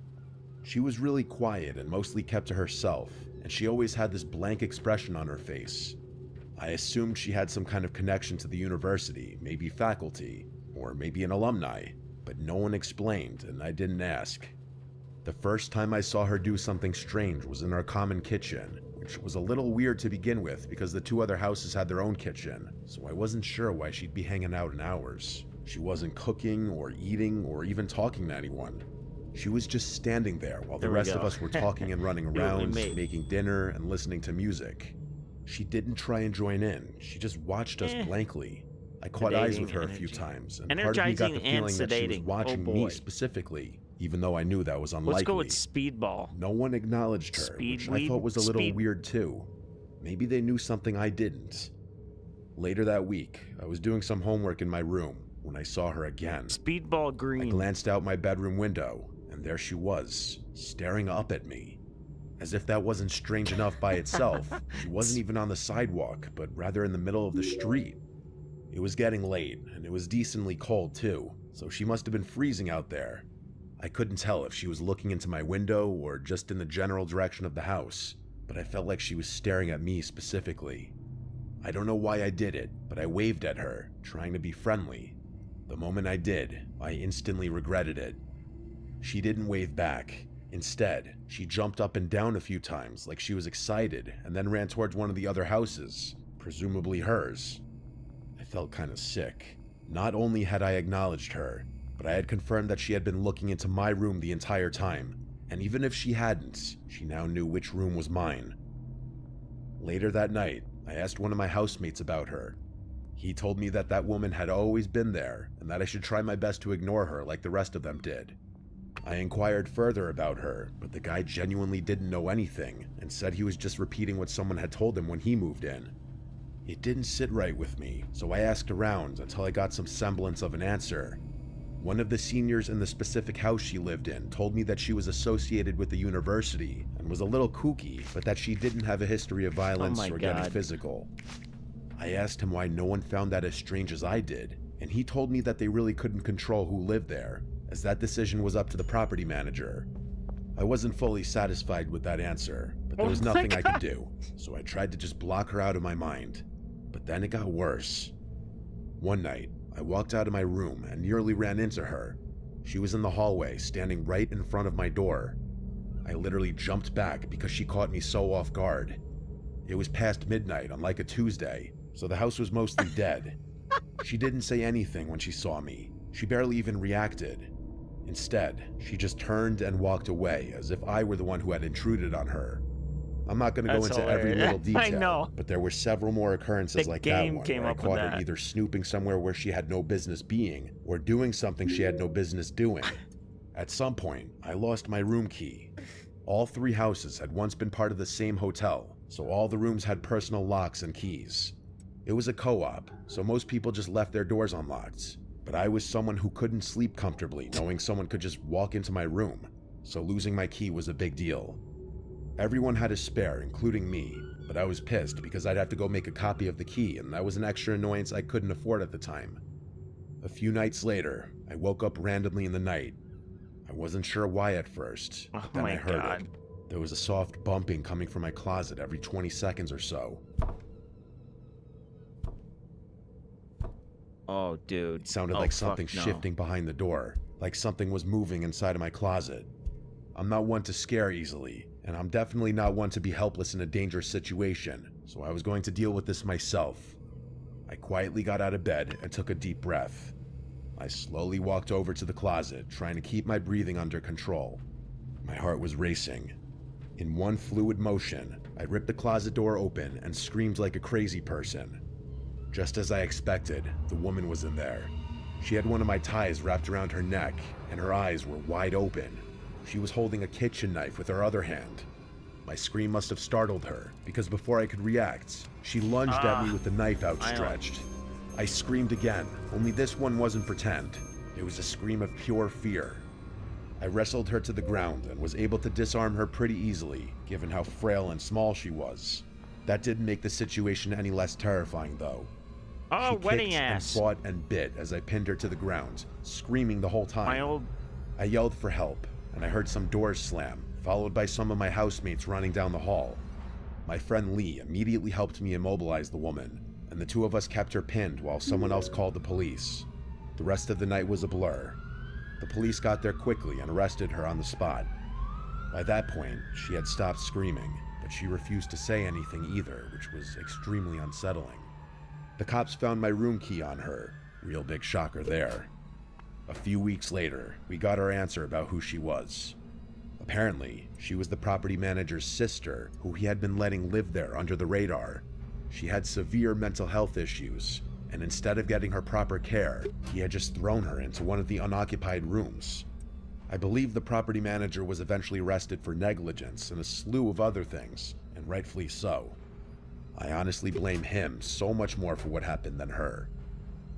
She was really quiet and mostly kept to herself, and she always had this blank expression on her face. I assumed she had some kind of connection to the university, maybe faculty, or maybe an alumni, but no one explained, and I didn't ask. The first time I saw her do something strange was in our common kitchen, which was a little weird to begin with because the 2 other houses had their own kitchen, so I wasn't sure why she'd be hanging out in ours. She wasn't cooking or eating or even talking to anyone. She was just standing there while the There we rest of go. us were talking and running You and around, me. making dinner and listening to music. She didn't try and join in, she just watched us blankly. I caught eyes with Sedating her a few energy. times, and part of me got the Energizing and feeling that she was sedating. Oh, watching boy. me specifically, even though I knew that was unlikely. Let's go with speedball. No one acknowledged her, Speed which I weed? thought was a little Speed- weird too. Maybe they knew something I didn't. Later that week, I was doing some homework in my room when I saw her again. Speedball I green. glanced out my bedroom window, and there she was, staring up at me. As if that wasn't strange enough by itself, she wasn't even on the sidewalk, but rather in the middle of the street. It was getting late, and it was decently cold too, so she must have been freezing out there. I couldn't tell if she was looking into my window or just in the general direction of the house, but I felt like she was staring at me specifically. I don't know why I did it, but I waved at her, trying to be friendly. The moment I did, I instantly regretted it. She didn't wave back. Instead, she jumped up and down a few times like she was excited and then ran towards one of the other houses, presumably hers. I felt kind of sick. Not only had I acknowledged her, but I had confirmed that she had been looking into my room the entire time, and even if she hadn't, she now knew which room was mine. Later that night, I asked one of my housemates about her. He told me that that woman had always been there, and that I should try my best to ignore her like the rest of them did. I inquired further about her, but the guy genuinely didn't know anything, and said he was just repeating what someone had told him when he moved in. It didn't sit right with me, so I asked around until I got some semblance of an answer. One of the seniors in the specific house she lived in told me that she was associated with the university and was a little kooky, but that she didn't have a history of violence my or getting God. physical. I asked him why no one found that as strange as I did, and he told me that they really couldn't control who lived there, as that decision was up to the property manager. I wasn't fully satisfied with that answer, but there was nothing I could do, so I tried to just block her out of my mind. But then it got worse. One night, I walked out of my room and nearly ran into her. She was in the hallway, standing right in front of my door. I literally jumped back because she caught me so off guard. It was past midnight on like a Tuesday, so the house was mostly dead. She didn't say anything when she saw me. She barely even reacted. Instead, she just turned and walked away as if I were the one who had intruded on her. I'm not going to go That's into every hilarious. little detail, I know. but there were several more occurrences The like that game one came where I up with caught her that. either snooping somewhere where she had no business being or doing something she had no business doing. At some point, I lost my room key. All 3 houses had once been part of the same hotel, so all the rooms had personal locks and keys. It was a co-op, so most people just left their doors unlocked. But I was someone who couldn't sleep comfortably knowing someone could just walk into my room, so losing my key was a big deal. Everyone had a spare, including me, but I was pissed because I'd have to go make a copy of the key, and that was an extra annoyance I couldn't afford at the time. A few nights later, I woke up randomly in the night. I wasn't sure why at first, but then I heard it. There was a soft bumping coming from my closet every 20 seconds or so. Oh, dude. It sounded Oh, like fuck something no. shifting behind the door, like something was moving inside of my closet. I'm not one to scare easily, and I'm definitely not one to be helpless in a dangerous situation, so I was going to deal with this myself. I quietly got out of bed and took a deep breath. I slowly walked over to the closet, trying to keep my breathing under control. My heart was racing. In one fluid motion, I ripped the closet door open and screamed like a crazy person. Just as I expected, the woman was in there. She had one of my ties wrapped around her neck, and her eyes were wide open. She was holding a kitchen knife with her other hand. My scream must have startled her, because before I could react, she lunged at me with the knife outstretched. I screamed again, only this one wasn't pretend. It was a scream of pure fear. I wrestled her to the ground and was able to disarm her pretty easily, given how frail and small she was. That didn't make the situation any less terrifying, though. Oh, She wedding kicked and ass. fought and bit as I pinned her to the ground, screaming the whole time. I yelled for help, and I heard some doors slam, followed by some of my housemates running down the hall. My friend Lee immediately helped me immobilize the woman, and the 2 of us kept her pinned while someone else called the police. The rest of the night was a blur. The police got there quickly and arrested her on the spot. By that point, she had stopped screaming, but she refused to say anything either, which was extremely unsettling. The cops found my room key on her. Real big shocker there. A few weeks later, we got our answer about who she was. Apparently, she was the property manager's sister, who he had been letting live there under the radar. She had severe mental health issues, and instead of getting her proper care, he had just thrown her into one of the unoccupied rooms. I believe the property manager was eventually arrested for negligence and a slew of other things, and rightfully so. I honestly blame him so much more for what happened than her.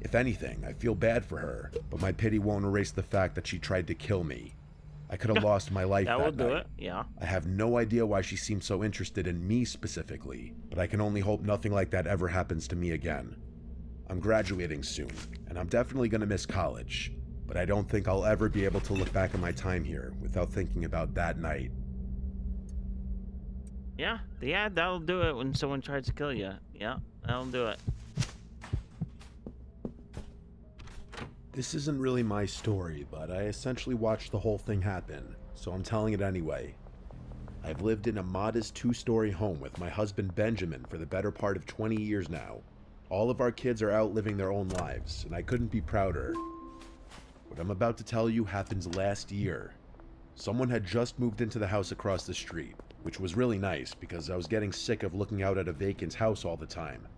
If anything, I feel bad for her, but my pity won't erase the fact that she tried to kill me. I could have lost my life That that will do night. it, yeah. I have no idea why she seemed so interested in me specifically, but I can only hope nothing like that ever happens to me again. I'm graduating soon, and I'm definitely going to miss college, but I don't think I'll ever be able to look back at my time here without thinking about that night. Yeah, that'll do it when someone tries to kill you. Yeah, that'll do it. This isn't really my story, but I essentially watched the whole thing happen, so I'm telling it anyway. I've lived in a modest 2-story home with my husband Benjamin for the better part of 20 years now. All of our kids are out living their own lives, and I couldn't be prouder. What I'm about to tell you happened last year. Someone had just moved into the house across the street, which was really nice because I was getting sick of looking out at a vacant house all the time.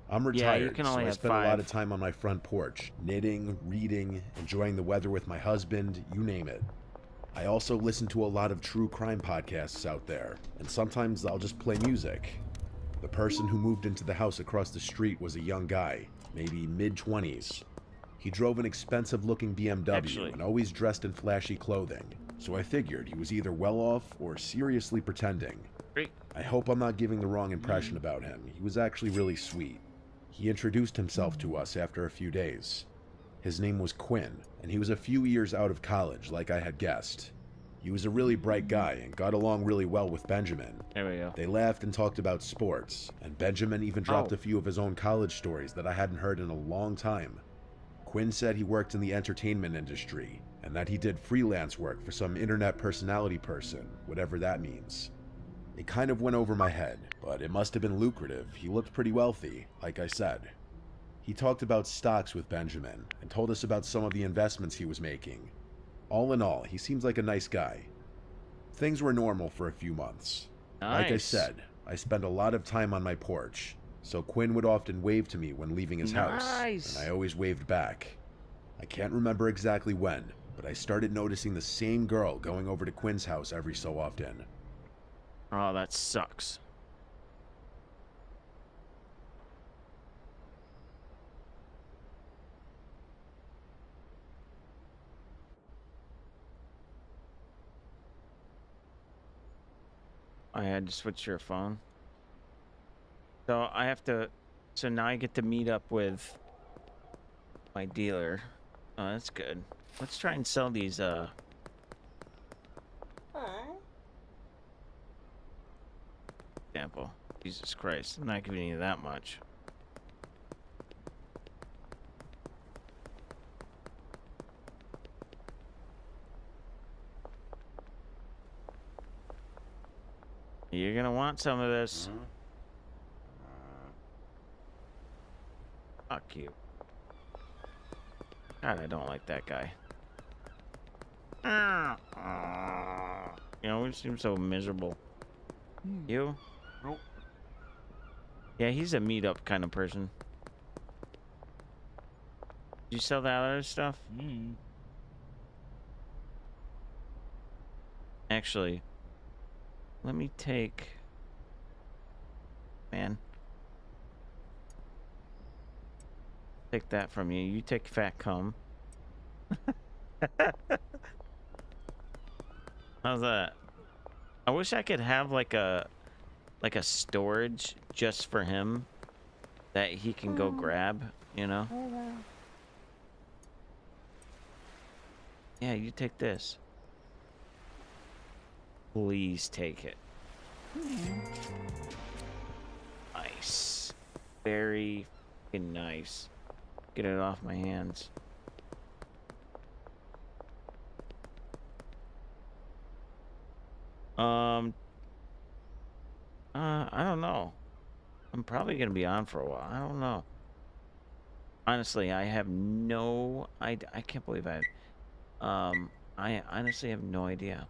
I'm retired, you can so only I have spend a lot 5. of time on my front porch, knitting, reading, enjoying the weather with my husband, you name it. I also listen to a lot of true crime podcasts out there, and sometimes I'll just play music. The person who moved into the house across the street was a young guy, maybe mid-20s. He drove an expensive-looking BMW and always dressed in flashy clothing, so I figured he was either well-off or seriously pretending. Great. I hope I'm not giving the wrong impression about him. He was actually really sweet. He introduced himself to us after a few days. His name was Quinn, and he was a few years out of college, like I had guessed. He was a really bright guy and got along really well with Benjamin. There we go. They laughed and talked about sports, and Benjamin even dropped a few of his own college stories that I hadn't heard in a long time. Quinn said he worked in the entertainment industry, and that he did freelance work for some internet personality person, whatever that means. It kind of went over my head, but it must have been lucrative. He looked pretty wealthy, like I said. He talked about stocks with Benjamin, and told us about some of the investments he was making. All in all, he seems like a nice guy. Things were normal for a few months. Like I said, I spent a lot of time on my porch, so Quinn would often wave to me when leaving his house, and I always waved back. I can't remember exactly when, but I started noticing the same girl going over to Quinn's house every so often. Oh, that sucks. I had to switch your phone. So I have to, so now I get to meet up with my dealer. Oh, that's good. Let's try and sell these, example. Jesus Christ, I'm not giving you that much. You're gonna want some of this. Fuck you. God, I don't like that guy. You know, he seems so miserable. You? Nope. Yeah, he's a meetup kind of person. Did you sell that other stuff? Actually, let me take... Man. Take that from you. You take Fat Cum. How's that? I wish I could have like a storage just for him that he can go grab, you know? Yeah, you take this. Please take it. Nice. Very fucking nice. Get it off my hands. I don't know. I'm probably gonna be on for a while. I don't know. Honestly, I have no... I can't believe I honestly have no idea.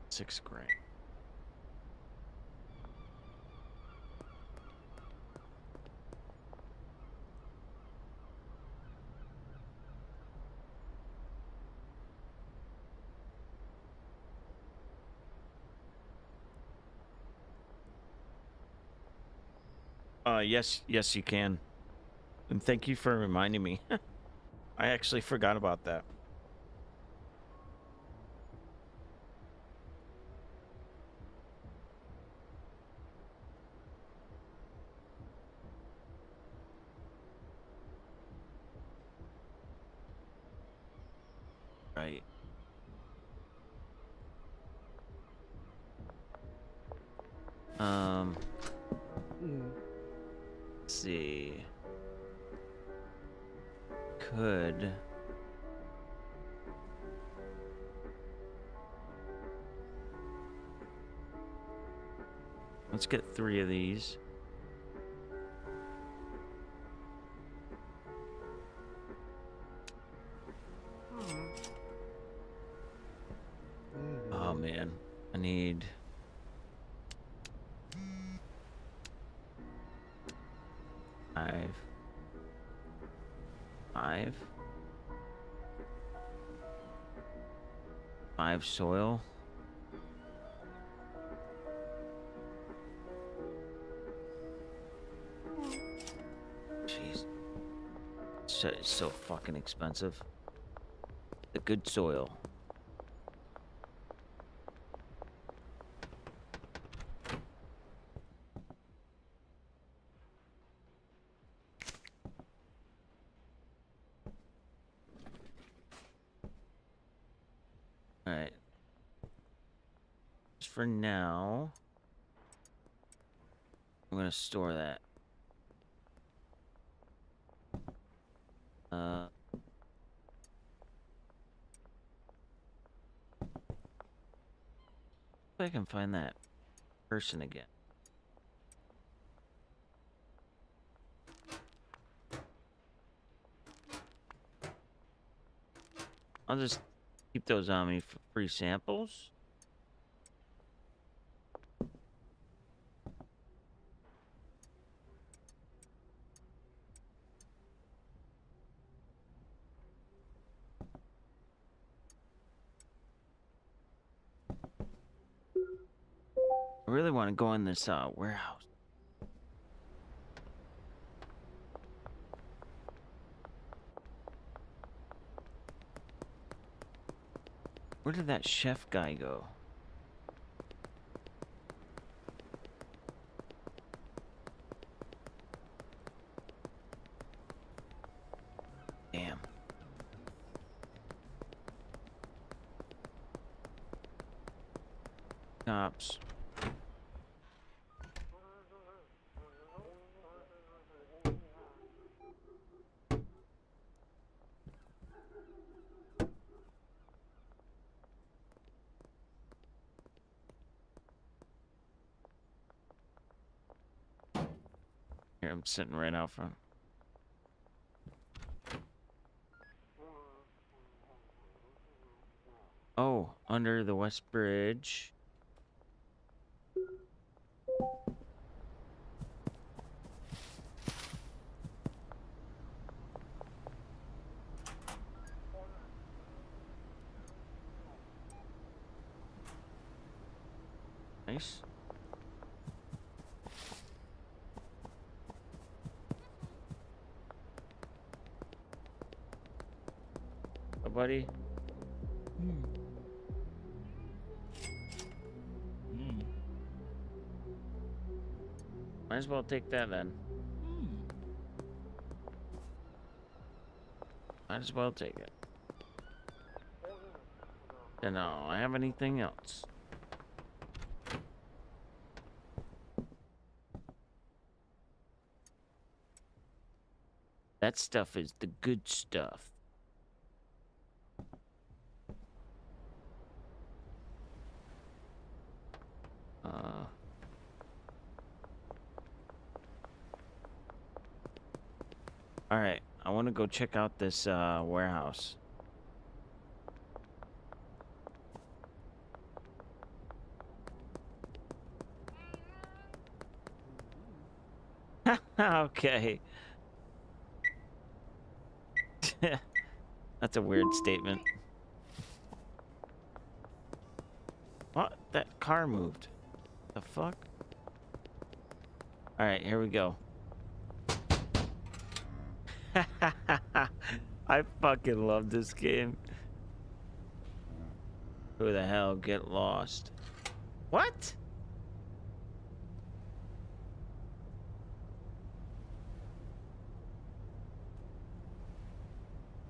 6 grand. Yes, you can. And thank you for reminding me. I actually forgot about that. Right. Let's see. Could... Let's get 3 of these. Oh man, I need... 5. 5 soil. Jeez. It's so fucking expensive. The good soil. All right. Just for now, I'm gonna store that. If I can find that person again. I'll just keep those on me for free samples. I really want to go in this warehouse. Where did that chef guy go? Damn. Cops. Here, I'm sitting right out front. Oh, under the West Bridge. Nice. Oh, buddy. Might as well take that then. Might as well take it. Don't know, I have anything else. That stuff is the good stuff. All right, I want to go check out this warehouse. Okay. That's a weird statement. What? That car moved. The fuck? All right, here we go. I fucking love this game. Who the hell get lost? What?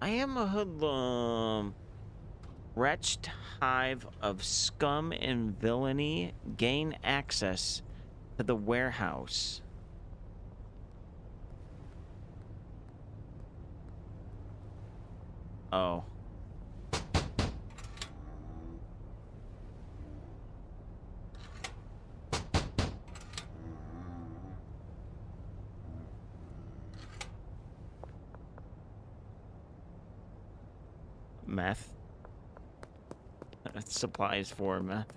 I am a hoodlum. Wretched hive of scum and villainy gain access to the warehouse. Oh. Meth. That's supplies for meth.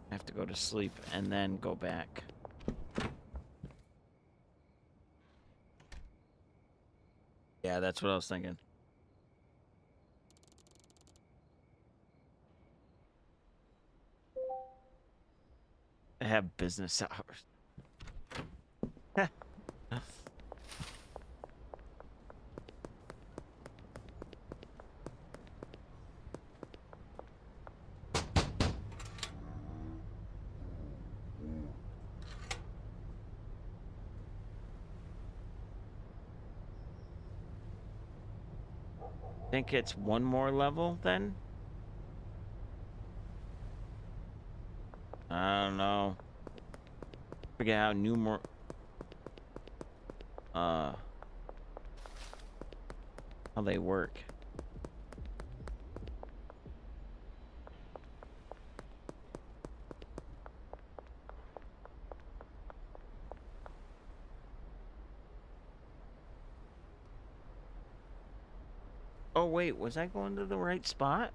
I have to go to sleep and then go back. Yeah, that's what I was thinking. I have business hours. think it's one more level then? I don't know. Forget how how they work. Oh wait, was I going to the right spot?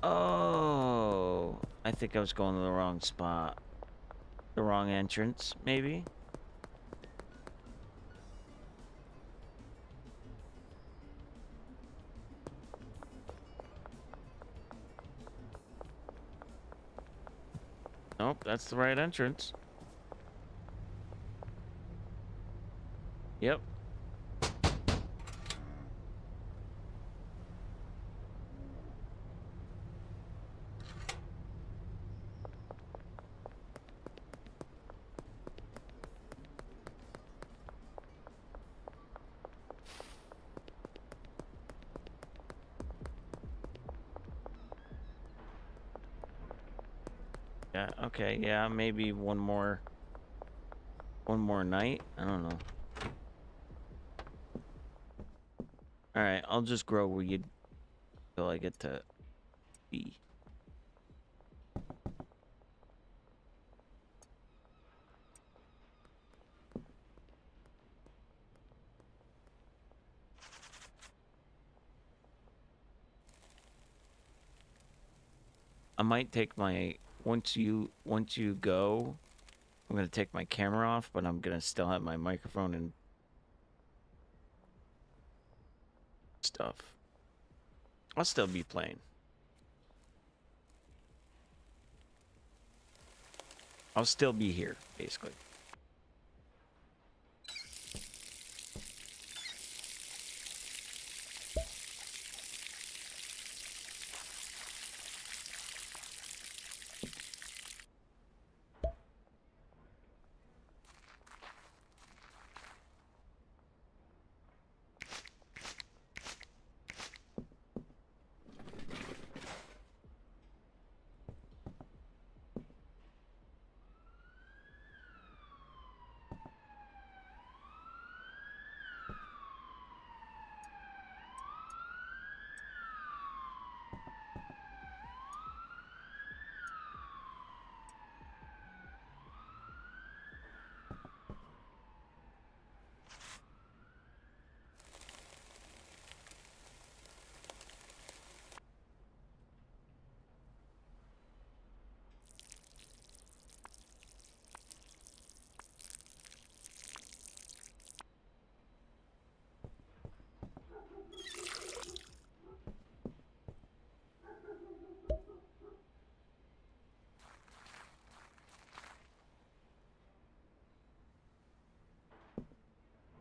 Oh, I think I was going to the wrong spot. The wrong entrance, maybe? Nope, that's the right entrance. Yep. Yeah, okay, yeah, maybe one more night. I don't know. Alright, I'll just grow weed till I get to B. I might take my once you go, I'm gonna take my camera off, but I'm gonna still have my microphone and stuff. I'll still be playing. I'll still be here, basically.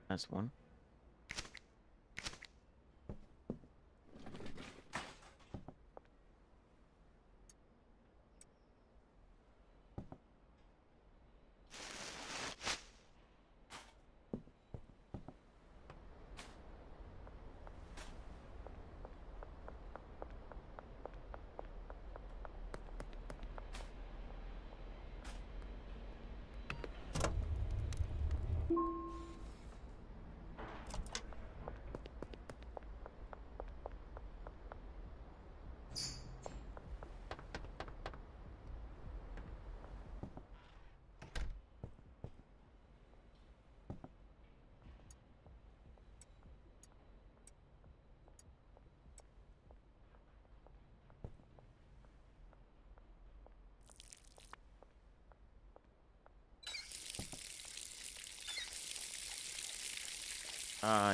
That's one.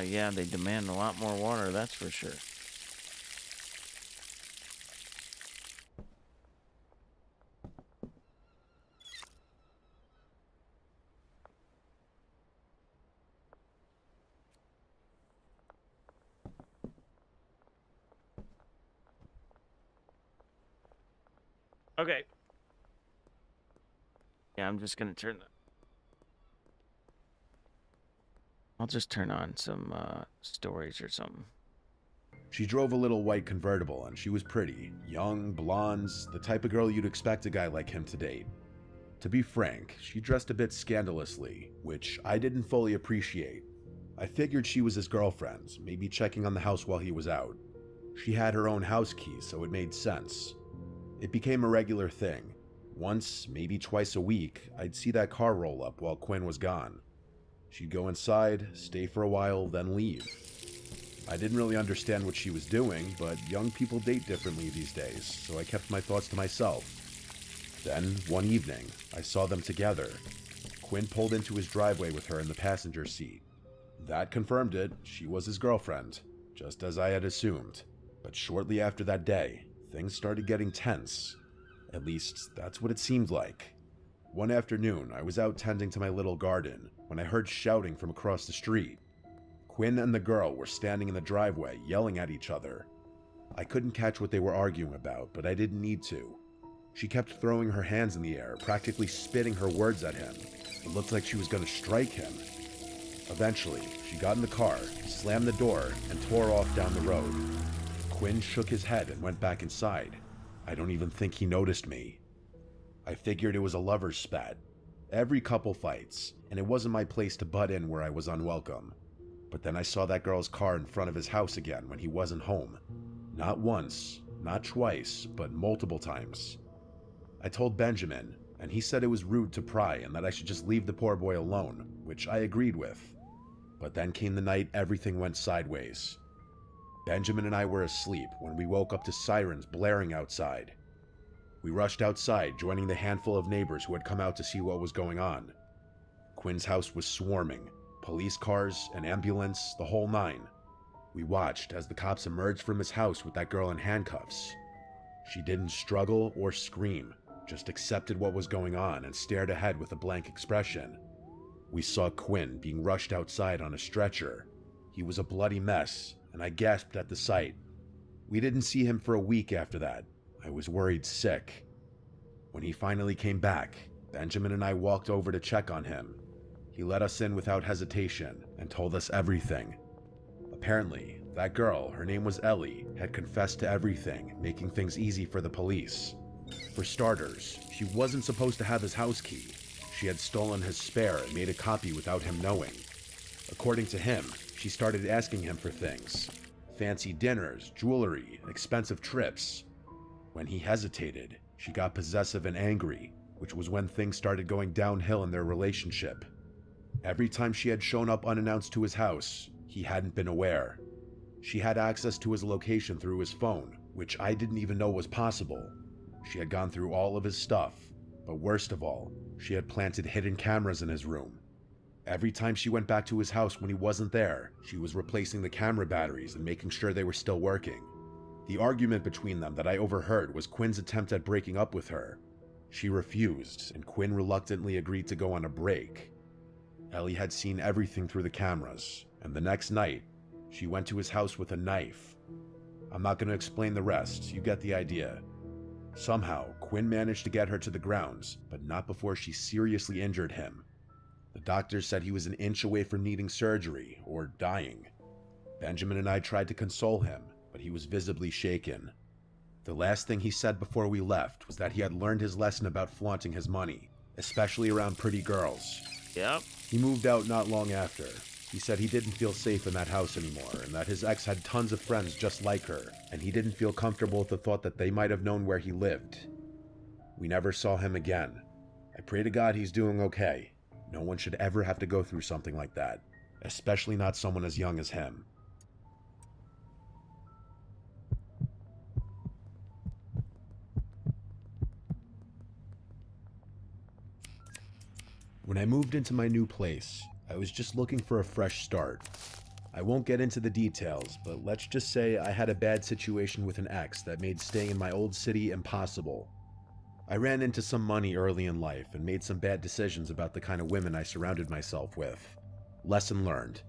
Yeah, they demand a lot more water, that's for sure. Okay. Yeah, I'm just gonna turn the I'll just turn on some stories or something. She drove a little white convertible, and she was pretty. Young, blondes, the type of girl you'd expect a guy like him to date. To be frank, she dressed a bit scandalously, which I didn't fully appreciate. I figured she was his girlfriend, maybe checking on the house while he was out. She had her own house key, so it made sense. It became a regular thing. Once, maybe twice a week, I'd see that car roll up while Quinn was gone. She'd go inside, stay for a while, then leave. I didn't really understand what she was doing, but young people date differently these days, so I kept my thoughts to myself. Then, one evening, I saw them together. Quinn pulled into his driveway with her in the passenger seat. That confirmed it, she was his girlfriend, just as I had assumed. But shortly after that day, things started getting tense. At least, that's what it seemed like. One afternoon, I was out tending to my little garden when I heard shouting from across the street. Quinn and the girl were standing in the driveway, yelling at each other. I couldn't catch what they were arguing about, but I didn't need to. She kept throwing her hands in the air, practically spitting her words at him. It looked like she was going to strike him. Eventually, she got in the car, slammed the door, and tore off down the road. Quinn shook his head and went back inside. I don't even think he noticed me. I figured it was a lover's spat. Every couple fights, and it wasn't my place to butt in where I was unwelcome. But then I saw that girl's car in front of his house again when he wasn't home. Not once, not twice, but multiple times. I told Benjamin, and he said it was rude to pry and that I should just leave the poor boy alone, which I agreed with. But then came the night everything went sideways. Benjamin and I were asleep when we woke up to sirens blaring outside. We rushed outside, joining the handful of neighbors who had come out to see what was going on. Quinn's house was swarming. Police cars, an ambulance, the whole nine. We watched as the cops emerged from his house with that girl in handcuffs. She didn't struggle or scream, just accepted what was going on and stared ahead with a blank expression. We saw Quinn being rushed outside on a stretcher. He was a bloody mess, and I gasped at the sight. We didn't see him for a week after that. I was worried sick. When he finally came back, Benjamin and I walked over to check on him. He let us in without hesitation and told us everything. Apparently, that girl, her name was Ellie, had confessed to everything, making things easy for the police. For starters, she wasn't supposed to have his house key. She had stolen his spare and made a copy without him knowing. According to him, she started asking him for things. Fancy dinners, jewelry, expensive trips. When he hesitated, she got possessive and angry, which was when things started going downhill in their relationship. Every time she had shown up unannounced to his house, he hadn't been aware. She had access to his location through his phone, which I didn't even know was possible. She had gone through all of his stuff, but worst of all, she had planted hidden cameras in his room. Every time she went back to his house when he wasn't there, she was replacing the camera batteries and making sure they were still working. The argument between them that I overheard was Quinn's attempt at breaking up with her. She refused, and Quinn reluctantly agreed to go on a break. Ellie had seen everything through the cameras, and the next night, she went to his house with a knife. I'm not going to explain the rest, you get the idea. Somehow, Quinn managed to get her to the grounds, but not before she seriously injured him. The doctors said he was an inch away from needing surgery, or dying. Benjamin and I tried to console him, but he was visibly shaken. The last thing he said before we left was that he had learned his lesson about flaunting his money, especially around pretty girls. Yep. He moved out not long after. He said he didn't feel safe in that house anymore, and that his ex had tons of friends just like her, and he didn't feel comfortable with the thought that they might have known where he lived. We never saw him again. I pray to God he's doing okay. No one should ever have to go through something like that, especially not someone as young as him. When I moved into my new place, I was just looking for a fresh start. I won't get into the details, but let's just say I had a bad situation with an ex that made staying in my old city impossible. I ran into some money early in life and made some bad decisions about the kind of women I surrounded myself with. Lesson learned.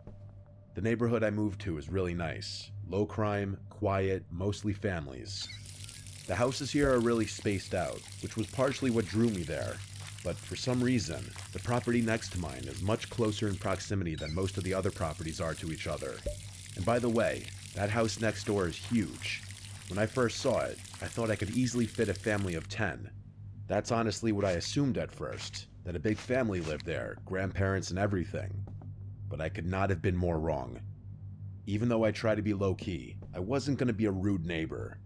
The neighborhood I moved to is really nice. Low crime, quiet, mostly families. The houses here are really spaced out, which was partially what drew me there. but for some reason, the property next to mine is much closer in proximity than most of the other properties are to each other. And by the way, that house next door is huge. When I first saw it, I thought I could easily fit a family of 10. That's honestly what I assumed at first, that a big family lived there, grandparents and everything. But I could not have been more wrong. Even though I try to be low-key, I wasn't going to be a rude neighbor.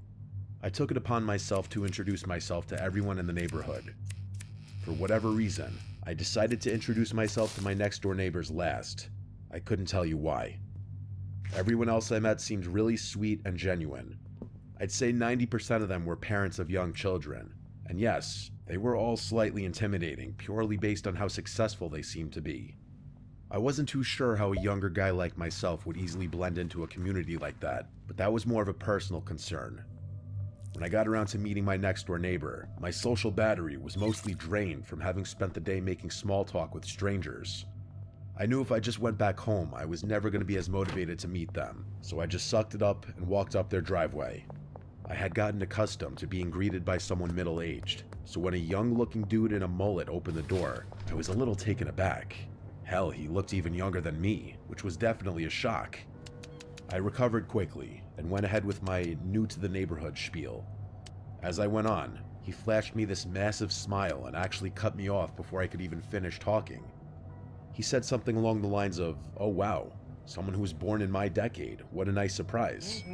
I took it upon myself to introduce myself to everyone in the neighborhood. For whatever reason, I decided to introduce myself to my next-door neighbors last. I couldn't tell you why. Everyone else I met seemed really sweet and genuine. I'd say 90% of them were parents of young children. And yes, they were all slightly intimidating, purely based on how successful they seemed to be. I wasn't too sure how a younger guy like myself would easily blend into a community like that, but that was more of a personal concern. When I got around to meeting my next-door neighbor, my social battery was mostly drained from having spent the day making small talk with strangers. I knew if I just went back home, I was never going to be as motivated to meet them, so I just sucked it up and walked up their driveway. I had gotten accustomed to being greeted by someone middle-aged, so when a young-looking dude in a mullet opened the door, I was a little taken aback. Hell, he looked even younger than me, which was definitely a shock. I recovered quickly and went ahead with my new-to-the-neighborhood spiel. As I went on, he flashed me this massive smile and actually cut me off before I could even finish talking. He said something along the lines of, "Oh wow, someone who was born in my decade, what a nice surprise."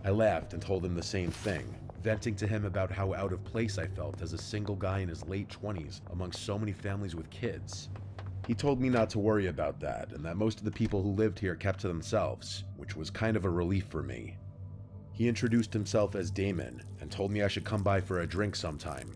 I laughed and told him the same thing, venting to him about how out of place I felt as a single guy in his late 20s amongst so many families with kids. He told me not to worry about that, and that most of the people who lived here kept to themselves, which was kind of a relief for me. He introduced himself as Damon, and told me I should come by for a drink sometime.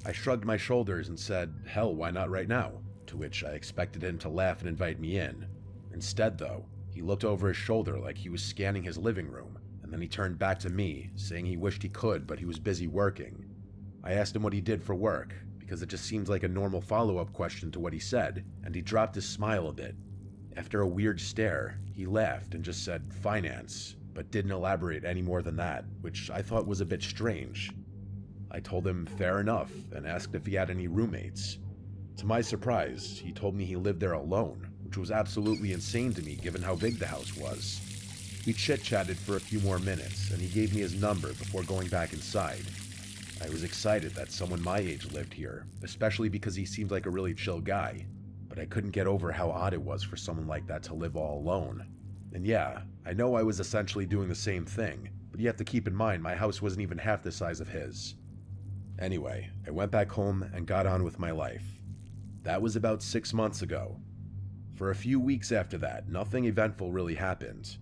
I shrugged my shoulders and said, hell, why not right now? To which I expected him to laugh and invite me in. Instead, though, he looked over his shoulder like he was scanning his living room, and then he turned back to me, saying he wished he could, but he was busy working. I asked him what he did for work, because it just seemed like a normal follow-up question to what he said, and he dropped his smile a bit. After a weird stare, he laughed and just said, finance, but didn't elaborate any more than that, which I thought was a bit strange. I told him fair enough, and asked if he had any roommates. To my surprise, he told me he lived there alone, which was absolutely insane to me given how big the house was. We chit-chatted for a few more minutes, and he gave me his number before going back inside. I was excited that someone my age lived here, especially because he seemed like a really chill guy, but I couldn't get over how odd it was for someone like that to live all alone. And yeah, I know I was essentially doing the same thing, but you have to keep in mind my house wasn't even half the size of his. Anyway, I went back home and got on with my life. That was about 6 months ago. For a few weeks after that, nothing eventful really happened.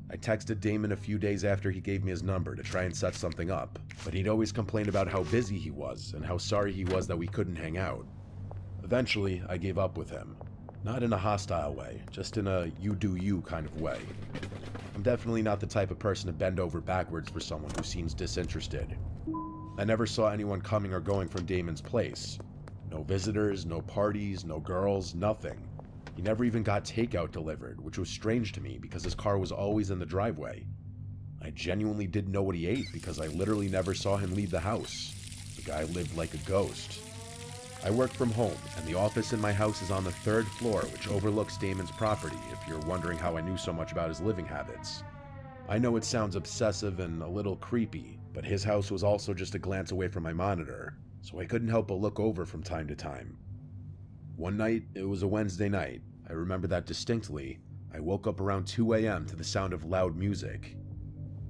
I texted Damon a few days after he gave me his number to try and set something up, but he'd always complain about how busy he was and how sorry he was that we couldn't hang out. Eventually, I gave up with him. Not in a hostile way, just in a you do you kind of way. I'm definitely not the type of person to bend over backwards for someone who seems disinterested. I never saw anyone coming or going from Damon's place. No visitors, no parties, no girls, nothing. He never even got takeout delivered, which was strange to me because his car was always in the driveway. I genuinely didn't know what he ate because I literally never saw him leave the house. The guy lived like a ghost. I work from home, and the office in my house is on the 3rd floor, which overlooks Damon's property, if you're wondering how I knew so much about his living habits. I know it sounds obsessive and a little creepy, but his house was also just a glance away from my monitor, so I couldn't help but look over from time to time. One night, it was a Wednesday night, I remember that distinctly. I woke up around 2 a.m. to the sound of loud music.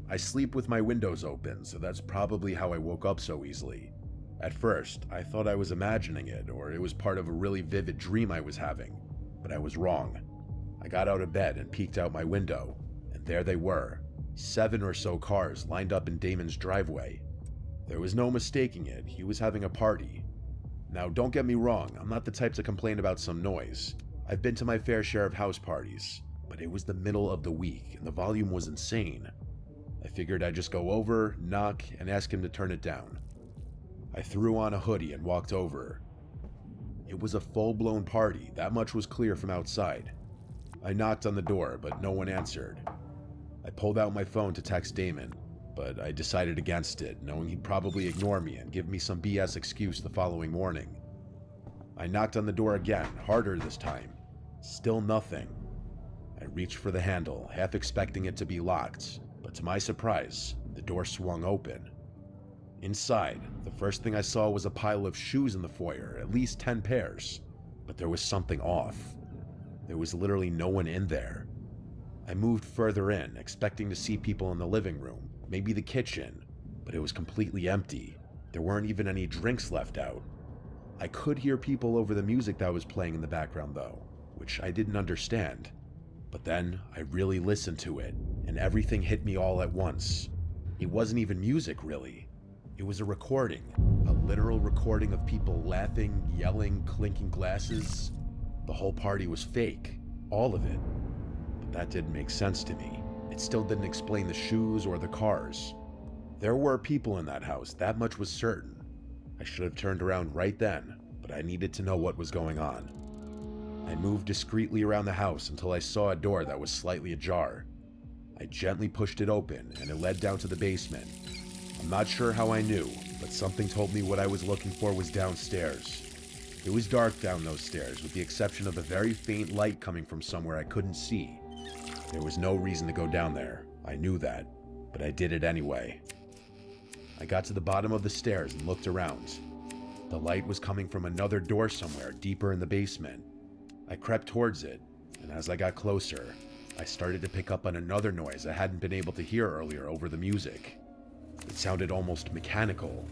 I sleep with my windows open, so that's probably how I woke up so easily. At first, I thought I was imagining it, or it was part of a really vivid dream I was having, but I was wrong. I got out of bed and peeked out my window, and there they were, 7 or so cars lined up in Damon's driveway. There was no mistaking it, he was having a party. Now, don't get me wrong, I'm not the type to complain about some noise. I've been to my fair share of house parties, but it was the middle of the week, and the volume was insane. I figured I'd just go over, knock, and ask him to turn it down. I threw on a hoodie and walked over. It was a full-blown party, that much was clear from outside. I knocked on the door, but no one answered. I pulled out my phone to text Damon, but I decided against it, knowing he'd probably ignore me and give me some BS excuse the following morning. I knocked on the door again, harder this time. Still nothing. I reached for the handle, half expecting it to be locked, but to my surprise, the door swung open. Inside, the first thing I saw was a pile of shoes in the foyer, at least 10 pairs. But there was something off. There was literally no one in there. I moved further in, expecting to see people in the living room, maybe the kitchen, but it was completely empty. There weren't even any drinks left out. I could hear people over the music that was playing in the background though, which I didn't understand. But then I really listened to it, and everything hit me all at once. It wasn't even music, really. It was a recording, a literal recording of people laughing, yelling, clinking glasses. The whole party was fake, all of it. But that didn't make sense to me. It still didn't explain the shoes or the cars. There were people in that house, that much was certain. I should have turned around right then, but I needed to know what was going on. I moved discreetly around the house until I saw a door that was slightly ajar. I gently pushed it open, and it led down to the basement. I'm not sure how I knew, but something told me what I was looking for was downstairs. It was dark down those stairs, with the exception of a very faint light coming from somewhere I couldn't see. There was no reason to go down there. I knew that, but I did it anyway. I got to the bottom of the stairs and looked around. The light was coming from another door somewhere deeper in the basement. I crept towards it, and as I got closer, I started to pick up on another noise I hadn't been able to hear earlier over the music. It sounded almost mechanical.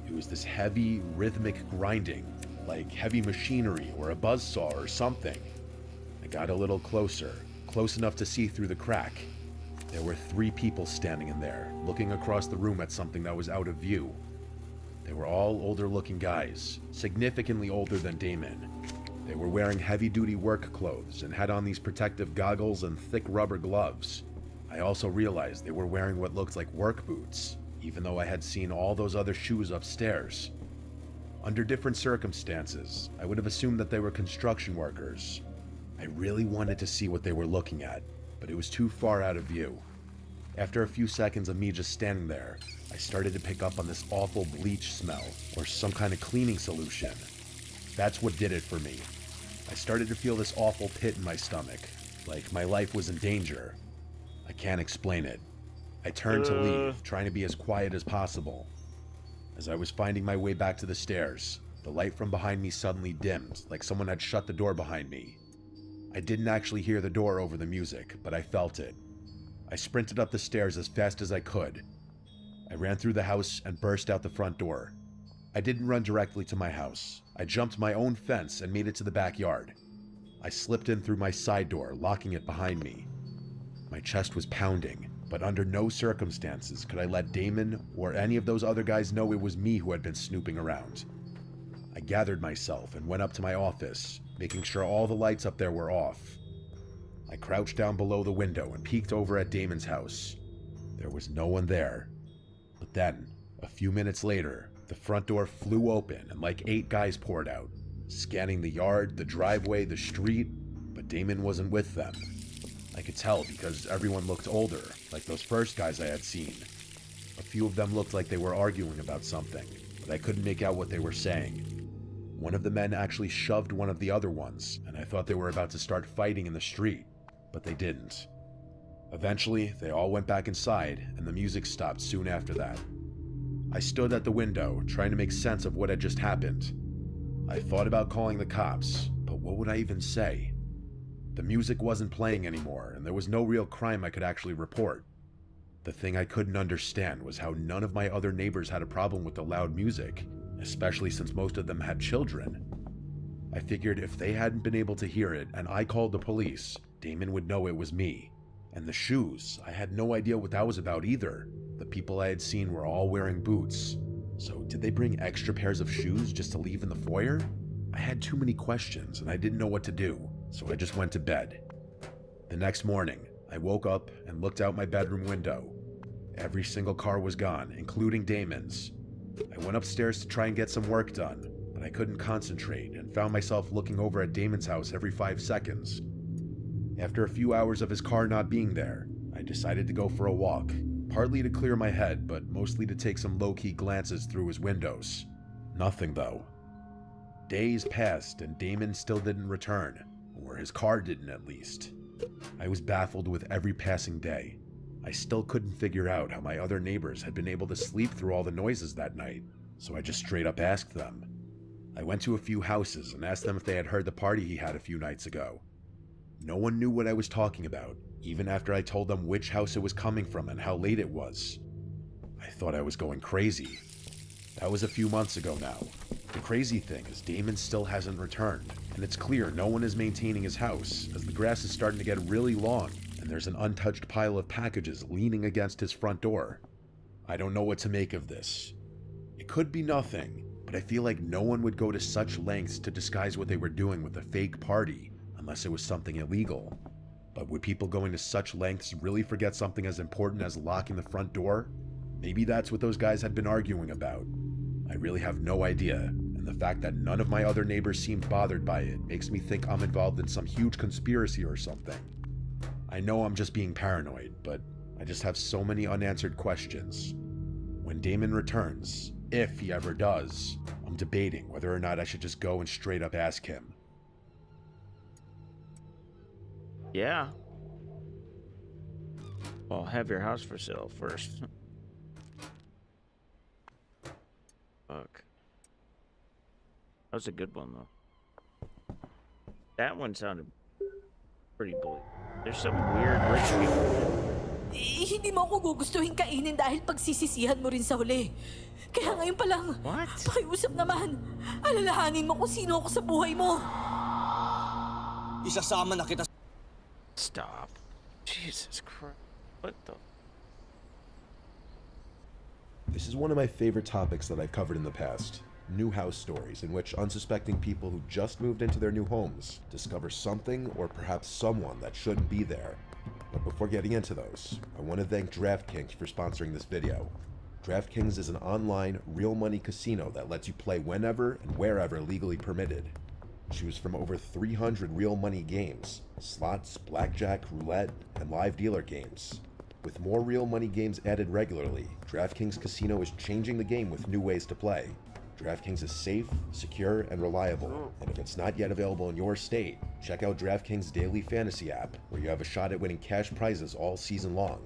It was this heavy, rhythmic grinding, like heavy machinery or a buzzsaw or something. I got a little closer, close enough to see through the crack. There were 3 people standing in there, looking across the room at something that was out of view. They were all older-looking guys, significantly older than Damon. They were wearing heavy-duty work clothes and had on these protective goggles and thick rubber gloves. I also realized they were wearing what looked like work boots, even though I had seen all those other shoes upstairs. Under different circumstances, I would have assumed that they were construction workers. I really wanted to see what they were looking at, but it was too far out of view. After a few seconds of me just standing there, I started to pick up on this awful bleach smell, or some kind of cleaning solution. That's what did it for me. I started to feel this awful pit in my stomach, like my life was in danger. I can't explain it. I turned to leave, trying to be as quiet as possible. As I was finding my way back to the stairs, the light from behind me suddenly dimmed, like someone had shut the door behind me. I didn't actually hear the door over the music, but I felt it. I sprinted up the stairs as fast as I could. I ran through the house and burst out the front door. I didn't run directly to my house. I jumped my own fence and made it to the backyard. I slipped in through my side door, locking it behind me. My chest was pounding, but under no circumstances could I let Damon or any of those other guys know it was me who had been snooping around. I gathered myself and went up to my office, making sure all the lights up there were off. I crouched down below the window and peeked over at Damon's house. There was no one there. But then, a few minutes later, the front door flew open and like 8 guys poured out, scanning the yard, the driveway, the street, but Damon wasn't with them. I could tell because everyone looked older, like those first guys I had seen. A few of them looked like they were arguing about something, but I couldn't make out what they were saying. One of the men actually shoved one of the other ones, and I thought they were about to start fighting in the street, but they didn't. Eventually, they all went back inside, and the music stopped soon after that. I stood at the window, trying to make sense of what had just happened. I thought about calling the cops, but what would I even say? The music wasn't playing anymore, and there was no real crime I could actually report. The thing I couldn't understand was how none of my other neighbors had a problem with the loud music, especially since most of them had children. I figured if they hadn't been able to hear it and I called the police, Damon would know it was me. And the shoes, I had no idea what that was about either. The people I had seen were all wearing boots. So did they bring extra pairs of shoes just to leave in the foyer? I had too many questions and I didn't know what to do, so I just went to bed. The next morning, I woke up and looked out my bedroom window. Every single car was gone, including Damon's. I went upstairs to try and get some work done, but I couldn't concentrate and found myself looking over at Damon's house every 5 seconds. After a few hours of his car not being there, I decided to go for a walk, partly to clear my head, but mostly to take some low-key glances through his windows. Nothing, though. Days passed and Damon still didn't return, or his car didn't at least. I was baffled with every passing day. I still couldn't figure out how my other neighbors had been able to sleep through all the noises that night, so I just straight up asked them. I went to a few houses and asked them if they had heard the party he had a few nights ago. No one knew what I was talking about, even after I told them which house it was coming from and how late it was. I thought I was going crazy. That was a few months ago now. The crazy thing is Damon still hasn't returned, and it's clear no one is maintaining his house, as the grass is starting to get really long, and there's an untouched pile of packages leaning against his front door. I don't know what to make of this. It could be nothing, but I feel like no one would go to such lengths to disguise what they were doing with a fake party, unless it was something illegal. But would people going to such lengths really forget something as important as locking the front door? Maybe that's what those guys had been arguing about. I really have no idea, and the fact that none of my other neighbors seemed bothered by it makes me think I'm involved in some huge conspiracy or something. I know I'm just being paranoid, but I just have so many unanswered questions. When Damon returns, if he ever does, I'm debating whether or not I should just go and straight up ask him. Yeah. Well, have your house for sale first. Fuck. That was a good one, though. That one sounded pretty bleak. There's some weird rich people. Hindi mo ako gugustuhin kainin dahil pagsisisihan mo rin sa huli. Kaya ngayon pa lang, pakiusap naman. Alalahanin mo kung sino ako sa buhay mo. Isasama na kita. Stop. Jesus Christ. What the? This is one of my favorite topics that I've covered in the past. New house stories in which unsuspecting people who just moved into their new homes discover something or perhaps someone that shouldn't be there. But before getting into those, I want to thank DraftKings for sponsoring this video. DraftKings is an online, real money casino that lets you play whenever and wherever legally permitted. Choose from over 300 real money games, slots, blackjack, roulette, and live dealer games. With more real money games added regularly, DraftKings Casino is changing the game with new ways to play. DraftKings is safe, secure, and reliable, and if it's not yet available in your state, check out DraftKings Daily Fantasy app, where you have a shot at winning cash prizes all season long.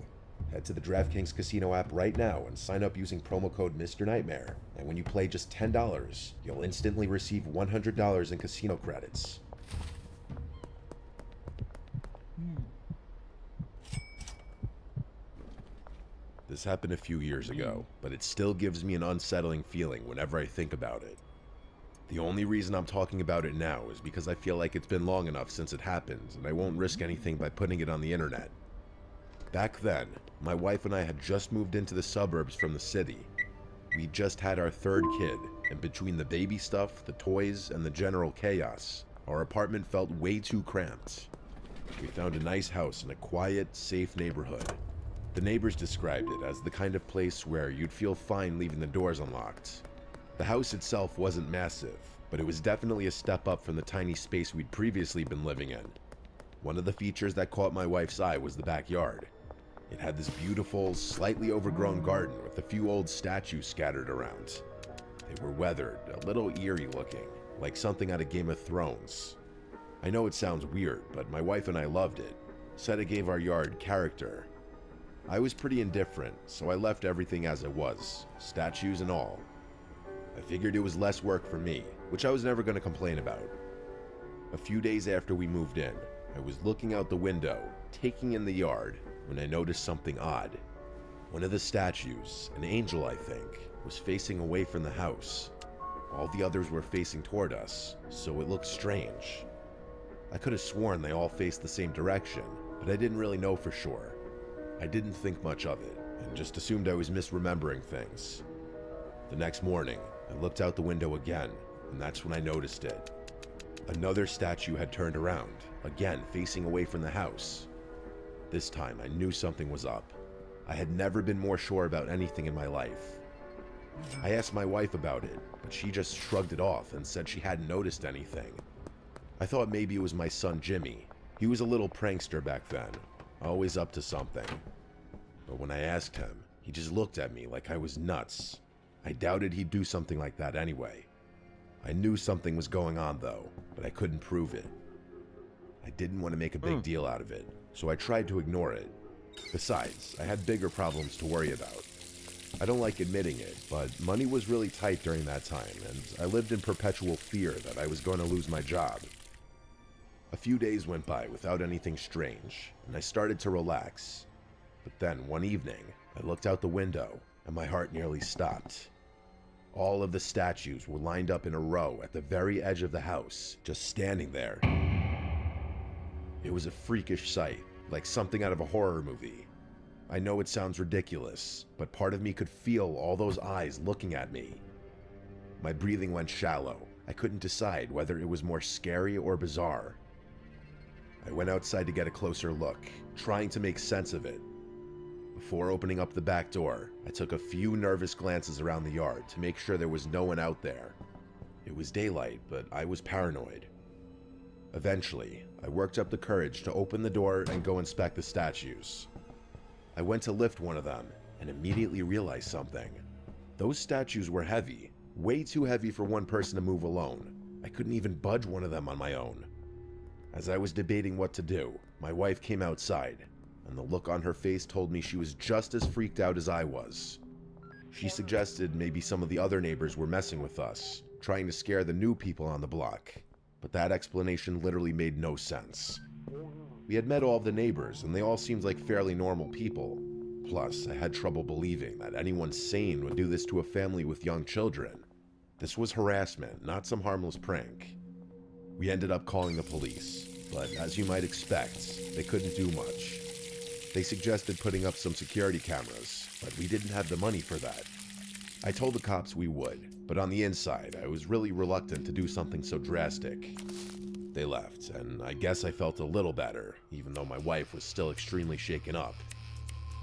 Head to the DraftKings Casino app right now and sign up using promo code Mr. Nightmare, and when you play just $10, you'll instantly receive $100 in casino credits. This happened a few years ago, but it still gives me an unsettling feeling whenever I think about it. The only reason I'm talking about it now is because I feel like it's been long enough since it happened, and I won't risk anything by putting it on the internet. Back then, my wife and I had just moved into the suburbs from the city. We just had our third kid, and between the baby stuff, the toys, and the general chaos, our apartment felt way too cramped. We found a nice house in a quiet, safe neighborhood. The neighbors described it as the kind of place where you'd feel fine leaving the doors unlocked. The house itself wasn't massive, but it was definitely a step up from the tiny space we'd previously been living in. One of the features that caught my wife's eye was the backyard. It had this beautiful, slightly overgrown garden with a few old statues scattered around. They were weathered, a little eerie looking, like something out of Game of Thrones. I know it sounds weird, but my wife and I loved it. Said it gave our yard character. I was pretty indifferent, so I left everything as it was, statues and all. I figured it was less work for me, which I was never going to complain about. A few days after we moved in, I was looking out the window, taking in the yard, when I noticed something odd. One of the statues, an angel I think, was facing away from the house. All the others were facing toward us, so it looked strange. I could have sworn they all faced the same direction, but I didn't really know for sure. I didn't think much of it, and just assumed I was misremembering things. The next morning, I looked out the window again, and that's when I noticed it. Another statue had turned around, again facing away from the house. This time, I knew something was up. I had never been more sure about anything in my life. I asked my wife about it, but she just shrugged it off and said she hadn't noticed anything. I thought maybe it was my son Jimmy. He was a little prankster back then, always up to something. But when I asked him, he just looked at me like I was nuts. I doubted he'd do something like that anyway. I knew something was going on though, but I couldn't prove it. I didn't want to make a big deal out of it, so I tried to ignore it. Besides, I had bigger problems to worry about. I don't like admitting it, but money was really tight during that time, and I lived in perpetual fear that I was going to lose my job. A few days went by without anything strange, and I started to relax. But then, one evening, I looked out the window, and my heart nearly stopped. All of the statues were lined up in a row at the very edge of the house, just standing there. It was a freakish sight, like something out of a horror movie. I know it sounds ridiculous, but part of me could feel all those eyes looking at me. My breathing went shallow. I couldn't decide whether it was more scary or bizarre. I went outside to get a closer look, trying to make sense of it. Before opening up the back door, I took a few nervous glances around the yard to make sure there was no one out there. It was daylight, but I was paranoid. Eventually, I worked up the courage to open the door and go inspect the statues. I went to lift one of them and immediately realized something. Those statues were heavy, way too heavy for one person to move alone. I couldn't even budge one of them on my own. As I was debating what to do, my wife came outside, and the look on her face told me she was just as freaked out as I was. She suggested maybe some of the other neighbors were messing with us, trying to scare the new people on the block, but that explanation literally made no sense. We had met all of the neighbors, and they all seemed like fairly normal people. Plus, I had trouble believing that anyone sane would do this to a family with young children. This was harassment, not some harmless prank. We ended up calling the police, but as you might expect, they couldn't do much. They suggested putting up some security cameras, but we didn't have the money for that. I told the cops we would, but on the inside, I was really reluctant to do something so drastic. They left, and I guess I felt a little better, even though my wife was still extremely shaken up.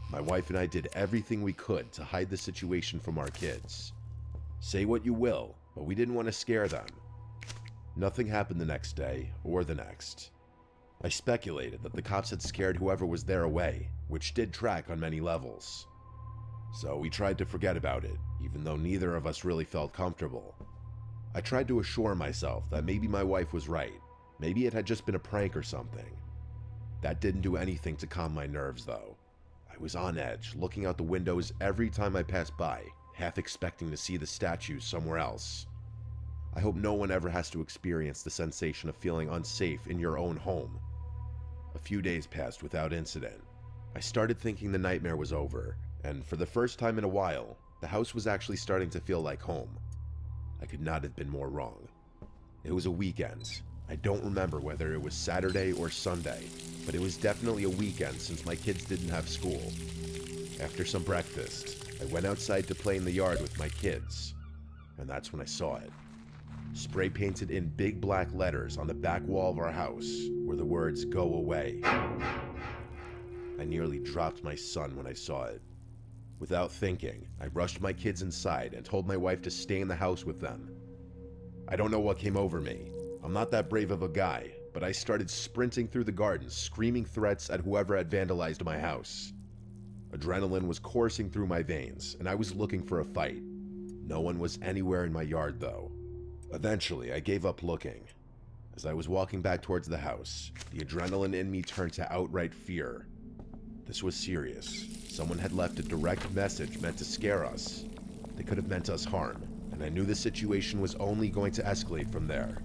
My wife and I did everything we could to hide the situation from our kids. Say what you will, but we didn't want to scare them. Nothing happened the next day, or the next. I speculated that the cops had scared whoever was there away, which did track on many levels. So we tried to forget about it, even though neither of us really felt comfortable. I tried to assure myself that maybe my wife was right. Maybe it had just been a prank or something. That didn't do anything to calm my nerves, though. I was on edge, looking out the windows every time I passed by, half expecting to see the statues somewhere else. I hope no one ever has to experience the sensation of feeling unsafe in your own home. A few days passed without incident. I started thinking the nightmare was over, and for the first time in a while, the house was actually starting to feel like home. I could not have been more wrong. It was a weekend. I don't remember whether it was Saturday or Sunday, but it was definitely a weekend since my kids didn't have school. After some breakfast, I went outside to play in the yard with my kids, and that's when I saw it. Spray painted in big black letters on the back wall of our house were the words, "Go away." I nearly dropped my son when I saw it. Without thinking, I rushed my kids inside and told my wife to stay in the house with them. I don't know what came over me. I'm not that brave of a guy, but I started sprinting through the garden, screaming threats at whoever had vandalized my house. Adrenaline was coursing through my veins, and I was looking for a fight. No one was anywhere in my yard, though. Eventually, I gave up looking. As I was walking back towards the house, the adrenaline in me turned to outright fear. This was serious. Someone had left a direct message meant to scare us. They could have meant us harm, and I knew the situation was only going to escalate from there.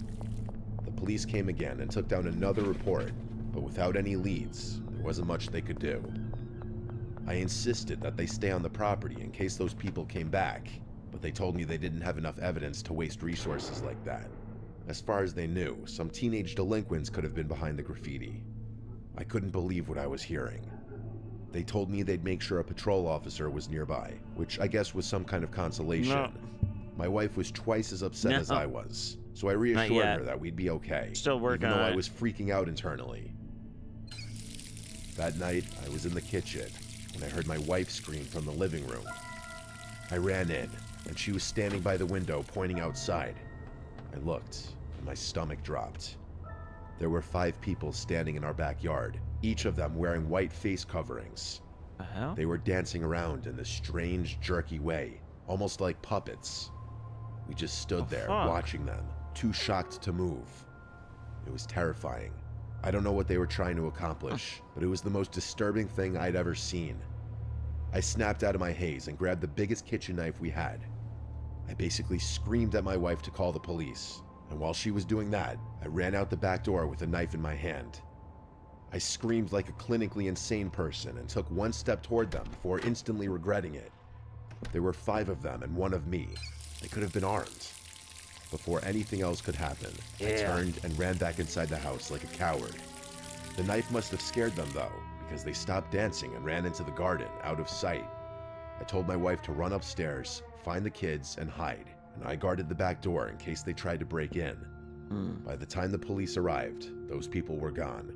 The police came again and took down another report, but without any leads, there wasn't much they could do. I insisted that they stay on the property in case those people came back, but they told me they didn't have enough evidence to waste resources like that. As far as they knew, some teenage delinquents could have been behind the graffiti. I couldn't believe what I was hearing. They told me they'd make sure a patrol officer was nearby, which I guess was some kind of consolation. No. My wife was twice as upset as I was, so I reassured her that we'd be okay, Still working even though on I it. was freaking out internally. That night, I was in the kitchen, and I heard my wife scream from the living room. I ran in, and she was standing by the window pointing outside. I looked, and my stomach dropped. There were 5 people standing in our backyard, each of them wearing white face coverings. The hell? They were dancing around in this strange, jerky way, almost like puppets. We just stood there, fuck? watching them, too shocked to move. It was terrifying. I don't know what they were trying to accomplish, but it was the most disturbing thing I'd ever seen. I snapped out of my haze and grabbed the biggest kitchen knife we had. I basically screamed at my wife to call the police, and while she was doing that, I ran out the back door with a knife in my hand. I screamed like a clinically insane person and took one step toward them before instantly regretting it. There were 5 of them and 1 of me. They could have been armed. Before anything else could happen, I turned and ran back inside the house like a coward. The knife must have scared them though, because they stopped dancing and ran into the garden, out of sight. I told my wife to run upstairs, find the kids, and hide, and I guarded the back door in case they tried to break in. By the time the police arrived, those people were gone.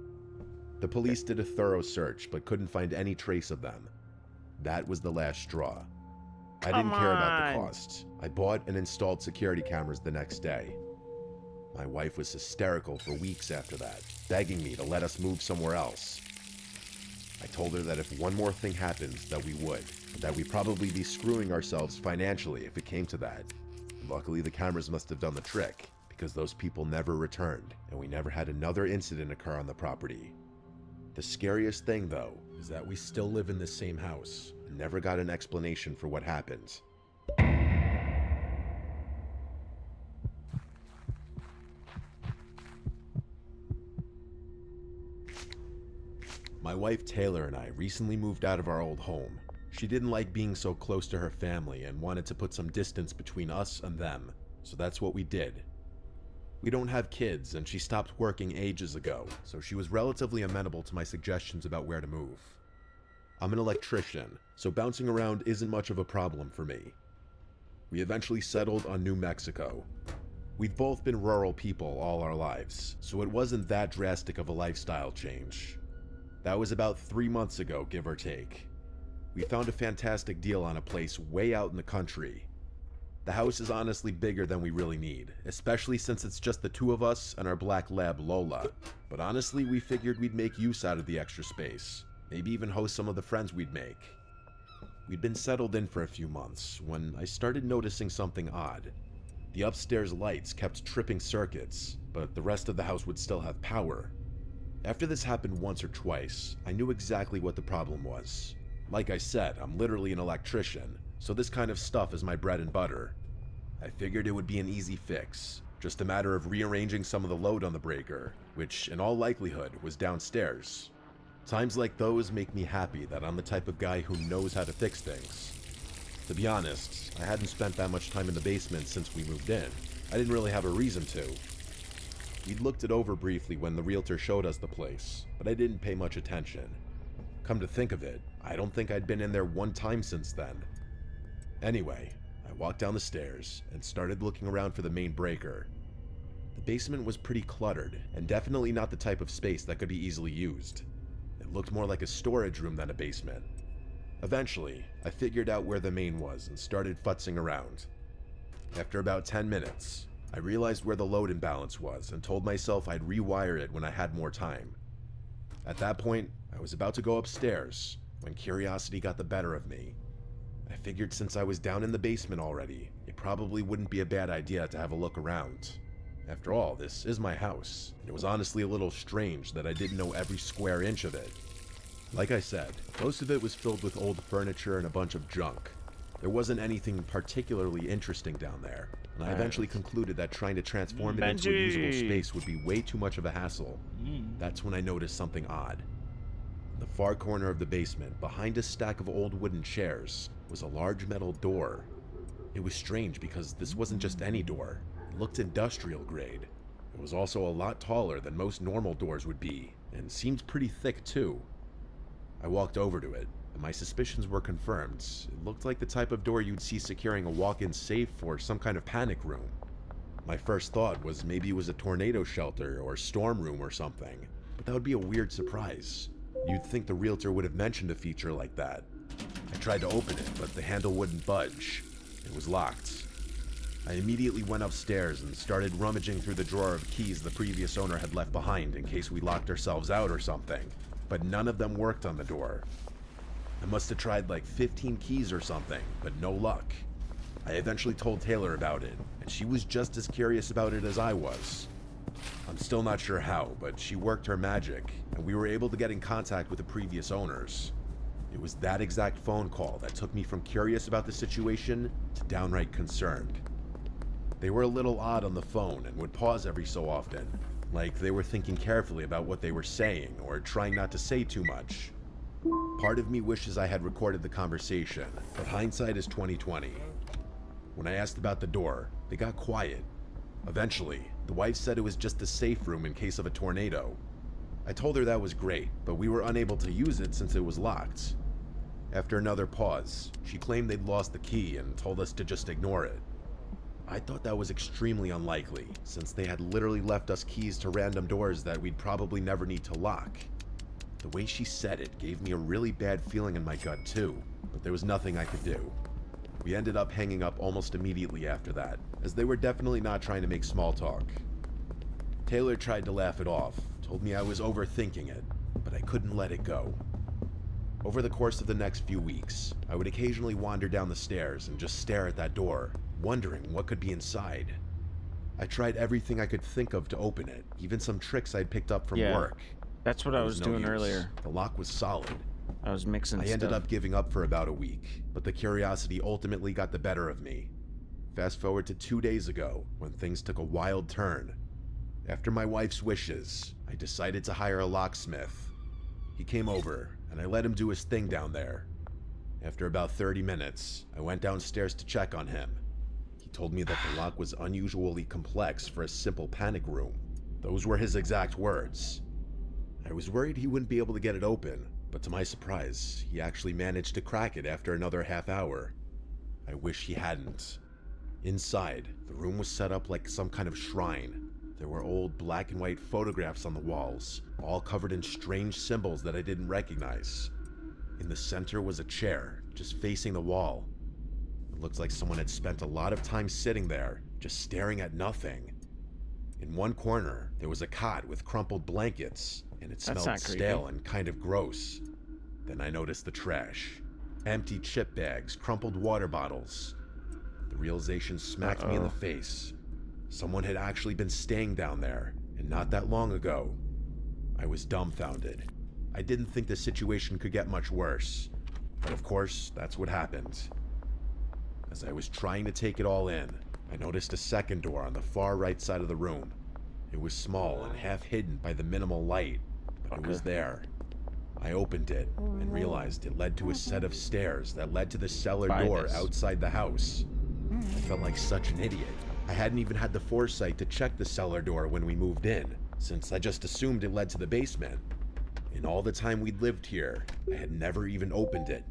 The police did a thorough search, but couldn't find any trace of them. That was the last straw. I didn't care about the cost. I bought and installed security cameras the next day. My wife was hysterical for weeks after that, begging me to let us move somewhere else. I told her that if one more thing happened, that we would, and that we'd probably be screwing ourselves financially if it came to that. Luckily, the cameras must have done the trick, because those people never returned, and we never had another incident occur on the property. The scariest thing, though, is that we still live in the same house, and never got an explanation for what happened. My wife Taylor and I recently moved out of our old home. She didn't like being so close to her family and wanted to put some distance between us and them, so that's what we did. We don't have kids, and she stopped working ages ago, so she was relatively amenable to my suggestions about where to move. I'm an electrician, so bouncing around isn't much of a problem for me. We eventually settled on New Mexico. We've both been rural people all our lives, so it wasn't that drastic of a lifestyle change. That was about 3 months ago, give or take. We found a fantastic deal on a place way out in the country. The house is honestly bigger than we really need, especially since it's just the 2 of us and our black lab Lola. But honestly, we figured we'd make use out of the extra space, maybe even host some of the friends we'd make. We'd been settled in for a few months when I started noticing something odd. The upstairs lights kept tripping circuits, but the rest of the house would still have power. After this happened once or twice, I knew exactly what the problem was. Like I said, I'm literally an electrician, so this kind of stuff is my bread and butter. I figured it would be an easy fix, just a matter of rearranging some of the load on the breaker, which in all likelihood was downstairs. Times like those make me happy that I'm the type of guy who knows how to fix things. To be honest, I hadn't spent that much time in the basement since we moved in. I didn't really have a reason to. We'd looked it over briefly when the realtor showed us the place, but I didn't pay much attention. Come to think of it, I don't think I'd been in there one time since then. Anyway, I walked down the stairs and started looking around for the main breaker. The basement was pretty cluttered, and definitely not the type of space that could be easily used. It looked more like a storage room than a basement. Eventually, I figured out where the main was and started futzing around. After about 10 minutes, I realized where the load imbalance was and told myself I'd rewire it when I had more time. At that point, I was about to go upstairs when curiosity got the better of me. I figured since I was down in the basement already, it probably wouldn't be a bad idea to have a look around. After all, this is my house, and it was honestly a little strange that I didn't know every square inch of it. Like I said, most of it was filled with old furniture and a bunch of junk. There wasn't anything particularly interesting down there, and I eventually concluded that trying to transform it into a usable space would be way too much of a hassle. That's when I noticed something odd. In the far corner of the basement, behind a stack of old wooden chairs, was a large metal door. It was strange because this wasn't just any door. It looked industrial grade. It was also a lot taller than most normal doors would be, and seemed pretty thick too. I walked over to it, and my suspicions were confirmed. It looked like the type of door you'd see securing a walk-in safe or some kind of panic room. My first thought was maybe it was a tornado shelter or storm room or something, but that would be a weird surprise. You'd think the realtor would have mentioned a feature like that. I tried to open it, but the handle wouldn't budge. It was locked. I immediately went upstairs and started rummaging through the drawer of keys the previous owner had left behind in case we locked ourselves out or something, but none of them worked on the door. I must have tried like 15 keys or something, but no luck. I eventually told Taylor about it, and she was just as curious about it as I was. I'm still not sure how, but she worked her magic, and we were able to get in contact with the previous owners. It was that exact phone call that took me from curious about the situation to downright concerned. They were a little odd on the phone and would pause every so often, like they were thinking carefully about what they were saying or trying not to say too much. Part of me wishes I had recorded the conversation, but hindsight is 20/20. When I asked about the door, they got quiet. Eventually, the wife said it was just a safe room in case of a tornado. I told her that was great, but we were unable to use it since it was locked. After another pause, she claimed they'd lost the key and told us to just ignore it. I thought that was extremely unlikely, since they had literally left us keys to random doors that we'd probably never need to lock. The way she said it gave me a really bad feeling in my gut too, but there was nothing I could do. We ended up hanging up almost immediately after that, as they were definitely not trying to make small talk. Taylor tried to laugh it off, told me I was overthinking it, but I couldn't let it go. Over the course of the next few weeks, I would occasionally wander down the stairs and just stare at that door, wondering what could be inside. I tried everything I could think of to open it, even some tricks I'd picked up from work. That's what I was doing earlier. The lock was solid. I was mixing I stuff. ended up giving up for about a week, but the curiosity ultimately got the better of me. Fast forward to 2 days ago, when things took a wild turn. After my wife's wishes, I decided to hire a locksmith. He came over, and I let him do his thing down there. After about 30 minutes, I went downstairs to check on him. He told me that the lock was unusually complex for a simple panic room. Those were his exact words. I was worried he wouldn't be able to get it open, but to my surprise, he actually managed to crack it after another half hour. I wish he hadn't. Inside, the room was set up like some kind of shrine. There were old black and white photographs on the walls, all covered in strange symbols that I didn't recognize. In the center was a chair, just facing the wall. It looked like someone had spent a lot of time sitting there, just staring at nothing. In one corner, there was a cot with crumpled blankets, and it smelled stale and kind of gross. Then I noticed the trash. Empty chip bags, crumpled water bottles. The realization smacked me in the face. Someone had actually been staying down there, and not that long ago. I was dumbfounded. I didn't think the situation could get much worse. But of course, that's what happened. As I was trying to take it all in, I noticed a second door on the far right side of the room. It was small and half hidden by the minimal light, but it was there. I opened it and realized it led to a set of stairs that led to the cellar door outside the house. I felt like such an idiot. I hadn't even had the foresight to check the cellar door when we moved in, since I just assumed it led to the basement. In all the time we'd lived here, I had never even opened it.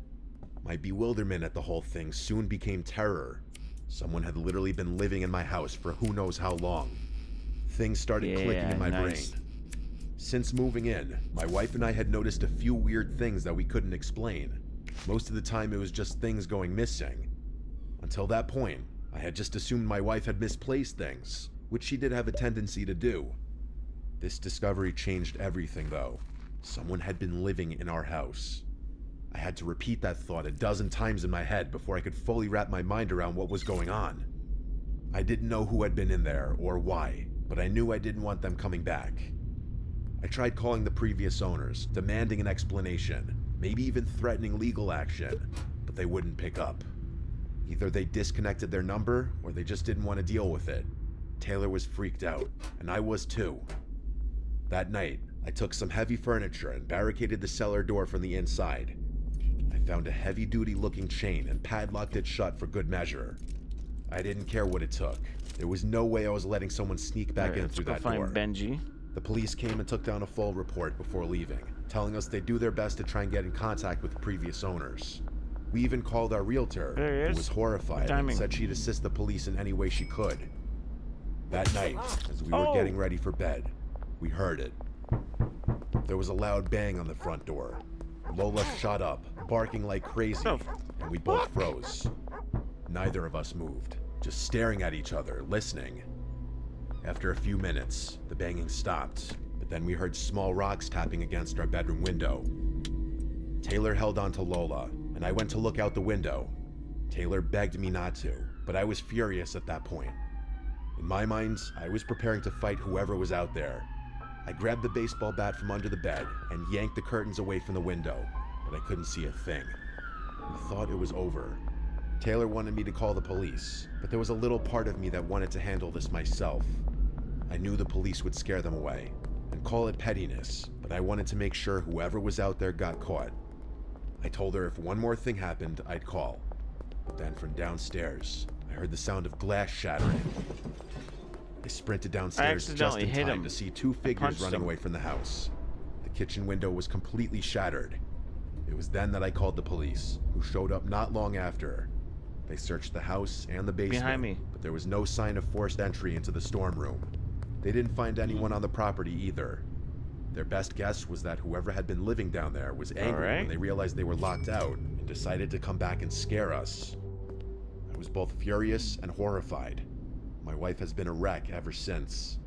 My bewilderment at the whole thing soon became terror. Someone had literally been living in my house for who knows how long. Things started clicking in my brain. Since moving in, my wife and I had noticed a few weird things that we couldn't explain. Most of the time it was just things going missing. Until that point, I had just assumed my wife had misplaced things, which she did have a tendency to do. This discovery changed everything though. Someone had been living in our house. I had to repeat that thought a dozen times in my head before I could fully wrap my mind around what was going on. I didn't know who had been in there or why, but I knew I didn't want them coming back. I tried calling the previous owners, demanding an explanation, maybe even threatening legal action, but they wouldn't pick up. Either they disconnected their number, or they just didn't want to deal with it. Taylor was freaked out, and I was too. That night, I took some heavy furniture and barricaded the cellar door from the inside. I found a heavy-duty looking chain and padlocked it shut for good measure. I didn't care what it took. There was no way I was letting someone sneak back in through that door. Benji. The police came and took down a full report before leaving, telling us they'd do their best to try and get in contact with the previous owners. We even called our realtor, who was horrified and said she'd assist the police in any way she could. That night, as we were getting ready for bed, we heard it. There was a loud bang on the front door. Lola shot up, barking like crazy, and we both froze. Neither of us moved, just staring at each other, listening. After a few minutes, the banging stopped, but then we heard small rocks tapping against our bedroom window. Taylor held on to Lola, and I went to look out the window. Taylor begged me not to, but I was furious at that point. In my mind, I was preparing to fight whoever was out there. I grabbed the baseball bat from under the bed and yanked the curtains away from the window, but I couldn't see a thing. I thought it was over. Taylor wanted me to call the police, but there was a little part of me that wanted to handle this myself. I knew the police would scare them away and call it pettiness, but I wanted to make sure whoever was out there got caught. I told her if one more thing happened, I'd call. But then from downstairs, I heard the sound of glass shattering. I sprinted downstairs just in time to see two figures running away from the house. The kitchen window was completely shattered. It was then that I called the police, who showed up not long after. They searched the house and the basement, Behind me. but there was no sign of forced entry into the storm room. They didn't find anyone on the property either. Their best guess was that whoever had been living down there was angry when they realized they were locked out and decided to come back and scare us. I was both furious and horrified. My wife has been a wreck ever since.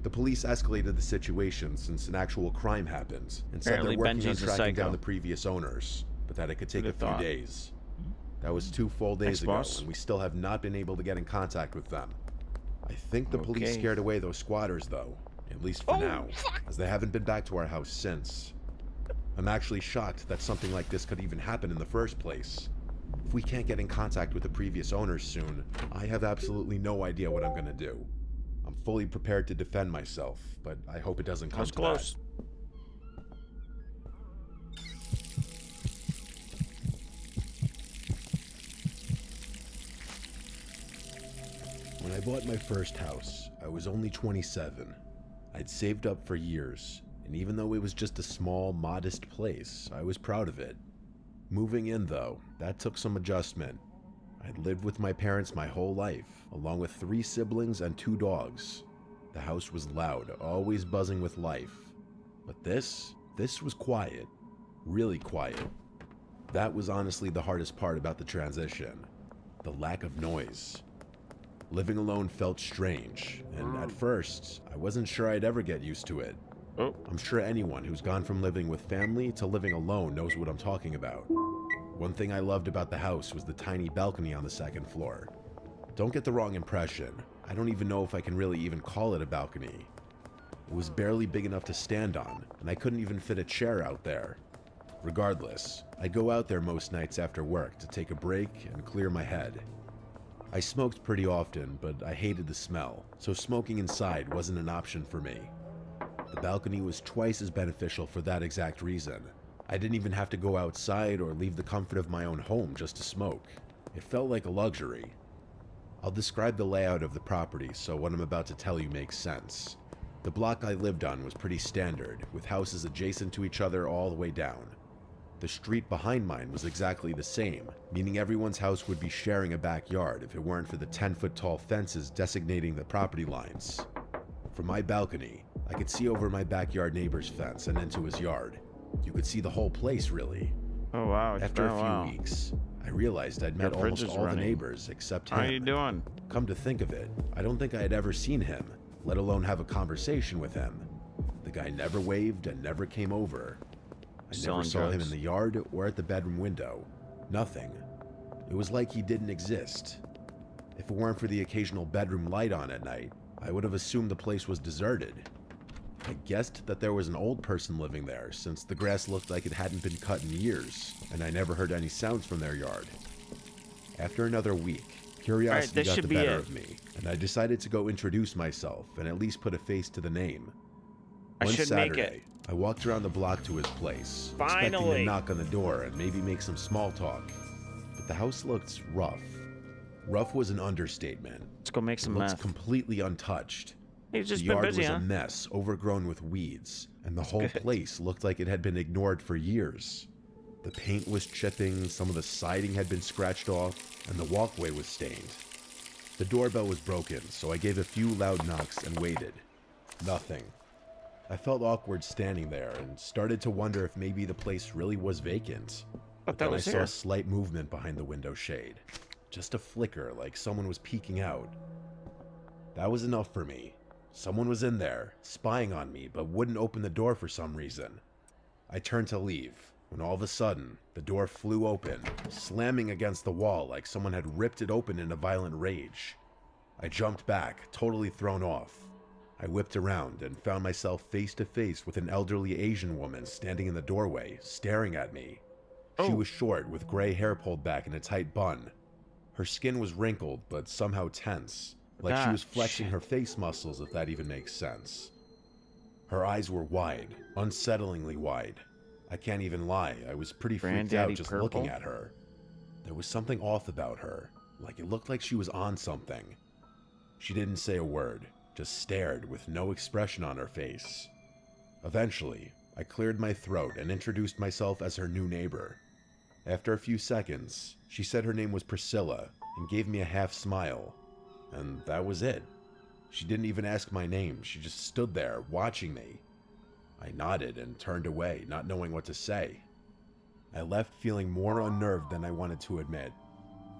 The police escalated the situation since an actual crime happened and said they're working on tracking down the previous owners, but that it could take a few days. That was 2 full days ago, and we still have not been able to get in contact with them. I think the police scared away those squatters, though, at least for now, as they haven't been back to our house since. I'm actually shocked that something like this could even happen in the first place. If we can't get in contact with the previous owners soon, I have absolutely no idea what I'm gonna do. I'm fully prepared to defend myself, but I hope it doesn't come to that. When I bought my first house, I was only 27. I'd saved up for years, and even though it was just a small, modest place, I was proud of it. Moving in, though, that took some adjustment. I'd lived with my parents my whole life, along with 3 siblings and 2 dogs. The house was loud, always buzzing with life. But this was quiet. Really quiet. That was honestly the hardest part about the transition. The lack of noise. Living alone felt strange, and at first, I wasn't sure I'd ever get used to it. I'm sure anyone who's gone from living with family to living alone knows what I'm talking about. One thing I loved about the house was the tiny balcony on the 2nd floor. Don't get the wrong impression. I don't even know if I can really even call it a balcony. It was barely big enough to stand on, and I couldn't even fit a chair out there. Regardless, I'd go out there most nights after work to take a break and clear my head. I smoked pretty often, but I hated the smell, so smoking inside wasn't an option for me. The balcony was twice as beneficial for that exact reason. I didn't even have to go outside or leave the comfort of my own home just to smoke. It felt like a luxury. I'll describe the layout of the property so what I'm about to tell you makes sense. The block I lived on was pretty standard, with houses adjacent to each other all the way down. The street behind mine was exactly the same, meaning everyone's house would be sharing a backyard if it weren't for the 10-foot tall fences designating the property lines. From my balcony, I could see over my backyard neighbor's fence and into his yard. You could see the whole place, really. Oh, wow. After a few weeks, I realized I'd met almost all the neighbors except him. How you doing? Come to think of it, I don't think I had ever seen him, let alone have a conversation with him. The guy never waved and never came over. I never saw him in the yard or at the bedroom window. Nothing. It was like he didn't exist. If it weren't for the occasional bedroom light on at night, I would have assumed the place was deserted. I guessed that there was an old person living there since the grass looked like it hadn't been cut in years, and I never heard any sounds from their yard. After another week, curiosity got the better of me, and I decided to go introduce myself and at least put a face to the name. One Saturday, I walked around the block to his place, expecting to knock on the door and maybe make some small talk. But the house looked rough. Rough was an understatement. Let's go make some meth. It meth. looked completely untouched. He's just the been yard busy, was huh? a mess, overgrown with weeds, and the whole place looked like it had been ignored for years. The paint was chipping, some of the siding had been scratched off, and the walkway was stained. The doorbell was broken, so I gave a few loud knocks and waited. Nothing. I felt awkward standing there and started to wonder if maybe the place really was vacant. But then I saw a slight movement behind the window shade. Just a flicker, like someone was peeking out. That was enough for me. Someone was in there, spying on me, but wouldn't open the door for some reason. I turned to leave, when all of a sudden, the door flew open, slamming against the wall like someone had ripped it open in a violent rage. I jumped back, totally thrown off. I whipped around and found myself face to face with an elderly Asian woman standing in the doorway, staring at me. She was short, with gray hair pulled back in a tight bun. Her skin was wrinkled, but somehow tense, like she was flexing her face muscles, if that even makes sense. Her eyes were wide, unsettlingly wide. I can't even lie, I was pretty freaked out just looking at her. There was something off about her, like it looked like she was on something. She didn't say a word, just stared with no expression on her face. Eventually, I cleared my throat and introduced myself as her new neighbor. After a few seconds, she said her name was Priscilla and gave me a half smile. And that was it. She didn't even ask my name, she just stood there, watching me. I nodded and turned away, not knowing what to say. I left feeling more unnerved than I wanted to admit.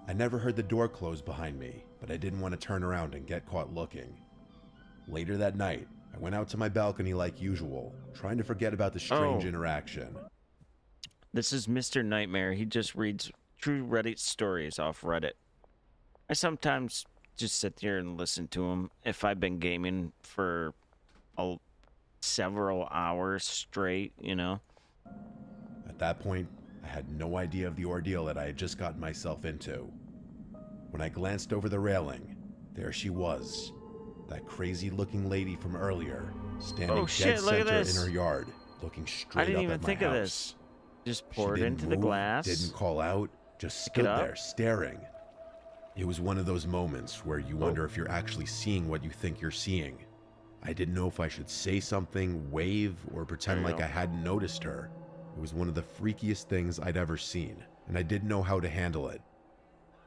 I never heard the door close behind me, but I didn't want to turn around and get caught looking. Later that night, I went out to my balcony like usual, trying to forget about the strange interaction. This is Mr. Nightmare. He just reads true Reddit stories off Reddit. I sometimes just sit there and listen to him if I've been gaming for several hours straight, you know? At that point, I had no idea of the ordeal that I had just gotten myself into. When I glanced over the railing, there she was, that crazy-looking lady from earlier, standing dead center in her yard, looking straight up at my house. I didn't even think of this. Just pour it into the glass. Didn't call out, just stood there staring. It was one of those moments where you wonder if you're actually seeing what you think you're seeing. I didn't know if I should say something, wave, or pretend like I hadn't noticed her. It was one of the freakiest things I'd ever seen, and I didn't know how to handle it.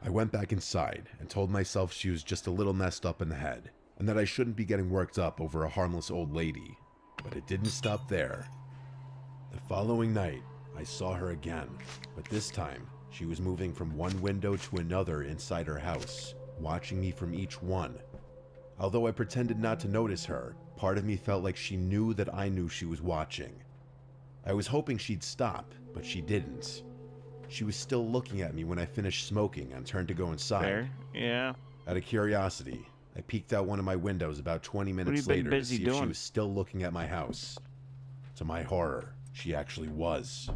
I went back inside and told myself she was just a little messed up in the head, and that I shouldn't be getting worked up over a harmless old lady. But it didn't stop there. The following night, I saw her again, but this time, she was moving from one window to another inside her house, watching me from each one. Although I pretended not to notice her, part of me felt like she knew that I knew she was watching. I was hoping she'd stop, but she didn't. She was still looking at me when I finished smoking and turned to go inside. Fair. Yeah. Out of curiosity, I peeked out one of my windows about 20 minutes later to see if she was still looking at my house. To my horror, she actually was.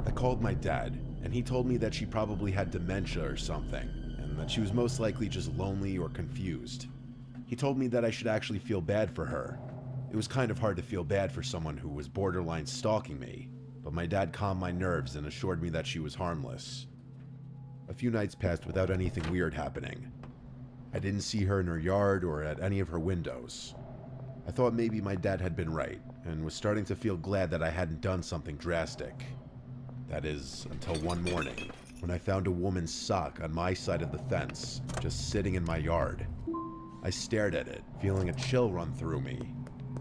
I called my dad, and he told me that she probably had dementia or something, and that she was most likely just lonely or confused. He told me that I should actually feel bad for her. It was kind of hard to feel bad for someone who was borderline stalking me, but my dad calmed my nerves and assured me that she was harmless. A few nights passed without anything weird happening. I didn't see her in her yard or at any of her windows. I thought maybe my dad had been right, and was starting to feel glad that I hadn't done something drastic. That is, until one morning, when I found a woman's sock on my side of the fence, just sitting in my yard. I stared at it, feeling a chill run through me.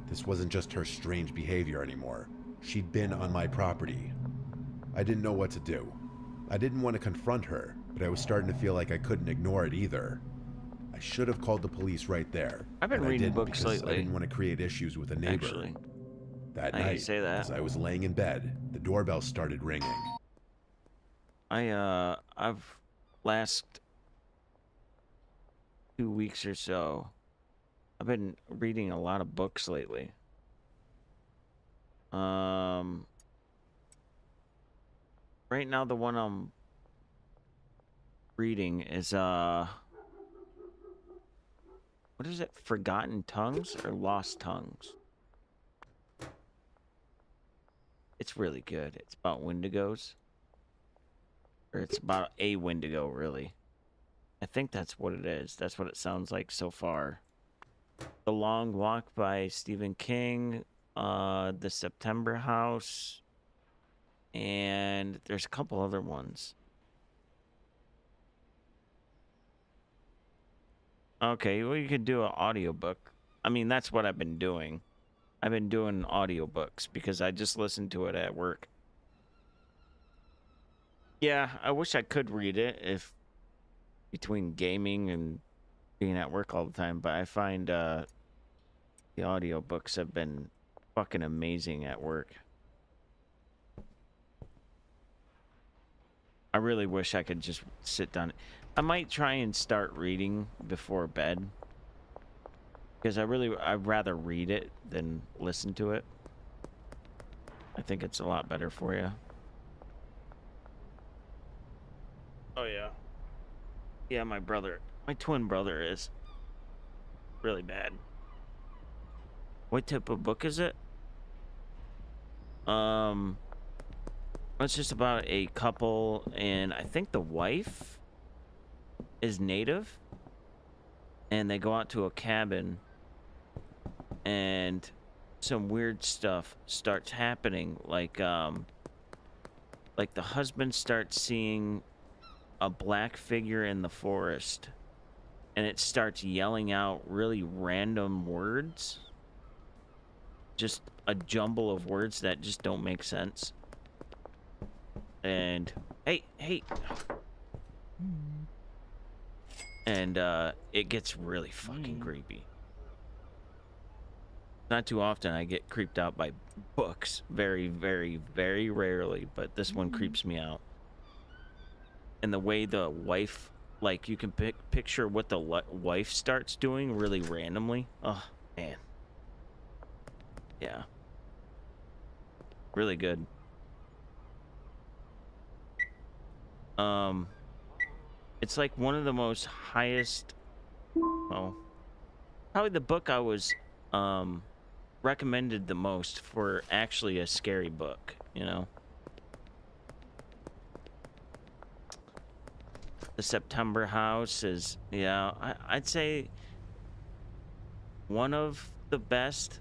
This wasn't just her strange behavior anymore. She'd been on my property. I didn't know what to do. I didn't want to confront her, but I was starting to feel like I couldn't ignore it either. I should have called the police right there. I've been reading books lately. I didn't want to create issues with a neighbor. Actually, that night, as I was laying in bed, the doorbell started ringing. I've last 2 weeks or so, I've been reading a lot of books lately. Right now the one I'm reading is what is it? Forgotten Tongues or Lost Tongues? It's really good. It's about Wendigos. Or it's about a Wendigo, really. I think that's what it is. That's what it sounds like so far. The Long Walk by Stephen King, The September House, and there's a couple other ones. Okay, well, you could do an audiobook. I mean, that's what I've been doing. I've been doing audiobooks because I just listen to it at work. Yeah, I wish I could read it if between gaming and being at work all the time, but I find the audiobooks have been fucking amazing at work. I really wish I could just sit down. I might try and start reading before bed. Because I'd rather read it than listen to it. I think it's a lot better for you. Oh, yeah. Yeah, my twin brother is really bad. What type of book is it? It's just about a couple, and I think the wife is native, and they go out to a cabin, and some weird stuff starts happening, like the husband starts seeing a black figure in the forest, and it starts yelling out really random words, just a jumble of words that just don't make sense. And hey, and it gets really fucking creepy. Not too often I get creeped out by books. Very, very, very rarely. But this one creeps me out. And the way the wife, like, you can picture what the wife starts doing really randomly. Oh, man. Yeah. Really good. It's like one of the most highest... Oh. Probably the book I was, recommended the most for actually a scary book, you know? The September House is, yeah, I'd say one of the best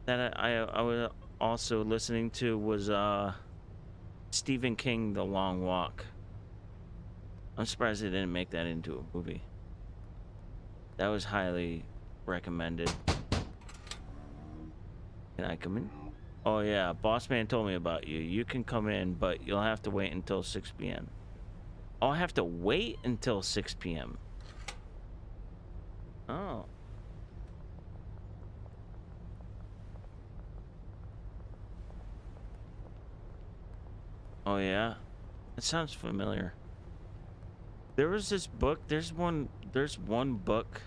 that I was also listening to was Stephen King, The Long Walk. I'm surprised they didn't make that into a movie. That was highly recommended. Can I come in? Oh yeah, Boss Man told me about you. You can come in, but you'll have to wait until 6 p.m. Oh, I have to wait until 6 p.m. Oh. Oh yeah? That sounds familiar. There was this book, there's one book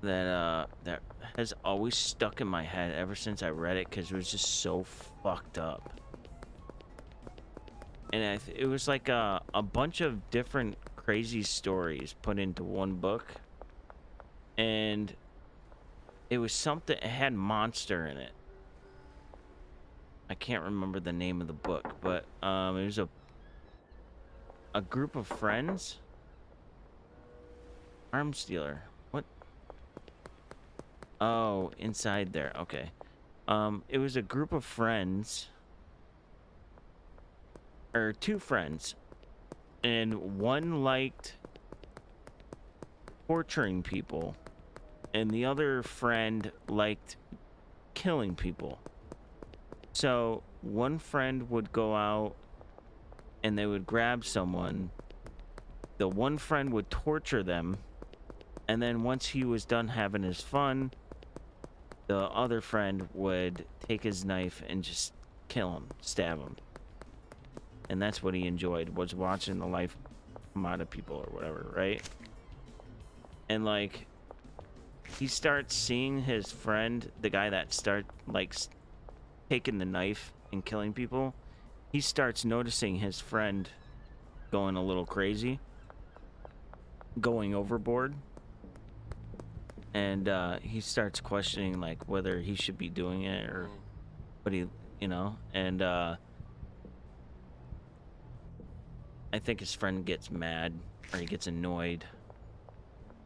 that that has always stuck in my head ever since I read it, because it was just so fucked up. And it was like a bunch of different crazy stories put into one book, and it was something, it had monster in it. I can't remember the name of the book, but it was a group of friends. Arms dealer. What? Oh, inside there. Okay. It was a group of friends, or two friends, and one liked torturing people, and the other friend liked killing people. So one friend would go out and they would grab someone. The one friend would torture them, and then once he was done having his fun, the other friend would take his knife and just kill him, stab him. And that's what he enjoyed, was watching the life come out of people or whatever, right? And like, he starts seeing his friend, the guy that likes taking the knife and killing people, he starts noticing his friend going a little crazy, going overboard, and he starts questioning like whether he should be doing it or what he, you know, and I think his friend gets mad, or he gets annoyed,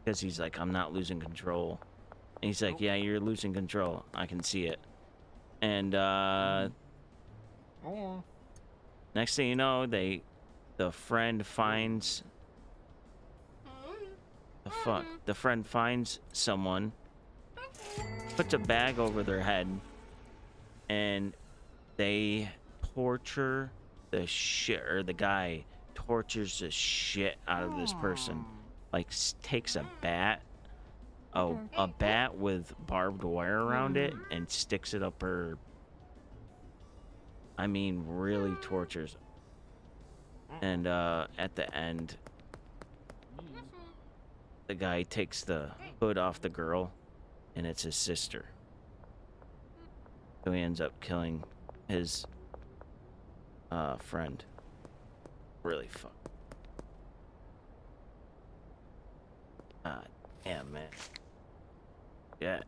because he's like, I'm not losing control. And he's like, yeah, you're losing control, I can see it. And next thing you know, the friend finds the friend finds someone, puts a bag over their head, and they torture the shit, or the guy tortures the shit out of this person. Like, takes a bat with barbed wire around it and sticks it up her, I mean, really tortures. And at the end, the guy takes the hood off the girl, and it's his sister. So he ends up killing his friend. Really fuck. God damn, man. Yeah.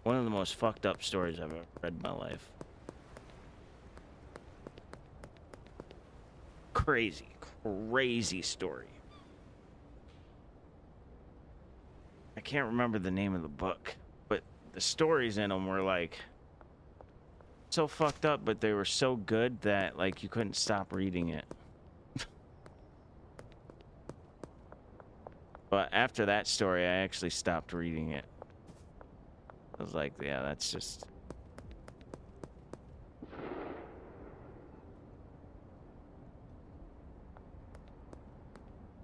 One of the most fucked up stories I've ever read in my life. Crazy story. I can't remember the name of the book, but the stories in them were like so fucked up, but they were so good that like you couldn't stop reading it. But after that story, I actually stopped reading it. I was like, yeah, that's just...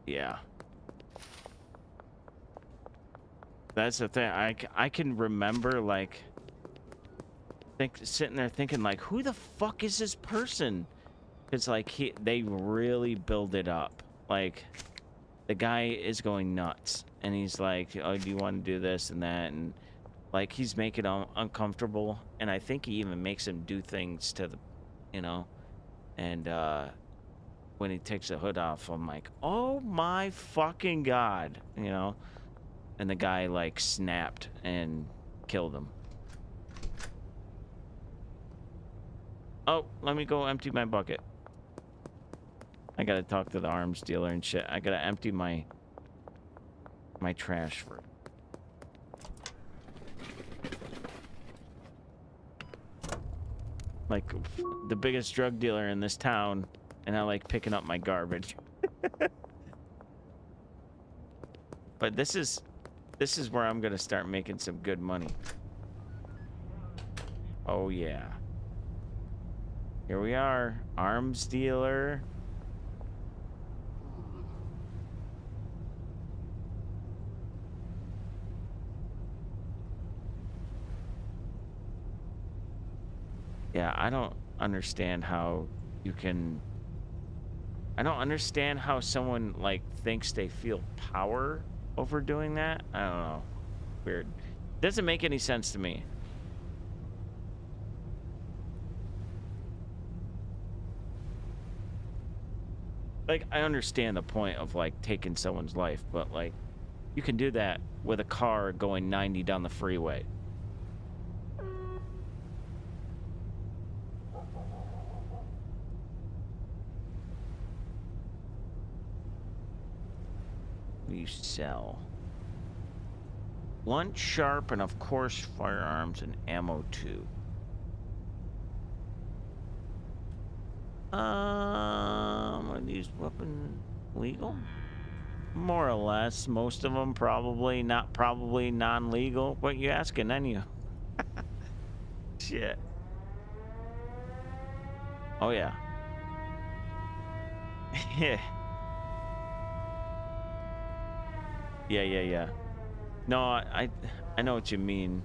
Yeah. That's the thing. I can remember, like, sitting there thinking, like, who the fuck is this person? Because, like, they really build it up. Like... The guy is going nuts, and he's like, oh, do you want to do this and that? And, like, he's making him uncomfortable, and I think he even makes him do things to the, you know? And, when he takes the hood off, I'm like, oh my fucking God, you know? And the guy, like, snapped and killed him. Oh, let me go empty my bucket. I gotta talk to the arms dealer and shit. I gotta empty my trash for... Like, the biggest drug dealer in this town, and I like picking up my garbage. But this is where I'm gonna start making some good money. Oh yeah. Here we are, arms dealer. Yeah, I don't understand how you can... I don't understand how someone, like, thinks they feel power over doing that. I don't know. Weird. Doesn't make any sense to me. Like, I understand the point of, like, taking someone's life, but, like, you can do that with a car going 90 down the freeway. You sell blunt, sharp, and of course firearms and ammo too. Are these weapons legal? More or less. Most of them probably non-legal. What you asking, then you? Shit. Oh yeah. Yeah. Yeah. No, I know what you mean.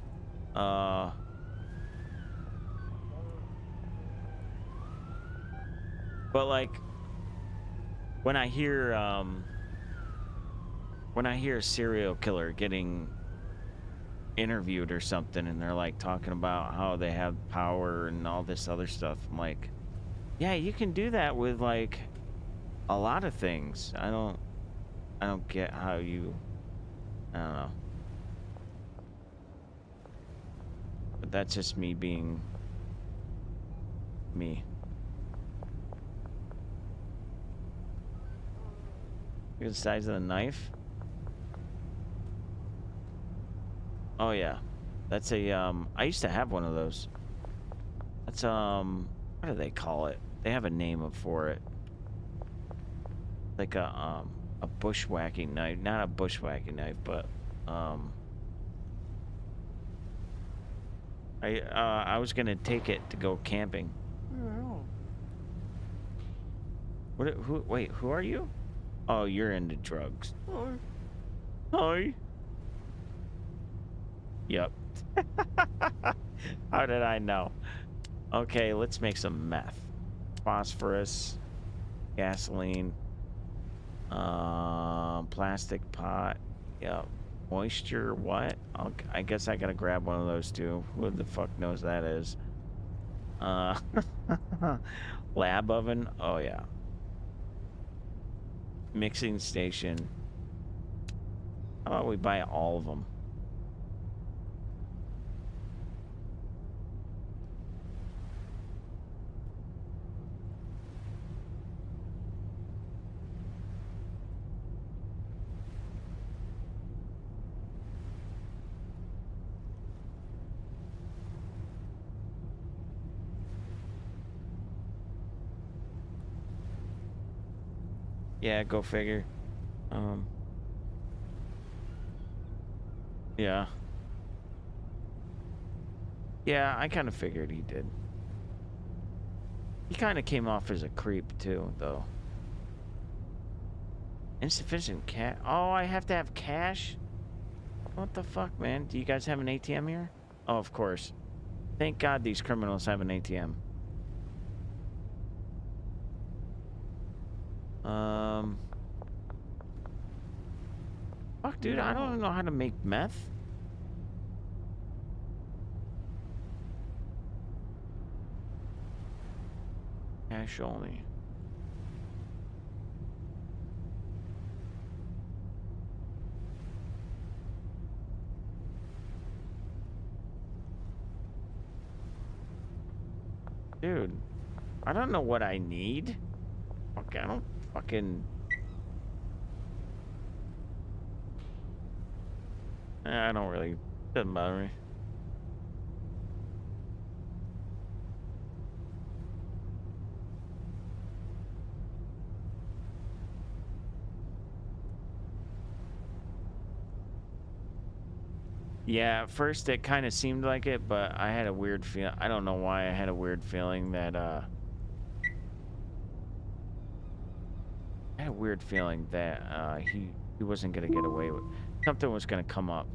But like when I hear a serial killer getting interviewed or something, and they're like talking about how they have power and all this other stuff, I'm like, yeah, you can do that with like a lot of things. I don't get how you... I don't know. But that's just me being me. Look at the size of the knife. Oh yeah. That's a I used to have one of those. That's what do they call it? They have a name for it. Like a bushwhacking knife, not a bushwhacking knife, but I was gonna take it to go camping. Wait, who are you? Oh, you're into drugs. Hi. Yep. How did I know? Okay, let's make some meth. Phosphorus, gasoline, plastic pot. Yep. Moisture, what? I guess I gotta grab one of those too. Who the fuck knows that is? Lab oven. Oh yeah. Mixing station. How about we buy all of them? Yeah, go figure. Yeah. Yeah, I kind of figured he did. He kind of came off as a creep too, though. Insufficient cash. Oh, I have to have cash? What the fuck, man? Do you guys have an ATM here? Oh, of course. Thank God these criminals have an ATM. Fuck, dude, I don't know how to make meth. Cash only. Dude, I don't know what I need. Okay, I don't fucking... I don't really... Doesn't bother me. Yeah, at first it kind of seemed like it, but I had a weird feel. I don't know why I had a weird feeling that, I had a weird feeling that, he wasn't gonna get away with... Something was gonna come up.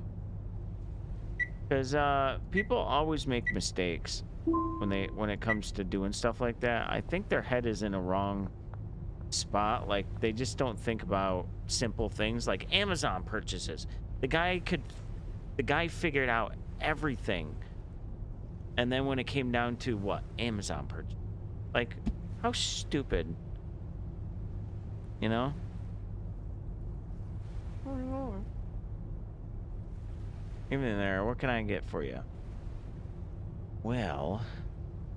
Because, people always make mistakes when it comes to doing stuff like that. I think their head is in a wrong spot. Like, they just don't think about simple things like Amazon purchases. The guy figured out everything. And then when it came down to what? Amazon purchase. Like, how stupid. You know? Even there, what can I get for you? Well,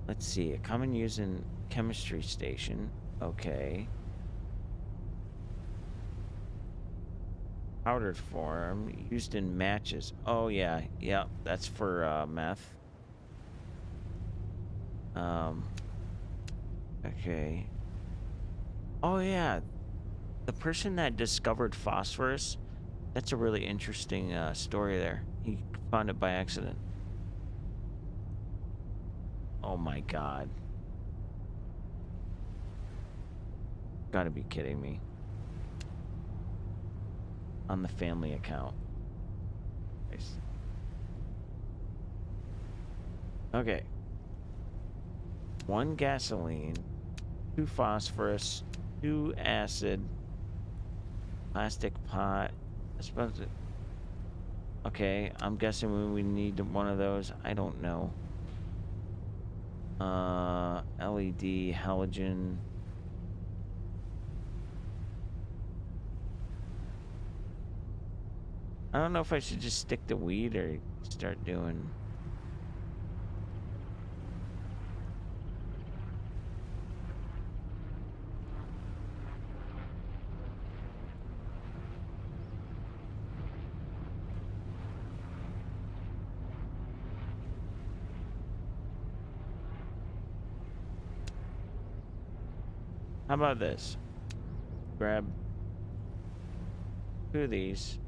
let's see. A common use in chemistry station. Okay. Powdered form used in matches. Oh yeah, yeah, that's for meth. Okay. Oh yeah, the person that discovered phosphorus. That's a really interesting story there. He found it by accident. Oh my God. Gotta be kidding me. On the family account. Nice. Okay. 1 gasoline, 2 phosphorus, 2 acid, plastic pot. I suppose it... Okay, I'm guessing we need one of those. I don't know. LED, halogen. I don't know if I should just stick to weed or start doing... How about this? Grab 2 of these,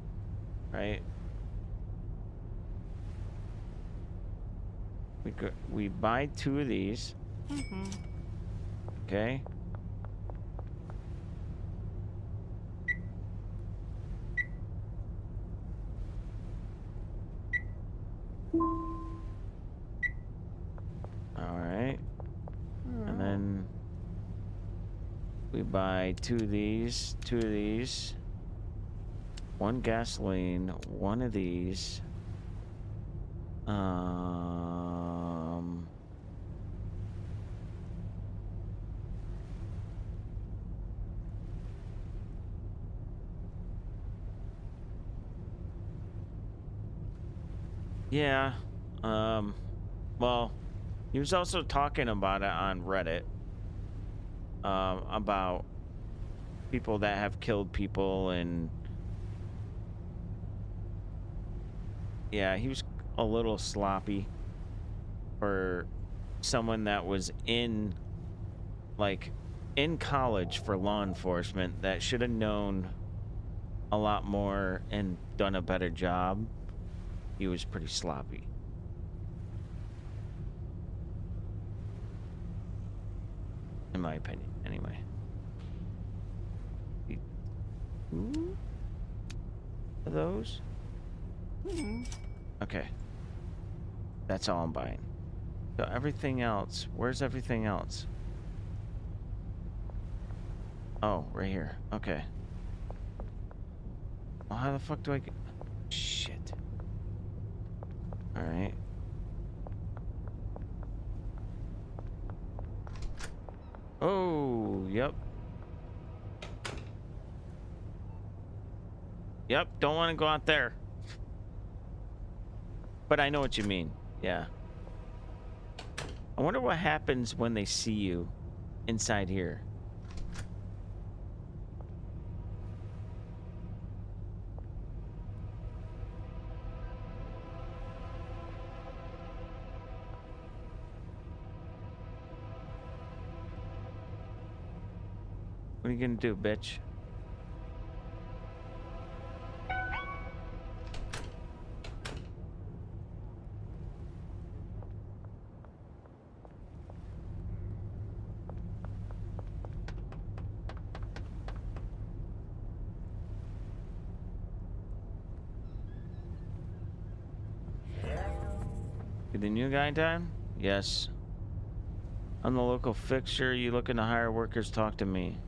right? We buy 2 of these. Okay. All right. And then we We buy 2 of these, 2 of these, 1 gasoline, 1 of these. Yeah. Well, he was also talking about it on Reddit. About people that have killed people, and yeah, he was a little sloppy for someone that was in college for law enforcement, that should have known a lot more and done a better job. He was pretty sloppy. In my opinion, anyway. Two of those? Okay. That's all I'm buying. So everything else, where's everything else? Oh, right here. Okay. Well, how the fuck do I get... Shit. Alright. Oh, yep. Yep, don't want to go out there. But I know what you mean. Yeah. I wonder what happens when they see you inside here. What are you gonna do, bitch? The new guy in time? Yes. I'm the local fixture. You looking to hire workers? Talk to me.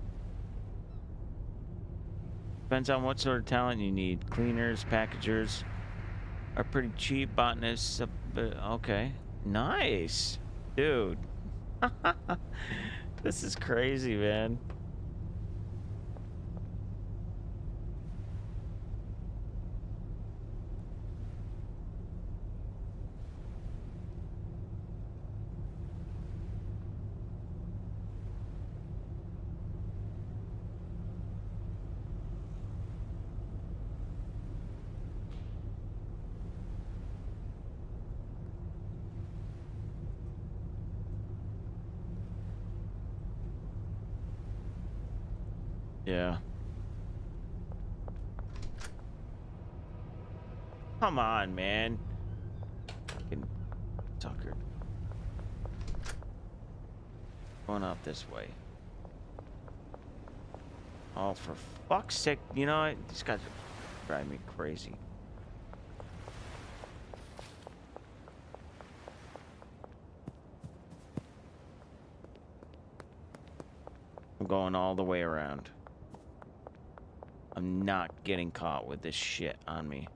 Depends on what sort of talent you need. Cleaners, packagers are pretty cheap. Botanists, okay. Nice. Dude. This is crazy, man. Yeah. Come on, man. Fucking sucker. Going up this way. Oh, for fuck's sake. You know what? These guys are driving me crazy. I'm going all the way around. I'm not getting caught with this shit on me.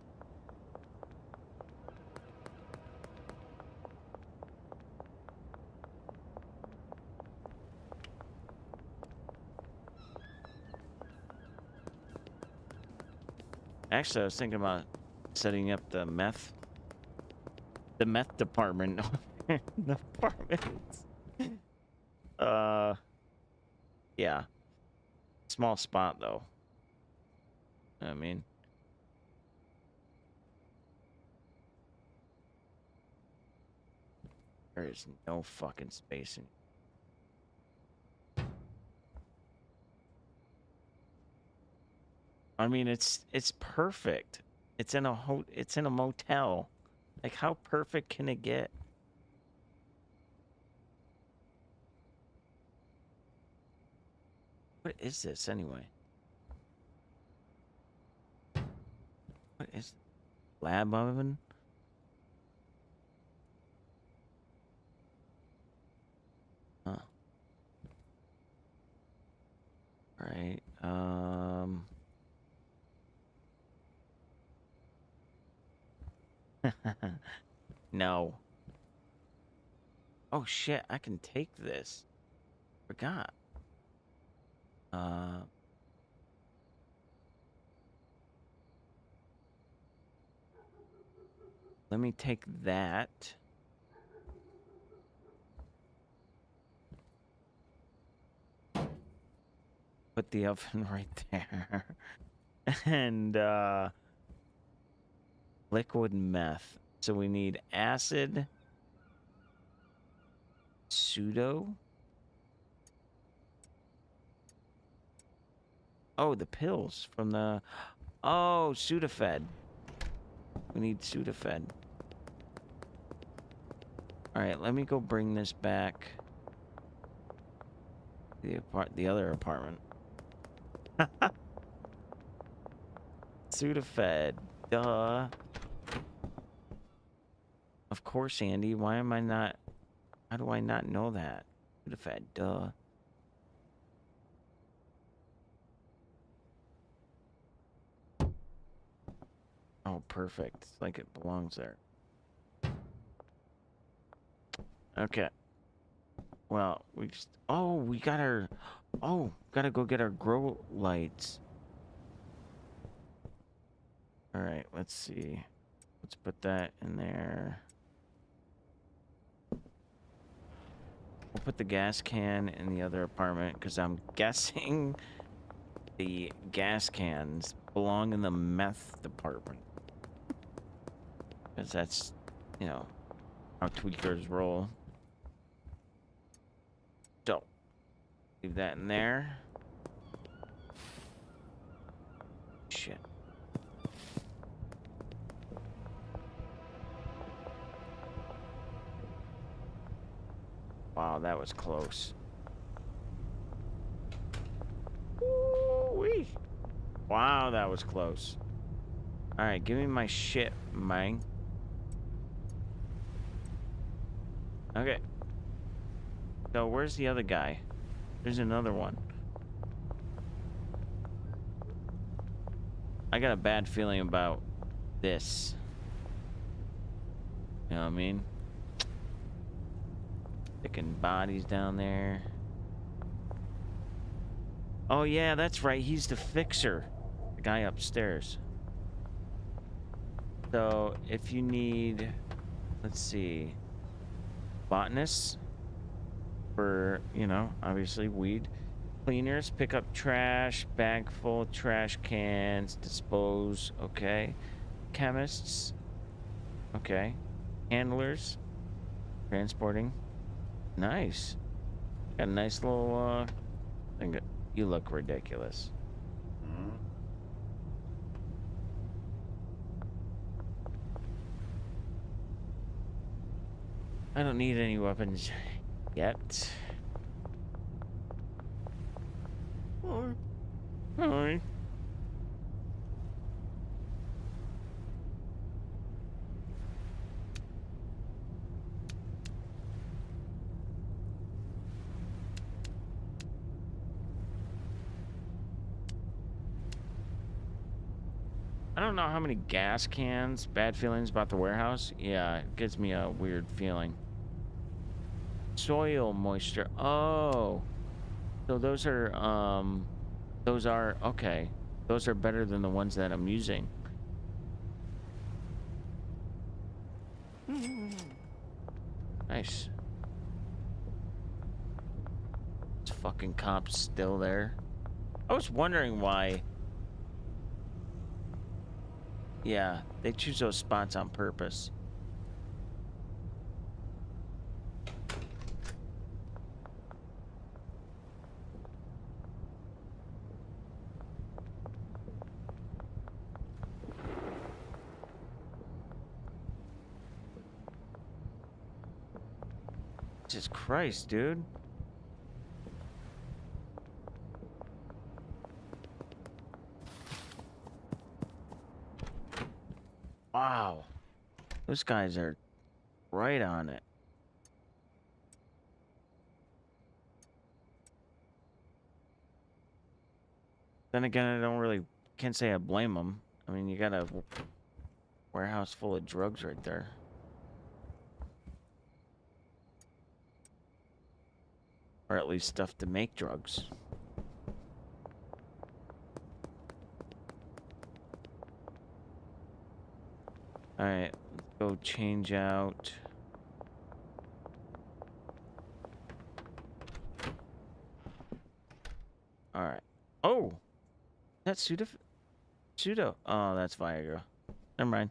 Actually, I was thinking about setting up the meth department. The apartments. Yeah. Small spot, though. I mean, there is no fucking space in. I mean, it's perfect. It's in a motel. Like, how perfect can it get? What is this anyway? What is lab oven? Huh. right. No. Oh shit, I can take this. Forgot. Let me take that. Put the oven right there. And liquid meth. So we need acid, pseudo. Oh, the pills from the... Oh, Sudafed. We need Sudafed. Alright, let me go bring this back. The other apartment. Sudafed. Duh. Of course, Andy. Why am I not... How do I not know that? Sudafed. Duh. Oh, perfect. It's like it belongs there. Okay. Well, we just... Oh, we got our... Oh, gotta go get our grow lights. Alright, let's see. Let's put that in there. We'll put the gas can in the other apartment, because I'm guessing the gas cans belong in the meth department. Because that's, you know, how tweakers roll. So, leave that in there. Shit. Wow, that was close. Woo-wee. Wow, that was close. Alright, give me my shit, man. Okay. So, where's the other guy? There's another one. I got a bad feeling about this. You know what I mean? Sticking bodies down there. Oh yeah, that's right. He's the fixer. The guy upstairs. So if you need, let's see, botanists for, you know, obviously weed. Cleaners, pick up trash, bag full of trash cans, dispose, okay. Chemists, okay. Handlers, transporting. Nice. Got a nice little thing. You look ridiculous. I don't need any weapons yet. Hi. I don't know how many gas cans. Bad feelings about the warehouse. Yeah, it gives me a weird feeling. Soil moisture. Oh. So those are, okay. Those are better than the ones that I'm using. Nice. This fucking cop's still there. I was wondering why. Yeah, they choose those spots on purpose. Jesus Christ, dude. Wow. Those guys are right on it. Then again, can't say I blame them. I mean, you got a warehouse full of drugs right there. Or at least stuff to make drugs. Alright, let's go change out. Alright. Oh! That's pseudo. Oh, that's Viagra. Never mind.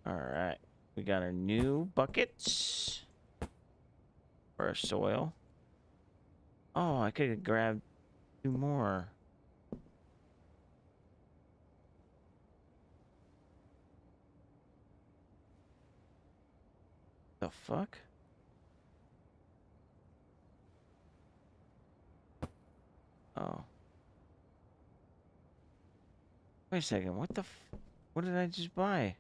Alright. We got our new buckets. For our soil. Oh, I could have grabbed 2 more. The fuck? Oh. Wait a second, what did I just buy?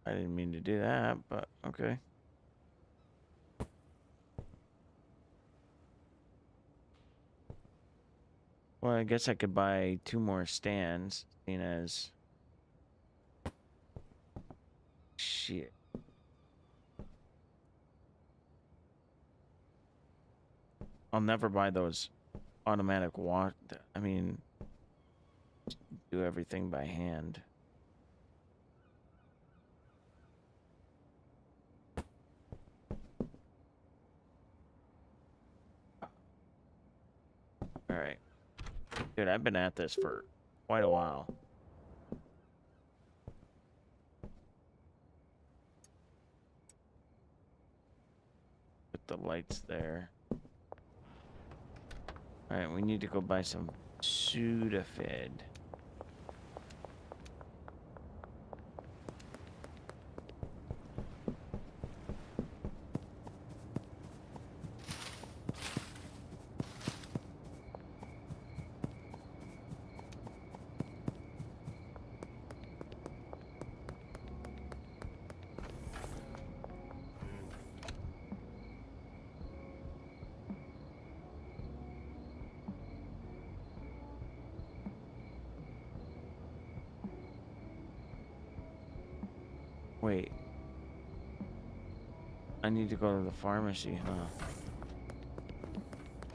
I didn't mean to do that, but okay. Well, I guess I could buy 2 more stands, seeing as... Shit. I'll never buy those automatic wash... I mean... do everything by hand. Alright. Dude, I've been at this for quite a while. Put the lights there. Alright, we need to go buy some Sudafed. Wait. I need to go to the pharmacy, huh?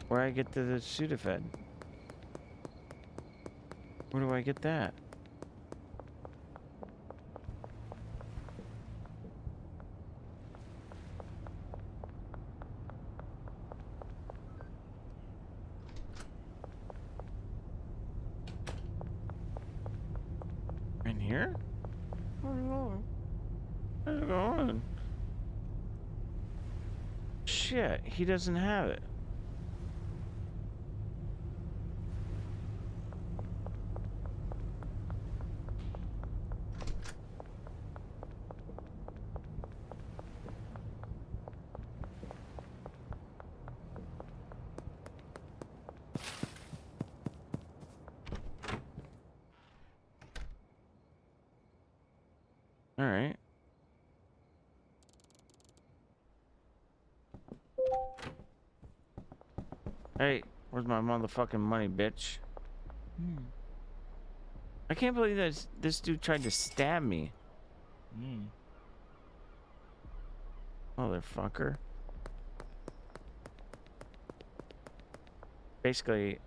Where I get to the Sudafed? Where do I get that? In here? How's it going? Shit, he doesn't have it. All right. Hey, where's my motherfucking money, bitch? I can't believe that this dude tried to stab me. Motherfucker. Basically,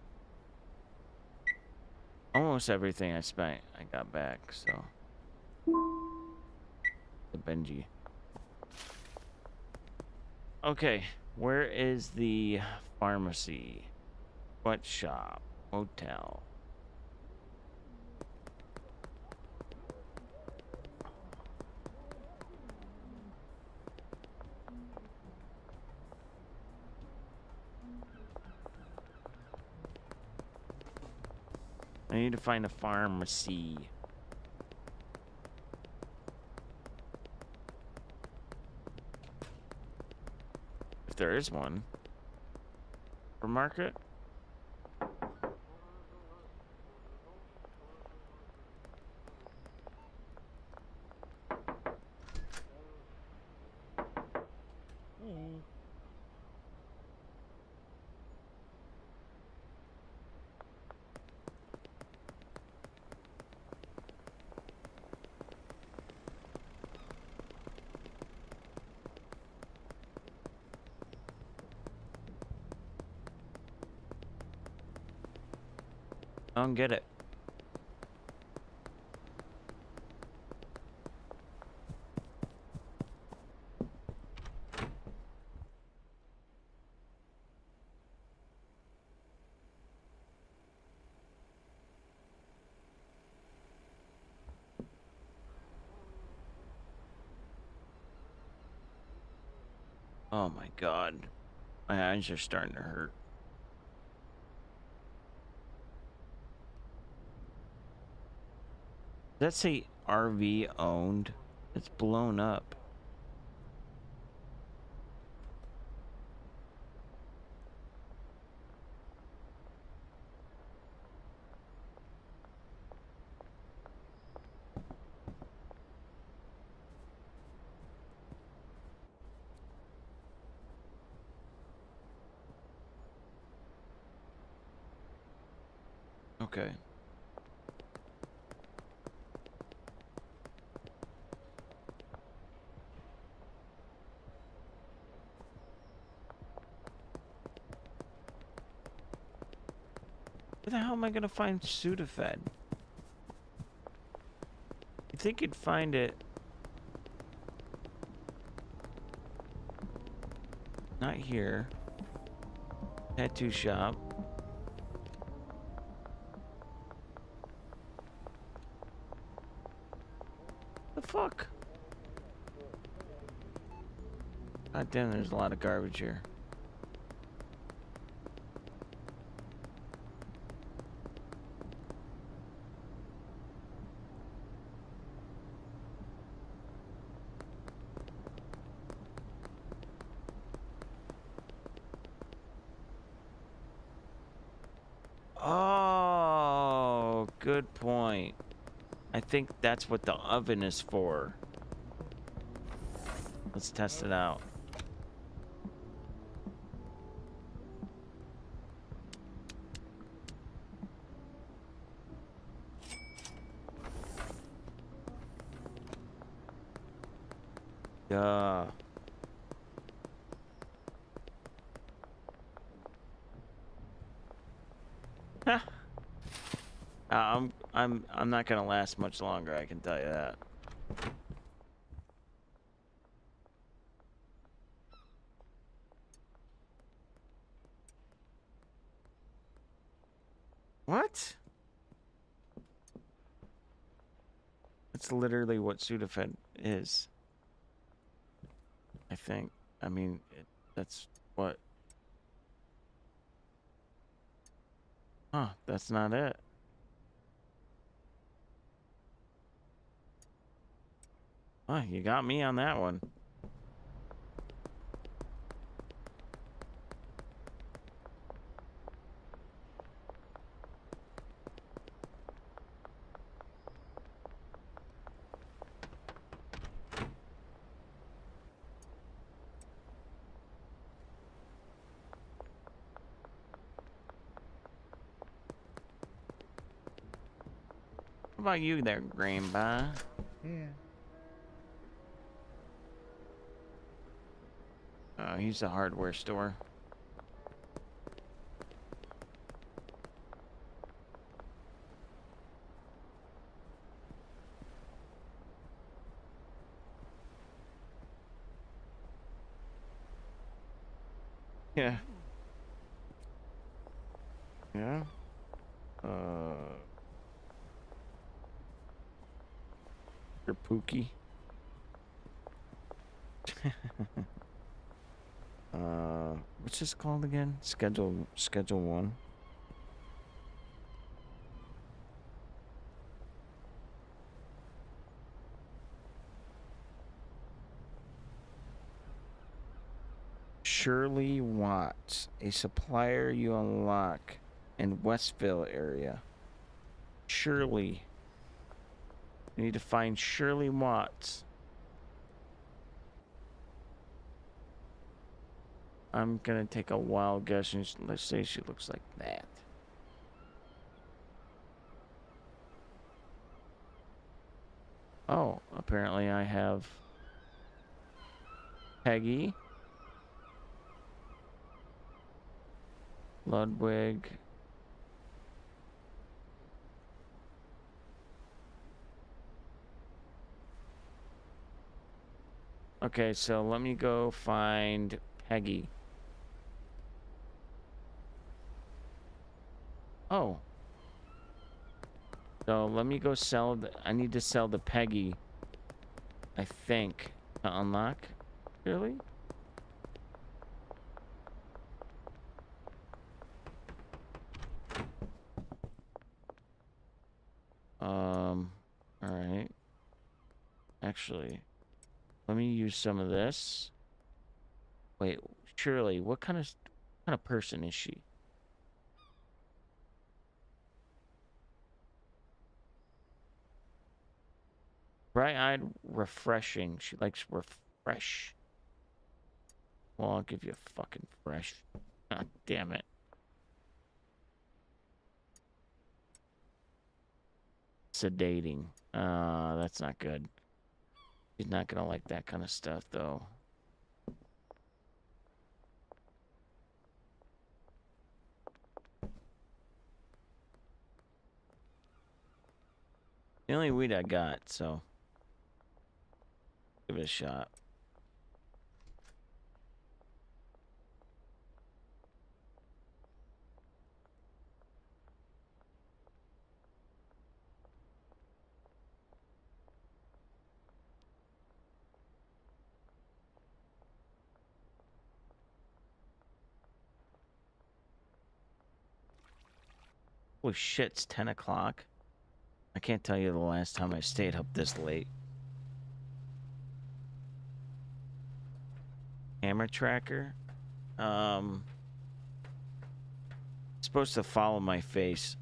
almost everything I spent, I got back, so. The Benji. Okay, where is the pharmacy? What shop? Hotel. I need to find a pharmacy. If there is one. For market? I don't get it. Oh my god. My eyes are starting to hurt. Does that say RV owned? It's blown up. Okay. Where the hell am I gonna find Sudafed? You think you'd find it? Not here. Tattoo shop. The fuck? God damn, there's a lot of garbage here. Oh, good point. I think that's what the oven is for. Let's test it out. Duh. Huh. I'm not gonna last much longer, I can tell you that. What? That's literally what Sudafed is. I think. I mean, that's what. Huh, that's not it. Oh, you got me on that one. What about you there, Grandpa? Yeah. He's a hardware store. Yeah. Yeah. You're Pookie. What's this called again? Schedule 1. Shirley Watts, a supplier you unlock in Westville area. Shirley. You need to find Shirley Watts. I'm gonna take a wild guess and let's say she looks like that. Oh, apparently I have Peggy, Ludwig, Okay, so let me go find Peggy. Oh. So let me go sell I need to sell the Peggy, I think, to unlock. Really? All right. Actually, let me use some of this. Wait, Shirley, what kind of person is she? Bright-eyed, refreshing. She likes refresh. Well, I'll give you a fucking fresh. God damn it. Sedating. That's not good. She's not gonna like that kind of stuff, though. The only weed I got, so give it a shot. Holy shit, it's 10 o'clock. I can't tell you the last time I stayed up this late. Camera tracker. Supposed to follow my face.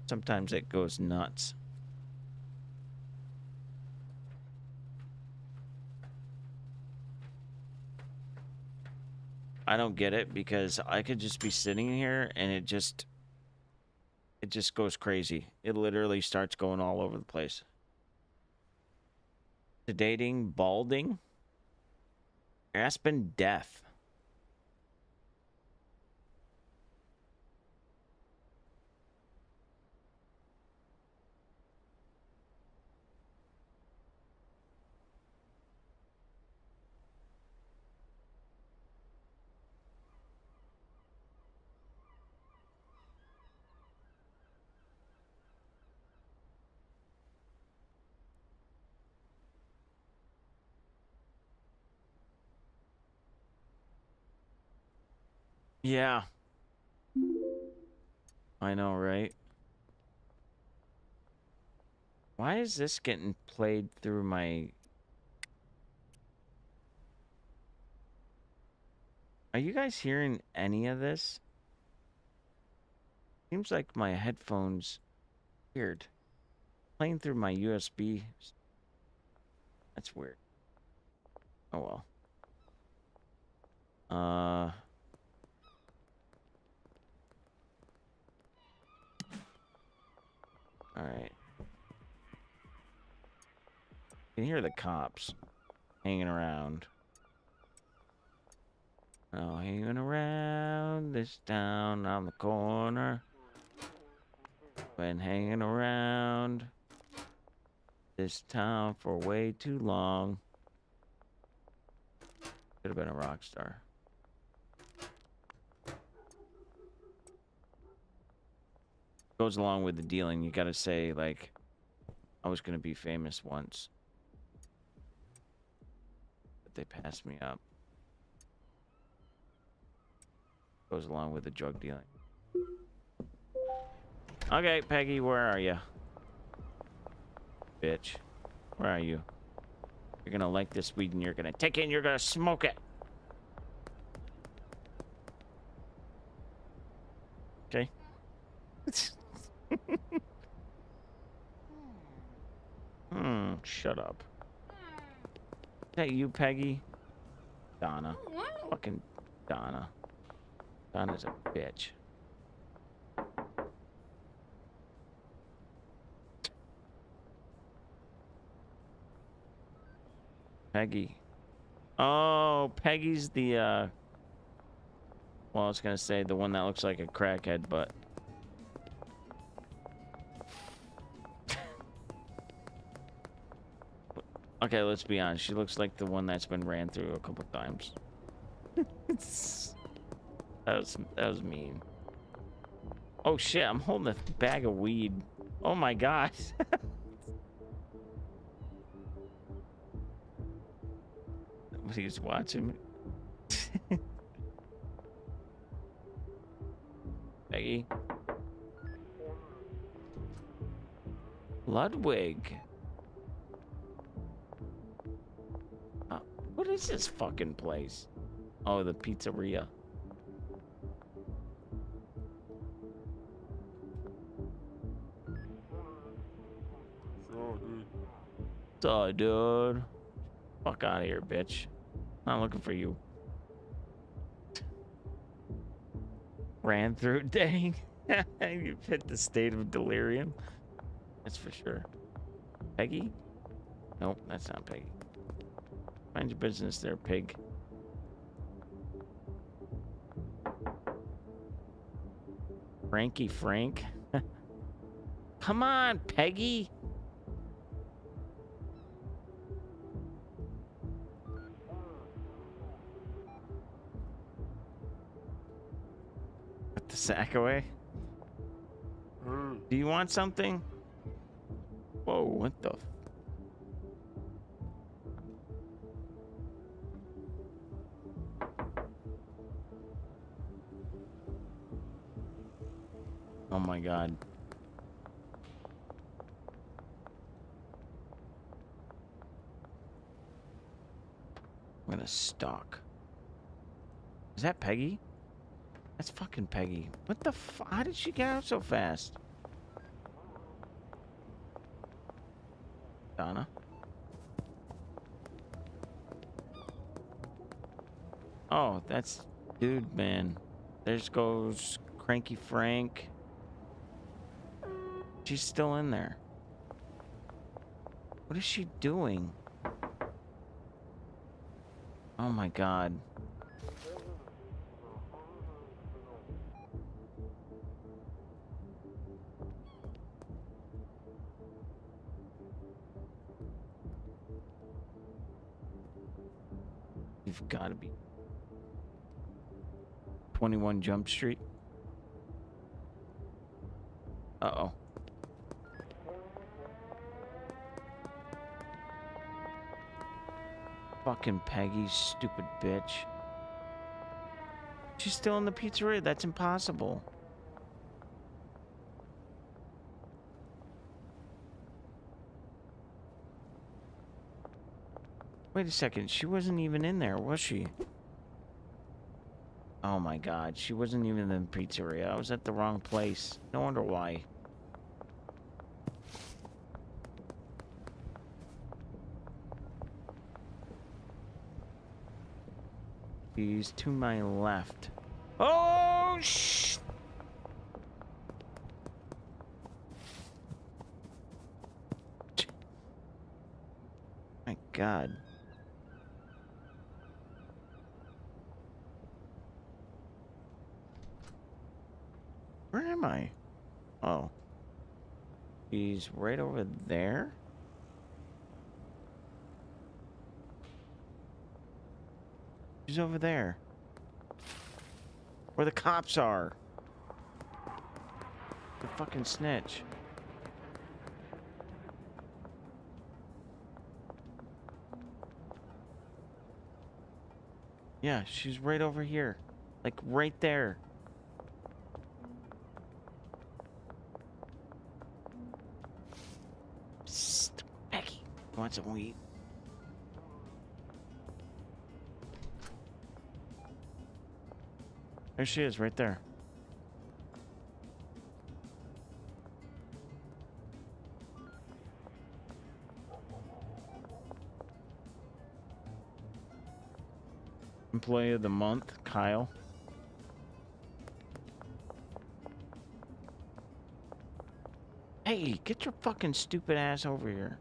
Sometimes it goes nuts. I don't get it because I could just be sitting here and it just goes crazy. It literally starts going all over the place. Sedating, balding, Aspen, death. Yeah. I know, right? Why is this getting played through my... Are you guys hearing any of this? Seems like my headphones... Weird. Playing through my USB. That's weird. Oh well. Alright. You can hear the cops hanging around. Oh, hanging around this town on the corner. Been hanging around this town for way too long. Could have been a rock star. Goes along with the dealing. You gotta say, like, I was gonna be famous once. But they passed me up. Goes along with the drug dealing. Okay, Peggy, where are you? Bitch. Where are you? You're gonna like this weed and you're gonna take it and you're gonna smoke it. Okay? Shut up. Is that you, Peggy? Donna. Fucking Donna. Donna's a bitch. Peggy. Oh, Peggy's the, well, I was gonna say the one that looks like a crackhead, but... Okay, let's be honest. She looks like the one that's been ran through a couple times. That was mean. Oh shit! I'm holding a bag of weed. Oh my gosh. He's watching me. Peggy. Ludwig. What is this fucking place? Oh, the pizzeria. So, dude. Fuck out of here, bitch. Not looking for you. Ran through, dang. You hit the state of delirium. That's for sure. Peggy? Nope, that's not Peggy. Mind your business there, pig. Frankie Frank? Come on, Peggy! Put the sack away. Do you want something? Whoa, what the... Oh my god. I'm gonna stalk. Is that Peggy? That's fucking Peggy. What the f- How did she get out so fast? Donna? Oh, that's... Dude, man. There goes Cranky Frank. She's still in there. What is she doing? Oh my god. You've got to be 21 Jump Street. Uh-oh. Fucking Peggy, stupid bitch. She's still in the pizzeria. That's impossible. Wait a second. She wasn't even in there, was she? Oh my god. She wasn't even in the pizzeria. I was at the wrong place. No wonder why. She's to my left. Oh, shh! My god. Where am I? Oh. She's right over there? She's over there. Where the cops are. The fucking snitch. Yeah, she's right over here. Like, right there. Psst, Becky. Want some weed? There she is, right there. Employee of the month, Kyle. Hey, get your fucking stupid ass over here.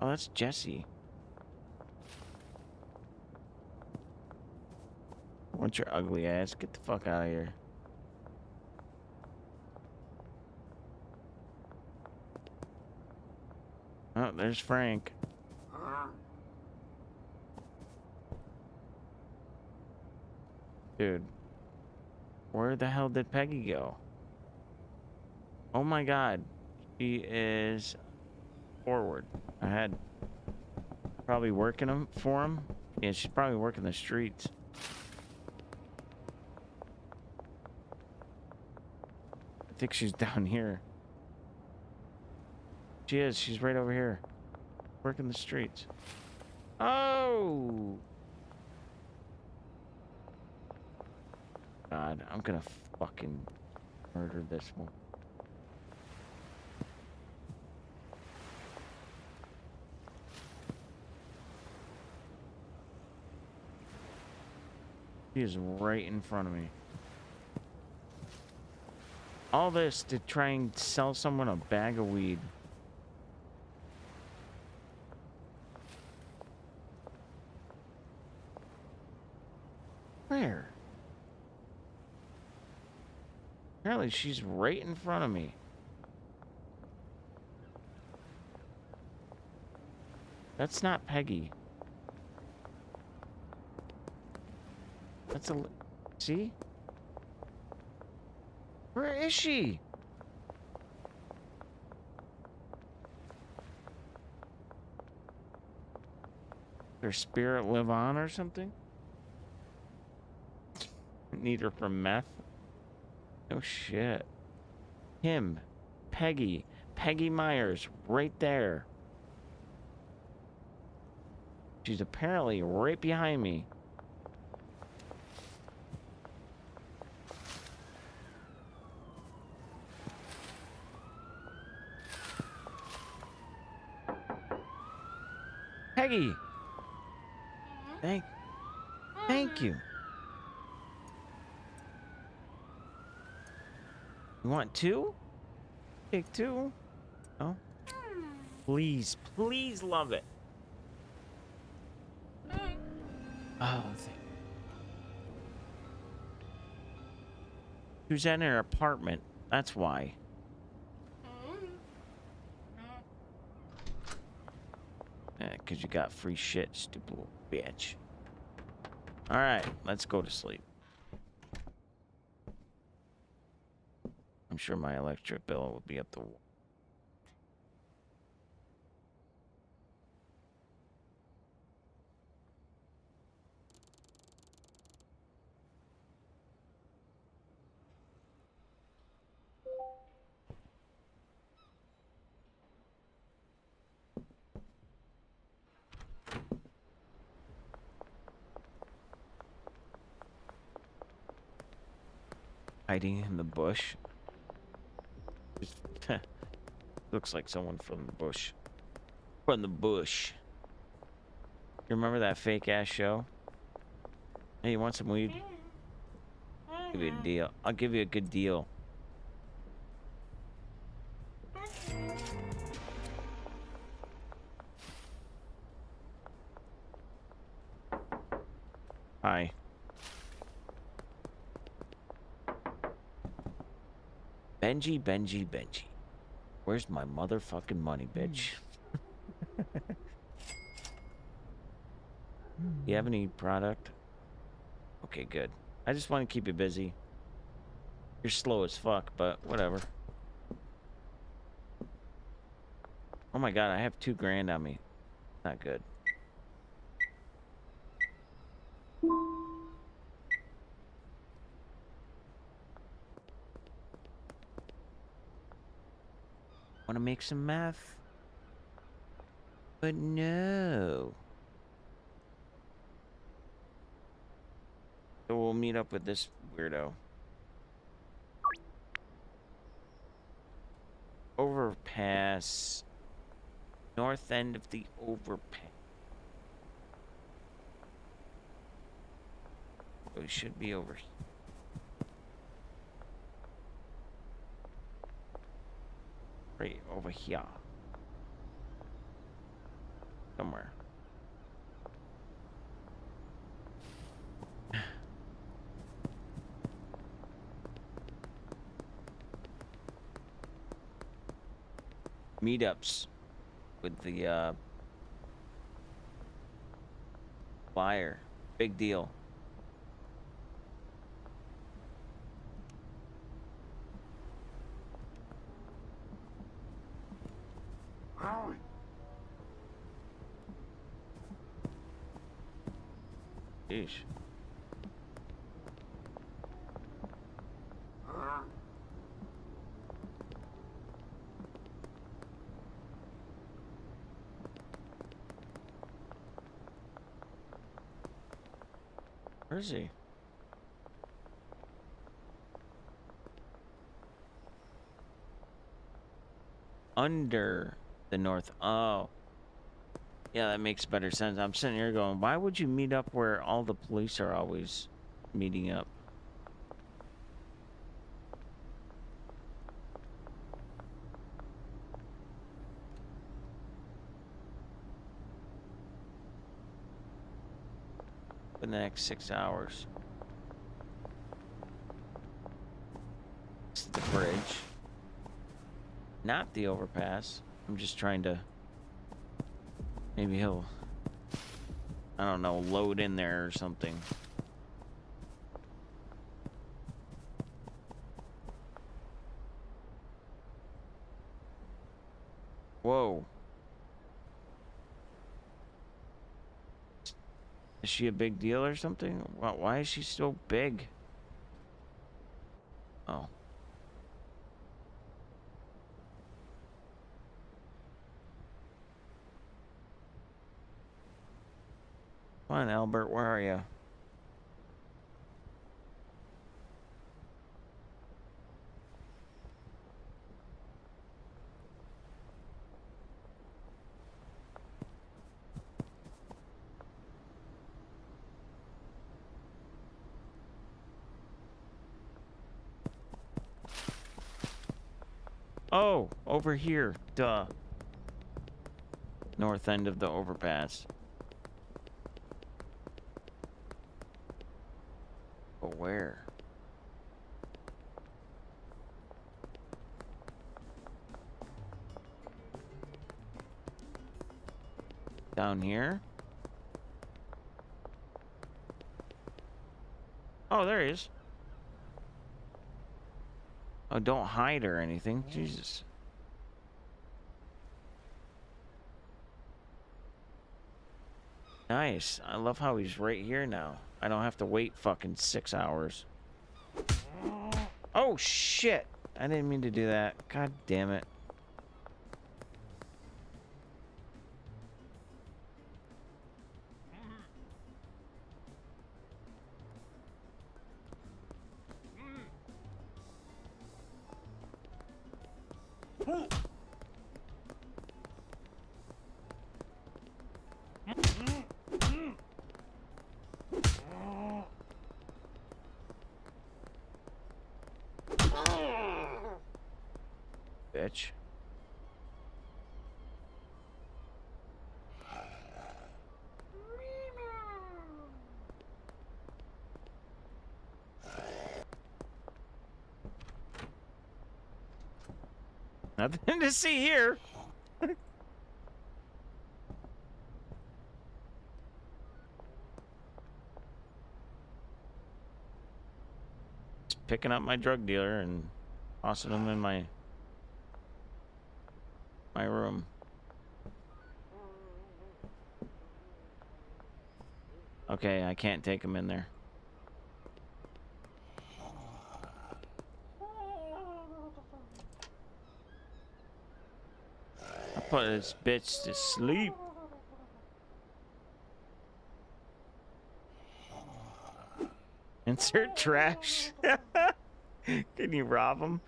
Oh, that's Jesse. Want your ugly ass? Get the fuck out of here. Oh, there's Frank. Dude. Where the hell did Peggy go? Oh my god. She is forward. Ahead. Probably working them for him. Yeah, she's probably working the streets. I think she's down here. She is. She's right over here. Working the streets. Oh! God, I'm gonna fucking murder this one. She is right in front of me. All this to try and sell someone a bag of weed. Where? Apparently she's right in front of me. That's not Peggy. That's a... See? Where is she? Her spirit live on or something? Need her for meth? Oh shit. Him. Peggy. Peggy Myers. Right there. She's apparently right behind me. Peggy! Thank you. You want two? Take two? Oh. Please, please love it. Oh, she was at her apartment. That's why. Because you got free shit, stupid little bitch. Alright, let's go to sleep. I'm sure my electric bill will be up the wall. Hiding in the bush. Looks like someone from the bush. From the bush. You remember that fake ass show? Hey, you want some weed? Give you a deal. I'll give you a good deal. Hi. Benji, Benji, Benji. Where's my motherfucking money, bitch? You have any product? Okay, good. I just want to keep you busy. You're slow as fuck, but whatever. Oh my god, I have $2,000 on me. Not good. Want to make some meth? But no. So we'll meet up with this weirdo. Overpass. North end of the overpass. So we should be over here. Right over here. Somewhere. Meetups with the flyer. Big deal. Sheesh. Where is he? Under the north. Oh. Yeah, that makes better sense. I'm sitting here going, why would you meet up where all the police are always meeting up? For the next 6 hours. This is the bridge. Not the overpass. I'm just trying to... Maybe he'll... I don't know, load in there or something. Whoa. Is she a big deal or something? Why is she so big? Oh. Come on, Albert, where are you? Oh, over here. Duh. North end of the overpass. But where? Down here? Oh, there he is. Oh, don't hide or anything. Jesus. Nice. I love how he's right here now. I don't have to wait fucking 6 hours. Oh, shit. I didn't mean to do that. God damn it. Bitch. Nothing to see here. Just picking up my drug dealer and tossing him in my room. Okay, I can't take him in there. I put this bitch to sleep. Insert trash. Can you rob him?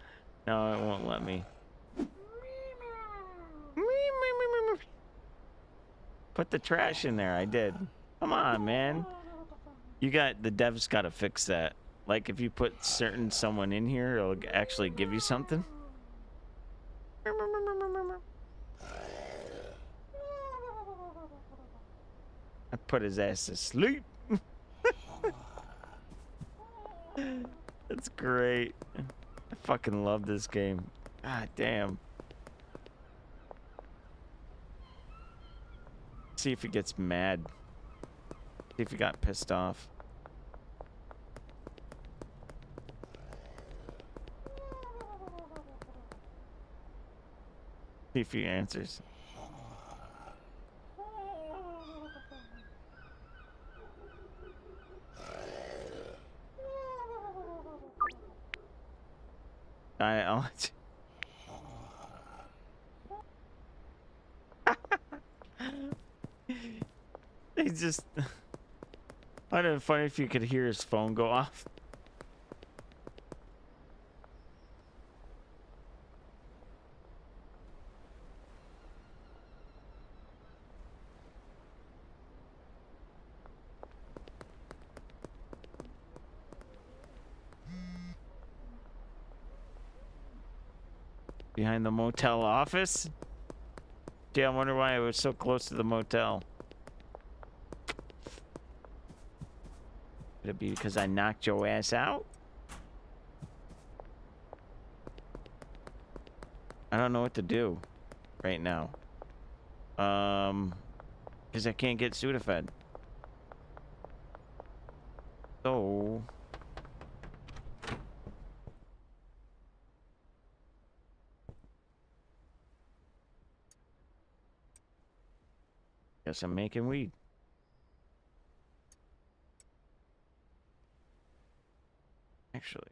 No, it won't let me. Put the trash in there. I did. Come on, man. You got the devs got to fix that. Like if you put someone in here, it'll actually give you something. I put his ass to sleep. That's great. I fucking love this game. God damn. See if he gets mad. See if he got pissed off. See if he answers. I'll let you. He just. I'd have funny if you could hear his phone go off. Behind the motel office? Gee, I wonder why I was so close to the motel. Could it be because I knocked your ass out? I don't know what to do right now. Because I can't get Sudafed. So... guess I'm making weed. Actually,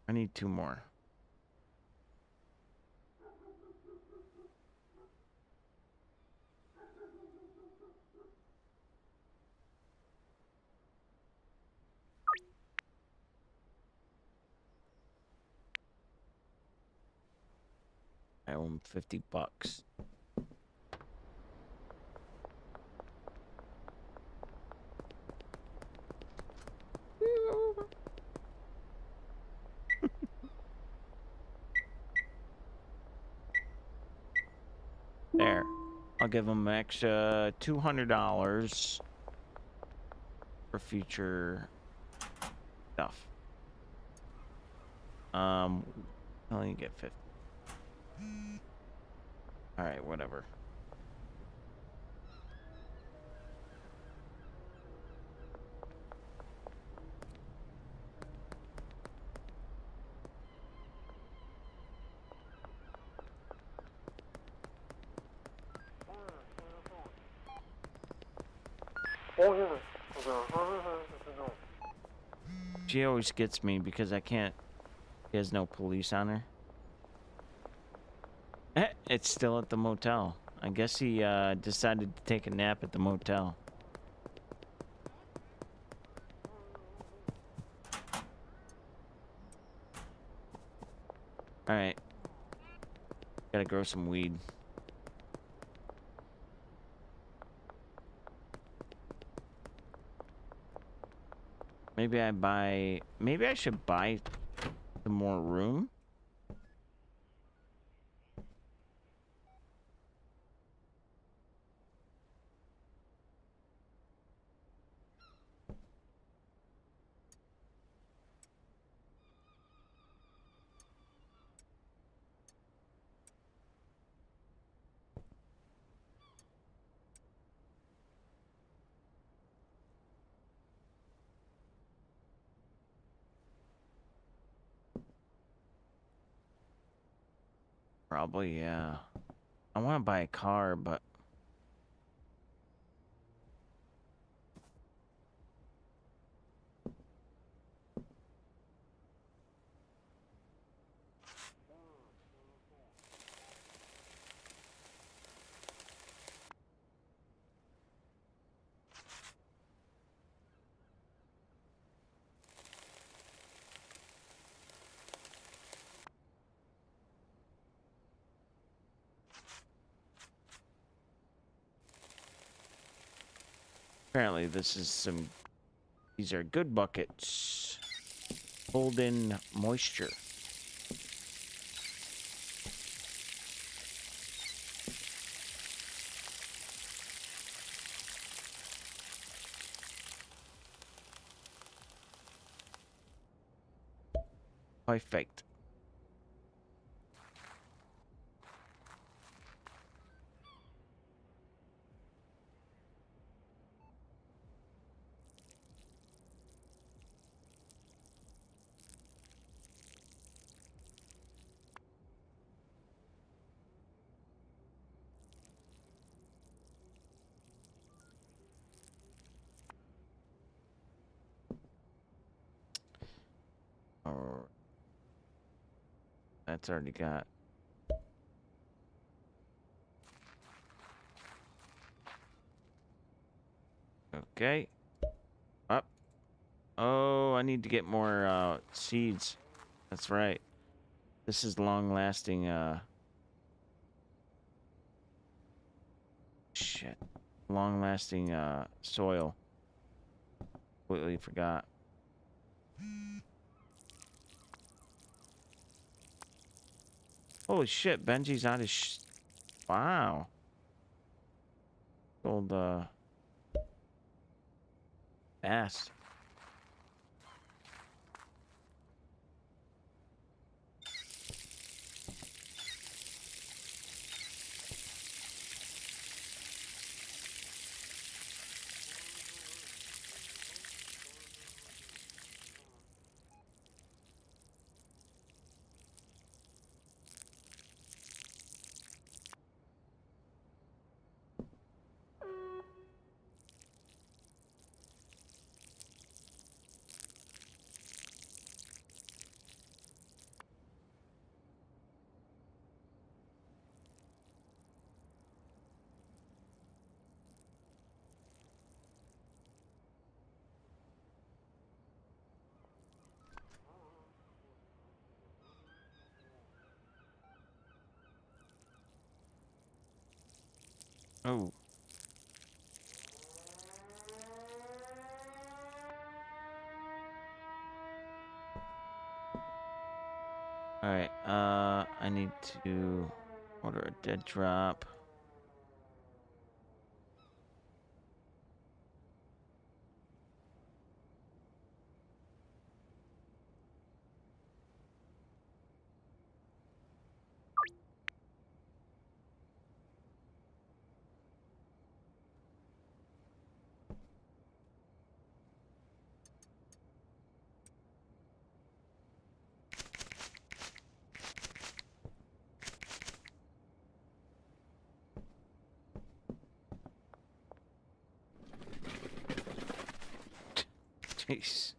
I need 2 more. I owe him $50. There. I'll give him an extra $200 for future stuff. Only get 50. All right, whatever. She always gets me because I can't. She has no police on her. It's still at the motel. I guess he decided to take a nap at the motel. Alright. Gotta grow some weed. Maybe I should buy some more room. Probably, yeah. I want to buy a car, but apparently these are good buckets. Hold in moisture. Perfect. Or that's already got. Okay. Up. Oh, I need to get more seeds. That's right. This is long-lasting. Shit. Long-lasting soil. Completely forgot. Holy shit, Benji's out of wow. Old ass. Oh. Alright, I need to order a dead drop. Jeez.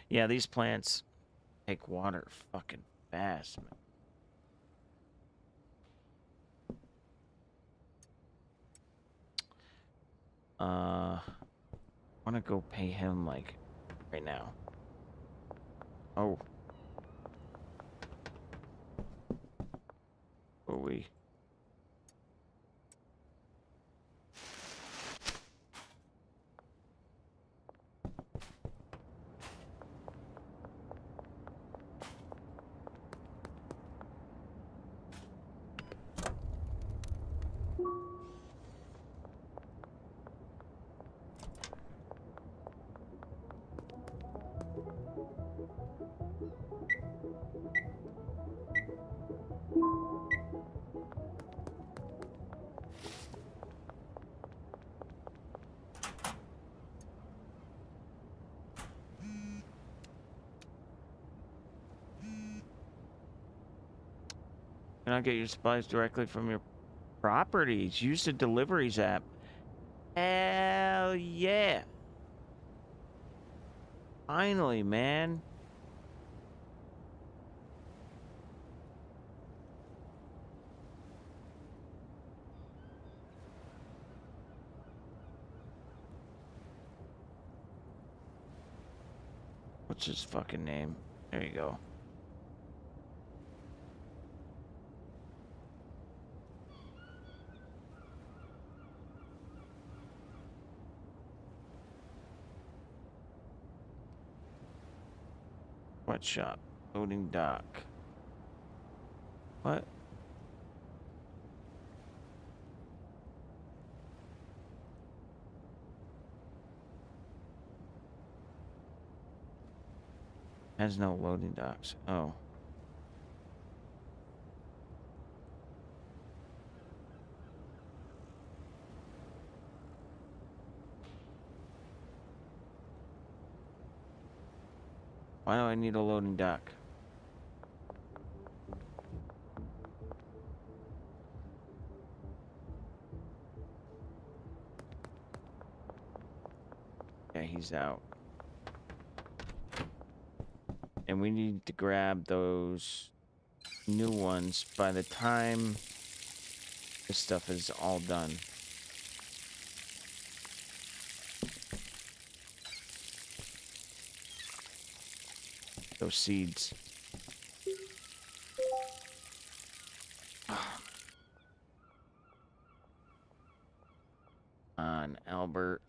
Yeah, these plants take water fucking fast, man. I want to go pay him, like, right now. Oh. Are we? Can I get your supplies directly from your properties? Use the deliveries app. Hell yeah. Finally, man. What's his fucking name? There you go. What shop? Loading dock. What? Has no loading docks. Oh. Why do I need a loading dock? Yeah, he's out. And we need to grab those new ones by the time this stuff is all done. Those seeds. On Albert.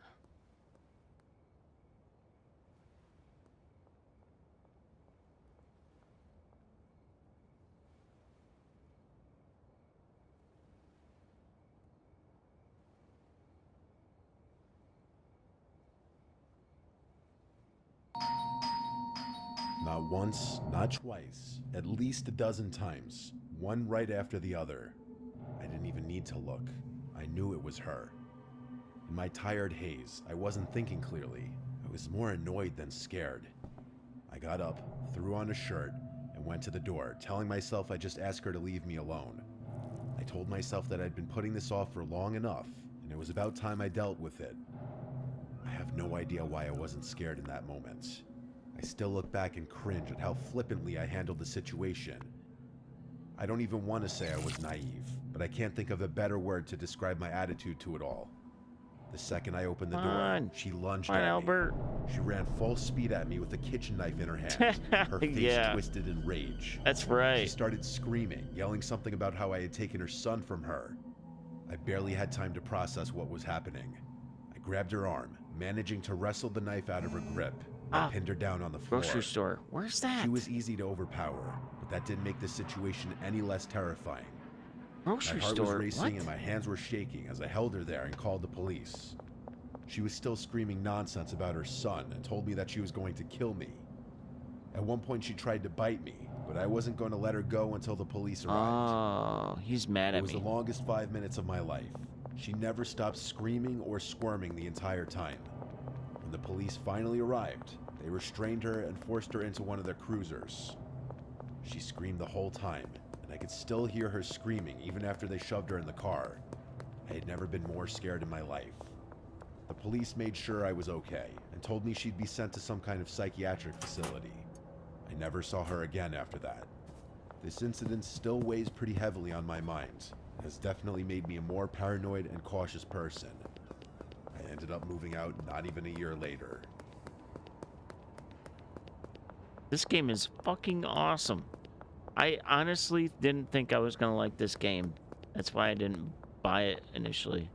Not once, not twice, at least a dozen times, one right after the other. I didn't even need to look. I knew it was her. In my tired haze, I wasn't thinking clearly. I was more annoyed than scared. I got up, threw on a shirt, and went to the door, telling myself I'd just ask her to leave me alone. I told myself that I'd been putting this off for long enough, and it was about time I dealt with it. I have no idea why I wasn't scared in that moment. I still look back and cringe at how flippantly I handled the situation. I don't even want to say I was naive, but I can't think of a better word to describe my attitude to it all. The second I opened the door, she lunged at Albert. me. She ran full speed at me with a kitchen knife in her hand, her face Yeah. twisted in rage. That's right. She started screaming, yelling something about how I had taken her son from her. I barely had time to process what was happening. I grabbed her arm, managing to wrestle the knife out of her grip. I pinned her down on the floor. Grocery store. Where's that? She was easy to overpower, but that didn't make the situation any less terrifying. Grocery my heart store? was racing What? and my hands were shaking as I held her there and called the police. She was still screaming nonsense about her son and told me that she was going to kill me. At one point she tried to bite me, but I wasn't going to let her go until the police arrived. Oh, he's mad at It was me. the longest 5 minutes of my life. She never stopped screaming or squirming the entire time. When the police finally arrived, they restrained her and forced her into one of their cruisers. She screamed the whole time, and I could still hear her screaming even after they shoved her in the car. I had never been more scared in my life. The police made sure I was okay and told me she'd be sent to some kind of psychiatric facility. I never saw her again after that. This incident still weighs pretty heavily on my mind and has definitely made me a more paranoid and cautious person. I ended up moving out not even a year later. This game is fucking awesome. I honestly didn't think I was gonna like this game. That's why I didn't buy it initially.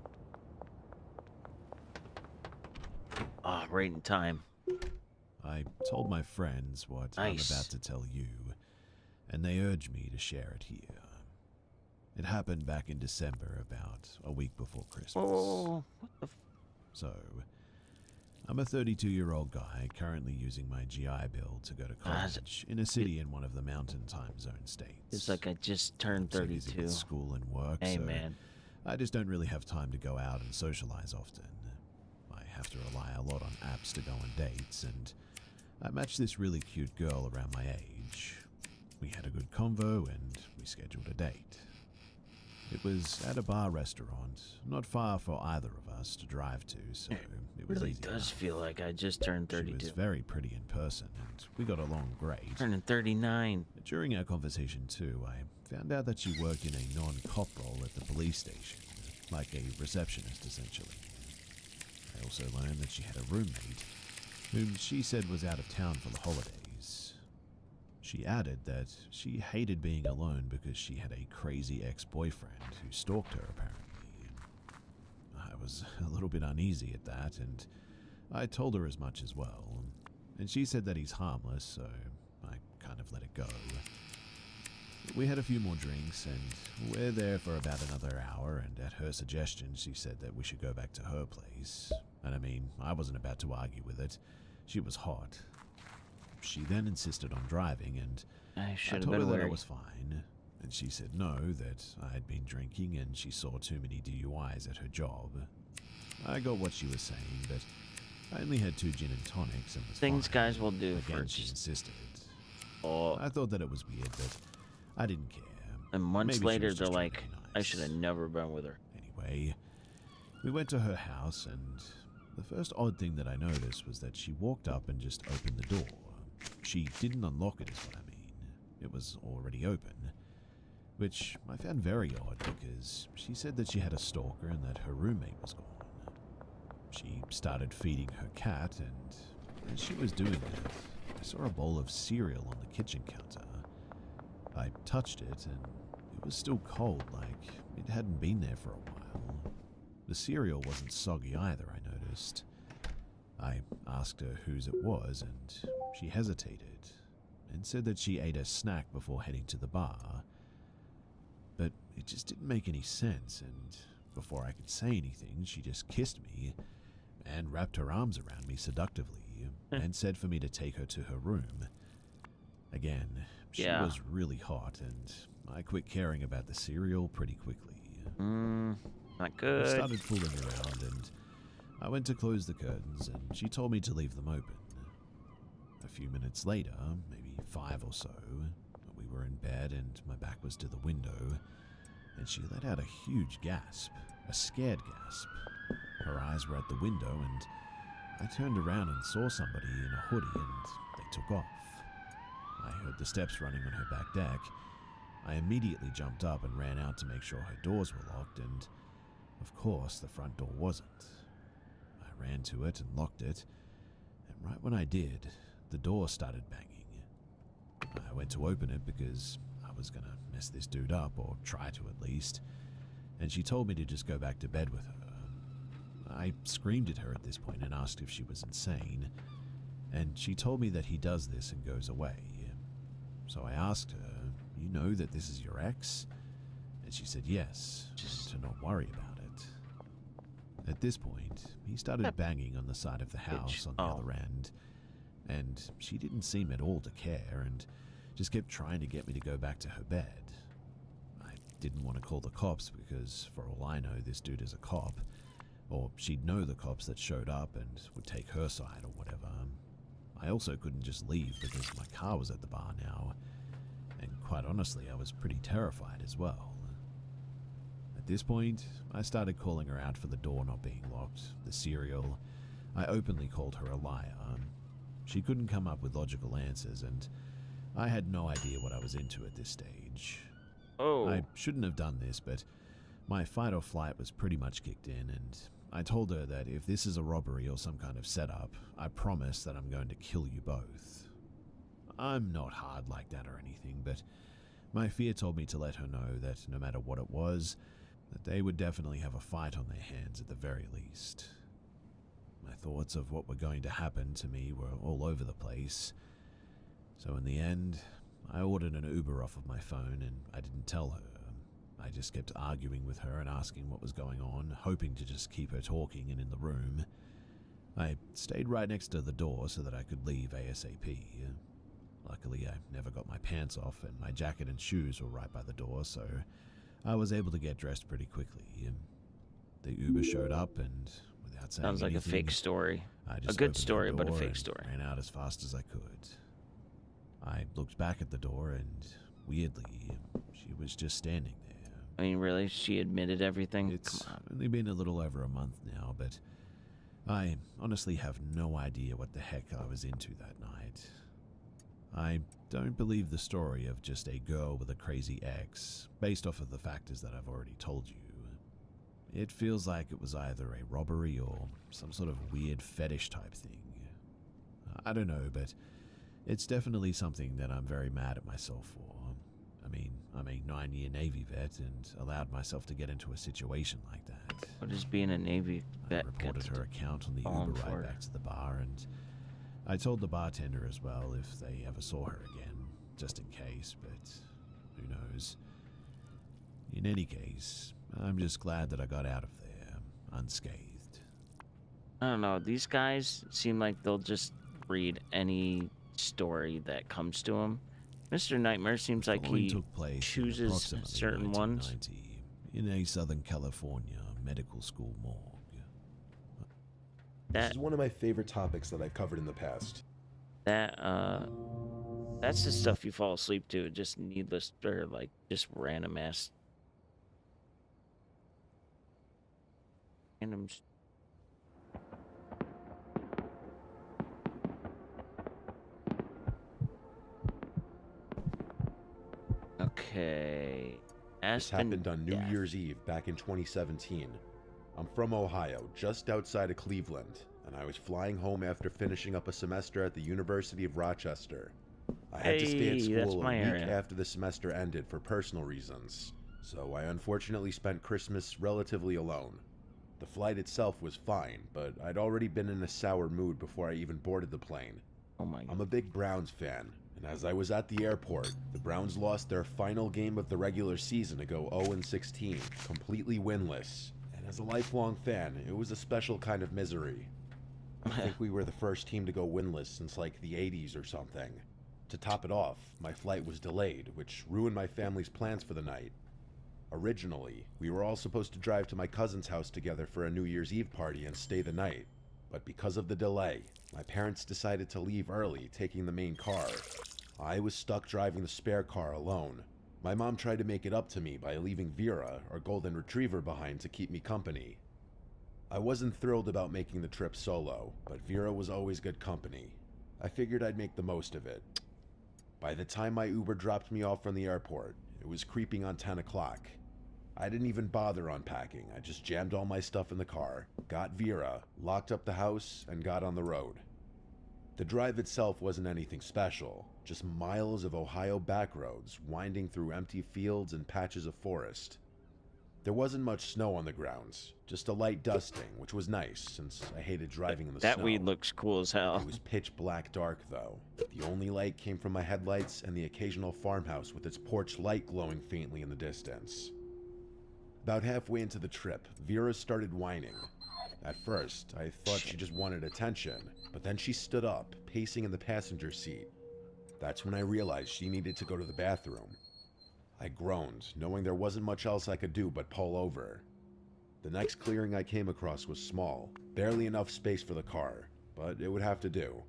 Ah, right in time. I told my friends what Nice. I'm about to tell you, and they urged me to share it here. It happened back in December, about a week before Christmas. Whoa, what the So, I'm a 32-year-old guy currently using my GI Bill to go to college in a city in one of the mountain time zone states. It's like I just turned So busy 32. with school and work, Hey, so man. I just don't really have time to go out and socialize often. I have to rely a lot on apps to go on dates, and I matched this really cute girl around my age. We had a good convo, and we scheduled a date. It was at a bar restaurant, not far for either of us to drive to, so it was Really easy does enough. feel like I just turned She 32. was very pretty in person, and we got along great. Turning 39. During our conversation, too, I found out that she worked in a non-cop role at the police station, like a receptionist, essentially. I also learned that she had a roommate, whom she said was out of town for the holidays. She added that she hated being alone because she had a crazy ex-boyfriend who stalked her, apparently. I was a little bit uneasy at that, and I told her as much as well. And she said that he's harmless, so I kind of let it go. We had a few more drinks, and we're there for about another hour, and at her suggestion, she said that we should go back to her place. And I mean, I wasn't about to argue with it. She was hot. She then insisted on driving, and I should have told her been that I wary. was fine. And she said no, that I had been drinking and she saw too many DUIs at her job. I got what she was saying, but I only had 2 gin and tonics and was Things fine. guys will do Again, for she just... insisted. Oh. I thought that it was weird, but I didn't care. And months Maybe she later, was they're just trying to like, be I nice. should have never been with her. Anyway, we went to her house, and the first odd thing that I noticed was that she walked up and just opened the door. She didn't unlock it, is what I mean. It was already open, which I found very odd because she said that she had a stalker and that her roommate was gone. She started feeding her cat, and as she was doing that, I saw a bowl of cereal on the kitchen counter. I touched it, and it was still cold, like it hadn't been there for a while. The cereal wasn't soggy either, I noticed. I asked her whose it was, and she hesitated, and said that she ate a snack before heading to the bar. But it just didn't make any sense, and before I could say anything, she just kissed me, and wrapped her arms around me seductively, and said for me to take her to her room. Again, she was really hot, and I quit caring about the cereal pretty quickly. Not good. I started fooling around, and I went to close the curtains, and she told me to leave them open. A few minutes later, maybe 5 or so, we were in bed and my back was to the window, and she let out a huge gasp, a scared gasp. Her eyes were at the window, and I turned around and saw somebody in a hoodie, and they took off. I heard the steps running on her back deck. I immediately jumped up and ran out to make sure her doors were locked, and of course the front door wasn't. I ran to it and locked it, and right when I did, the door started banging. I went to open it because I was gonna mess this dude up, or try to at least, and she told me to just go back to bed with her. I screamed at her at this point and asked if she was insane, and she told me that he does this and goes away. So I asked her, "You know that this is your ex?" And she said yes, just to not worry about it. At this point, he started banging on the side of the house on the other end, and she didn't seem at all to care and just kept trying to get me to go back to her bed. I didn't want to call the cops because, for all I know, this dude is a cop, or she'd know the cops that showed up and would take her side or whatever. I also couldn't just leave because my car was at the bar now, and quite honestly, I was pretty terrified as well. At this point, I started calling her out for the door not being locked, the cereal. I openly called her a liar. She couldn't come up with logical answers, and I had no idea what I was into at this stage. I shouldn't have done this, but my fight or flight was pretty much kicked in, and I told her that if this is a robbery or some kind of setup, I promise that I'm going to kill you both. I'm not hard like that or anything, but my fear told me to let her know that no matter what it was, that they would definitely have a fight on their hands at the very least. My thoughts of what were going to happen to me were all over the place, so in the end, I ordered an Uber off of my phone and I didn't tell her. I just kept arguing with her and asking what was going on, hoping to just keep her talking and in the room. I stayed right next to the door so that I could leave ASAP. Luckily, I never got my pants off, and my jacket and shoes were right by the door, so I was able to get dressed pretty quickly. The Uber showed up, and without saying Sounds like anything, a fake story. I A just good opened the story, but a door fake and story. ran out as fast as I could. I looked back at the door, and weirdly, she was just standing there. I mean, really? She admitted everything? It's only been a little over a month now, but I honestly have no idea what the heck I was into that night. I don't believe the story of just a girl with a crazy ex, based off of the factors that I've already told you. It feels like it was either a robbery or some sort of weird fetish type thing. I don't know, but it's definitely something that I'm very mad at myself for. I mean, I'm a 9-year Navy vet and allowed myself to get into a situation like that. What does being a Navy vet? I reported her account on the Uber ride back to the bar, and I told the bartender as well if they ever saw her again, just in case, but who knows. In any case, I'm just glad that I got out of there unscathed. I don't know. These guys seem like they'll just read any story that comes to them. Mr. Nightmare seems like he chooses certain ones. In a Southern California medical school morgue. This is one of my favorite topics that I've covered in the past. That's the stuff you fall asleep to. Just needless or like just random ass. Random. Okay. This happened on New Year's Eve back in 2017. I'm from Ohio, just outside of Cleveland, and I was flying home after finishing up a semester at the University of Rochester. I had to stay at school a week after the semester ended for personal reasons, so I unfortunately spent Christmas relatively alone. The flight itself was fine, but I'd already been in a sour mood before I even boarded the plane. Oh my God. I'm a big Browns fan, and as I was at the airport, the Browns lost their final game of the regular season to go 0-16, completely winless. And as a lifelong fan, it was a special kind of misery. I think we were the first team to go winless since like the 80s or something. To top it off, my flight was delayed, which ruined my family's plans for the night. Originally, we were all supposed to drive to my cousin's house together for a New Year's Eve party and stay the night. But because of the delay, my parents decided to leave early, taking the main car. I was stuck driving the spare car alone. My mom tried to make it up to me by leaving Vera, our golden retriever, behind to keep me company. I wasn't thrilled about making the trip solo, but Vera was always good company. I figured I'd make the most of it. By the time my Uber dropped me off from the airport, it was creeping on 10 o'clock. I didn't even bother unpacking. I just jammed all my stuff in the car, got Vera, locked up the house, and got on the road. The drive itself wasn't anything special, just miles of Ohio backroads winding through empty fields and patches of forest. There wasn't much snow on the grounds, just a light dusting, which was nice since I hated driving in the snow. That weed looks cool as hell. It was pitch black dark though. The only light came from my headlights and the occasional farmhouse with its porch light glowing faintly in the distance. About halfway into the trip, Vera started whining. At first, I thought she just wanted attention, but then she stood up, pacing in the passenger seat. That's when I realized she needed to go to the bathroom. I groaned, knowing there wasn't much else I could do but pull over. The next clearing I came across was small, barely enough space for the car, but it would have to do.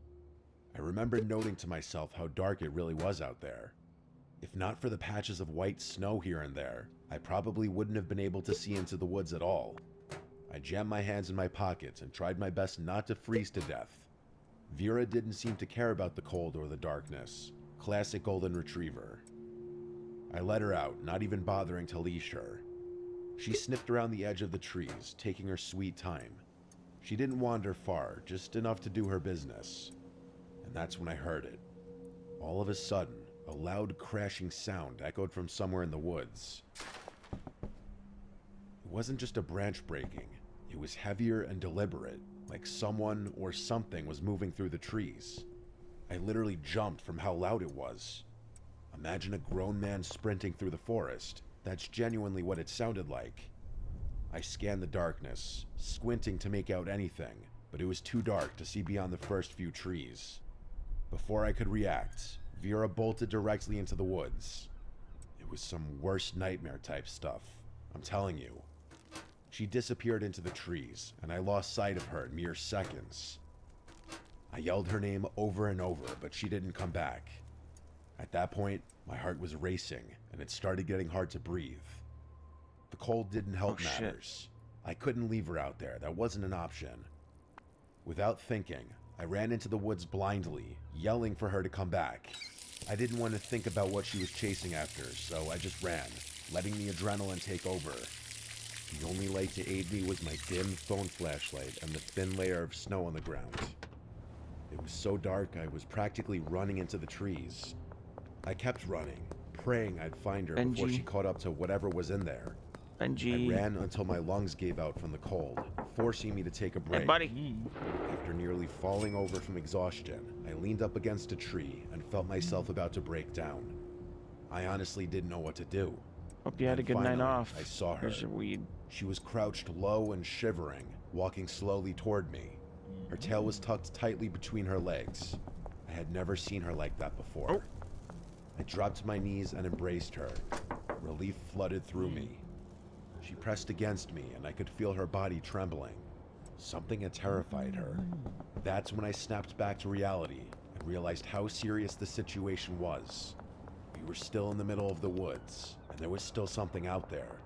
I remember noting to myself how dark it really was out there. If not for the patches of white snow here and there, I probably wouldn't have been able to see into the woods at all. I jammed my hands in my pockets and tried my best not to freeze to death. Vera didn't seem to care about the cold or the darkness. Classic golden retriever. I let her out, not even bothering to leash her. She sniffed around the edge of the trees, taking her sweet time. She didn't wander far, just enough to do her business. And that's when I heard it. All of a sudden, a loud crashing sound echoed from somewhere in the woods. It wasn't just a branch breaking. It was heavier and deliberate, like someone or something was moving through the trees. I literally jumped from how loud it was. Imagine a grown man sprinting through the forest. That's genuinely what it sounded like. I scanned the darkness, squinting to make out anything, but it was too dark to see beyond the first few trees. Before I could react, Vera bolted directly into the woods. It was some worst nightmare type stuff, I'm telling you. She disappeared into the trees, and I lost sight of her in mere seconds. I yelled her name over and over, but she didn't come back. At that point, my heart was racing, and it started getting hard to breathe. The cold didn't help matters. I couldn't leave her out there. That wasn't an option. Without thinking, I ran into the woods blindly, yelling for her to come back. I didn't want to think about what she was chasing after, so I just ran, letting the adrenaline take over. The only light to aid me was my dim phone flashlight and the thin layer of snow on the ground. It was so dark I was practically running into the trees. I kept running, praying I'd find her before she caught up to whatever was in there. I ran until my lungs gave out from the cold, forcing me to take a break. Hey, buddy. After nearly falling over from exhaustion, I leaned up against a tree and felt myself about to break down. I honestly didn't know what to do. Hope you had a good night off. I saw her. Here's your weed. She was crouched low and shivering, walking slowly toward me. Her tail was tucked tightly between her legs. I had never seen her like that before. I dropped to my knees and embraced her. Relief flooded through me. She pressed against me, and I could feel her body trembling. Something had terrified her. That's when I snapped back to reality and realized how serious the situation was. We were still in the middle of the woods, and there was still something out there.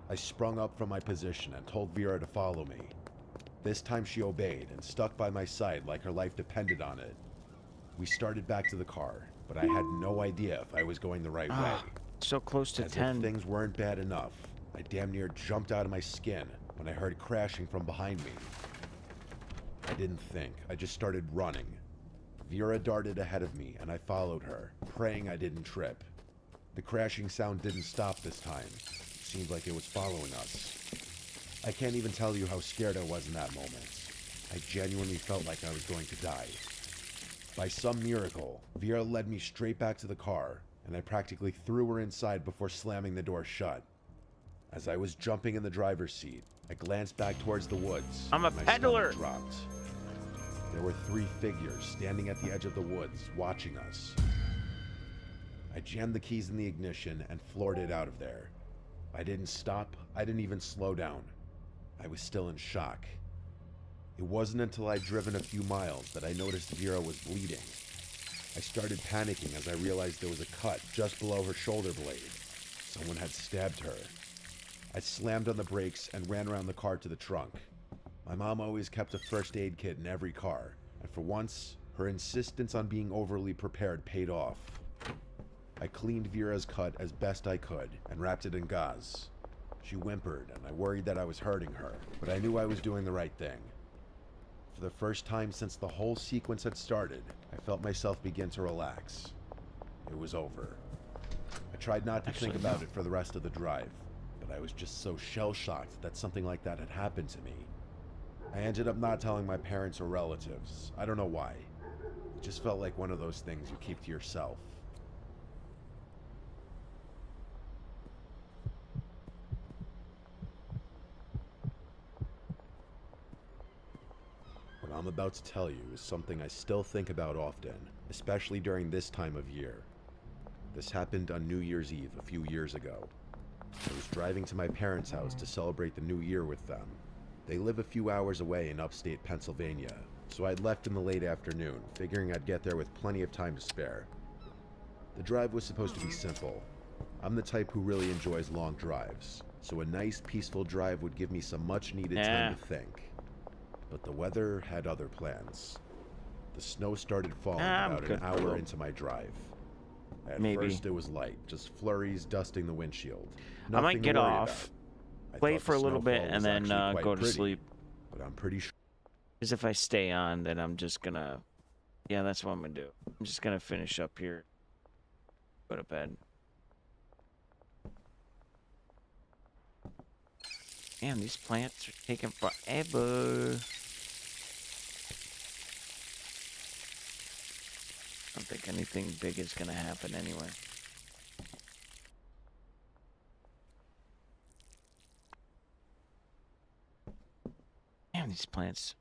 I sprung up from my position and told Vera to follow me. This time she obeyed and stuck by my side like her life depended on it. We started back to the car, but I had no idea if I was going the right way. So close to As 10. if things weren't bad enough, I damn near jumped out of my skin when I heard crashing from behind me. I didn't think, I just started running. Vera darted ahead of me and I followed her, praying I didn't trip. The crashing sound didn't stop this time. It seemed like it was following us. I can't even tell you how scared I was in that moment. I genuinely felt like I was going to die. By some miracle, Vera led me straight back to the car, and I practically threw her inside before slamming the door shut. As I was jumping in the driver's seat, I glanced back towards the woods. I'm a and my peddler. stomach dropped. There were 3 figures standing at the edge of the woods, watching us. I jammed the keys in the ignition and floored it out of there. I didn't stop, I didn't even slow down. I was still in shock. It wasn't until I'd driven a few miles that I noticed Vera was bleeding. I started panicking as I realized there was a cut just below her shoulder blade. Someone had stabbed her. I slammed on the brakes and ran around the car to the trunk. My mom always kept a first aid kit in every car, and for once, her insistence on being overly prepared paid off. I cleaned Vera's cut as best I could and wrapped it in gauze. She whimpered, and I worried that I was hurting her, but I knew I was doing the right thing. For the first time since the whole sequence had started, I felt myself begin to relax. It was over. I tried not to think about it for the rest of the drive, but I was just so shell-shocked that something like that had happened to me. I ended up not telling my parents or relatives. I don't know why. It just felt like one of those things you keep to yourself. What I'm about to tell you is something I still think about often, especially during this time of year. This happened on New Year's Eve a few years ago. I was driving to my parents' house to celebrate the new year with them. They live a few hours away in upstate Pennsylvania, so I'd left in the late afternoon, figuring I'd get there with plenty of time to spare. The drive was supposed to be simple. I'm the type who really enjoys long drives, so a nice peaceful drive would give me some much needed time to think. But the weather had other plans. The snow started falling about an hour into my drive. At first it was light, just flurries dusting the windshield. I might get off, play thought for the a little bit, snowfall and was then actually quite go to pretty, sleep. But I'm pretty sure. Because if I stay on, then I'm just gonna... Yeah, that's what I'm gonna do. I'm just gonna finish up here. Go to bed. Damn, these plants are taking forever. I don't think anything big is gonna happen anyway. Damn, these plants.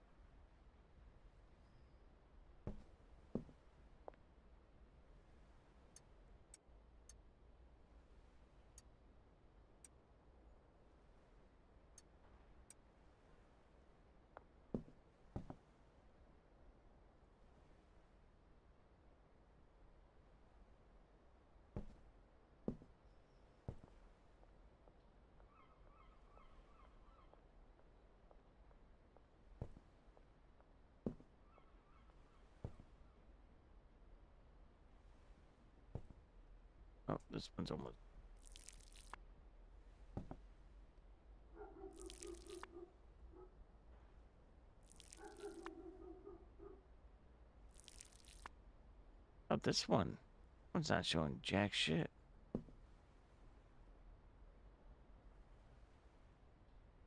Oh, this one's almost... Oh, this one. One's not showing jack shit.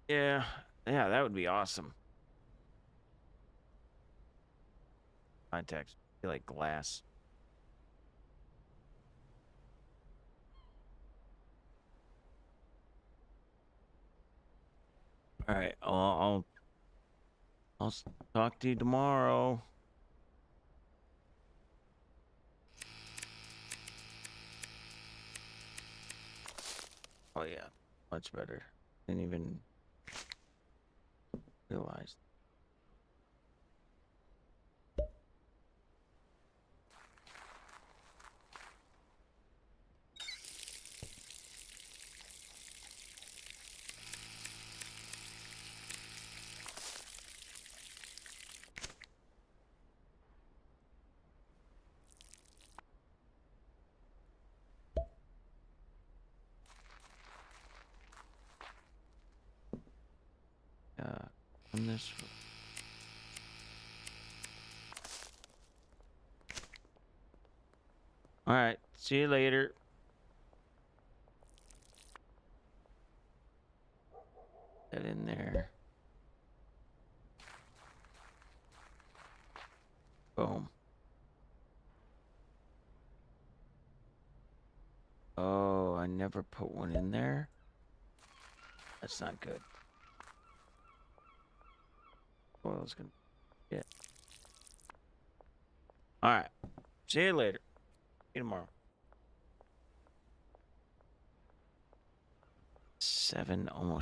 Yeah, that would be awesome. Contacts, like glass. All right, I'll talk to you tomorrow. Oh yeah, much better. Didn't realized. On this. All right. See you later. That in there. Boom. Oh, I never put one in there. That's not good. Oil's gonna get. All right. See you later. See you tomorrow. 7, almost